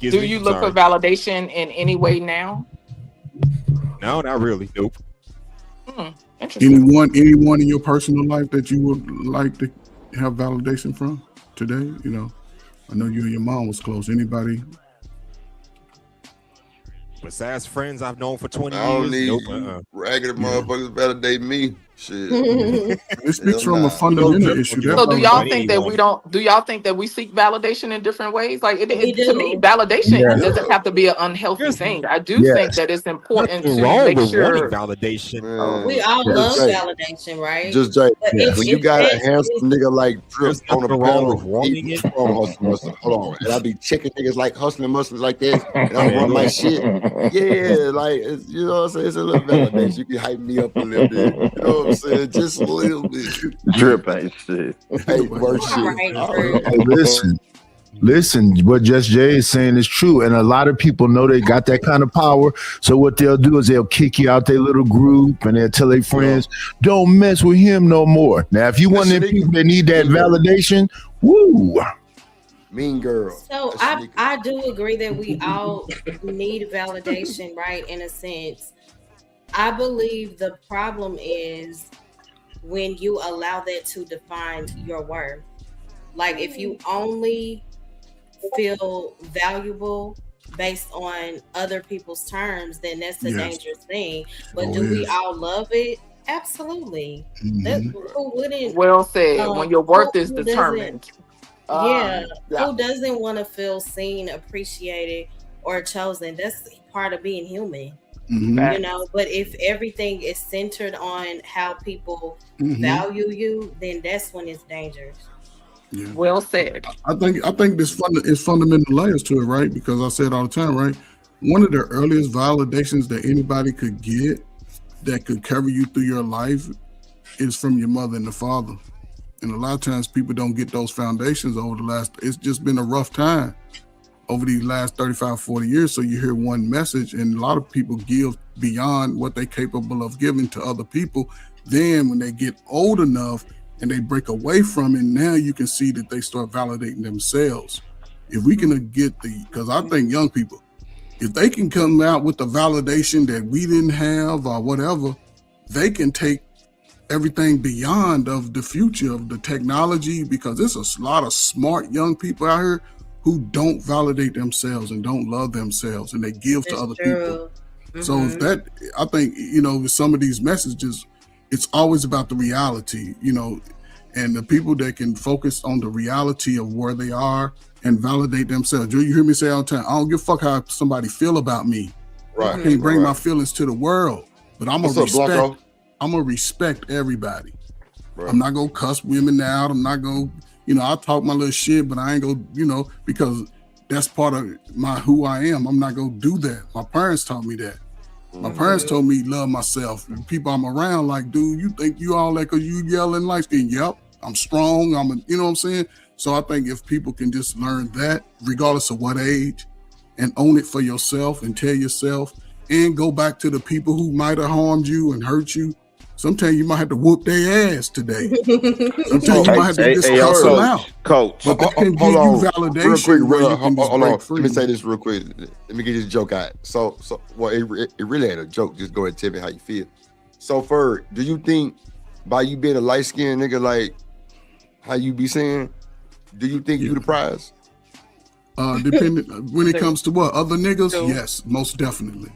Do you look for validation in any way now? No, not really. Nope. Anyone in your personal life that you would like to have validation from today? You know, I know you and your mom was close. Anybody? Besides friends I've known for 20 I don't years. need ragged motherfuckers validate me. Shit. It speaks from a fundamental issue. So do y'all think that we don't? Do y'all think that we seek validation in different ways? Like to me, validation doesn't have to be an unhealthy thing. I do think that it's important to make sure validation. We all love validation, right? Just Jay, when you got a handsome nigga like Drip on the panel, hold on, and I be checking niggas like hustling muscles like this, and I run my shit. Yeah, like you know what I'm saying. It's a little validation. You can hype me up a little bit. You know what I'm saying? Just a little bit. Drip ain't shit. Hey, worse shit. Hey, listen. Listen, what Just Jay is saying is true, and a lot of people know they got that kind of power. So what they'll do is they'll kick you out their little group, and they'll tell their friends, "Don't mess with him no more." Now, if you one of them people that need that validation, woo, mean girl. So I do agree that we all need validation, right? In a sense, I believe the problem is when you allow that to define your worth. Like if you only feel valuable based on other people's terms, then that's a dangerous thing. But do we all love it? Absolutely. That, who wouldn't? Well said. When your worth is who determined. Who doesn't want to feel seen, appreciated, or chosen? That's part of being human. You know, but if everything is centered on how people value you, then that's when it's dangerous. Yeah. Well said. I think it's fundamental layers to it, right? Because I say it all the time, right? One of the earliest validations that anybody could get that could cover you through your life is from your mother and the father. And a lot of times people don't get those foundations it's just been a rough time over these last 35, 40 years. So you hear one message and a lot of people give beyond what they're capable of giving to other people. Then when they get old enough and they break away from it, now you can see that they start validating themselves. If we can get because I think young people, if they can come out with the validation that we didn't have or whatever, they can take everything beyond of the future of the technology, because there's a lot of smart young people out here who don't validate themselves and don't love themselves, and they give to other people. So if that, I think, with some of these messages, it's always about the reality, and the people that can focus on the reality of where they are and validate themselves. You hear me say all the time, I don't give a fuck how somebody feel about me. Right. I can't bring my feelings to the world, but I'm gonna respect everybody. Right. I'm not gonna cuss women out. I'm not gonna, I'll talk my little shit, but I ain't gonna, because that's part of who I am. I'm not gonna do that. My parents taught me that. My parents told me love myself. And people I'm around, like, dude, you think you all that because you yelling light skin? Yep, I'm strong. You know what I'm saying? So I think if people can just learn that, regardless of what age, and own it for yourself and tell yourself, and go back to the people who might have harmed you and hurt you. Sometimes you might have to whoop their ass today. Sometimes you might have to just cuss them out. Coach, but that can give you validation. Hold on. Let me say this real quick. Let me get this joke out. So, well, it really ain't a joke. Just go ahead and tell me how you feel. So, Ferg, do you think by you being a light skinned nigga, like how you be saying, do you think you the prize? Depending when it comes to what other niggas, yes, most definitely.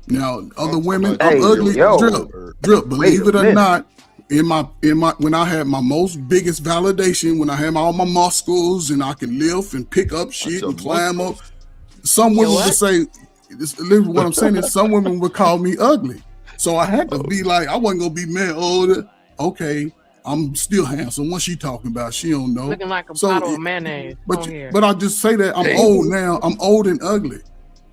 Now, other women, I'm ugly. Drip. Believe it or not, in my when I had my most biggest validation, when I had all my muscles and I can lift and pick up shit and climb up, some women would say, what I'm saying is, some women would call me ugly. So I had to be like, I wasn't gonna be mad. Okay, I'm still handsome. What's she talking about? She don't know. Looking like a bottle of mayonnaise. But I just say that I'm old now. I'm old and ugly.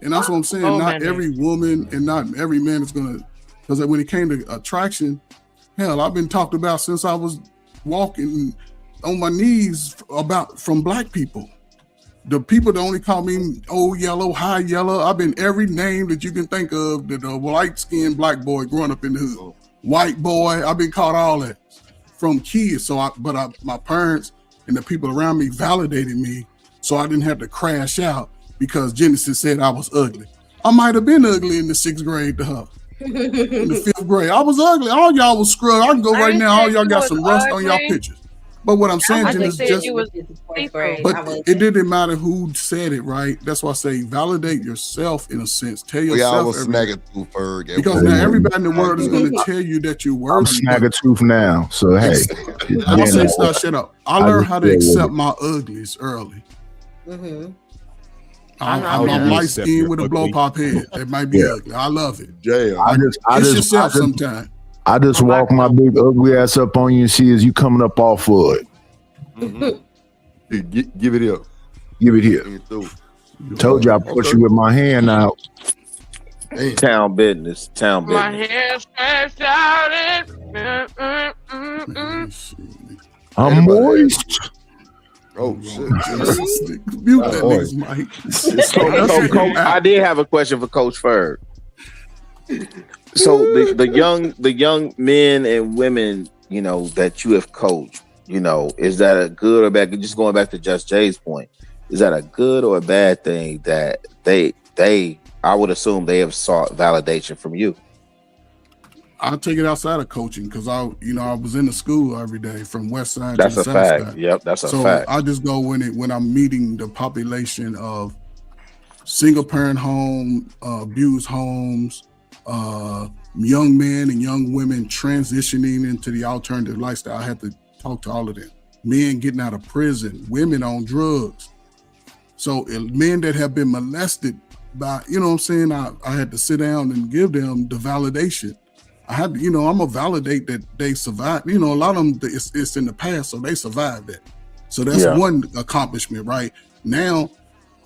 And that's what I'm saying. Not every woman and not every man is gonna, because when it came to attraction, hell, I've been talked about since I was walking on my knees from black people. The people that only call me old yellow, high yellow, I've been every name that you can think of, that a light-skinned black boy growing up in the hood. White boy, I've been called all that from kids. So my parents and the people around me validated me, so I didn't have to crash out because Genesis said I was ugly. I might have been ugly in the 6th grade to her. In the 5th grade, I was ugly. All y'all was scrubbed. I can go right now. All y'all got some rust on y'all pictures. But what I'm saying is just, it didn't matter who said it, right? That's why I say validate yourself in a sense. Tell yourself. We all was snagging tooth, Ferg. Because now everybody in the world is going to tell you that you're worthy. I'm snagging tooth now, so hey. I'll say shut up. I learned how to accept my uglies early. I'm light skinned with a blow pop head. It might be ugly. I love it. It's yourself sometimes. I just walk my big ugly ass up on you and see as you coming up off of it. Give it up. Give it here. Told you I push you with my hand out. Town business. My hair stretched out. I'm moist. Oh shit! Mute Oh, that boy. nigga's mic. So, Coach, I did have a question for Coach Ferg. So the young men and women, you know, that you have coached, you know, is that a good or bad? Just going back to Just Jay's point, is that a good or a bad thing that they I would assume they have sought validation from you? I'll take it outside of coaching because I was in the school every day from West Side That's to a the South fact. Side. Yep, that's a so fact. I just go when I'm meeting the population of single parent home, abused homes, young men and young women transitioning into the alternative lifestyle. I had to talk to all of them. Men getting out of prison, women on drugs. So men that have been molested by, you know what I'm saying? I had to sit down and give them the validation. I had to, I'm gonna validate that they survived. A lot of them, it's in the past, so they survived it. So that's one accomplishment, right? Now,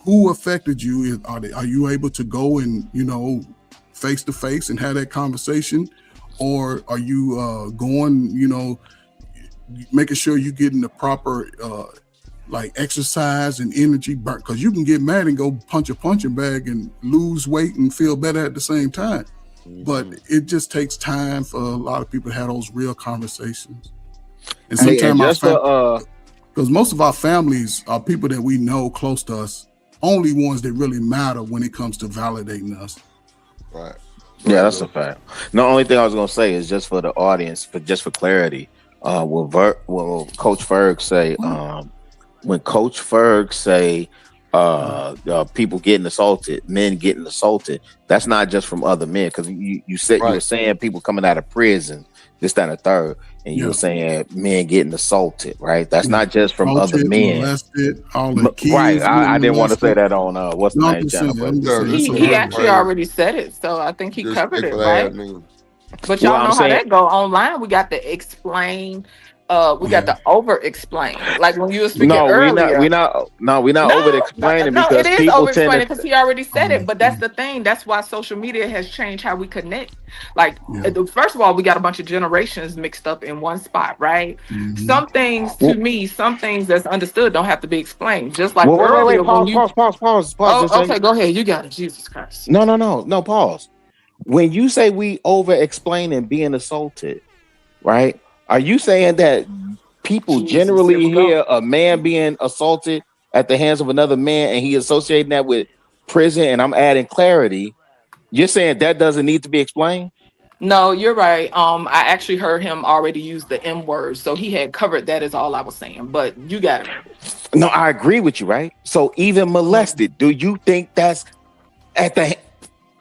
who affected you? Are you able to go and, face to face and have that conversation? Or are you going, making sure you're getting the proper like exercise and energy burn? Because you can get mad and go punch a punching bag and lose weight and feel better at the same time. But it just takes time for a lot of people to have those real conversations. And sometimes because most of our families are people that we know close to us, only ones that really matter when it comes to validating us. Right. Yeah, that's a fact. The only thing I was gonna say is just for the audience, for clarity. Will Coach Ferg say? When Coach Ferg say people getting assaulted, men getting assaulted, that's not just from other men, because you said you were saying people coming out of prison, this, that, and the third, and you were saying men getting assaulted, right? That's not just from other men. Molested, all the kids. Right. I didn't want to say that on what's the name, Jennifer. He actually already said it, so I think he covered it, right? But y'all know how that go online. We got to explain. We got to over explain. Like when you were speaking earlier. We're not over explaining because it is people over explaining tend because he already said it. But that's the thing. That's why social media has changed how we connect. Like first of all, we got a bunch of generations mixed up in one spot, right? Some things to me, some things that's understood don't have to be explained. Just like earlier, pause. Oh, okay, go ahead. You got it. Jesus Christ. No, pause. When you say we over explain and being assaulted, right? Are you saying that people generally hear a man being assaulted at the hands of another man and he associating that with prison, and I'm adding clarity? You're saying that doesn't need to be explained? No, you're right. I actually heard him already use the M word, so he had covered that is all I was saying, but you got it. No, I agree with you, right? So even molested, do you think that's at the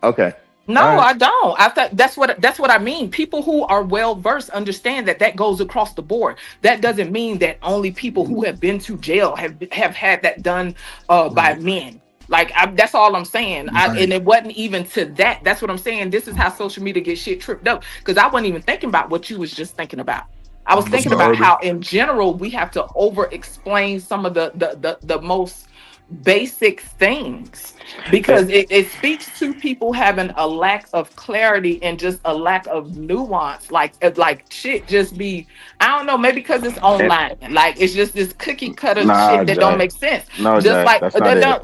okay? No, I don't. I thought that's what I mean. People who are well versed understand that goes across the board. That doesn't mean that only people who have been to jail have had that done by men. Like that's all I'm saying. And it wasn't even to that. That's what I'm saying. This is how social media gets shit tripped up. Because I wasn't even thinking about what you was just thinking about. I was thinking about how in general we have to over explain some of the most basic things, because it speaks to people having a lack of clarity and just a lack of nuance. Like shit just be, I don't know, maybe because it's online, like it's just this cookie cutter shit that don't make sense. Just like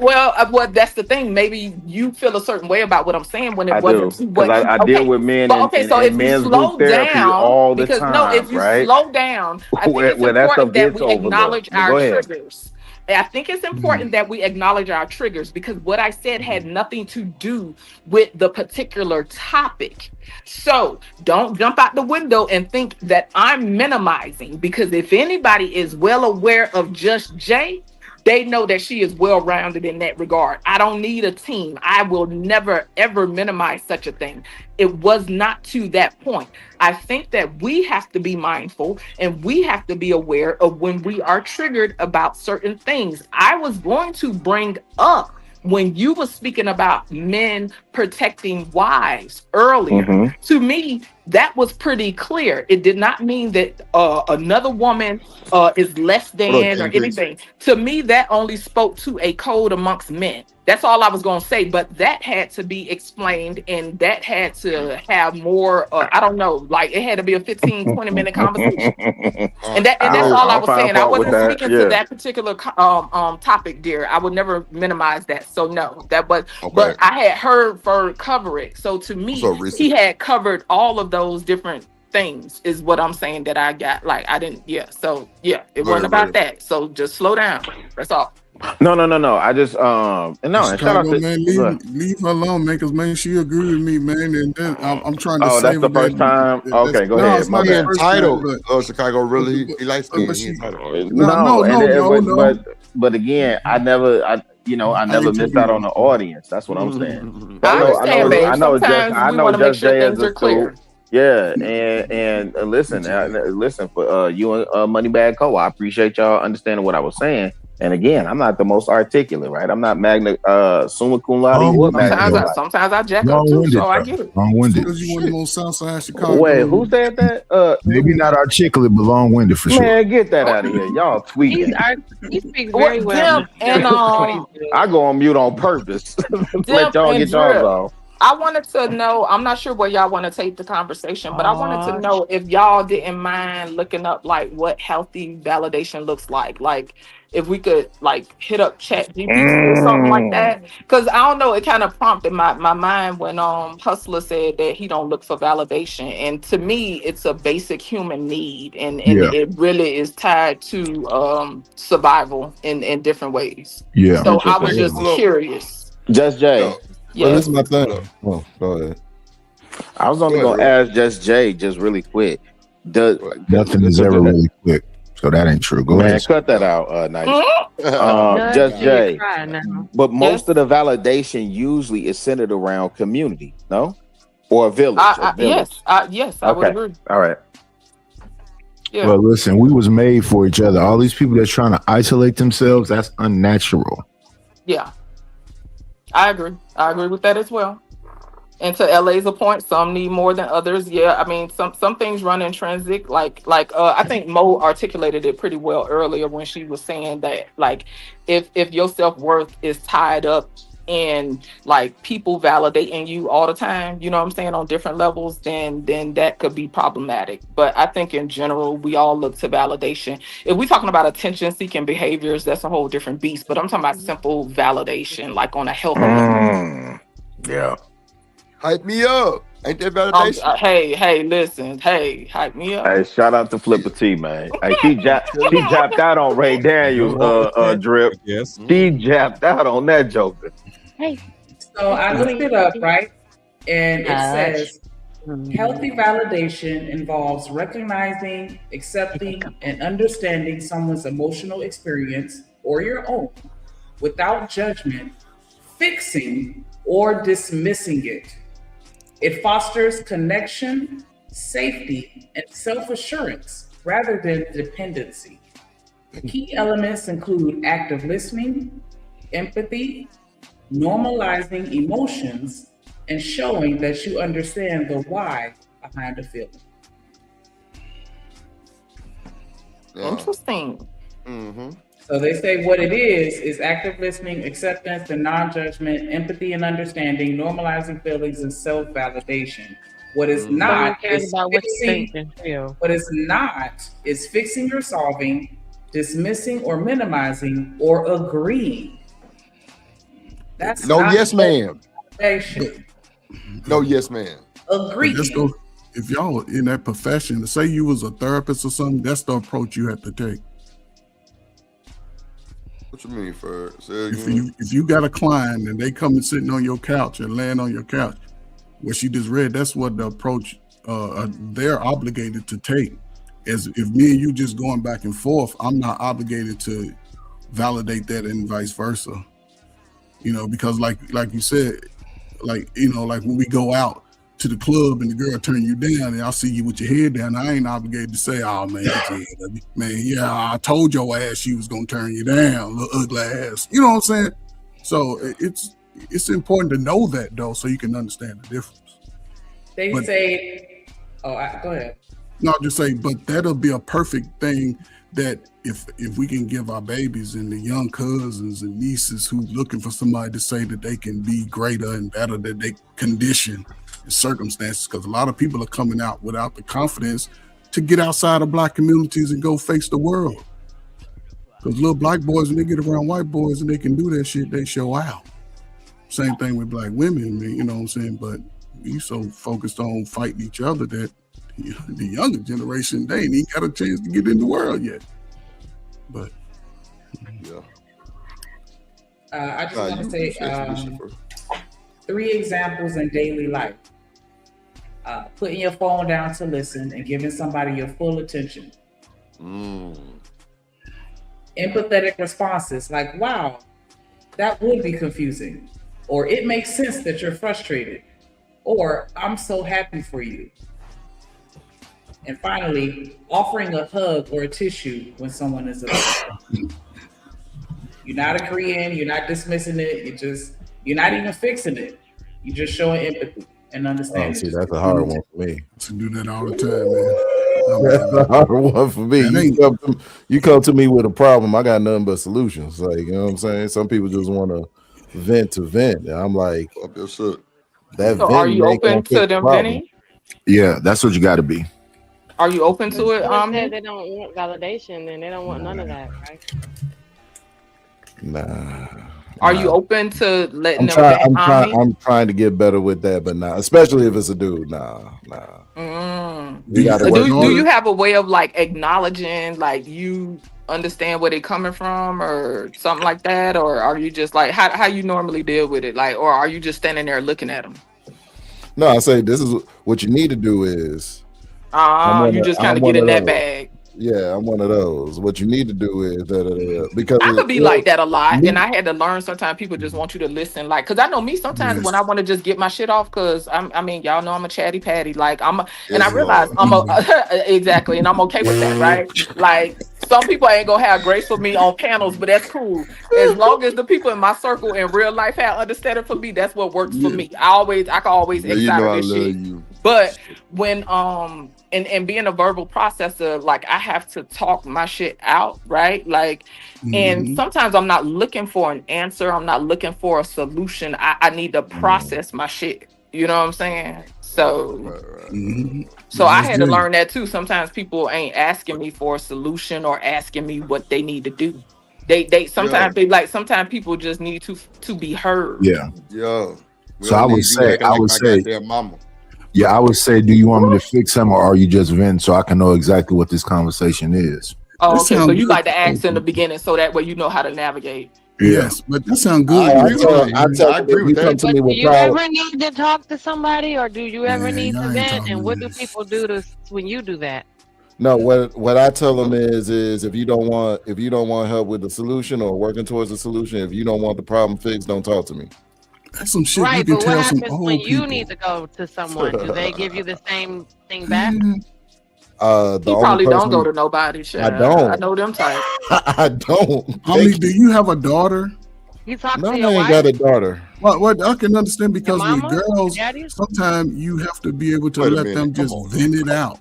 well, that's the thing. Maybe you feel a certain way about what I'm saying when it wasn't what I deal with men so if you slow down all the because time, no, if you slow down, I think it's important that we acknowledge our triggers. I think it's important that we acknowledge our triggers, because what I said had nothing to do with the particular topic. So don't jump out the window and think that I'm minimizing, because if anybody is well aware of Just Jay, they know that she is well-rounded in that regard. I don't need a team. I will never, ever minimize such a thing. It was not to that point. I think that we have to be mindful and we have to be aware of when we are triggered about certain things. I was going to bring up when you were speaking about men protecting wives earlier. To me, that was pretty clear. It did not mean that another woman is less than or anything. To me, that only spoke to a code amongst men. That's all I was going to say. But that had to be explained, and that had to have more, I don't know, like it had to be a 15, 20-minute conversation. And that's all I was saying. I wasn't speaking to that particular topic, dear. I would never minimize that. So no, that was, but I had heard Ferg cover it. So to me, he had covered all of those different things is what I'm saying that I got. Like I didn't, So it wasn't about that. So just slow down. That's all. No. I just and shout out to man, leave her alone, man, because man, she agreed with me, man, and then I'm trying to. Oh, that's the first time. Okay, go ahead. My bad. Entitled. Chicago really he likes me. No. But again, I never missed out on the audience. That's what I'm saying. I know Just Jay is a clear. Yeah, and listen for you and Moneybag Co. I appreciate y'all understanding what I was saying. And again, I'm not the most articulate, right? I'm not summa cum laude. Sometimes I jack up too, so I get it. Long-winded. Because you want to go Southside Chicago. Wait, who said that? Maybe not articulate, but long-winded for sure. Man, get that out of here. Y'all tweaking. He speaks very well. And I go on mute on purpose. Let y'all get y'all off. I wanted to know, I'm not sure where y'all want to take the conversation, but I wanted to know if y'all didn't mind looking up like what healthy validation looks like. Like if we could like hit up ChatGPT or something like that. Cause I don't know, it kind of prompted my mind when Hustler said that he don't look for validation. And to me, it's a basic human need. And it really is tied to survival in different ways. Yeah. So I was just curious. Just Jay. Well, this is my thing. Oh, go ahead. I was only gonna ask Just Jay, just really quick. Nothing is ever really quick, so that ain't true. Go ahead. Cut that out, nice. Just Jay. But most of the validation usually is centered around community, no, or a village. Yes, I would agree. All right. Yeah. Well, listen, we was made for each other. All these people that's trying to isolate themselves, that's unnatural. Yeah. I agree with that as well. And to LA's a point, some need more than others. Yeah, I mean, some things run intrinsic. Like I think Mo articulated it pretty well earlier when she was saying that, like, if your self-worth is tied up in like people validating you all the time, you know what I'm saying, on different levels, then that could be problematic. But I think in general, we all look to validation. If we're talking about attention-seeking behaviors, that's a whole different beast. But I'm talking about simple validation, like on a healthy level. Yeah. Hype me up. Ain't that validation? Hey, listen. Hey, hype me up. Hey, shout out to Flipper T, man. Hey, she japped out on Ray Daniels, Drip. Yes. She japped out on that joker. Hey. So I looked it up, right? And it says healthy validation involves recognizing, accepting, and understanding someone's emotional experience or your own without judgment, fixing, or dismissing it. It fosters connection, safety, and self-assurance rather than dependency. Key elements include active listening, empathy, normalizing emotions, and showing that you understand the why behind a feeling. Interesting. Mm-hmm. So they say what it is active listening, acceptance and non-judgment, empathy and understanding, normalizing feelings, and self-validation. What is not is fixing. What is not is fixing or solving, dismissing or minimizing, or agreeing. That's no not yes, ma'am. validation. No yes, ma'am. Agree. If y'all in that profession, say you was a therapist or something, that's the approach you have to take. What you mean, for if you got a client and they come and sitting on your couch and laying on your couch, what she just read, that's what the approach they're obligated to take. As if me and you just going back and forth, I'm not obligated to validate that and vice versa. You know, because like you said, like, you know, like when we go out to the club and the girl turn you down and I see you with your head down, I ain't obligated to say, oh man, get your head up. Man, yeah, I told your ass she was gonna turn you down, little ugly ass. You know what I'm saying? So it's important to know that though, so you can understand the difference. They say Go ahead. No, just say, but that'll be a perfect thing that if we can give our babies and the young cousins and nieces who looking for somebody to say that they can be greater and better than they condition and circumstances, because a lot of people are coming out without the confidence to get outside of black communities and go face the world. Because little black boys, when they get around white boys and they can do that shit, they show out. Same thing with black women, you know what I'm saying? But we so focused on fighting each other that the younger generation, they ain't even got a chance to get in the world yet. But yeah. I just want to say 3 examples in daily life. Putting your phone down to listen and giving somebody your full attention. Empathetic responses like, wow, that would be confusing. Or it makes sense that you're frustrated. Or I'm so happy for you. And finally, offering a hug or a tissue when someone is upset. You're not agreeing, you're not dismissing it, you're not even fixing it. You're just showing empathy and understanding. See, that's a hard one for me. To do that all the time, man. That's a hard one for me. You come to me with a problem, I got nothing but solutions. Like, you know what I'm saying? Some people just want to vent. And I'm like, So are you open to them venting? Yeah, that's what you got to be. Are you open to it? They don't want validation and they don't want none of that, right? Nah. Are you open to letting them vent? I'm trying to get better with that, but nah. Especially if it's a dude. Nah. Do you have a way of like acknowledging, like you understand where they're coming from, or something like that, or are you just like how you normally deal with it, like, or are you just standing there looking at them? No, I say this is what you need to do is. You just kind of get in that bag. Yeah, I'm one of those. What you need to do is because I could be like that a lot, and I had to learn. Sometimes people just want you to listen, like, because I know me. Sometimes when I want to just get my shit off, because I mean, y'all know I'm a chatty patty. Like and I realize I'm exactly, and I'm okay with that, right? Like some people ain't gonna have grace for me on panels, but that's cool. As long as the people in my circle in real life have understanding for me, that's what works for me. I can always excite this shit. But when and being a verbal processor, like I have to talk my shit out, right? Like, and sometimes I'm not looking for an answer. I'm not looking for a solution. I need to process my shit. You know what I'm saying? So, so I had to learn that too. Sometimes people ain't asking me for a solution or asking me what they need to do. They sometimes they like, sometimes people just need to be heard. Yeah. So I would say, mama. Yeah, I would say, do you want me to fix him, or are you just venting so I can know exactly what this conversation is? Oh, okay. So you like to ask in the beginning so that way you know how to navigate. Yes, but that sounds good. I agree with that. But do you ever need to talk to somebody, or do you ever need to vent? And what do people do when you do that? No, what I tell them is if you don't want help with the solution or working towards the solution, if you don't want the problem fixed, don't talk to me. That's some shit. Right, you can but tell what some happens old when people. you need to go to someone? Do they give you the same thing back? You probably don't go to nobody. I don't. I know them type. I don't. Homie, do you have a daughter? You talk No, to I your ain't wife? got a daughter. What I can understand, because Your with mama? girls, Your daddy? sometimes you have to be able to Wait a let minute, them come just on. vent it out.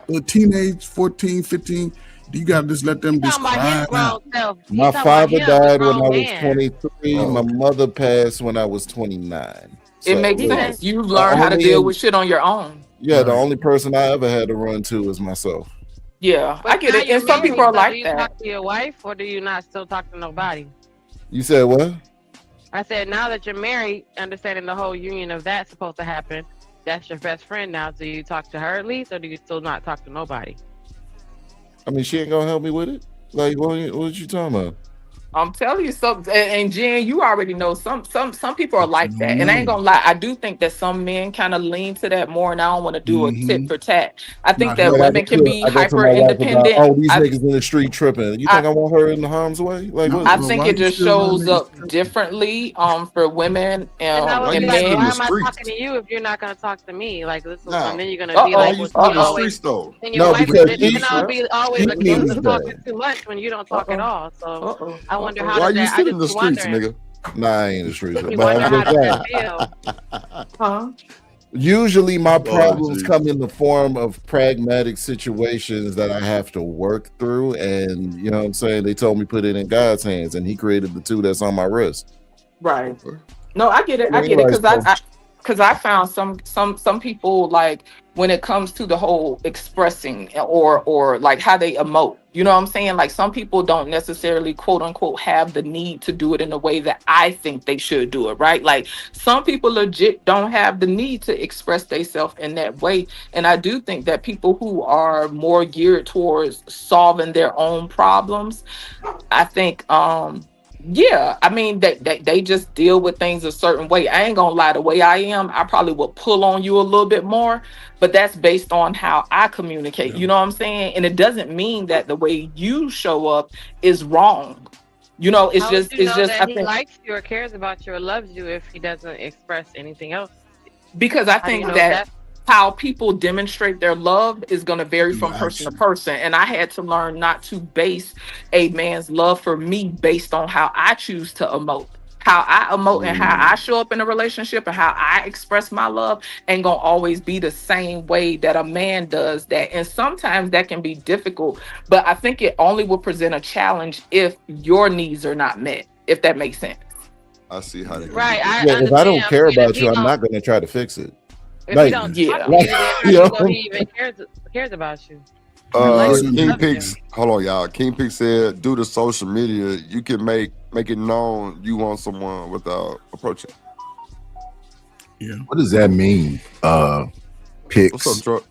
A teenage 14, 15, you gotta just let them just Talking about cry his it grown out. self. You My talking about father him, died a when I grown was man. 23. My mother passed when I was 29. It makes sense. You learn how to deal with shit on your own. Yeah, the only person I ever had to run to is myself. Yeah, But I get now it. you're And some married, people are so like do you that. talk to your wife, or do you not still talk to nobody? You said what? I said, now that you're married, understanding the whole union of that's supposed to happen, that's your best friend now. Do you talk to her at least, or do you still not talk to nobody? I mean, she ain't gonna help me with it. Like, what you talking about? I'm telling you something, and Jen, you already know some people are like that, and I ain't gonna lie. I do think that some men kind of lean to that more, and I don't want to do a tit for tat. I think that women can be hyper independent. These niggas in the street tripping. You think I want her in the harm's way? Like, what? I think it just shows up differently for women And I would and be like, men. why am I talking to you if you're not going to talk to me? Like, this is, and then you're going to be like, well, you always, then your wife would be always accused of talking too much when you don't talk at all. So I wonder how does that, I in the just streets, wondering. nigga? Nah, I ain't in the streets. You But wonder I'm how just does saying. that feel? Huh? Usually my problems geez. come in the form of pragmatic situations that I have to work through. And you know what I'm saying? They told me put it in God's hands, and he created the two that's on my wrist. Right. No, I get it. I get it because I found some people, like, when it comes to the whole expressing or like how they emote, you know what I'm saying? Like, some people don't necessarily quote unquote have the need to do it in the way that I think they should do it, right? Like, some people legit don't have the need to express themselves in that way. And I do think that people who are more geared towards solving their own problems, I think yeah, I mean they just deal with things a certain way. I ain't gonna lie, the way I am, I probably would pull on you a little bit more, but that's based on how I communicate. You know what I'm saying? And it doesn't mean that the way you show up is wrong. You know, it's How just would you know that I he think likes you or cares about you or loves you if he doesn't express anything else? because I How do you think know that how people demonstrate their love is going to vary from person to person. And I had to learn not to base a man's love for me based on how I choose to emote. How I emote and how I show up in a relationship and how I express my love ain't gonna always be the same way that a man does that. And sometimes that can be difficult, but I think it only will present a challenge if your needs are not met, if that makes sense. I see how they can Right, I Yeah, if I don't understand. care But if about he you, I'm don't, not going to try to fix it. if he don't talk to you, then how do you know he even cares about you? King Pix, hold on, y'all. King Pix said, due to social media, you can make it known you want someone without approaching. Yeah. What does that mean? Pix. What's up, truck?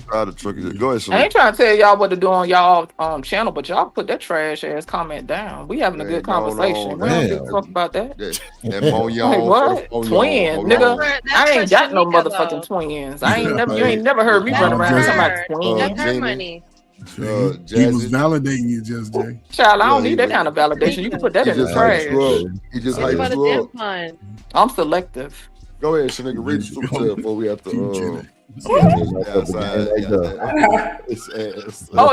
Try the truck. Go ahead, I Shalane. ain't trying to tell y'all what to do on y'all channel, but y'all put that trash ass comment down. We having a good conversation. We don't give a fuck about that. That Moyon Like, what? Twin, nigga. I ain't got no motherfucking twins. I ain't never. You ain't never heard me run around talking about twins. That's her money. He was validating you, Just Jay. Child, I don't need that kind of validation. You can put that in the trash. He just It's hyped for the you up. fun. I'm selective. Go ahead, Shanigga. Read the super chat before we have to. Oh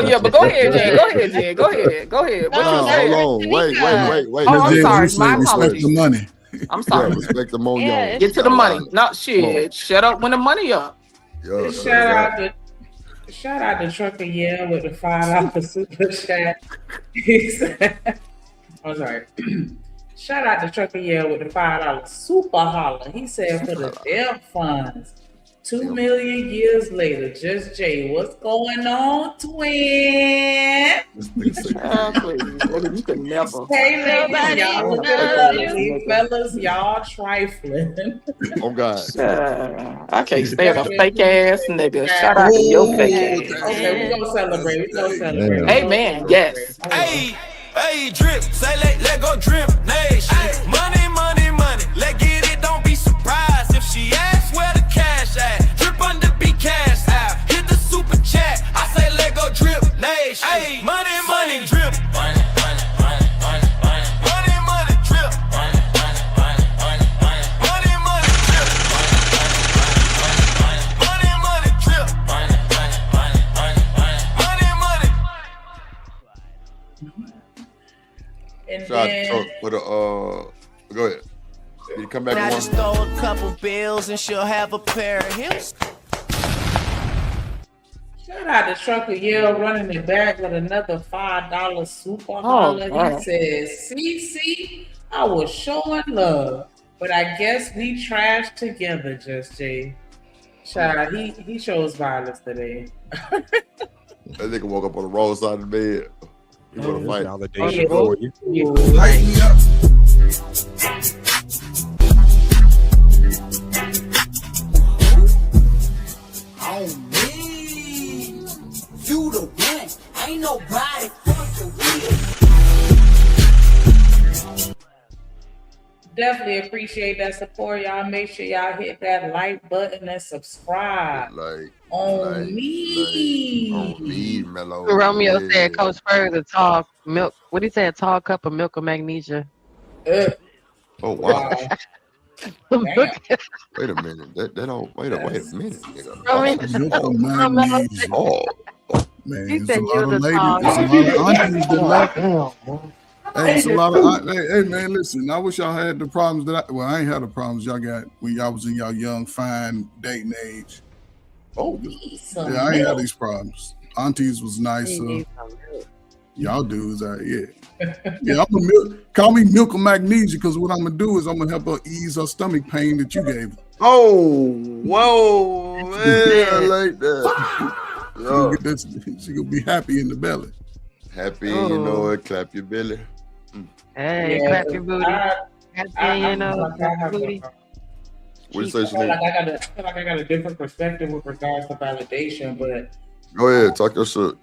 yeah, but go ahead, Jen. Go ahead, Jen. Go ahead. Go ahead. What you saying? Hold on. Wait. Oh, I'm sorry. My Respect apologies. the money. I'm sorry. Respect the Moyon. Get to the money. Not shit. Shut up when the money up. Shout out to Trucker Yeah with the $5 super chat. He said, I'm sorry. Shout out to Trucker Yeah with the $5 super holler. He said for the death funds. 2 million years later, Just Jay, what's going on, twin? Please, you can never. Hey, ladies, y'all look at fellas, y'all trifling. Oh God. I can't stand a fake ass nigga. Shout out to your fake ass. Okay, we gonna celebrate. We gonna celebrate. Amen. Yes. Hey, drip, say let go drip, nation. Money, money, money. Let get it, don't be surprised if she asks where the cash at. Drip under be cash out. Hit the super chat. I say let go drip, nation. Hey, money, money, drip. Money, money, money, money, money. Money, money, drip. Money, money, money, money, money. Money, money, drip. Money, money, drip. Money, money, money, money, money. Money, money. And Shout out to then, truck with a go ahead. Can you come back I one? just throw a couple bills and she'll have a pair of hips. shout out to Trucker Yeah running it back with another $5 super holler. wow. He says, CC, I was showing love, but I guess we trashed together, Just Jay. Shout out, he shows violence today. That nigga woke up on the wrong side of the bed. You want to fight? Validation for you. Light me up. On me, you the one. Ain't nobody fucking with. Definitely appreciate that support. Y'all make sure y'all hit that like button and subscribe. On me. Mellow. Romeo Yeah. said Coach Spurs a tall milk. What he say? A tall cup of milk of magnesia. Oh wow. Damn. Wait a minute. That don't wait a minute, nigga. Oh, Oh, man, he it's said a you lot was of a ladies, tall. it's a lot of aunties that like Hey, it's a lot of. Hey, man, listen. I wish y'all had the problems that I ain't had the problems y'all got when y'all was in y'all young, fine dating age. Oh, yeah, I ain't had these problems. Aunties was nicer. Y'all dudes, yeah. Call me Milk of Magnesia, because what I'm gonna do is I'm gonna help her ease her stomach pain that you gave her. Oh, whoa, man, I like that. She gonna be happy in the belly. Happy, you know it. Clap your belly. Hey, clap your booty. Happy, you know, clap your booty. What you say, I feel like I got a different perspective with regards to validation, but go ahead, talk your shit.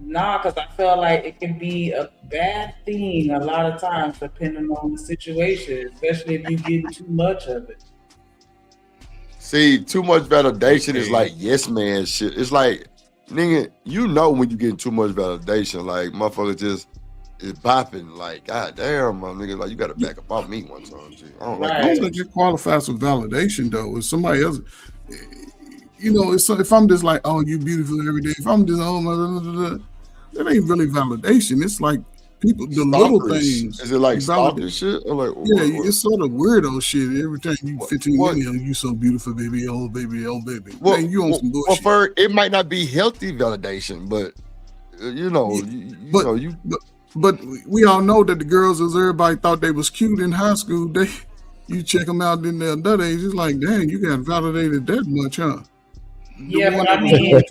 nah, because I feel like it can be a bad thing a lot of times depending on the situation, especially if you get too much of it. See, too much validation is like yes man shit. It's like, nigga, you know when you get too much validation, like motherfucker just is bopping, like, god damn, my nigga, like you gotta back up off me one time. Shit. I don't like I don't think it qualifies for validation though. If somebody else, you know, if I'm just like, oh, you beautiful every day. If I'm just that ain't really validation. It's like people, the little things. Is it like stalking shit? Or like, yeah, it's sort of weirdo shit. Every time you 15 minutes, you so beautiful, baby, oh baby, oh baby. Well, man, you on some bullshit. Well, it might not be healthy validation, but you know, But we all know that the girls, as everybody thought they was cute in high school, you check them out in their adult age, it's like, dang, you got validated that much, huh? Yeah, but I mean,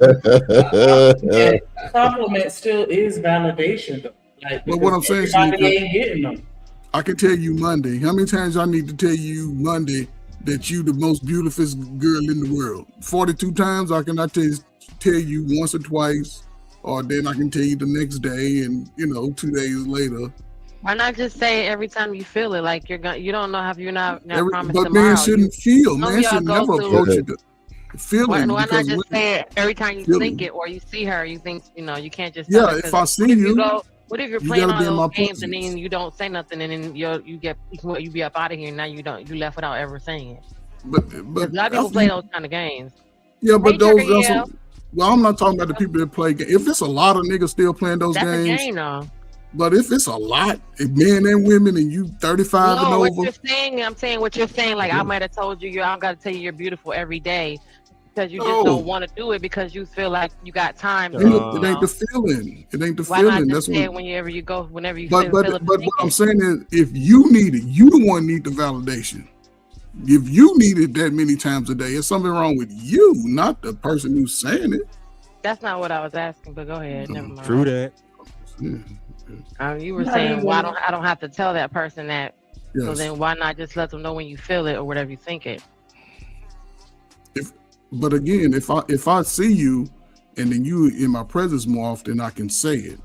compliment still is validation, though. Like, but what I'm saying, everybody ain't getting them. I can tell you Monday. How many times I need to tell you Monday that you the most beautiful girl in the world? 42 times. I cannot tell you once or twice, or then I can tell you the next day, and 2 days later. Why not just say it every time you feel it? Like you don't know how you're not promised but tomorrow. Man shouldn't feel. Man should never approach it. Feeling. Why not just say it every time you think it or you see her? You think you can't just. Yeah, if I see you. What if you're playing all those games and then you don't say nothing and then you be up out of here and now you left without ever saying it? But a lot of people play those kind of games. Yeah, but well, I'm not talking about the people that play games. If it's a lot of niggas still playing those games, that's a game, though. But if it's a lot, men and women, and you 35 and over, what you're saying, I'm saying what you're saying. Like I might have told you, I don't got to tell you you're beautiful every day because you just don't want to do it because you feel like you got time. It ain't the feeling. It ain't the Why feeling. Not just say it whenever you go, whenever you but feel it. But what I'm saying is, if you need it, you the one need the validation. If you need it that many times a day, there's something wrong with you, not the person who's saying it. That's not what I was asking, but go ahead. Never mind. True that. You were saying, well, I don't have to tell that person that. Yes. So then why not just let them know when you feel it or whatever you think it? But again, if I see you and then you in my presence more often, I can say it.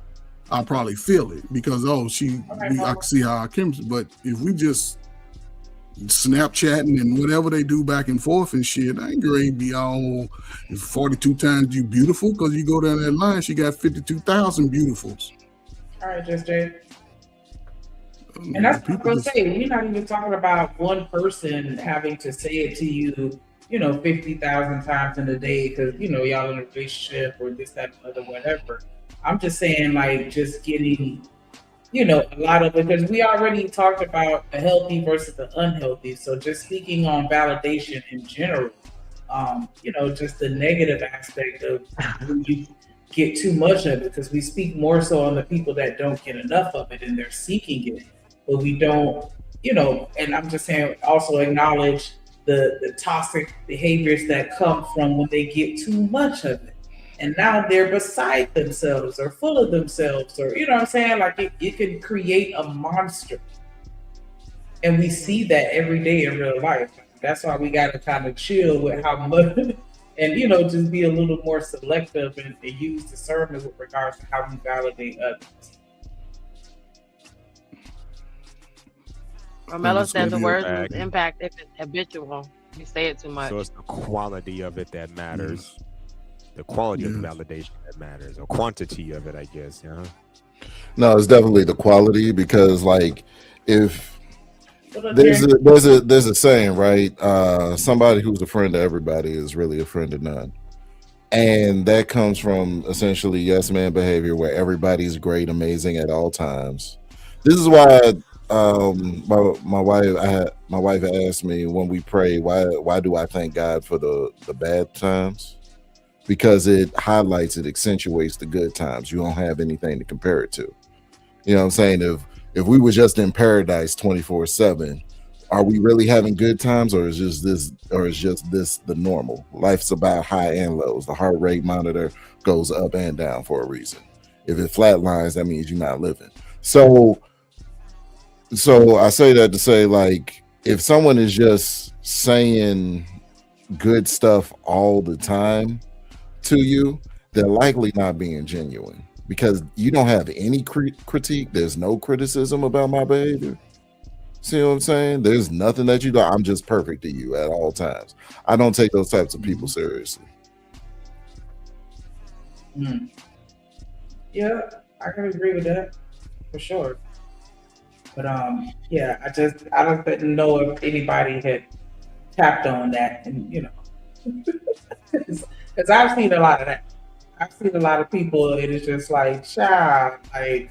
I'll probably feel it because I can see how I can. But if we just Snapchatting and whatever they do back and forth and shit, I ain't gonna be all 42 times you beautiful because you go down that line, she got 52,000 beautifuls. All right, just Jay. And that's what I'm gonna say. We're not even talking about one person having to say it to you, 50,000 times in a day because y'all in a relationship or this, that, and other, whatever. I'm just saying, like, just getting, a lot of it because we already talked about the healthy versus the unhealthy. So just speaking on validation in general, just the negative aspect of when you get too much of it, because we speak more so on the people that don't get enough of it and they're seeking it, but we don't, and I'm just saying also acknowledge the toxic behaviors that come from when they get too much of it. And now they're beside themselves or full of themselves or, what I'm saying? Like it can create a monster. And we see that every day in real life. That's why we got to kind of chill with how much and, just be a little more selective and use discernment with regards to how we validate others. Romelo says the words lose impact if it's habitual. You say it too much. So it's the quality of it that matters. The quality of the validation that matters, or quantity of it, I guess. Yeah. No, it's definitely the quality because, like, if there's a saying, right? Somebody who's a friend to everybody is really a friend to none, and that comes from essentially yes man behavior, where everybody's great, amazing at all times. This is why my wife asked me when we pray, why do I thank God for the bad times? Because it highlights, it accentuates the good times. You don't have anything to compare it to. You know what I'm saying? If we were just in paradise 24/7, are we really having good times, or is just this the normal? Life's about high and lows. The heart rate monitor goes up and down for a reason. If it flatlines, that means you're not living. So I say that to say, like, if someone is just saying good stuff all the time to you, they're likely not being genuine, because you don't have any critique. There's no criticism about my behavior. See what I'm saying? There's nothing that you do. I'm just perfect to you at all times. I don't take those types of people seriously. Yeah, I can agree with that for sure. But yeah, I don't didn't know if anybody had tapped on that, and because I've seen a lot of that. I've seen a lot of people, and it's just like, child, like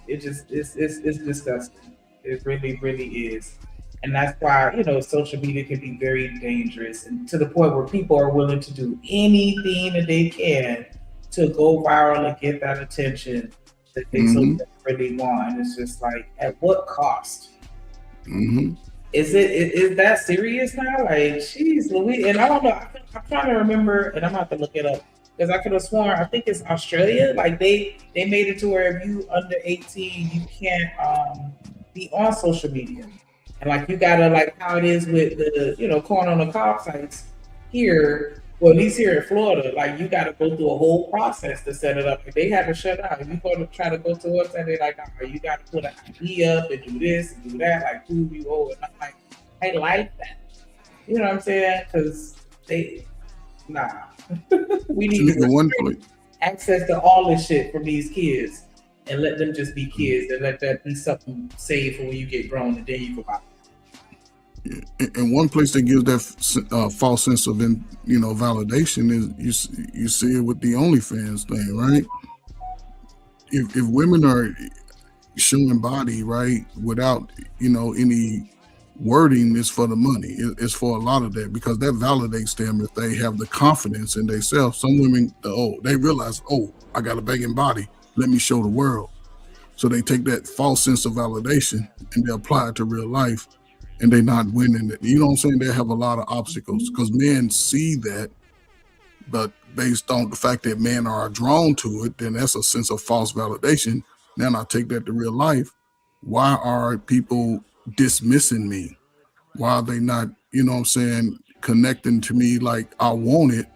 it's disgusting. It really, really is. And that's why, social media can be very dangerous, and to the point where people are willing to do anything that they can to go viral and get that attention that they so really want. And it's just like, at what cost? Is that serious now? Like, jeez, Louis. And I don't know. I'm trying to remember, and I'm gonna have to look it up, because I could have sworn, I think it's Australia. Like they made it to where if you under 18, you can't be on social media. And like, you gotta, like how it is with the calling on the cop sites here, well, at least here in Florida, like you gotta go through a whole process to set it up. If they haven't shut down, if you go to try to go to a website, they're like, oh, you gotta put an ID up and do this and do that, like who you owe. And I'm like, I like that. You know what I'm saying? Because we need to access to all this shit from these kids and let them just be kids, and let that be something saved for when you get grown, and then you go out. And one place that gives that false sense of validation is you see it with the OnlyFans thing, right? If women are showing body, right, without any wording, is for the money. It's for a lot of that, because that validates them if they have the confidence in themselves. Some women, they realize, I got a banging body, let me show the world. So they take that false sense of validation and they apply it to real life, and they're not winning it. You know what I'm saying? They have a lot of obstacles, because men see that, but based on the fact that men are drawn to it, then that's a sense of false validation. Then I take that to real life. Why are people dismissing me? Why are they not, connecting to me like I want it?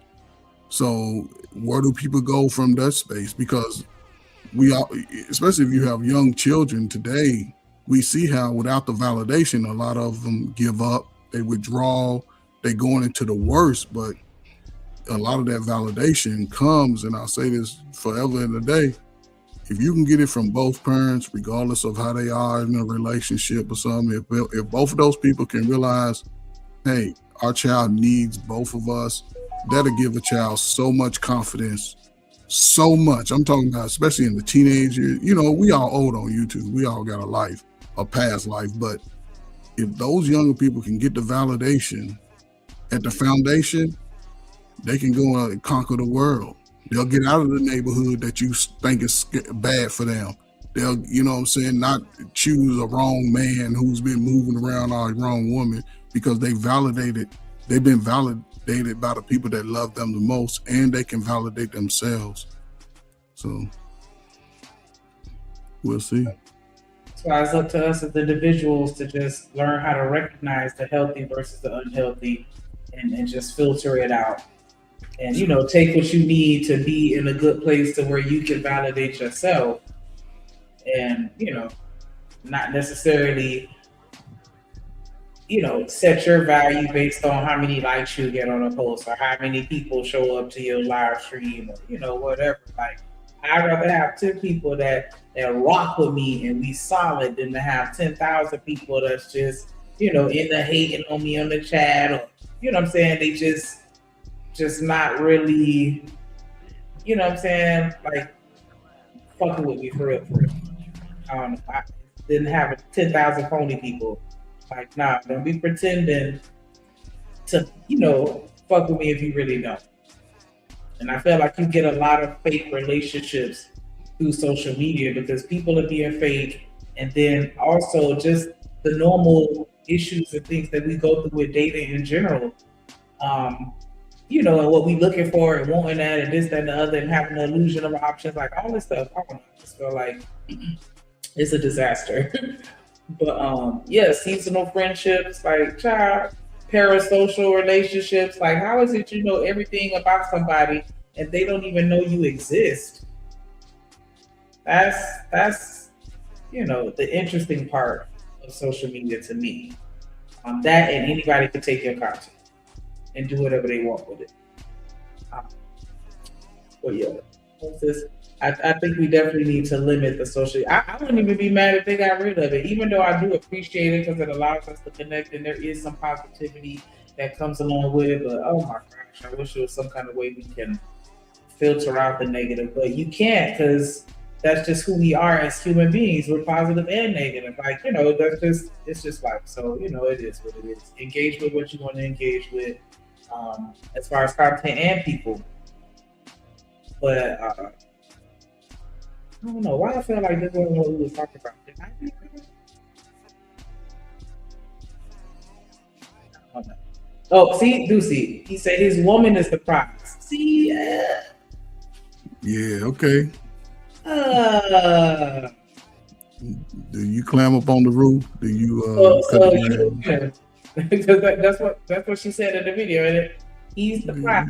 So where do people go from that space? Because we all, especially if you have young children today, we see how without the validation, a lot of them give up, they withdraw, they going into the worst. But a lot of that validation comes, and I'll say this forever and a day, if you can get it from both parents, regardless of how they are in a relationship or something, if both of those people can realize, hey, our child needs both of us, that'll give a child so much confidence, so much. I'm talking about, especially in the teenage years. We all old on YouTube. We all got a life, a past life. But if those younger people can get the validation at the foundation, they can go and conquer the world. They'll get out of the neighborhood that you think is bad for them. They'll, not choose a wrong man who's been moving around, or a wrong woman, because they've been validated by the people that love them the most, and they can validate themselves. So we'll see. That's why it's up to us as individuals to just learn how to recognize the healthy versus the unhealthy, and just filter it out. And, take what you need to be in a good place to where you can validate yourself, and, not necessarily, set your value based on how many likes you get on a post, or how many people show up to your live stream, or, whatever. Like, I'd rather have 10 people that rock with me and be solid than to have 10,000 people that's just, in the hating on me on the chat, or, what I'm saying? They just not really, like, fucking with me for real. I don't know. I didn't have 10,000 phony people. Like, nah, don't be pretending to, fuck with me if you really don't. And I feel like you get a lot of fake relationships through social media because people are being fake. And then also just the normal issues and things that we go through with dating in general. And what we looking for and wanting that and this, that, and the other, and having the illusion of options, like all this stuff. I don't know. I just feel like it's a disaster. But seasonal friendships, like parasocial relationships, like how is it you know everything about somebody and they don't even know you exist? That's the interesting part of social media to me. That and anybody can take your content and do whatever they want with it. But yeah, I think we definitely need to limit the social. I wouldn't even be mad if they got rid of it, even though I do appreciate it because it allows us to connect and there is some positivity that comes along with it. But oh my gosh, I wish there was some kind of way we can filter out the negative, but you can't because that's just who we are as human beings. We're positive and negative. Like, it's just life. So, it is what it is. Engage with what you want to engage with as far as content and people. But I don't know why I feel like this wasn't what we was talking about. Did I do that? I don't know. Oh, see, Ducey. He said his woman is the prize. See, Yeah, okay. Do you climb up on the roof? Do you because that's what she said in the video, and he's the prize.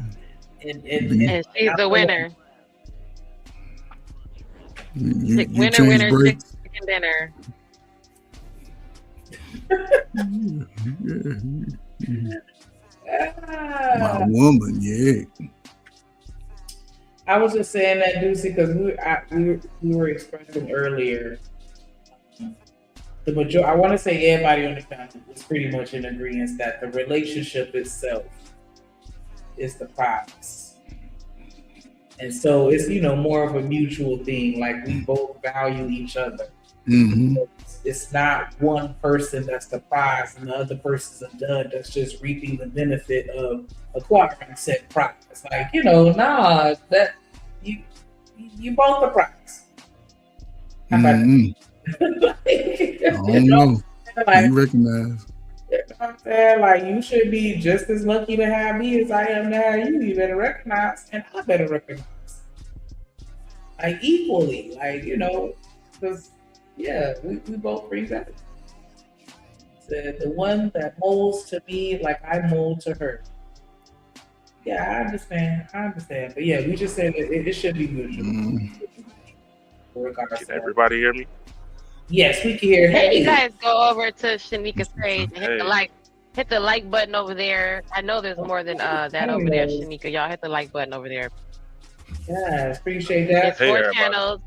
And she's the winner. Winner, chicken dinner. My woman, yeah. I was just saying that, Ducey, because we were expressing earlier. I want to say everybody on the panel was pretty much in agreement that the relationship itself is the prize. And so it's, more of a mutual thing. Like we both value each other. Mm-hmm. It's not one person that's the prize and the other person's a dud that's just reaping the benefit of acquiring said prize. Like, that you both the prize. Mm-hmm. I don't know. You recognize. You know what I'm saying? Like, you should be just as lucky to have me as I am to have you. You better recognize, and I better recognize. Like, equally. Like, because, we both bring that. The one that molds to me like I mold to her. Yeah, I understand. But yeah, we just said that it should be mutual. Can everybody hear me? Yes, we can hear. Hey, you guys go over to Shanika's page and hit the like button over there. I know there's more than that over there, Shanika. Y'all hit the like button over there. Yes, appreciate that. It's 4 channels.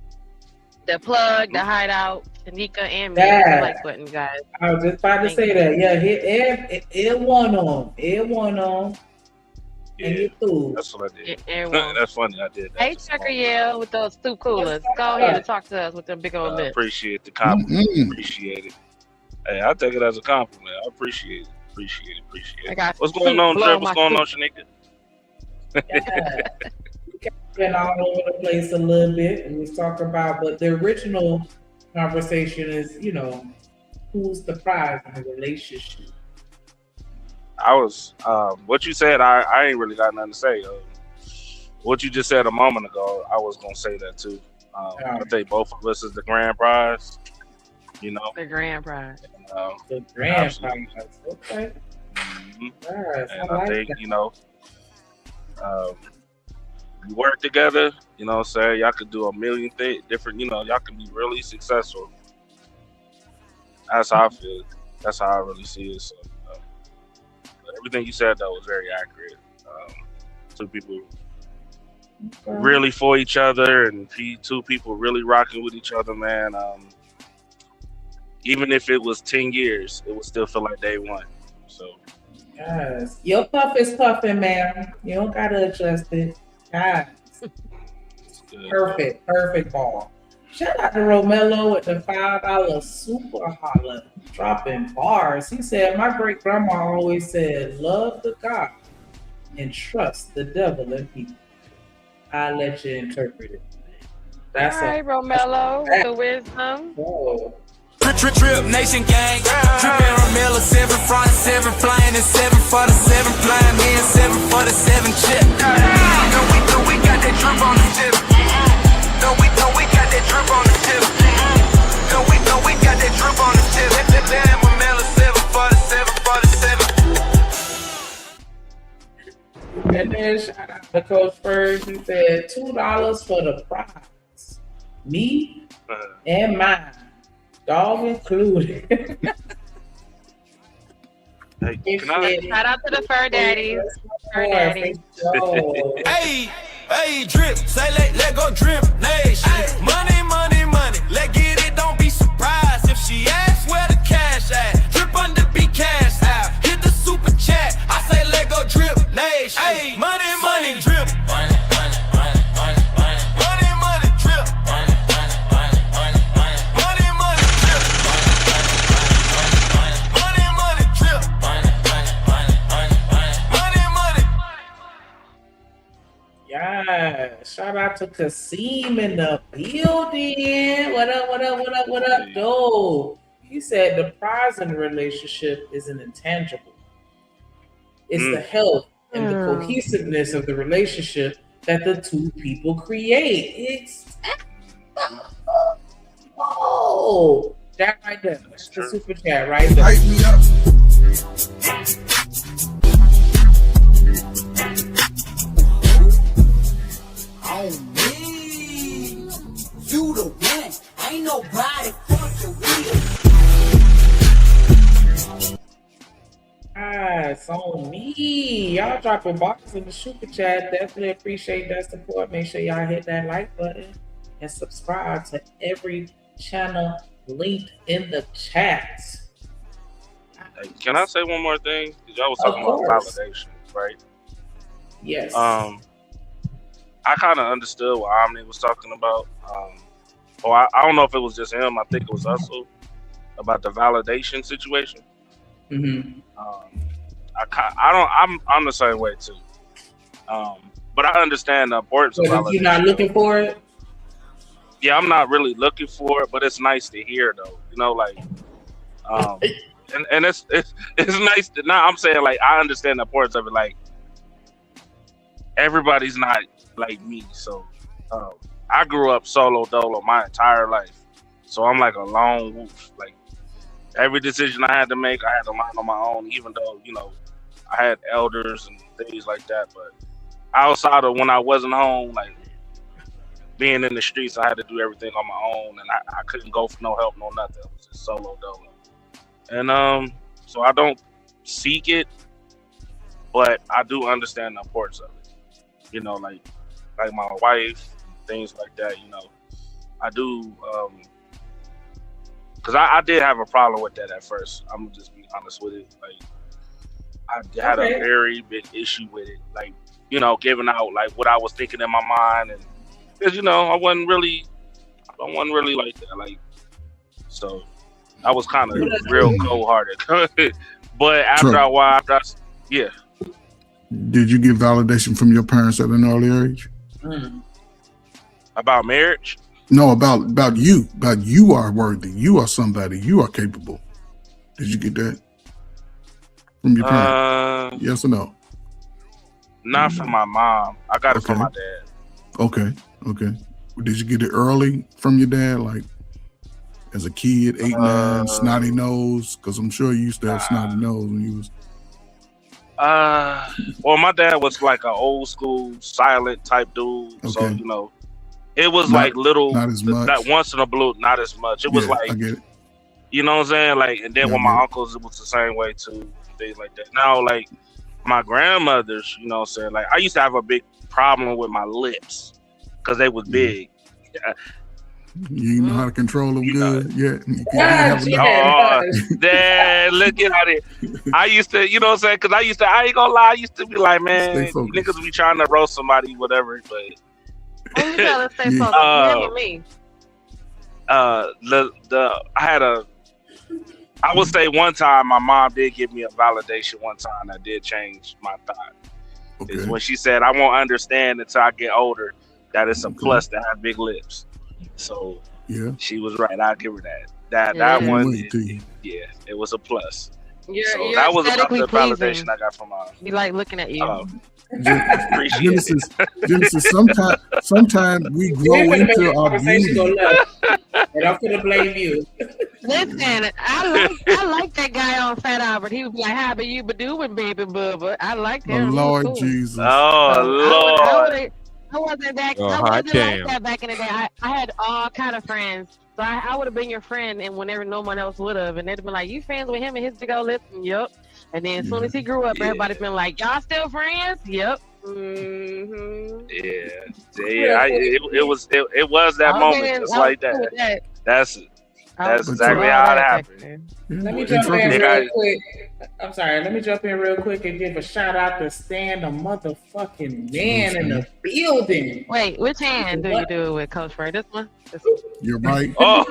The plug, the hideout, Shanika, and me. Hit the like button, guys. I was just about to say that. Yeah, hit L1 on. And you too. That's what I did. That's funny. I did that. Hey, Chucker, yeah, with those soup coolers. Go ahead and talk to us with them big old lips. Appreciate the compliment. Appreciate it. Hey, I take it as a compliment. I appreciate it. Appreciate it. What's going on, Trev? What's going on, Shanika? Been all over the place a little bit, and we talk about, but the original conversation is, who's the prize in a relationship? I was, what you said, I ain't really got nothing to say. What you just said a moment ago, I was going to say that too. I think both of us is the grand prize, The grand prize. And, the grand prize. Okay. Mm-hmm. Yes, and I think, you work together, y'all could do a million things different, y'all can be really successful. That's how I feel. That's how I really see it. So, everything you said, though, was very accurate. Two people really for each other, and two people really rocking with each other, man. Even if it was 10 years, it would still feel like day one. So, yes, your puff is puffing, man. You don't gotta adjust it. Guys, perfect ball. Shout out to Romello with the $5 super holler, dropping bars. He said, "My great grandma always said, love the God and trust the devil and people." I'll let you interpret it. That's All right, Romello with the wisdom. Trip Nation gang, trippin' Romilla, 7 front, 7 flying, and 7 for the 7 flying, me and 7 for the 7 chip. No, we got that drip on the tip. No, we got that drip on the tip. No, we got that drip on the tip. Damn, Romilla, 7 for the 7 for the 7. And then shout out to Coach Spurs. He said $2 for the prize. Me and mine. Dog included. Hey, can I? Shout out to the fur daddies. Fur daddies. Hey, drip, say let go drip nation. Money, money, money, let get it, don't be surprised if she asks where the cash at. Drip under be cash out, hit the super chat, I say let go drip nation. Hey, money, money, drip. Money, money, money, money, money. Money, money, drip. Money, money, money, money, money. Money, money, drip. Money, money, drip. Money, money, money, money, money. Money, money. Yeah, shout out to Kasim in the building. What up, what up, what up, what up, though? He said the prize in a relationship is an intangible. It's the health and the cohesiveness of the relationship that the two people create. It's that right there. That's the super chat right there. Hype me up. On me, you the one, ain't nobody fucking with. It's on me. Y'all dropping boxes in the super chat. Definitely appreciate that support. Make sure y'all hit that like button and subscribe to every channel linked in the chat. Hey, can I say one more thing? Because y'all was talking about validation, right? Yes. I kind of understood what Omni was talking about. I don't know if it was just him. I think it was Hustle about the validation situation. Mm-hmm. I'm the same way too. But I understand the importance of validation. You're not looking for it? Yeah, I'm not really looking for it, but it's nice to hear though. You know, like, and it's nice to. Now I'm saying like I understand the importance of it. Like everybody's not like me, so I grew up solo dolo my entire life, so I'm like a lone wolf. Like every decision I had to make, I had to learn on my own, even though I had elders and things like that. But outside of when I wasn't home, like being in the streets, I had to do everything on my own, and I couldn't go for no help, no nothing. It was just solo dolo, and so I don't seek it, but I do understand the importance of it. Like my wife, things like that. I do, because I did have a problem with that at first. I'm gonna just be honest with it. Like I had a very big issue with it. Like giving out like what I was thinking in my mind, and because I wasn't really like that. Like so, I was kind of real cold-hearted. But after a while, yeah. Did you get validation from your parents at an early age? About marriage? No, about you. About you are worthy. You are somebody. You are capable. Did you get that from your parents? Yes or no? Not from my mom. I got it from my dad. Okay. Did you get it early from your dad? Like as a kid, 8, 9, snotty nose? Because I'm sure you used to have snotty nose when you was. Well, my dad was like an old school silent type dude. Okay. So, it was like little, not as much. That once in a blue, not as much. It was like, I get it. You know what I'm saying? Like, and then with my uncles, it was the same way too, things like that. Now, like my grandmothers, you know what I'm saying? Like, I used to have a big problem with my lips because they was big. You know how to control them good? Dad, look at it. I used to, you know what I'm saying? Because I ain't gonna lie, I used to be like, man, niggas be trying to roast somebody, whatever. But you gotta stay focused. Me. I would say one time my mom did give me a validation one time that did change my thought. Is when she said, I won't understand until I get older that it's a plus to have big lips. So she was right. I'll give her that. That one, it was a plus. So that was about the validation I got from mom. We like looking at you. Genesis, sometimes we grow into our beauty. And I'm gonna blame you. Listen, I like that guy on Fat Albert. He was like, "How about you doing, baby bubba?" I like Oh, him. Lord Cool. Jesus. Oh, Lord. I wasn't back. Oh, I hot wasn't damn. like that back in the day. I had all kind of friends. So I would have been your friend, and whenever no one else would have, and they'd have been like, "You friends with him and his big old lips?" Yep. And then as soon as he grew up, everybody been like, "Y'all still friends?" Yep. Mm-hmm. Yeah. It was that moment, just like that. That's exactly how it happened. Let me jump in real quick. I'm sorry. Let me jump in real quick and give a shout out to Stan, the motherfucking man in the building. Wait, which hand do you do it with, Coach Frey? This one? You're right. Oh,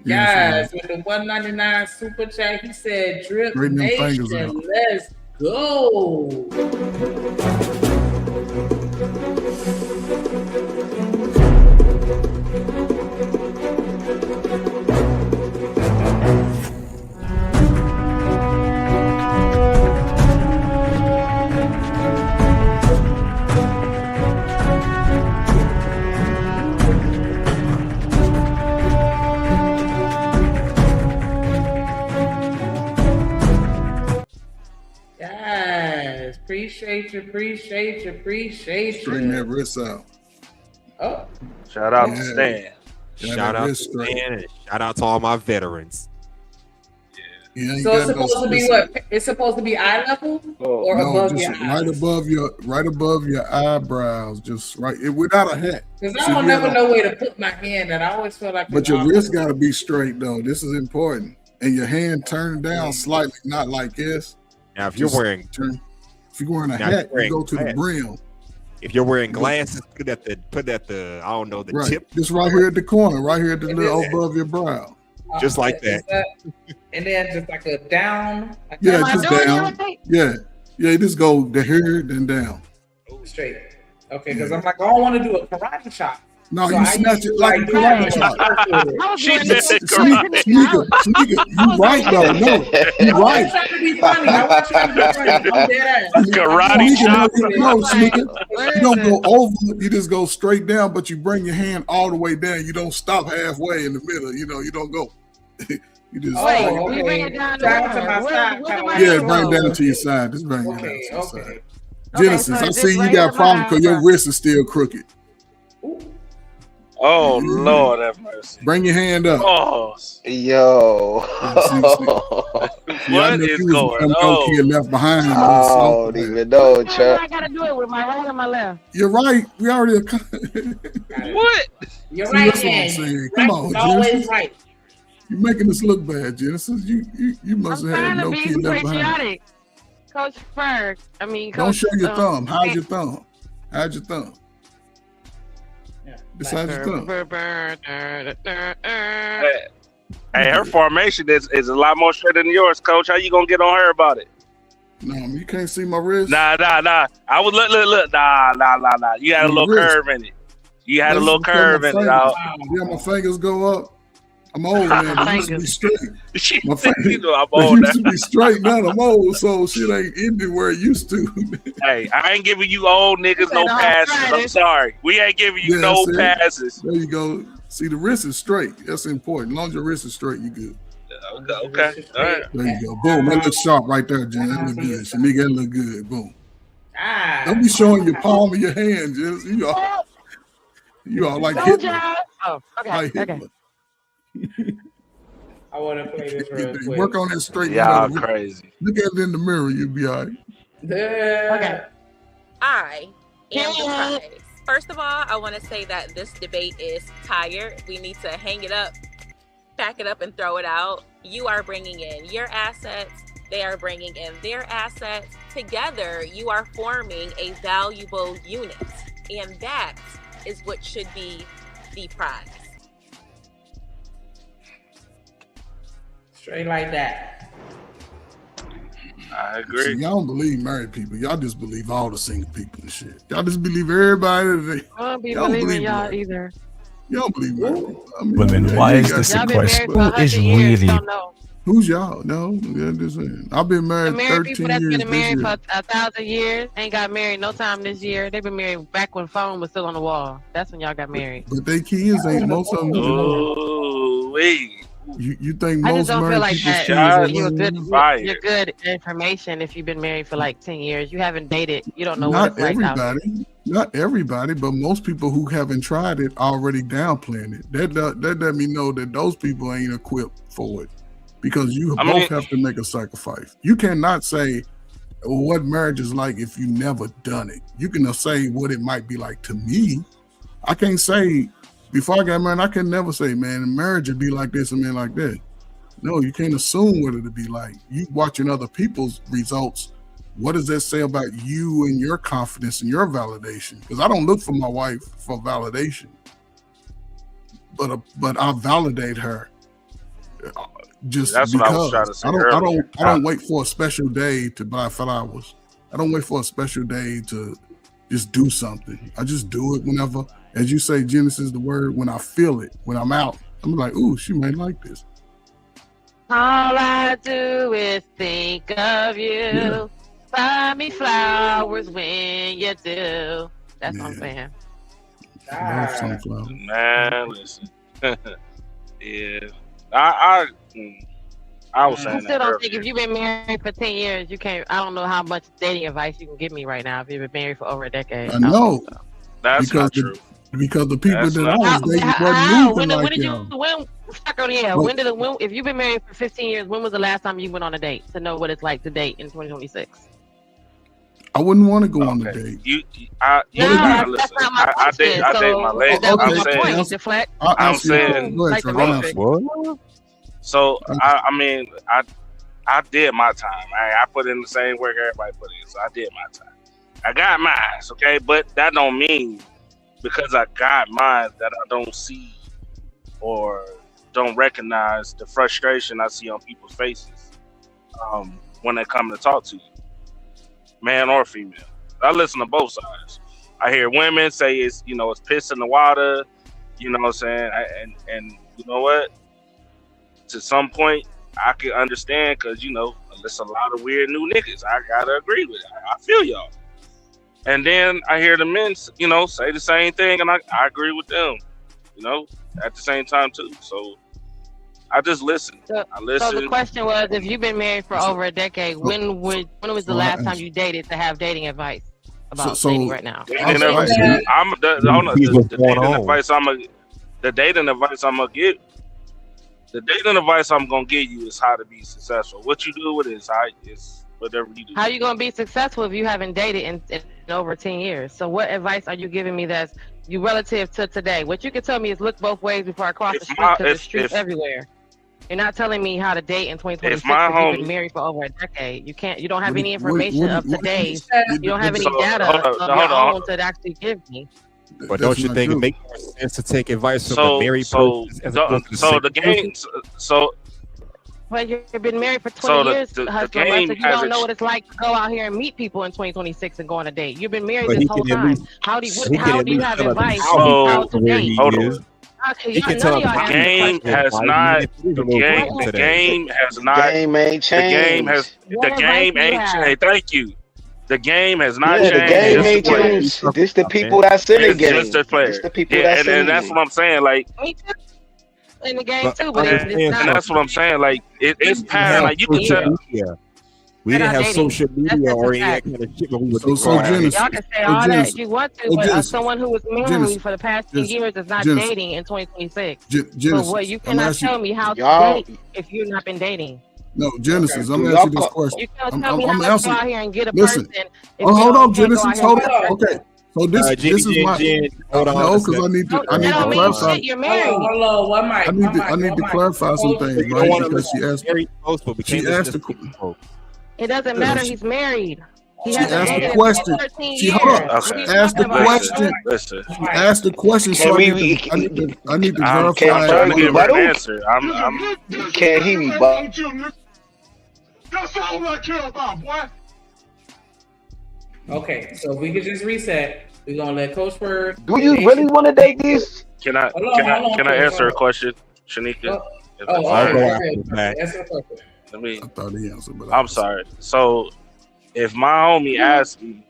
guys, with the $1.99 super chat, he said, "Drip Straighten them fingers Nation, out. let's go." Guys, appreciate you. Straighten that wrist out. Oh, shout out to Stan. Shout out to Stan and shout out to all my veterans. So it's supposed to be what? It's supposed to be eye level or above your eyes? right above your eyebrows, just right without a hat. Because I don't never know where to put my hand, and I always feel like. But your wrist got to be straight though. This is important, and your hand turned down slightly, not like this. Now, if you're wearing a hat, you go to the brim. If you're wearing glasses, put at the I don't know the Right, tip. just right here at the corner, right here at the little above your brow. Just like that. And then just like a down. Yeah, just down. Yeah, just go the here, then down. Straight. Okay, because I'm like, I don't want to do a karate chop. No, So you I snatch usually it like a do karate that. chop. She said Sneaker, you right though. No, you I right. was trying to be funny. I want you to be funny. I'm dead ass. Karate chop. No, Sneaker. You don't go over, you just go straight down, but you bring your hand all the way down. You don't stop halfway in the middle. You don't go. You just okay. Bring it down Down to my side. bring it down to your side. Just bring it down to your side. Genesis, so I just see you right got over problems my because your eyebrow. wrist is still crooked. Oh, Lord have mercy. Bring your hand up. Oh, Yo. what is going on? Kid left behind. I don't even know, Chuck. I gotta do it with my right or my left. You're right. We already. What? You're See, right, that's what I'm man. saying. Right Come on, is always Genesis. right. You're making us look bad, Genesis. You must I'm have trying had to no be kid left behind. patriotic. Coach Ferg. Don't Coach, show your thumb. Hide your thumb. Hide your thumb. Just hide your thumb. Hey, her formation is a lot more straight than yours, Coach. How you gonna get on her about it? No, you can't see my wrist. Nah. I was look. Nah. You had a little wrist. curve in it. You had a Listen, little curve in it, dog. Yeah, my fingers go up. I'm old, man. They used to be straight. My fingers, You know I'm they old used to now. be straight. Now I'm old, so shit ain't ending where it used to. Hey, I ain't giving you old niggas no passes. I'm sorry. We ain't giving you Yeah, no see? passes. There you go. See, the wrist is straight. That's important. As long as your wrist is straight, you good. Okay. All right. There you go. Boom. That looks sharp right there, Jen. That look good. Shamika, that look good. Boom. Don't be showing your palm of your hand, Jen. You all like Hitler. Oh, okay. Like Hitler. I want to play this real quick. Work on that straight. Y'all crazy. Look at it in the mirror. You'll be all right. Okay. I am surprised. First of all, I want to say that this debate is tired. We need to hang it up, pack it up, and throw it out. You are bringing in your assets. They are bringing in their assets. Together, you are forming a valuable unit. And that is what should be the prize. Straight like that. I agree. See, y'all don't believe married people. Y'all just believe all the single people and shit. Y'all just believe everybody. I don't be Y'all don't believing believe y'all married. either. Y'all don't believe married people. I mean, Women, why is this Y'all a been question? married for Who is 100 years, really? don't know. Who's y'all? No, yeah, just saying. I've been The married married people 13 that's years been this married year. for 1,000 years ain't got married no time this year. They've been married back when phone was still on the wall. That's when y'all got married. But they kids ain't most of them. Oh, wait. You think I just most don't feel married like people's that. kids are You're running good. around? You're good information if you've been married for like 10 years. You haven't dated. You don't know what Not it's like out here. everybody, not everybody, but most people who haven't tried it already downplaying it. That let me know that those people ain't equipped for it, because you I both mean- have to make a sacrifice. You cannot say what marriage is like if you never done it. You can say what it might be like to me. I can't say before I got married. I can never say, man, marriage would be like this and man like that. No, you can't assume what it'll be like. You watching other people's results. What does that say about you and your confidence and your validation? Because I don't look for my wife for validation, but I validate her just That's what I was trying to because. say I earlier. don't wait for a special day to buy flowers. I don't wait for a special day to just do something. I just do it whenever, as you say, Genesis, the word, when I feel it, when I'm out, I'm like, ooh, she might like this. All I do is think of you. Yeah. Buy me flowers when you do. That's what I'm saying. Love sunflower. Man, listen. Yeah. I was I saying still that don't think earlier. if you've been married for 10 years, you can't. I don't know how much dating advice you can give me right now if you've been married for over a decade. I know. That's because not the, true. Because the people That's that not I was true. dating How? wasn't When, moving when like did you? y'all. When? Stuck on the air. But- If you've been married for 15 years, when was the last time you went on a date to know what it's like to date in 2026? I wouldn't want to go on the date. Listen. Not my I date question, my so lady. that was I'm my saying. point. Deflect. I'll I'm answer your question. saying. Go ahead, Like the Trevor. I'll Matrix. answer. So I mean I did my time. I put in the same work everybody put in. So I did my time. I got mine, okay? But that don't mean because I got mine that I don't see or don't recognize the frustration I see on people's faces when they come to talk to you, man or female. I listen to both sides. I hear women say it's piss in the water, you know what I'm saying? And you know what? To some point, I can understand because, there's a lot of weird new niggas. I gotta agree with it. I feel y'all. And then I hear the men, say the same thing, and I agree with them, at the same time too. So I just listen. I listen. So the question was, if you've been married for over a decade, when was the last time you dated to have dating advice about dating right now? Dating advice. The dating advice I'm gonna give. The dating advice I'm gonna give you is how to be successful. What you do with it is whatever you do. How you gonna be successful if you haven't dated in over 10 years? So what advice are you giving me that's you relative to today? What you can tell me is look both ways before I cross the street because there's streets everywhere. You're not telling me how to date in 2026 because you've been married for over a decade. You don't have any information of today's. You don't have any data of your own to actually give me. But don't you think it makes more sense to take advice from the married person as opposed to the single person? Well, you've been married for 20 years, the husband. game So you has don't know what it's like to go out here and meet people in 2026 and go on a date. You've been married But this he whole can at time. least- How do he you can at least have tell us advice how how to where date? he Hold is. on. Okay, He can none tell of us y'all how The answer game questions. has not. The game has not. Game ain't The game has. changed. The What game advice do you ain't have? changed. Thank you. The game has not Yeah, the changed. game Just ain't the players. changed. This the people that's in the It's just game. the players. This the people Yeah, that's in and the that's game. what I'm saying. Like, Me too. In the game But too, but it's and not. that's what I'm saying. Like, it's We didn't pattern. have Like, you can social tell. media. We They're didn't not have dating. social That's media just or a any of that fact. kind of shit when we were So growing up. Genesis, Y'all can say so all Genesis, that you want to, so but Genesis, someone who was married Genesis, for the past 10 Genesis, years is not Genesis, dating in 2026. So Genesis. what you I'm cannot asking tell me how to Y'all, date if you've not been dating. no Genesis. I'm do asking y'all you this call? question. You can't I'm tell me I'm, how I'm to go answering. out here and get a Listen. person if Oh, you hold don't on, you can't go Genesis. out here Hold and get a on. person. Okay. So this is my Hold on no, a because I second. need to That don't mean clarify. shit. You're married. Hello, one mic. I need to clarify some things, You don't right? want to Because listen to married folks, but we she can't listen asked to the single folks. It doesn't matter. He's married. He She hasn't asked dated the in question. 13 She years. hold up. What are She you asked the talking about? question. Listen. She asked the question. So Can I we? need to I'm verify. trying to Can give her an Badu? answer. I'm Can't hear me, but That's all I care about, boy. Okay, so if we could just reset, we're gonna let Coach Bird. do you really want to date this? Can I Hold on, answer hold a question, Shanika? Oh, If oh, that's all all right. right. Go ahead. Answer the question. Let me. I thought he answered, but I'm sorry. So, if my homie asks me,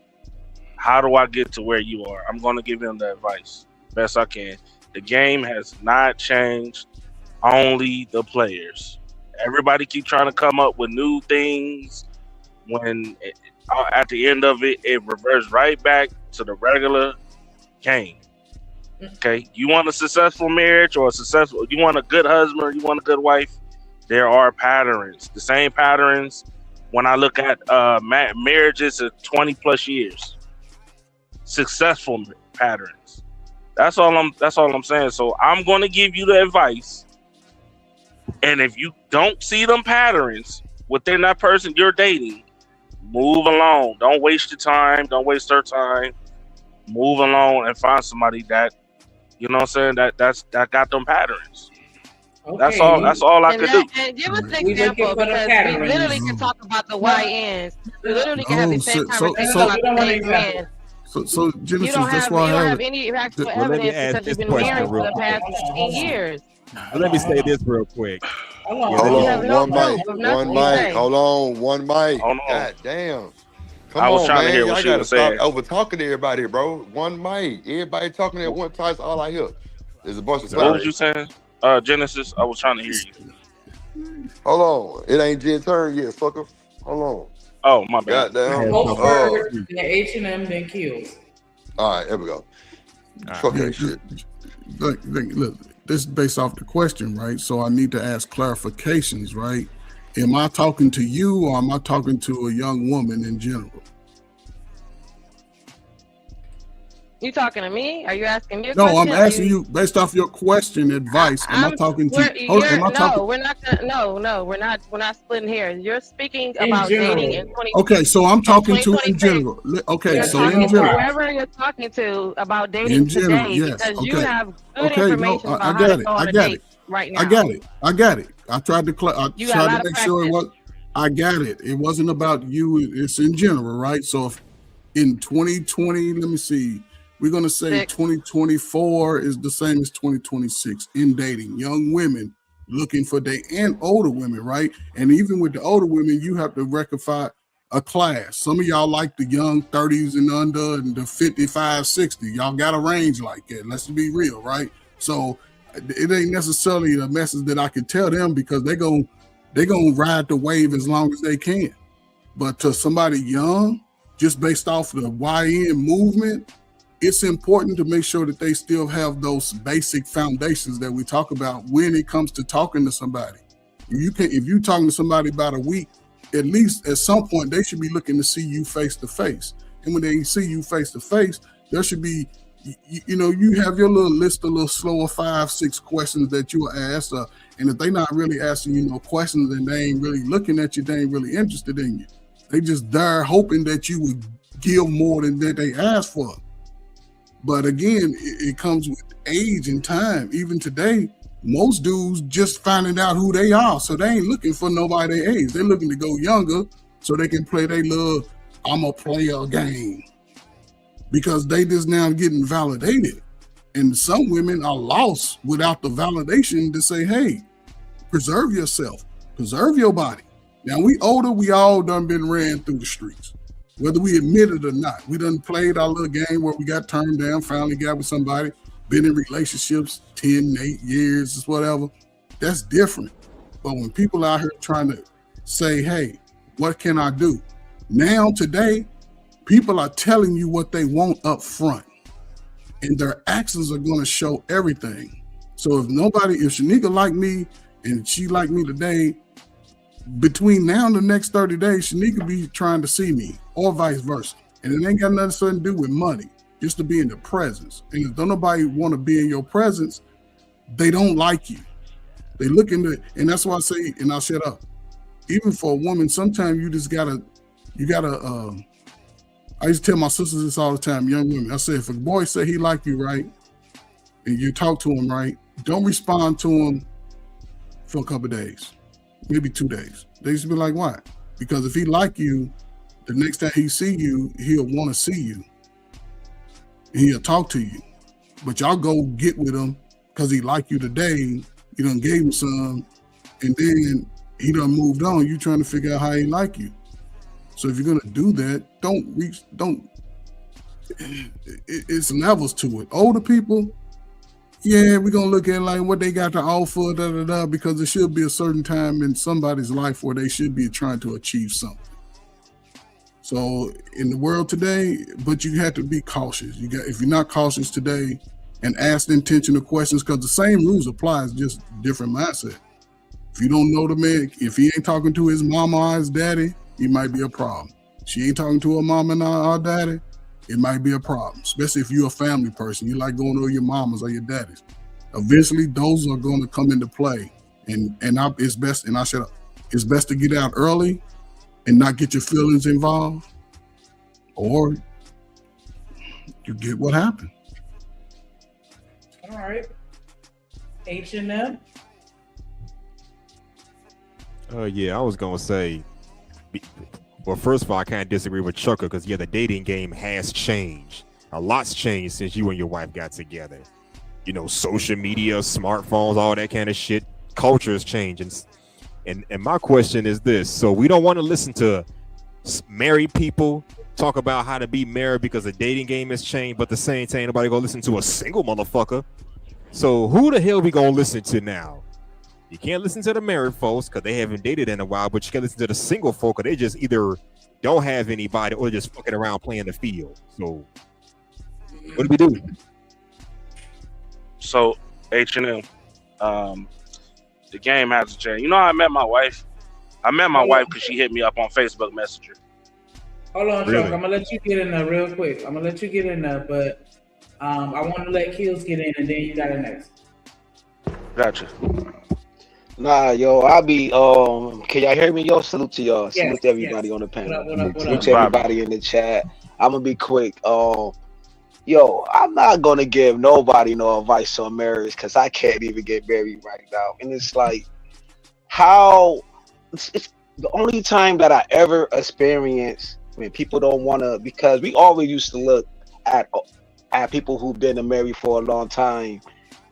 how do I get to where you are? I'm going to give him the advice best I can. The game has not changed, only the players. Everybody keep trying to come up with new things. When at the end of it, it reverts right back to the regular game. Okay, you want a successful marriage or you want a good husband or you want a good wife? There are patterns. The same patterns when I look at marriages of 20 plus years. Successful patterns. That's all I'm saying. So I'm going to give you the advice. And if you don't see them patterns within that person you're dating, move along. Don't waste your time. Don't waste their time. Move along and find somebody that, you know what I'm saying, that got them patterns. Okay, That's all I could do. And give us an We looking example for the because we patterns. literally can talk about the YNs. We literally can have the same so conversation so about the same man. so You Genesis. don't That's have why I have any actual Well, let me evidence ask because this you've been question married for real the quick. past 15 years. Let me say this real quick. Hold You have on, no one mic, proof of nothing one you mic. say. Hold on, one mic. Hold on. God damn. Come I was on, trying to man. hear what Y'all she gotta was stop saying. over talking to everybody, bro. One mic. Everybody talking at one time. That's all I hear. There's a bunch of What was clowns. you saying? Genesis, I was trying to hear you. Hold on. It ain't Jen turn yet, fucker. Hold on. Oh, my bad. Goddamn. Coach Bird, then H&M, then Kills. All right, here we go. Fuck that shit. Look, this is based off the question, right? So I need to ask clarifications, right? Am I talking to you or am I talking to a young woman in general? You talking to me? Are you asking me a No, question? I'm asking you based off your question, advice. Am I talking to? Am I talking? We're not gonna. No, we're not splitting hairs. You're speaking In about dating in general. 20. Okay, so I'm talking to in 2026. general. Okay, You're so in talking to general. whoever you're talking to about dating In general, today yes. because you Okay. have good Okay, no, information I about how got to it. go on I a got date it. right now. I got it. I got it. I tried to You got a lot of make sure it practice. was. I got it. It wasn't about you. It's in general, right? So if in 2020, let me see. We're gonna say 2024 is the same as 2026 in dating. Young women looking for date and older women, right? And even with the older women, you have to rectify a class. Some of y'all like the young 30s and under and the 55, 60. Y'all got a range like that. Let's be real, right? So it ain't necessarily a message that I can tell them because they're gonna ride the wave as long as they can. But to somebody young, just based off of the YN movement, it's important to make sure that they still have those basic foundations that we talk about when it comes to talking to somebody. If you're talking to somebody about a week, at least at some point they should be looking to see you face to face. And when they see you face to face, there should be, you have your little list of little slower 5-6 questions that you ask. And if they're not really asking you no questions and they ain't really looking at you, they ain't really interested in you. They just there hoping that you would give more than that they asked for. But again, it comes with age and time. Even today, most dudes just finding out who they are. So they ain't looking for nobody their age. They're looking to go younger so they can play their little, I'm a player game. Because they just now getting validated. And some women are lost without the validation to say, hey, preserve yourself, preserve your body. Now we older, we all done been ran through the streets. Whether we admit it or not, we done played our little game where we got turned down, finally got with somebody, been in relationships 10, 8 years, whatever. That's different. But when people out here trying to say, hey, what can I do? Now, today, people are telling you what they want up front. And their actions are going to show everything. So if Shanika like me and she like me today, between now and the next 30 days, Shanika be trying to see me or vice versa. And it ain't got nothing to do with money, just to be in the presence. And if don't nobody want to be in your presence, they don't like you. They look into it. And that's why I say, and I'll shut up. Even for a woman, sometimes you just gotta I used to tell my sisters this all the time, young women. I said, if a boy say he like you, right, and you talk to him, right, don't respond to him for a couple of days, maybe 2 days. They used to be like, why? Because if he like you, the next time he see you, he'll want to see you. He'll talk to you. But y'all go get with him because he like you today. You done gave him some, and then he done moved on. You trying to figure out how he like you. So if you're gonna do that, it's levels to it. Older people, yeah, we're gonna look at like what they got to offer, because there should be a certain time in somebody's life where they should be trying to achieve something. So in the world today, but you have to be cautious. If you're not cautious today and ask the intentional questions, because the same rules applies, just different mindset. If you don't know the man, if he ain't talking to his mama or his daddy, it might be a problem. She ain't talking to her mama and her daddy, it might be a problem. Especially if you're a family person, you like going to your mamas or your daddies. Eventually, those are going to come into play, it's best. And I said, it's best to get out early and not get your feelings involved, or you get what happened. All right, H&M. Yeah, I was gonna say. Well, first of all, I can't disagree with Chucker because the dating game has changed. A lot's changed since you and your wife got together. You know, social media, smartphones, all that kind of shit. Culture is changing. And my question is this: so we don't want to listen to married people talk about how to be married because the dating game has changed, but at the same time, nobody gonna listen to a single motherfucker. So who the hell we gonna listen to now? You can't listen to the married folks because they haven't dated in a while, but you can listen to the single folk because they just either don't have anybody or just fucking around playing the field. So what do we do? So H&M, the game hasn't changed. You know, I met my wife. I met my wife because she hit me up on Facebook Messenger. Hold on, Really? Chuck. I'm gonna let you get in there real quick. But I want to let Kills get in, and then you got it next. Gotcha. Nah, yo, I'll be can y'all hear me? Yo, salute to y'all. Yes, Salute to everybody yes. on the panel. What up? Salute to everybody in the chat. I'm gonna be quick. Yo, I'm not gonna give nobody no advice on marriage because I can't even get married right now. And it's like it's the only time that I ever experienced when people don't wanna, because we always used to look at people who've been married for a long time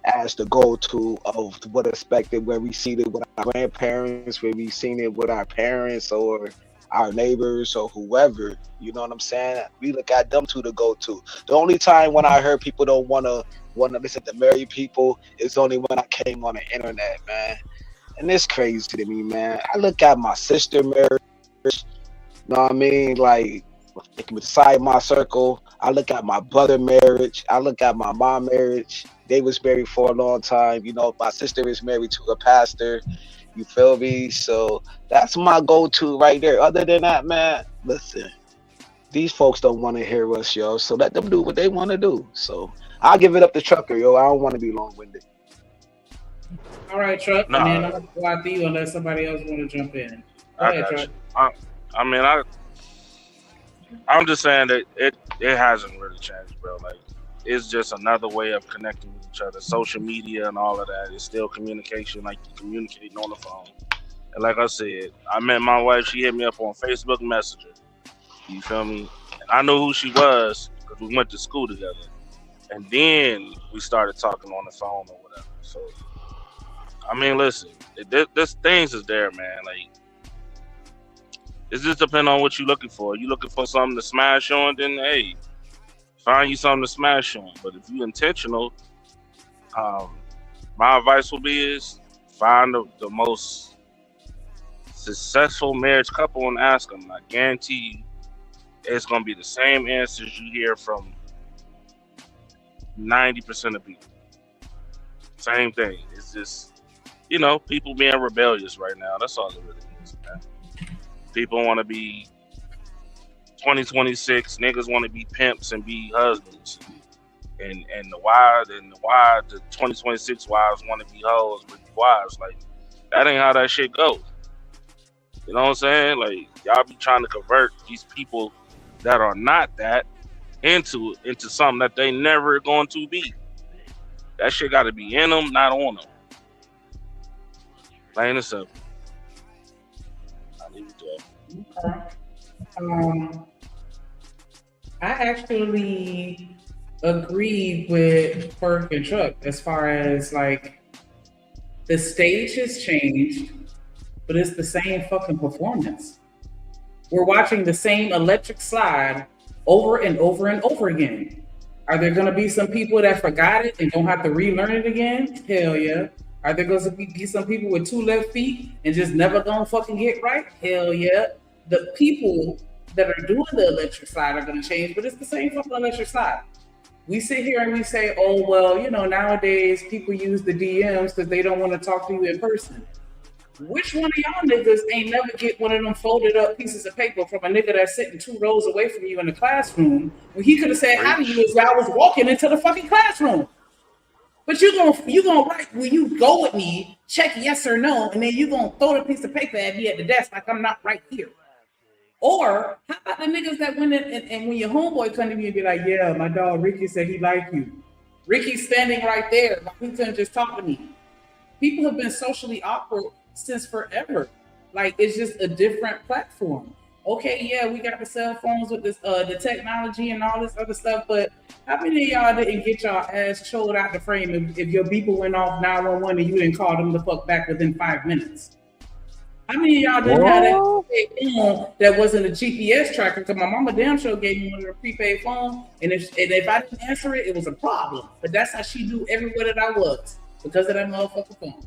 as the go-to of what expected, where we seen it with our grandparents, where we seen it with our parents or our neighbors or whoever. You know what I'm saying? We look at them to the go-to. The only time when I heard people don't wanna listen to married people is only when I came on the internet, man. And it's crazy to me, man. I look at my sister marriage, you know what I mean? Like, beside my circle, I look at my brother marriage, I look at my mom marriage. They was married for a long time. You know, my sister is married to a pastor. You feel me? So that's my go-to right there. Other than that, man, listen, these folks don't want to hear us, yo. So let them do what they want to do. So I'll give it up to Trucker, yo. I don't want to be long-winded. All right, Truck. Nah. And then I'm gonna go after you unless somebody else want to jump in. Go ahead, got Truck. you. I'm just saying that it hasn't really changed, bro. Like, it's just another way of connecting with each other. Social media and all of that is still communication, like you communicating on the phone. And like I said, I met my wife. She hit me up on Facebook Messenger. You feel me? And I know who she was because we went to school together. And then we started talking on the phone or whatever. So, I mean, listen, this things is there, man. Like, it just depends on what you're looking for. You looking for something to smash on, then hey, find you something to smash on. But if you're intentional, my advice will be is find the most successful marriage couple and ask them. I guarantee you, it's gonna be the same answers you hear from 90% of people. Same thing. It's just, you know, people being rebellious right now. That's all it really is, man. People want to be 2026. Niggas want to be pimps and be husbands, and the 2026 wives want to be hoes with wives. Like, that ain't how that shit goes. You know what I'm saying? Like, y'all be trying to convert these people that are not that into something that they never going to be. That shit got to be in them, not on them. Plain and simple. I leave it there. I actually agree with Perk and Truck as far as like the stage has changed, but it's the same fucking performance. We're watching the same electric slide over and over and over again. Are there going to be some people that forgot it and don't have to relearn it again? Hell yeah. Are there going to be some people with 2 left feet and just never gonna fucking get right? Hell yeah. The people that are doing the electric slide are going to change, but it's the same fucking electric slide. We sit here and we say, oh, well, you know, nowadays people use the DMs because they don't want to talk to you in person. Which one of y'all niggas ain't never get one of them folded up pieces of paper from a nigga that's sitting 2 rows away from you in the classroom when he could have said hi to you as y'all was walking into the fucking classroom? But you gonna write, will you go with me, check yes or no, and then you gonna throw the piece of paper at me at the desk like I'm not right here. Or how about the niggas that went in and when your homeboy come to me and be like, yeah, my dog Ricky said he liked you. Ricky's standing right there, like he couldn't just talk to me. People have been socially awkward since forever. Like it's just a different platform. Okay, yeah, we got the cell phones with this the technology and all this other stuff, but how many of y'all didn't get y'all ass chilled out the frame if your beeper went off 911 and you didn't call them the fuck back within 5 minutes? How many of y'all didn't have that prepaid phone that wasn't a GPS tracker? Because my mama damn sure gave me one of the prepaid phones, and if I didn't answer it, it was a problem. But that's how she knew everywhere that I was because of that motherfucking phone.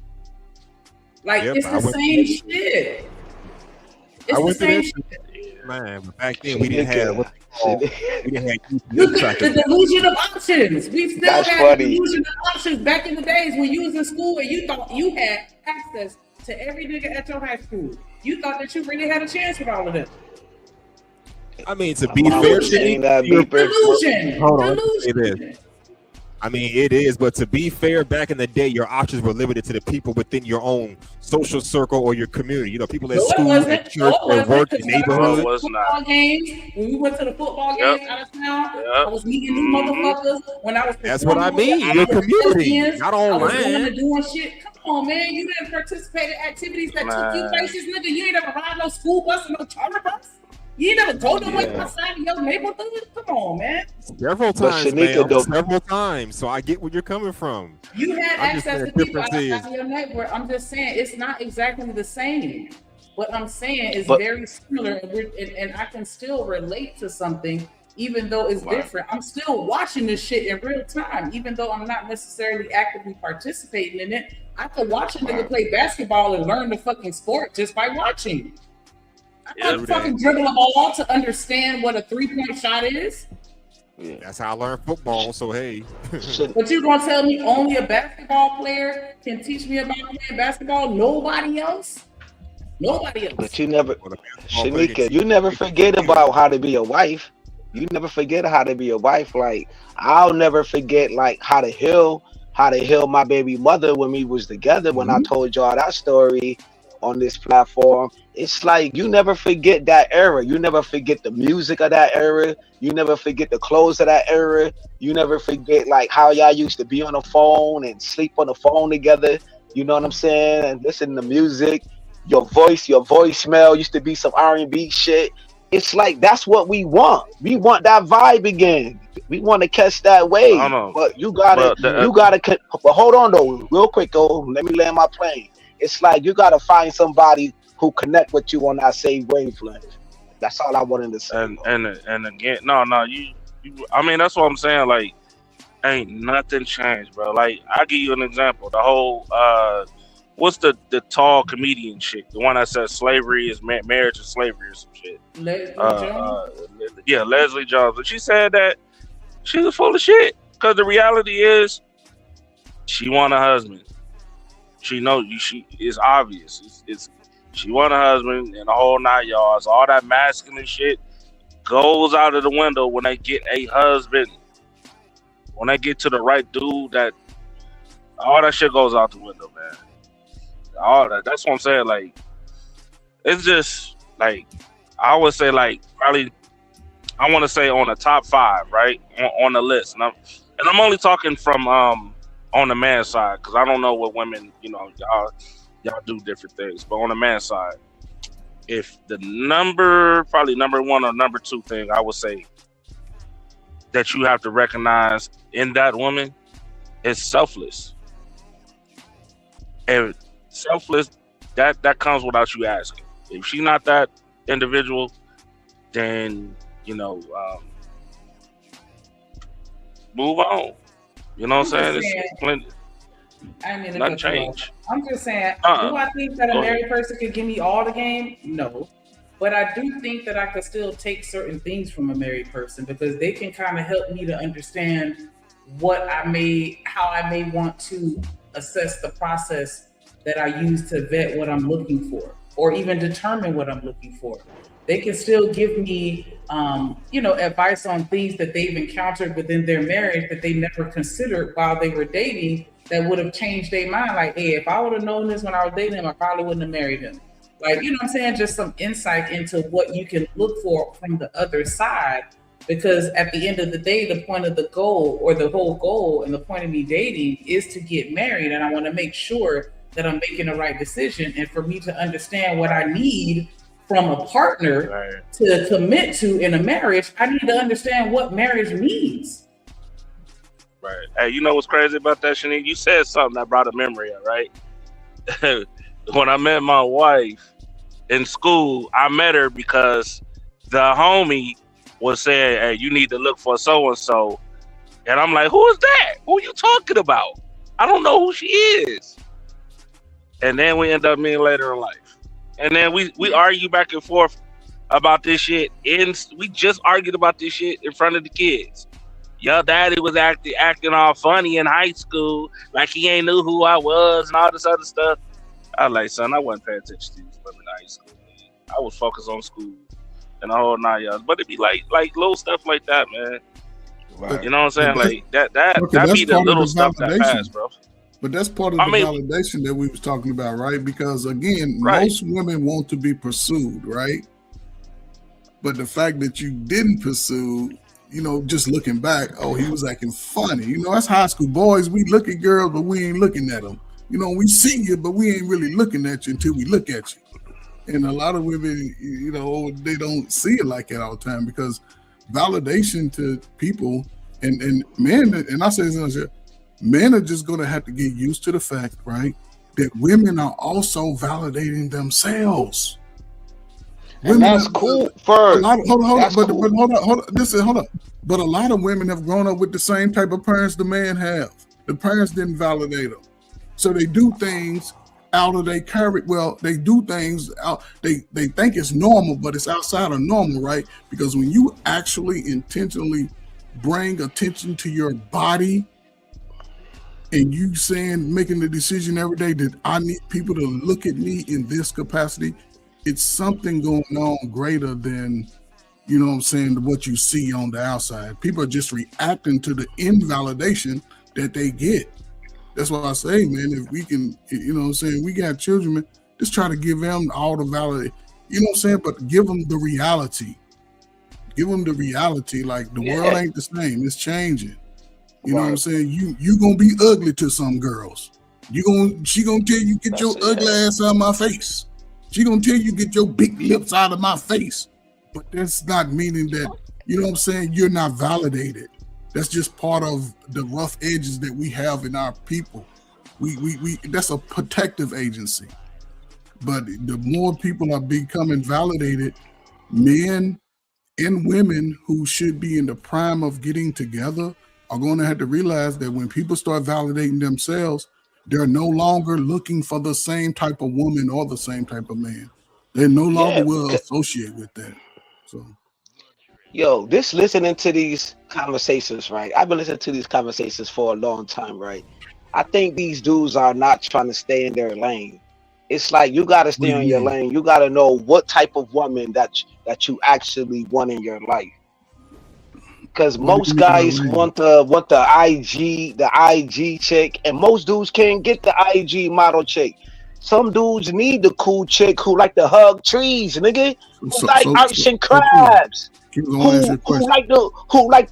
Like it's the same shit. It's the same shit. Man, but back then we didn't have what they call, we didn't have the delusion of options. We still had the delusion of options back in the days when you was in school and you thought you had access to every nigga at your high school. You thought that you really had a chance with all of them. I mean, to be fair, delusion. Hold on, it is. I mean, it is, but to be fair, back in the day, your options were limited to the people within your own social circle or your community. You know, people at school, at church, at work, in neighborhood. When we went to the football games out of town, I was meeting new motherfuckers. When I was that's what I mean, your community, not online. I was doing shit. Come on, man, you didn't participate in activities that took you places, nigga. You ain't ever ride no school bus or no charter bus. You ain't never told them outside of your neighborhood? Come on, man. Several times, man. Several times. So I get where you're coming from. You had access to people outside of your network. I'm just saying it's not exactly the same. What I'm saying is very similar, and I can still relate to something, even though it's different. I'm still watching this shit in real time, even though I'm not necessarily actively participating in it. I could watch a nigga play basketball and learn the fucking sport just by watching. I have to fucking dribble a ball to understand what a 3-point shot is. Yeah. That's how I learned football. So hey, but you gonna tell me only a basketball player can teach me about playing basketball? Nobody else. Nobody else. But you never, Shanika, you never forget about how to be a wife. You never forget how to be a wife. Like I'll never forget like how to heal my baby mother when we was together. When I told y'all that story on this platform, it's like you never forget that era. You never forget the music of that era. You never forget the clothes of that era. You never forget like how y'all used to be on the phone and sleep on the phone together. You know what I'm saying? And listen to music. Your voicemail used to be some R&B shit. It's like that's what we want. We want that vibe again. We want to catch that wave. But you gotta. But hold on though, real quick though. Let me land my plane. It's like you gotta find somebody who connect with you on that same wavelength. That's all I wanted to say. And again, no, you. I mean, that's what I'm saying. Like, ain't nothing changed, bro. Like, I'll give you an example. The whole what's the tall comedian chick? The one that says slavery is marriage is slavery or some shit. Leslie Jones. And she said that she was full of shit because the reality is she want a husband. She knows she is obvious. It's she want a husband and the whole 9 yards. All that masculine shit goes out of the window when they get a husband. When they get to the right dude, that all that shit goes out the window, man. All that's what I'm saying. Like, it's just like I would say, like probably I want to say on the top 5, right, on the list, and I'm only talking from on the man side because I don't know what women, y'all do different things, but on the man side, if the probably number 1 or number 2 thing I would say that you have to recognize in that woman is selfless. And selfless, that comes without you asking. If she's not that individual, then move on. You know what I'm saying? Nothing change. I'm just saying, do I think that a married person could give me all the game? No. But I do think that I could still take certain things from a married person because they can kind of help me to understand how I may want to assess the process that I use to vet what I'm looking for or even determine what I'm looking for. They can still give me, advice on things that they've encountered within their marriage that they never considered while they were dating that would have changed their mind. Like, hey, if I would have known this when I was dating him, I probably wouldn't have married him. Like, you know what I'm saying? Just some insight into what you can look for from the other side. Because at the end of the day, the point of the goal or the whole goal and the point of me dating is to get married. And I want to make sure that I'm making the right decision. And for me to understand what I need from a partner to commit to in a marriage, I need to understand what marriage means. Right. Hey, you know what's crazy about that, Shanique? You said something that brought a memory up, right? When I met my wife in school, I met her because the homie was saying, hey, you need to look for so-and-so. And I'm like, who is that? Who are you talking about? I don't know who she is. And then we end up meeting later in life. And then we argue back and forth about this shit. We just argued about this shit in front of the kids. Your daddy was acting all funny in high school, like he ain't knew who I was and all this other stuff. I was like, son, I wasn't paying attention to these women in high school. Man. I was focused on school and the whole 9 years. But it'd be like little stuff like that, man. Right. You know what I'm saying? Like that be the little stuff that pass, bro. But that's part of the validation that we was talking about, right? Because again, most women want to be pursued, right? But the fact that you didn't pursue, just looking back, oh, he was acting funny. That's high school boys. We look at girls, but we ain't looking at them. We see you, but we ain't really looking at you until we look at you. And a lot of women, they don't see it like that all the time because validation to people and men, and I say this, men are just going to have to get used to the fact, right, that women are also validating themselves. And women that's cool. First, hold on. But a lot of women have grown up with the same type of parents the man have. The parents didn't validate them, so they do things out of their character. Well, they do things out. They think it's normal, but it's outside of normal, right? Because when you actually intentionally bring attention to your body. And you making the decision every day that I need people to look at me in this capacity, it's something going on greater than, what you see on the outside. People are just reacting to the invalidation that they get. That's why I say, man, if we can, we got children, man, just try to give them all the validation, but give them the reality. Give them the reality, like the world ain't the same, it's changing. You know what I'm saying? You gonna be ugly to some girls. She gonna tell you get your ugly ass out of my face. She gonna tell you get your big lips out of my face. But that's not meaning that, you're not validated. That's just part of the rough edges that we have in our people. We that's a protective agency. But the more people are becoming validated, men and women who should be in the prime of getting together are going to have to realize that when people start validating themselves, they're no longer looking for the same type of woman or the same type of man. They no longer will associate with that. So, listening to these conversations, right? I've been listening to these conversations for a long time, right? I think these dudes are not trying to stay in their lane. It's like you got to stay in your lane. You got to know what type of woman that you actually want in your life. Because most guys want the IG chick, and most dudes can't get the IG model chick. Some dudes need the cool chick who like to hug trees, nigga. Who So- like so- ocean so- crabs. Kills, I want to ask you a question. Who like.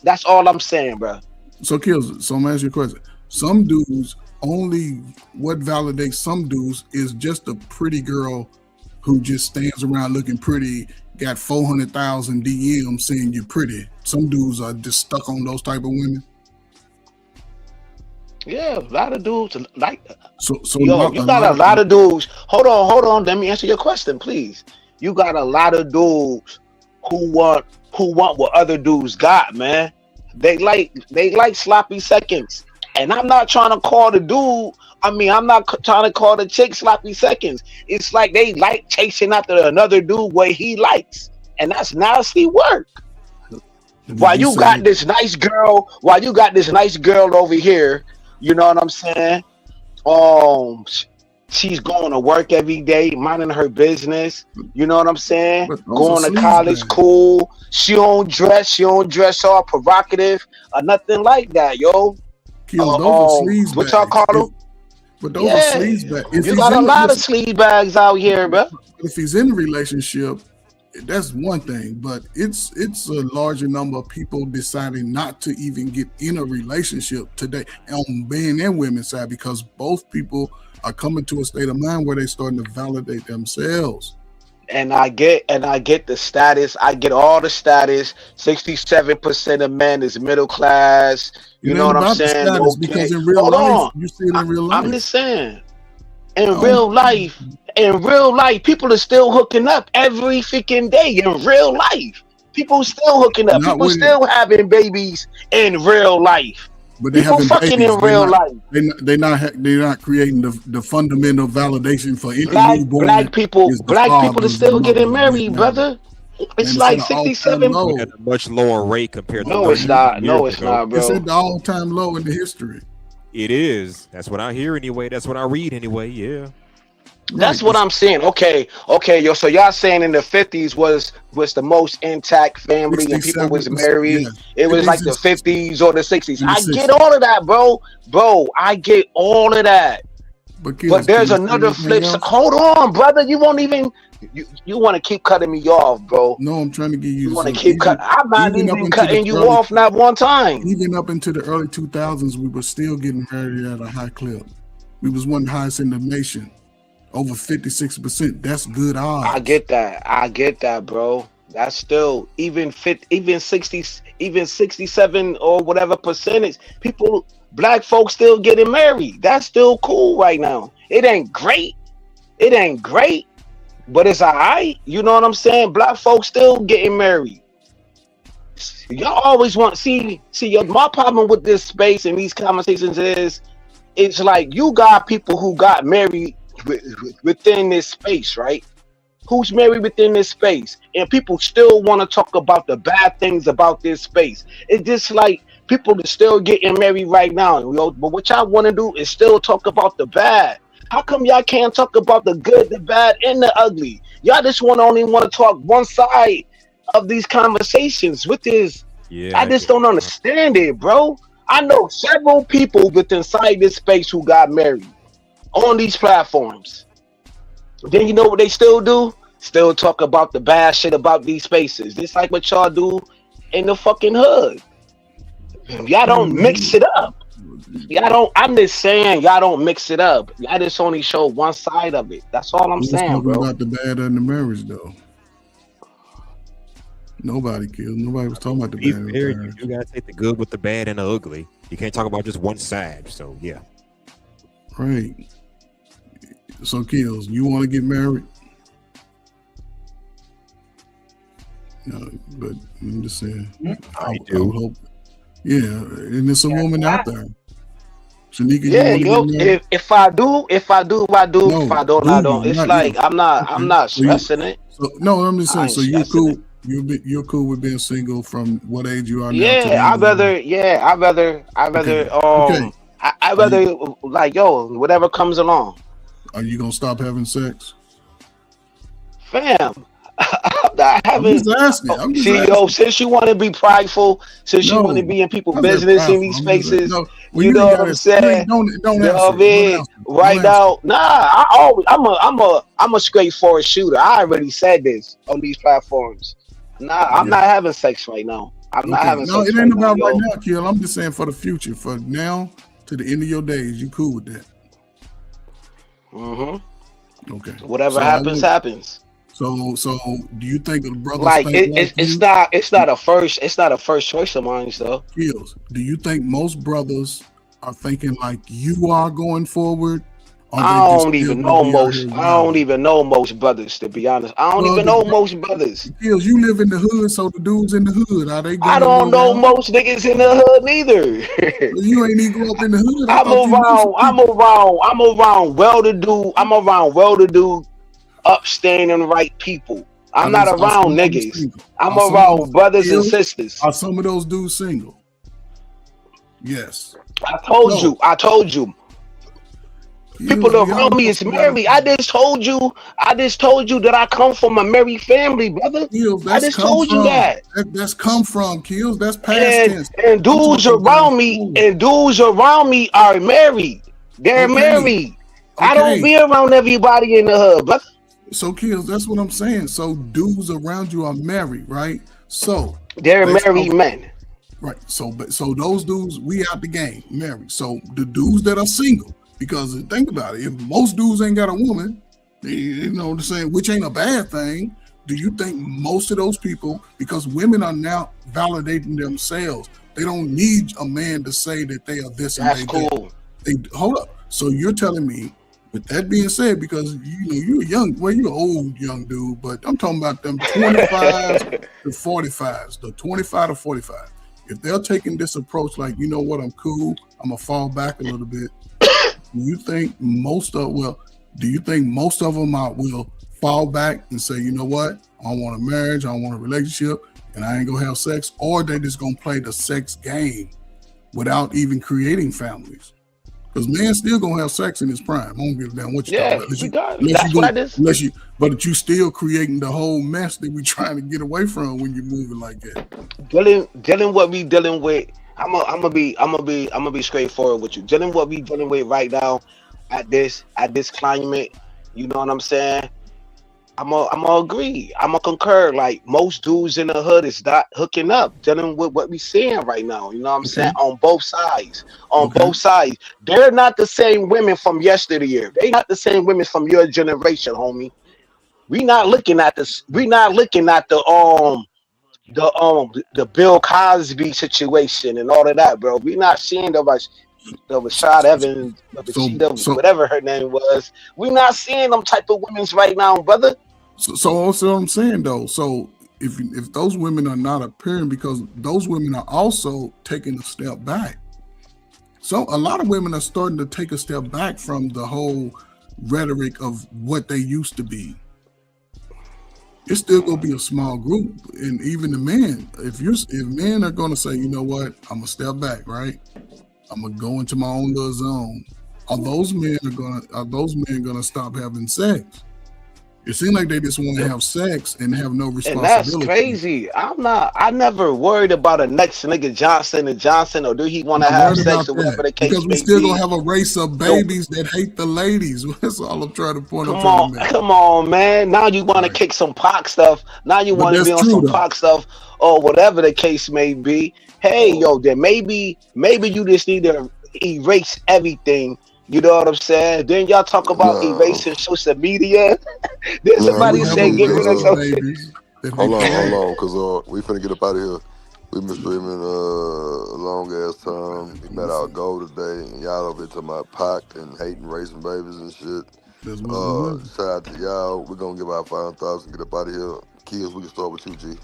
That's all I'm saying, bro. So Kills, so I'm gonna ask you a question. Some dudes what validates some dudes is just a pretty girl who just stands around looking pretty, got 400,000 DMs saying you're pretty. Some dudes are just stuck on those type of women. Yeah, a lot of dudes like. So Yo, you got a lot of dudes. Hold on. Let me answer your question, please. You got a lot of dudes who want what other dudes got, man. They like sloppy seconds. And I'm not trying to call the dude. I'm not trying to call the chick sloppy seconds. It's like they like chasing after another dude where he likes, and that's nasty work. While you got this nice girl over here, you know what I'm saying? She's going to work every day, minding her business. You know what I'm saying? Going to college, cool. She don't dress all provocative or nothing like that, yo. Those are sleaze what y'all call them? But those are sleaze bags. You got a lot of sleaze bags out here, bro. If he's in a relationship, that's one thing. But it's a larger number of people deciding not to even get in a relationship today on men and women's side, because both people are coming to a state of mind where they're starting to validate themselves. And I get the status. I get all the status. 67% of men is middle class. You know what I'm saying? Okay. Because in real life, you see it in real life. I'm just saying. In real life, people are still hooking up every freaking day. In real life, people still hooking up. People still having babies in real life. But they people fucking in real life. They're not creating the fundamental validation for any newborn. Black people are still getting married, brother. It's like 67. At a much lower rate compared to. No, it's not. No, it's not, bro. It's at the all-time low in the history. It is. That's what I hear anyway. That's what I read anyway. Yeah. That's what I'm saying. Okay, yo. So y'all saying in the 50s was the most intact family and people was married. Yeah. It was like the 50s or the 60s. I get all of that, bro. I get all of that. But there's another flip. Hold on, brother. You won't even. You want to keep cutting me off, bro. No, I'm trying to get you. You want to keep cutting. I'm not even cutting you off, not one time. Even up into the early 2000s, we were still getting married at a high clip. We was one of the highest in the nation. Over 56%. That's good odds. I get that, bro. That's still even 60, even 67 or whatever percentage. People, black folks still getting married. That's still cool right now. It ain't great, but it's alright. You know what I'm saying? Black folks still getting married. Y'all always want my problem with this space and these conversations is, it's like you got people who got married within this space, right? Who's married within this space, and people still want to talk about the bad things about this space. It's just like people are still getting married right now, you know, but what y'all want to do is still talk about the bad. How come y'all can't talk about the good, the bad, and the ugly? Y'all just only want to talk one side of these conversations, which is I just don't understand it, bro. I know several people within inside this space who got married on these platforms. Then you know what they still do? Still talk about the bad shit about these spaces. Just like what y'all do in the fucking hood. Y'all don't mix it up. I'm just saying y'all don't mix it up. Y'all just only show one side of it. That's all I'm saying, bro. About the bad and the marriage, though. Nobody was talking about the bad. You gotta take the good with the bad and the ugly. You can't talk about just one side. So yeah. Right. So Kills, you want to get married? No, but I'm just saying. I would hope. Yeah, and there's a woman out there. Shanika, if I do, I do. No, if I don't, I don't. It's like I'm not stressing it. So, no, I'm just saying. So you're cool. You're cool with being single from what age you are now? I'd rather I'd rather like whatever comes along. Are you gonna stop having sex? Fam, I'm not having. I'm just asking. Since you want to be prideful, since you want to be in people's business in these spaces, you know what I'm saying? Don't answer. Right now, I'm a straightforward shooter. I already said this on these platforms. Nah, I'm not having sex right now. I'm not Okay, having no, sex it right ain't now, about right yo. now, Kill. I'm just saying for the future, for now to the end of your days, you cool with that? Okay. Whatever So happens, happens. So do you think the brothers Like think like it's you? not a first choice of mine, though. Kills. Do you think most brothers are thinking like you are going forward, or they I just don't still even gonna know be out here most. I don't wilding? even know most brothers, to be honest. I don't Well, even know most brothers. Kills, you live in the hood, so the dudes in the hood, are they I going a don't little know wild? most niggas in the hood neither. Well, you ain't even grow up in the hood. I thought you knew some people. I'm around well-to-do, upstanding, right people. Are I'm they? not Are some around of them niggas. single? I'm Are some of them around brothers and still? sisters. Are some of those dudes single? Yes. I told you. People Kills, we all around me know is somebody. married. I just told you that I come from a married family, brother. Kills, I that's just come told you from. that. That's come from. Kills, that's past And tense. and I'm dudes talking about around me forward. and dudes around me are married. They're Okay. married. I don't Okay. be around everybody in the hood, brother. So, Kills, that's what I'm saying. So, dudes around you are married, right? So, They're based off, married men. right. So those dudes, we out the game, married. So, the dudes that are single, because think about it, if most dudes ain't got a woman, you know what I'm saying, which ain't a bad thing. Do you think most of those people, because women are now validating themselves, they don't need a man to say that they are this and That's they cool. They hold up. So you're telling me, with that being said, because you're young, well, you're an old young dude, but I'm talking about them 25s to 45s, the 25 to 45. If they're taking this approach, like, you know what, I'm cool, I'm gonna fall back a little bit. Do you think most of them will fall back and say, you know what, I don't want a marriage, I don't want a relationship, and I ain't gonna have sex, or they just gonna play the sex game without even creating families? Because man still gonna have sex in his prime. I don't give a damn what you talk Yeah, about. But you still creating the whole mess that we trying to get away from when you're moving like that. Dealing what we dealing with. I'm gonna be straightforward with you. Dealing what we dealing with right now at this climate. You know what I'm saying? I'm gonna agree. I'm gonna concur. Like, most dudes in the hood is not hooking up, dealing with what we seeing right now. You know what I'm saying? On both sides. Both sides. They're not the same women from yesteryear. They not the same women from your generation, homie. We not looking at this. We not looking at the Bill Cosby situation and all of that, bro. We not seeing the Rashad Evans, whatever her name was. We not seeing them type of women's right now, brother. So also what I'm saying though. So if those women are not appearing, because those women are also taking a step back. So a lot of women are starting to take a step back from the whole rhetoric of what they used to be. It's still gonna be a small group, and even the men. If men are gonna say, you know what, I'm gonna step back, right? I'm gonna go into my own little zone. Are those men gonna stop having sex? It seems like they just want to have sex and have no responsibility. And that's crazy. I never worried about a next nigga Johnson, or do he want to have sex, or whatever the case because we may still be. gonna have a race of babies that hate the ladies. That's all I'm trying to point out. Come on, man. Now you want to kick some Pac stuff. Now you want to be on some Pac stuff, or whatever the case may be. Hey, yo, then maybe you just need to erase everything. You know what I'm saying? Then y'all talk about erasing social media. Then somebody say get rid of social. Hold on, because we finna get up out of here. We've been streaming a long ass time. We met our goal today, and y'all over here talking about Pac and hating raising babies and shit. Shout out to y'all. We're gonna give our final thoughts and get up out of here. Kids, we can start with you, G.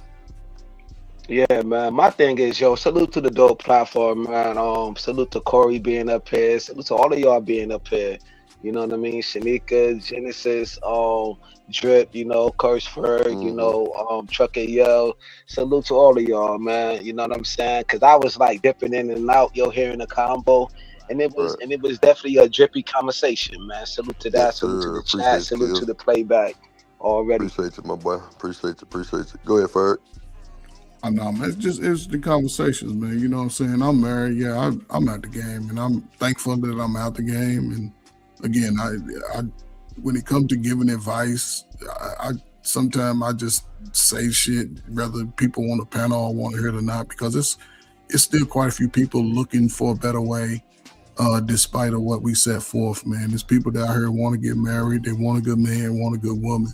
Yeah, man. My thing is, yo, salute to the dope platform, man. Salute to Corey being up here. Salute to all of y'all being up here. You know what I mean? Shanika, Genesis, Drip, Kursford, Trucker Yo. Salute to all of y'all, man. You know what I'm saying? Cause I was like dipping in and out, hearing the combo. And it was definitely a drippy conversation, man. Salute to that. Yes, salute to the appreciate chat. you, Salute Kill. to the playback already. Appreciate you, my boy. Appreciate you. Go ahead, Ferg. I know, man. It's the conversations, man. You know what I'm saying? I'm married. Yeah, I'm out the game, and I'm thankful that I'm out the game. And again, I when it comes to giving advice, I sometimes I just say shit whether people on the panel want to hear it or not, because it's still quite a few people looking for a better way, despite of what we set forth, man. There's people that out here want to get married, they want a good man, want a good woman.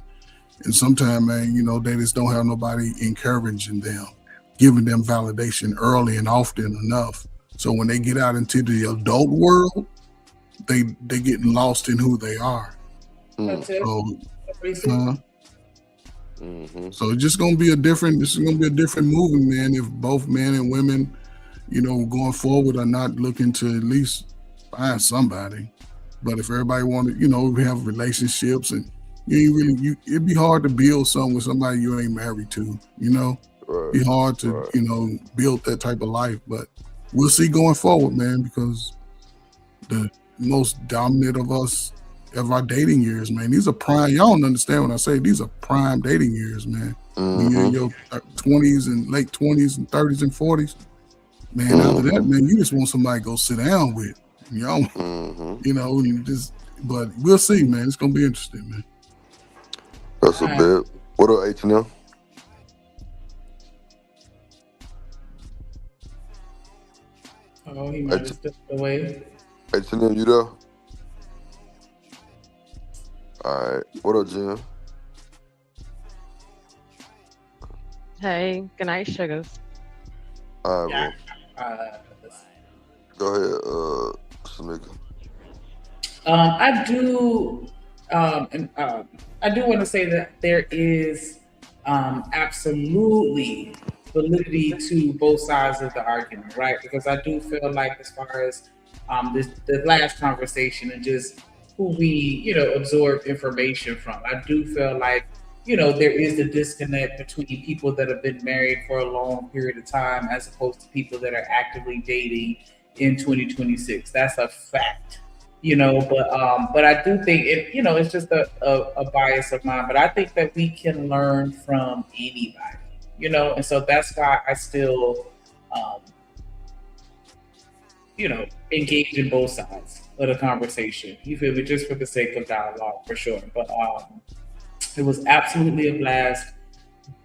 And sometimes, man, you know, they just don't have nobody encouraging them, giving them validation early and often enough. So when they get out into the adult world, they getting lost in who they are. That's it. So it's just gonna be a different. This is gonna be a different movement, man. If both men and women, you know, going forward are not looking to at least find somebody, but if everybody wanted, you know, have relationships and you ain't really, it'd be hard to build something with somebody you ain't married to. You know, it'd be hard to, you know, build that type of life. But we'll see going forward, man, because the most dominant of us of our dating years, man. These are prime. Y'all don't understand when I say these are prime dating years, man. When you're in your 20s and late 20s and 30s and 40s, man. After that, man, you just want somebody to go sit down with. You know, you know, you just. But we'll see, man. It's gonna be interesting, man. That's a bit. What up, H&M? Oh, he might have stepped away. H&M, you there? All right. What up, Jim? Hey, good night, sugars. All right, go ahead, Shamika. I do want to say that there is absolutely validity to both sides of the argument, right? Because I do feel like, as far as the last conversation and just who we, you know, absorb information from, I do feel like, you know, there is a disconnect between people that have been married for a long period of time as opposed to people that are actively dating in 2026. That's a fact. You know, but I do think it, you know, it's just a bias of mine, but I think that we can learn from anybody, you know, and so that's why I still, you know, engage in both sides of the conversation. You feel me? Just for the sake of dialogue, for sure. But it was absolutely a blast.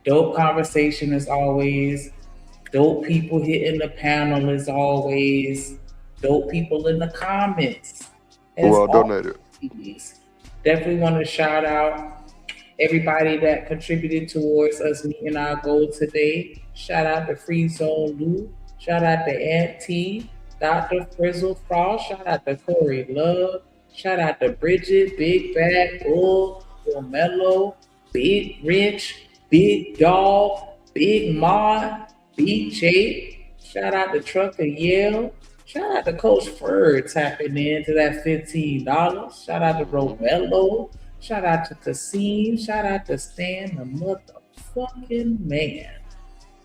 Dope conversation as always. Dope people hitting the panel as always. Dope people in the comments. Who all donated? Definitely want to shout out everybody that contributed towards us meeting our goal today. Shout out to Free Zone Lou. Shout out to Aunt T, Dr. Frizzle Frost. Shout out to Corey Love. Shout out to Bridget, Big Bad Bull, Mello, Big Rich, Big Dog, Big Mod, Big J. Shout out to Trucker Yale. Shout out to Coach Ferd tapping into that $15. Shout out to Romello. Shout out to Kasim. Shout out to Stan, the motherfucking man.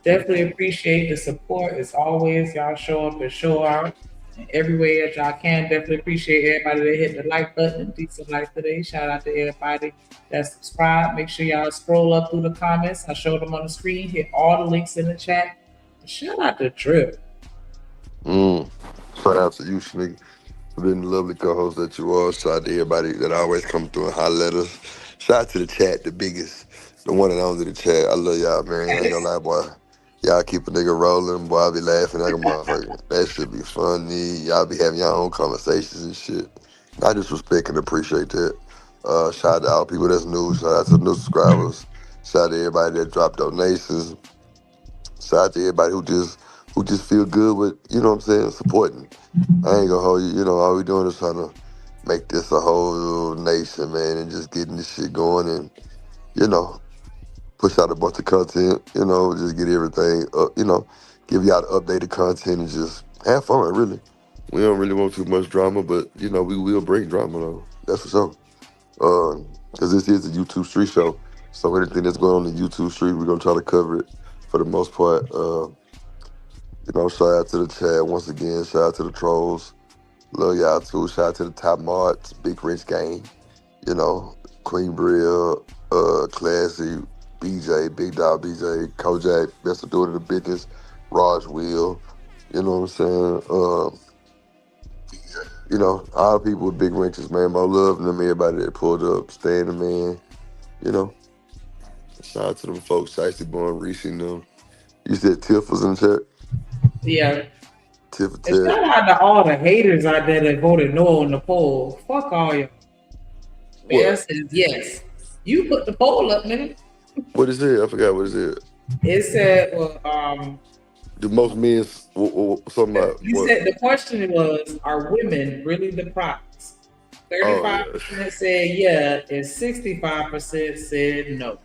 Definitely appreciate the support as always. Y'all show up and show out in every way that y'all can. Definitely appreciate everybody that hit the like button. Decent like today. Shout out to everybody that subscribed. Make sure y'all scroll up through the comments. I showed them on the screen. Hit all the links in the chat. Shout out to Drip. Shout out to you, Shamika, for being the lovely co-host that you are. Shout out to everybody that always come through and holler at us. Shout out to the chat, the biggest, the one and only the chat. I love y'all, man. I ain't gonna lie, boy. Y'all keep a nigga rolling, boy. I be laughing like a motherfucker. That should be funny. Y'all be having your own conversations and shit. I just respect and appreciate that. Shout out to all people that's new. Shout out to the new subscribers. Shout out to everybody that dropped donations. Shout out to everybody who just feel good with, you know what I'm saying, supporting. I ain't gonna hold you, you know, all we doing is trying to make this a whole nation, man, and just getting this shit going and, you know, push out a bunch of content, you know, just get everything, you know, give y'all the updated content and just have fun, really. We don't really want too much drama, but, you know, we will bring drama, though. That's for sure. Because this is a YouTube street show, so anything that's going on in the YouTube street, we're gonna try to cover it for the most part. You know, shout out to the chat once again. Shout out to the trolls. Love y'all too. Shout out to the top mods, Big Rich Gang. You know, Queen Brielle, Classy, BJ, Big Dog BJ, Kojak, best of doing it in the business, Raj Will. You know what I'm saying? you know, all the people with big wrenches, man. More love than everybody that pulled up, staying the man. You know, shout out to them folks, Shiesty Born, Reese, and them. You said Tiff was in the chat? Yeah. Tiff And Tiff. shout out to all the haters out there that voted no on the poll. Fuck all y'all. Bear says yes. You put the poll up, nigga. What is it? I forgot what is it. It said, well, The most men, something like you what? said the question was, are women really the prize? 35% said yeah, and 65% said no.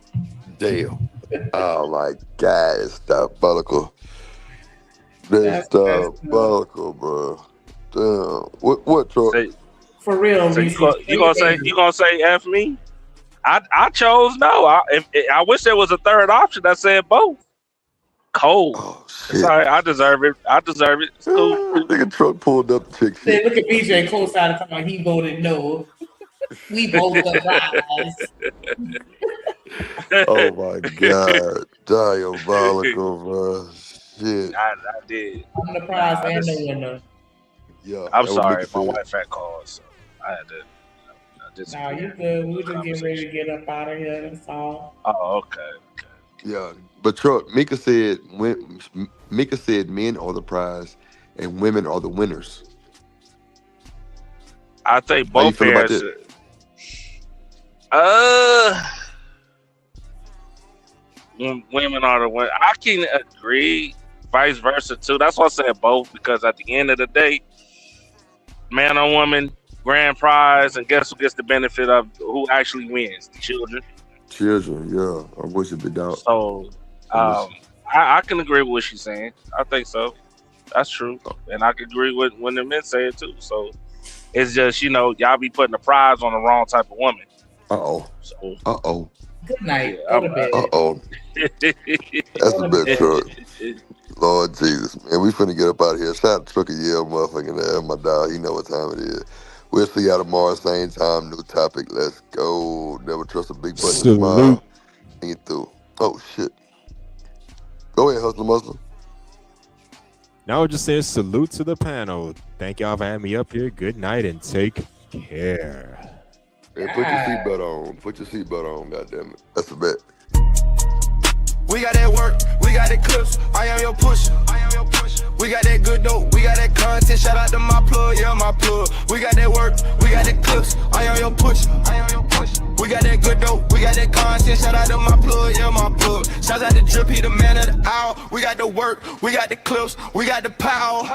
Damn. Oh my God, it's diabolical. That's diabolical, bro. Damn. What Troy? For real, So you gonna say F me? I chose no. I wish there was a third option that said both. Cold. Oh, sorry, I deserve it. It's cool. Nigga truck pulled up the chick Say, shit. look at BJ co-signing talking about he voted no. We both the prize. Oh my God, diabolical, bro. Shit. I did. I'm the prize and the winner. Yeah. I'm that was sorry, Mickey my said. wife had called, so I had to. Nah, you good. We just getting ready to get up out of here. That's all. Oh, okay. Yeah, but Truck, Mika said men are the prize and women are the winners. I think How you both feel about parents. that? Women are the winners. I can agree. Vice versa too. That's why I said both, because at the end of the day, man or woman, grand prize, and guess who gets the benefit of who actually wins? The children. Children, yeah. I wish it'd be doubt. So I can agree with what she's saying. I think so. That's true. And I can agree with when the men say it too. So it's just, y'all be putting the prize on the wrong type of woman. Uh-oh. So Uh-oh. Good night. Yeah, Go to bed. Uh-oh. That's the best Truck. Lord Jesus, man. We finna get up out of here. Shout out to Truck and Yale, motherfucking my dog. He know what time it is. We'll see y'all tomorrow, same time, new topic. Let's go. Never trust a big button to smile. Think it through. Oh, shit. Go ahead, Hustler Muslim. Now I just say salute to the panel. Thank y'all for having me up here. Good night and take care. Hey, put your seatbelt on. Put your seatbelt on, goddammit. That's a bet. We got that work, we got that clips. I am your pusher. We got that good dope, we got that content. Shout out to my plug, yeah, my plug. We got that work, we got that clips. I am your pusher. We got that good dope, we got that content. Shout out to my plug, yeah, my plug. Shout out to Drip, he the man of the hour. We got the work, we got the clips, we got the power.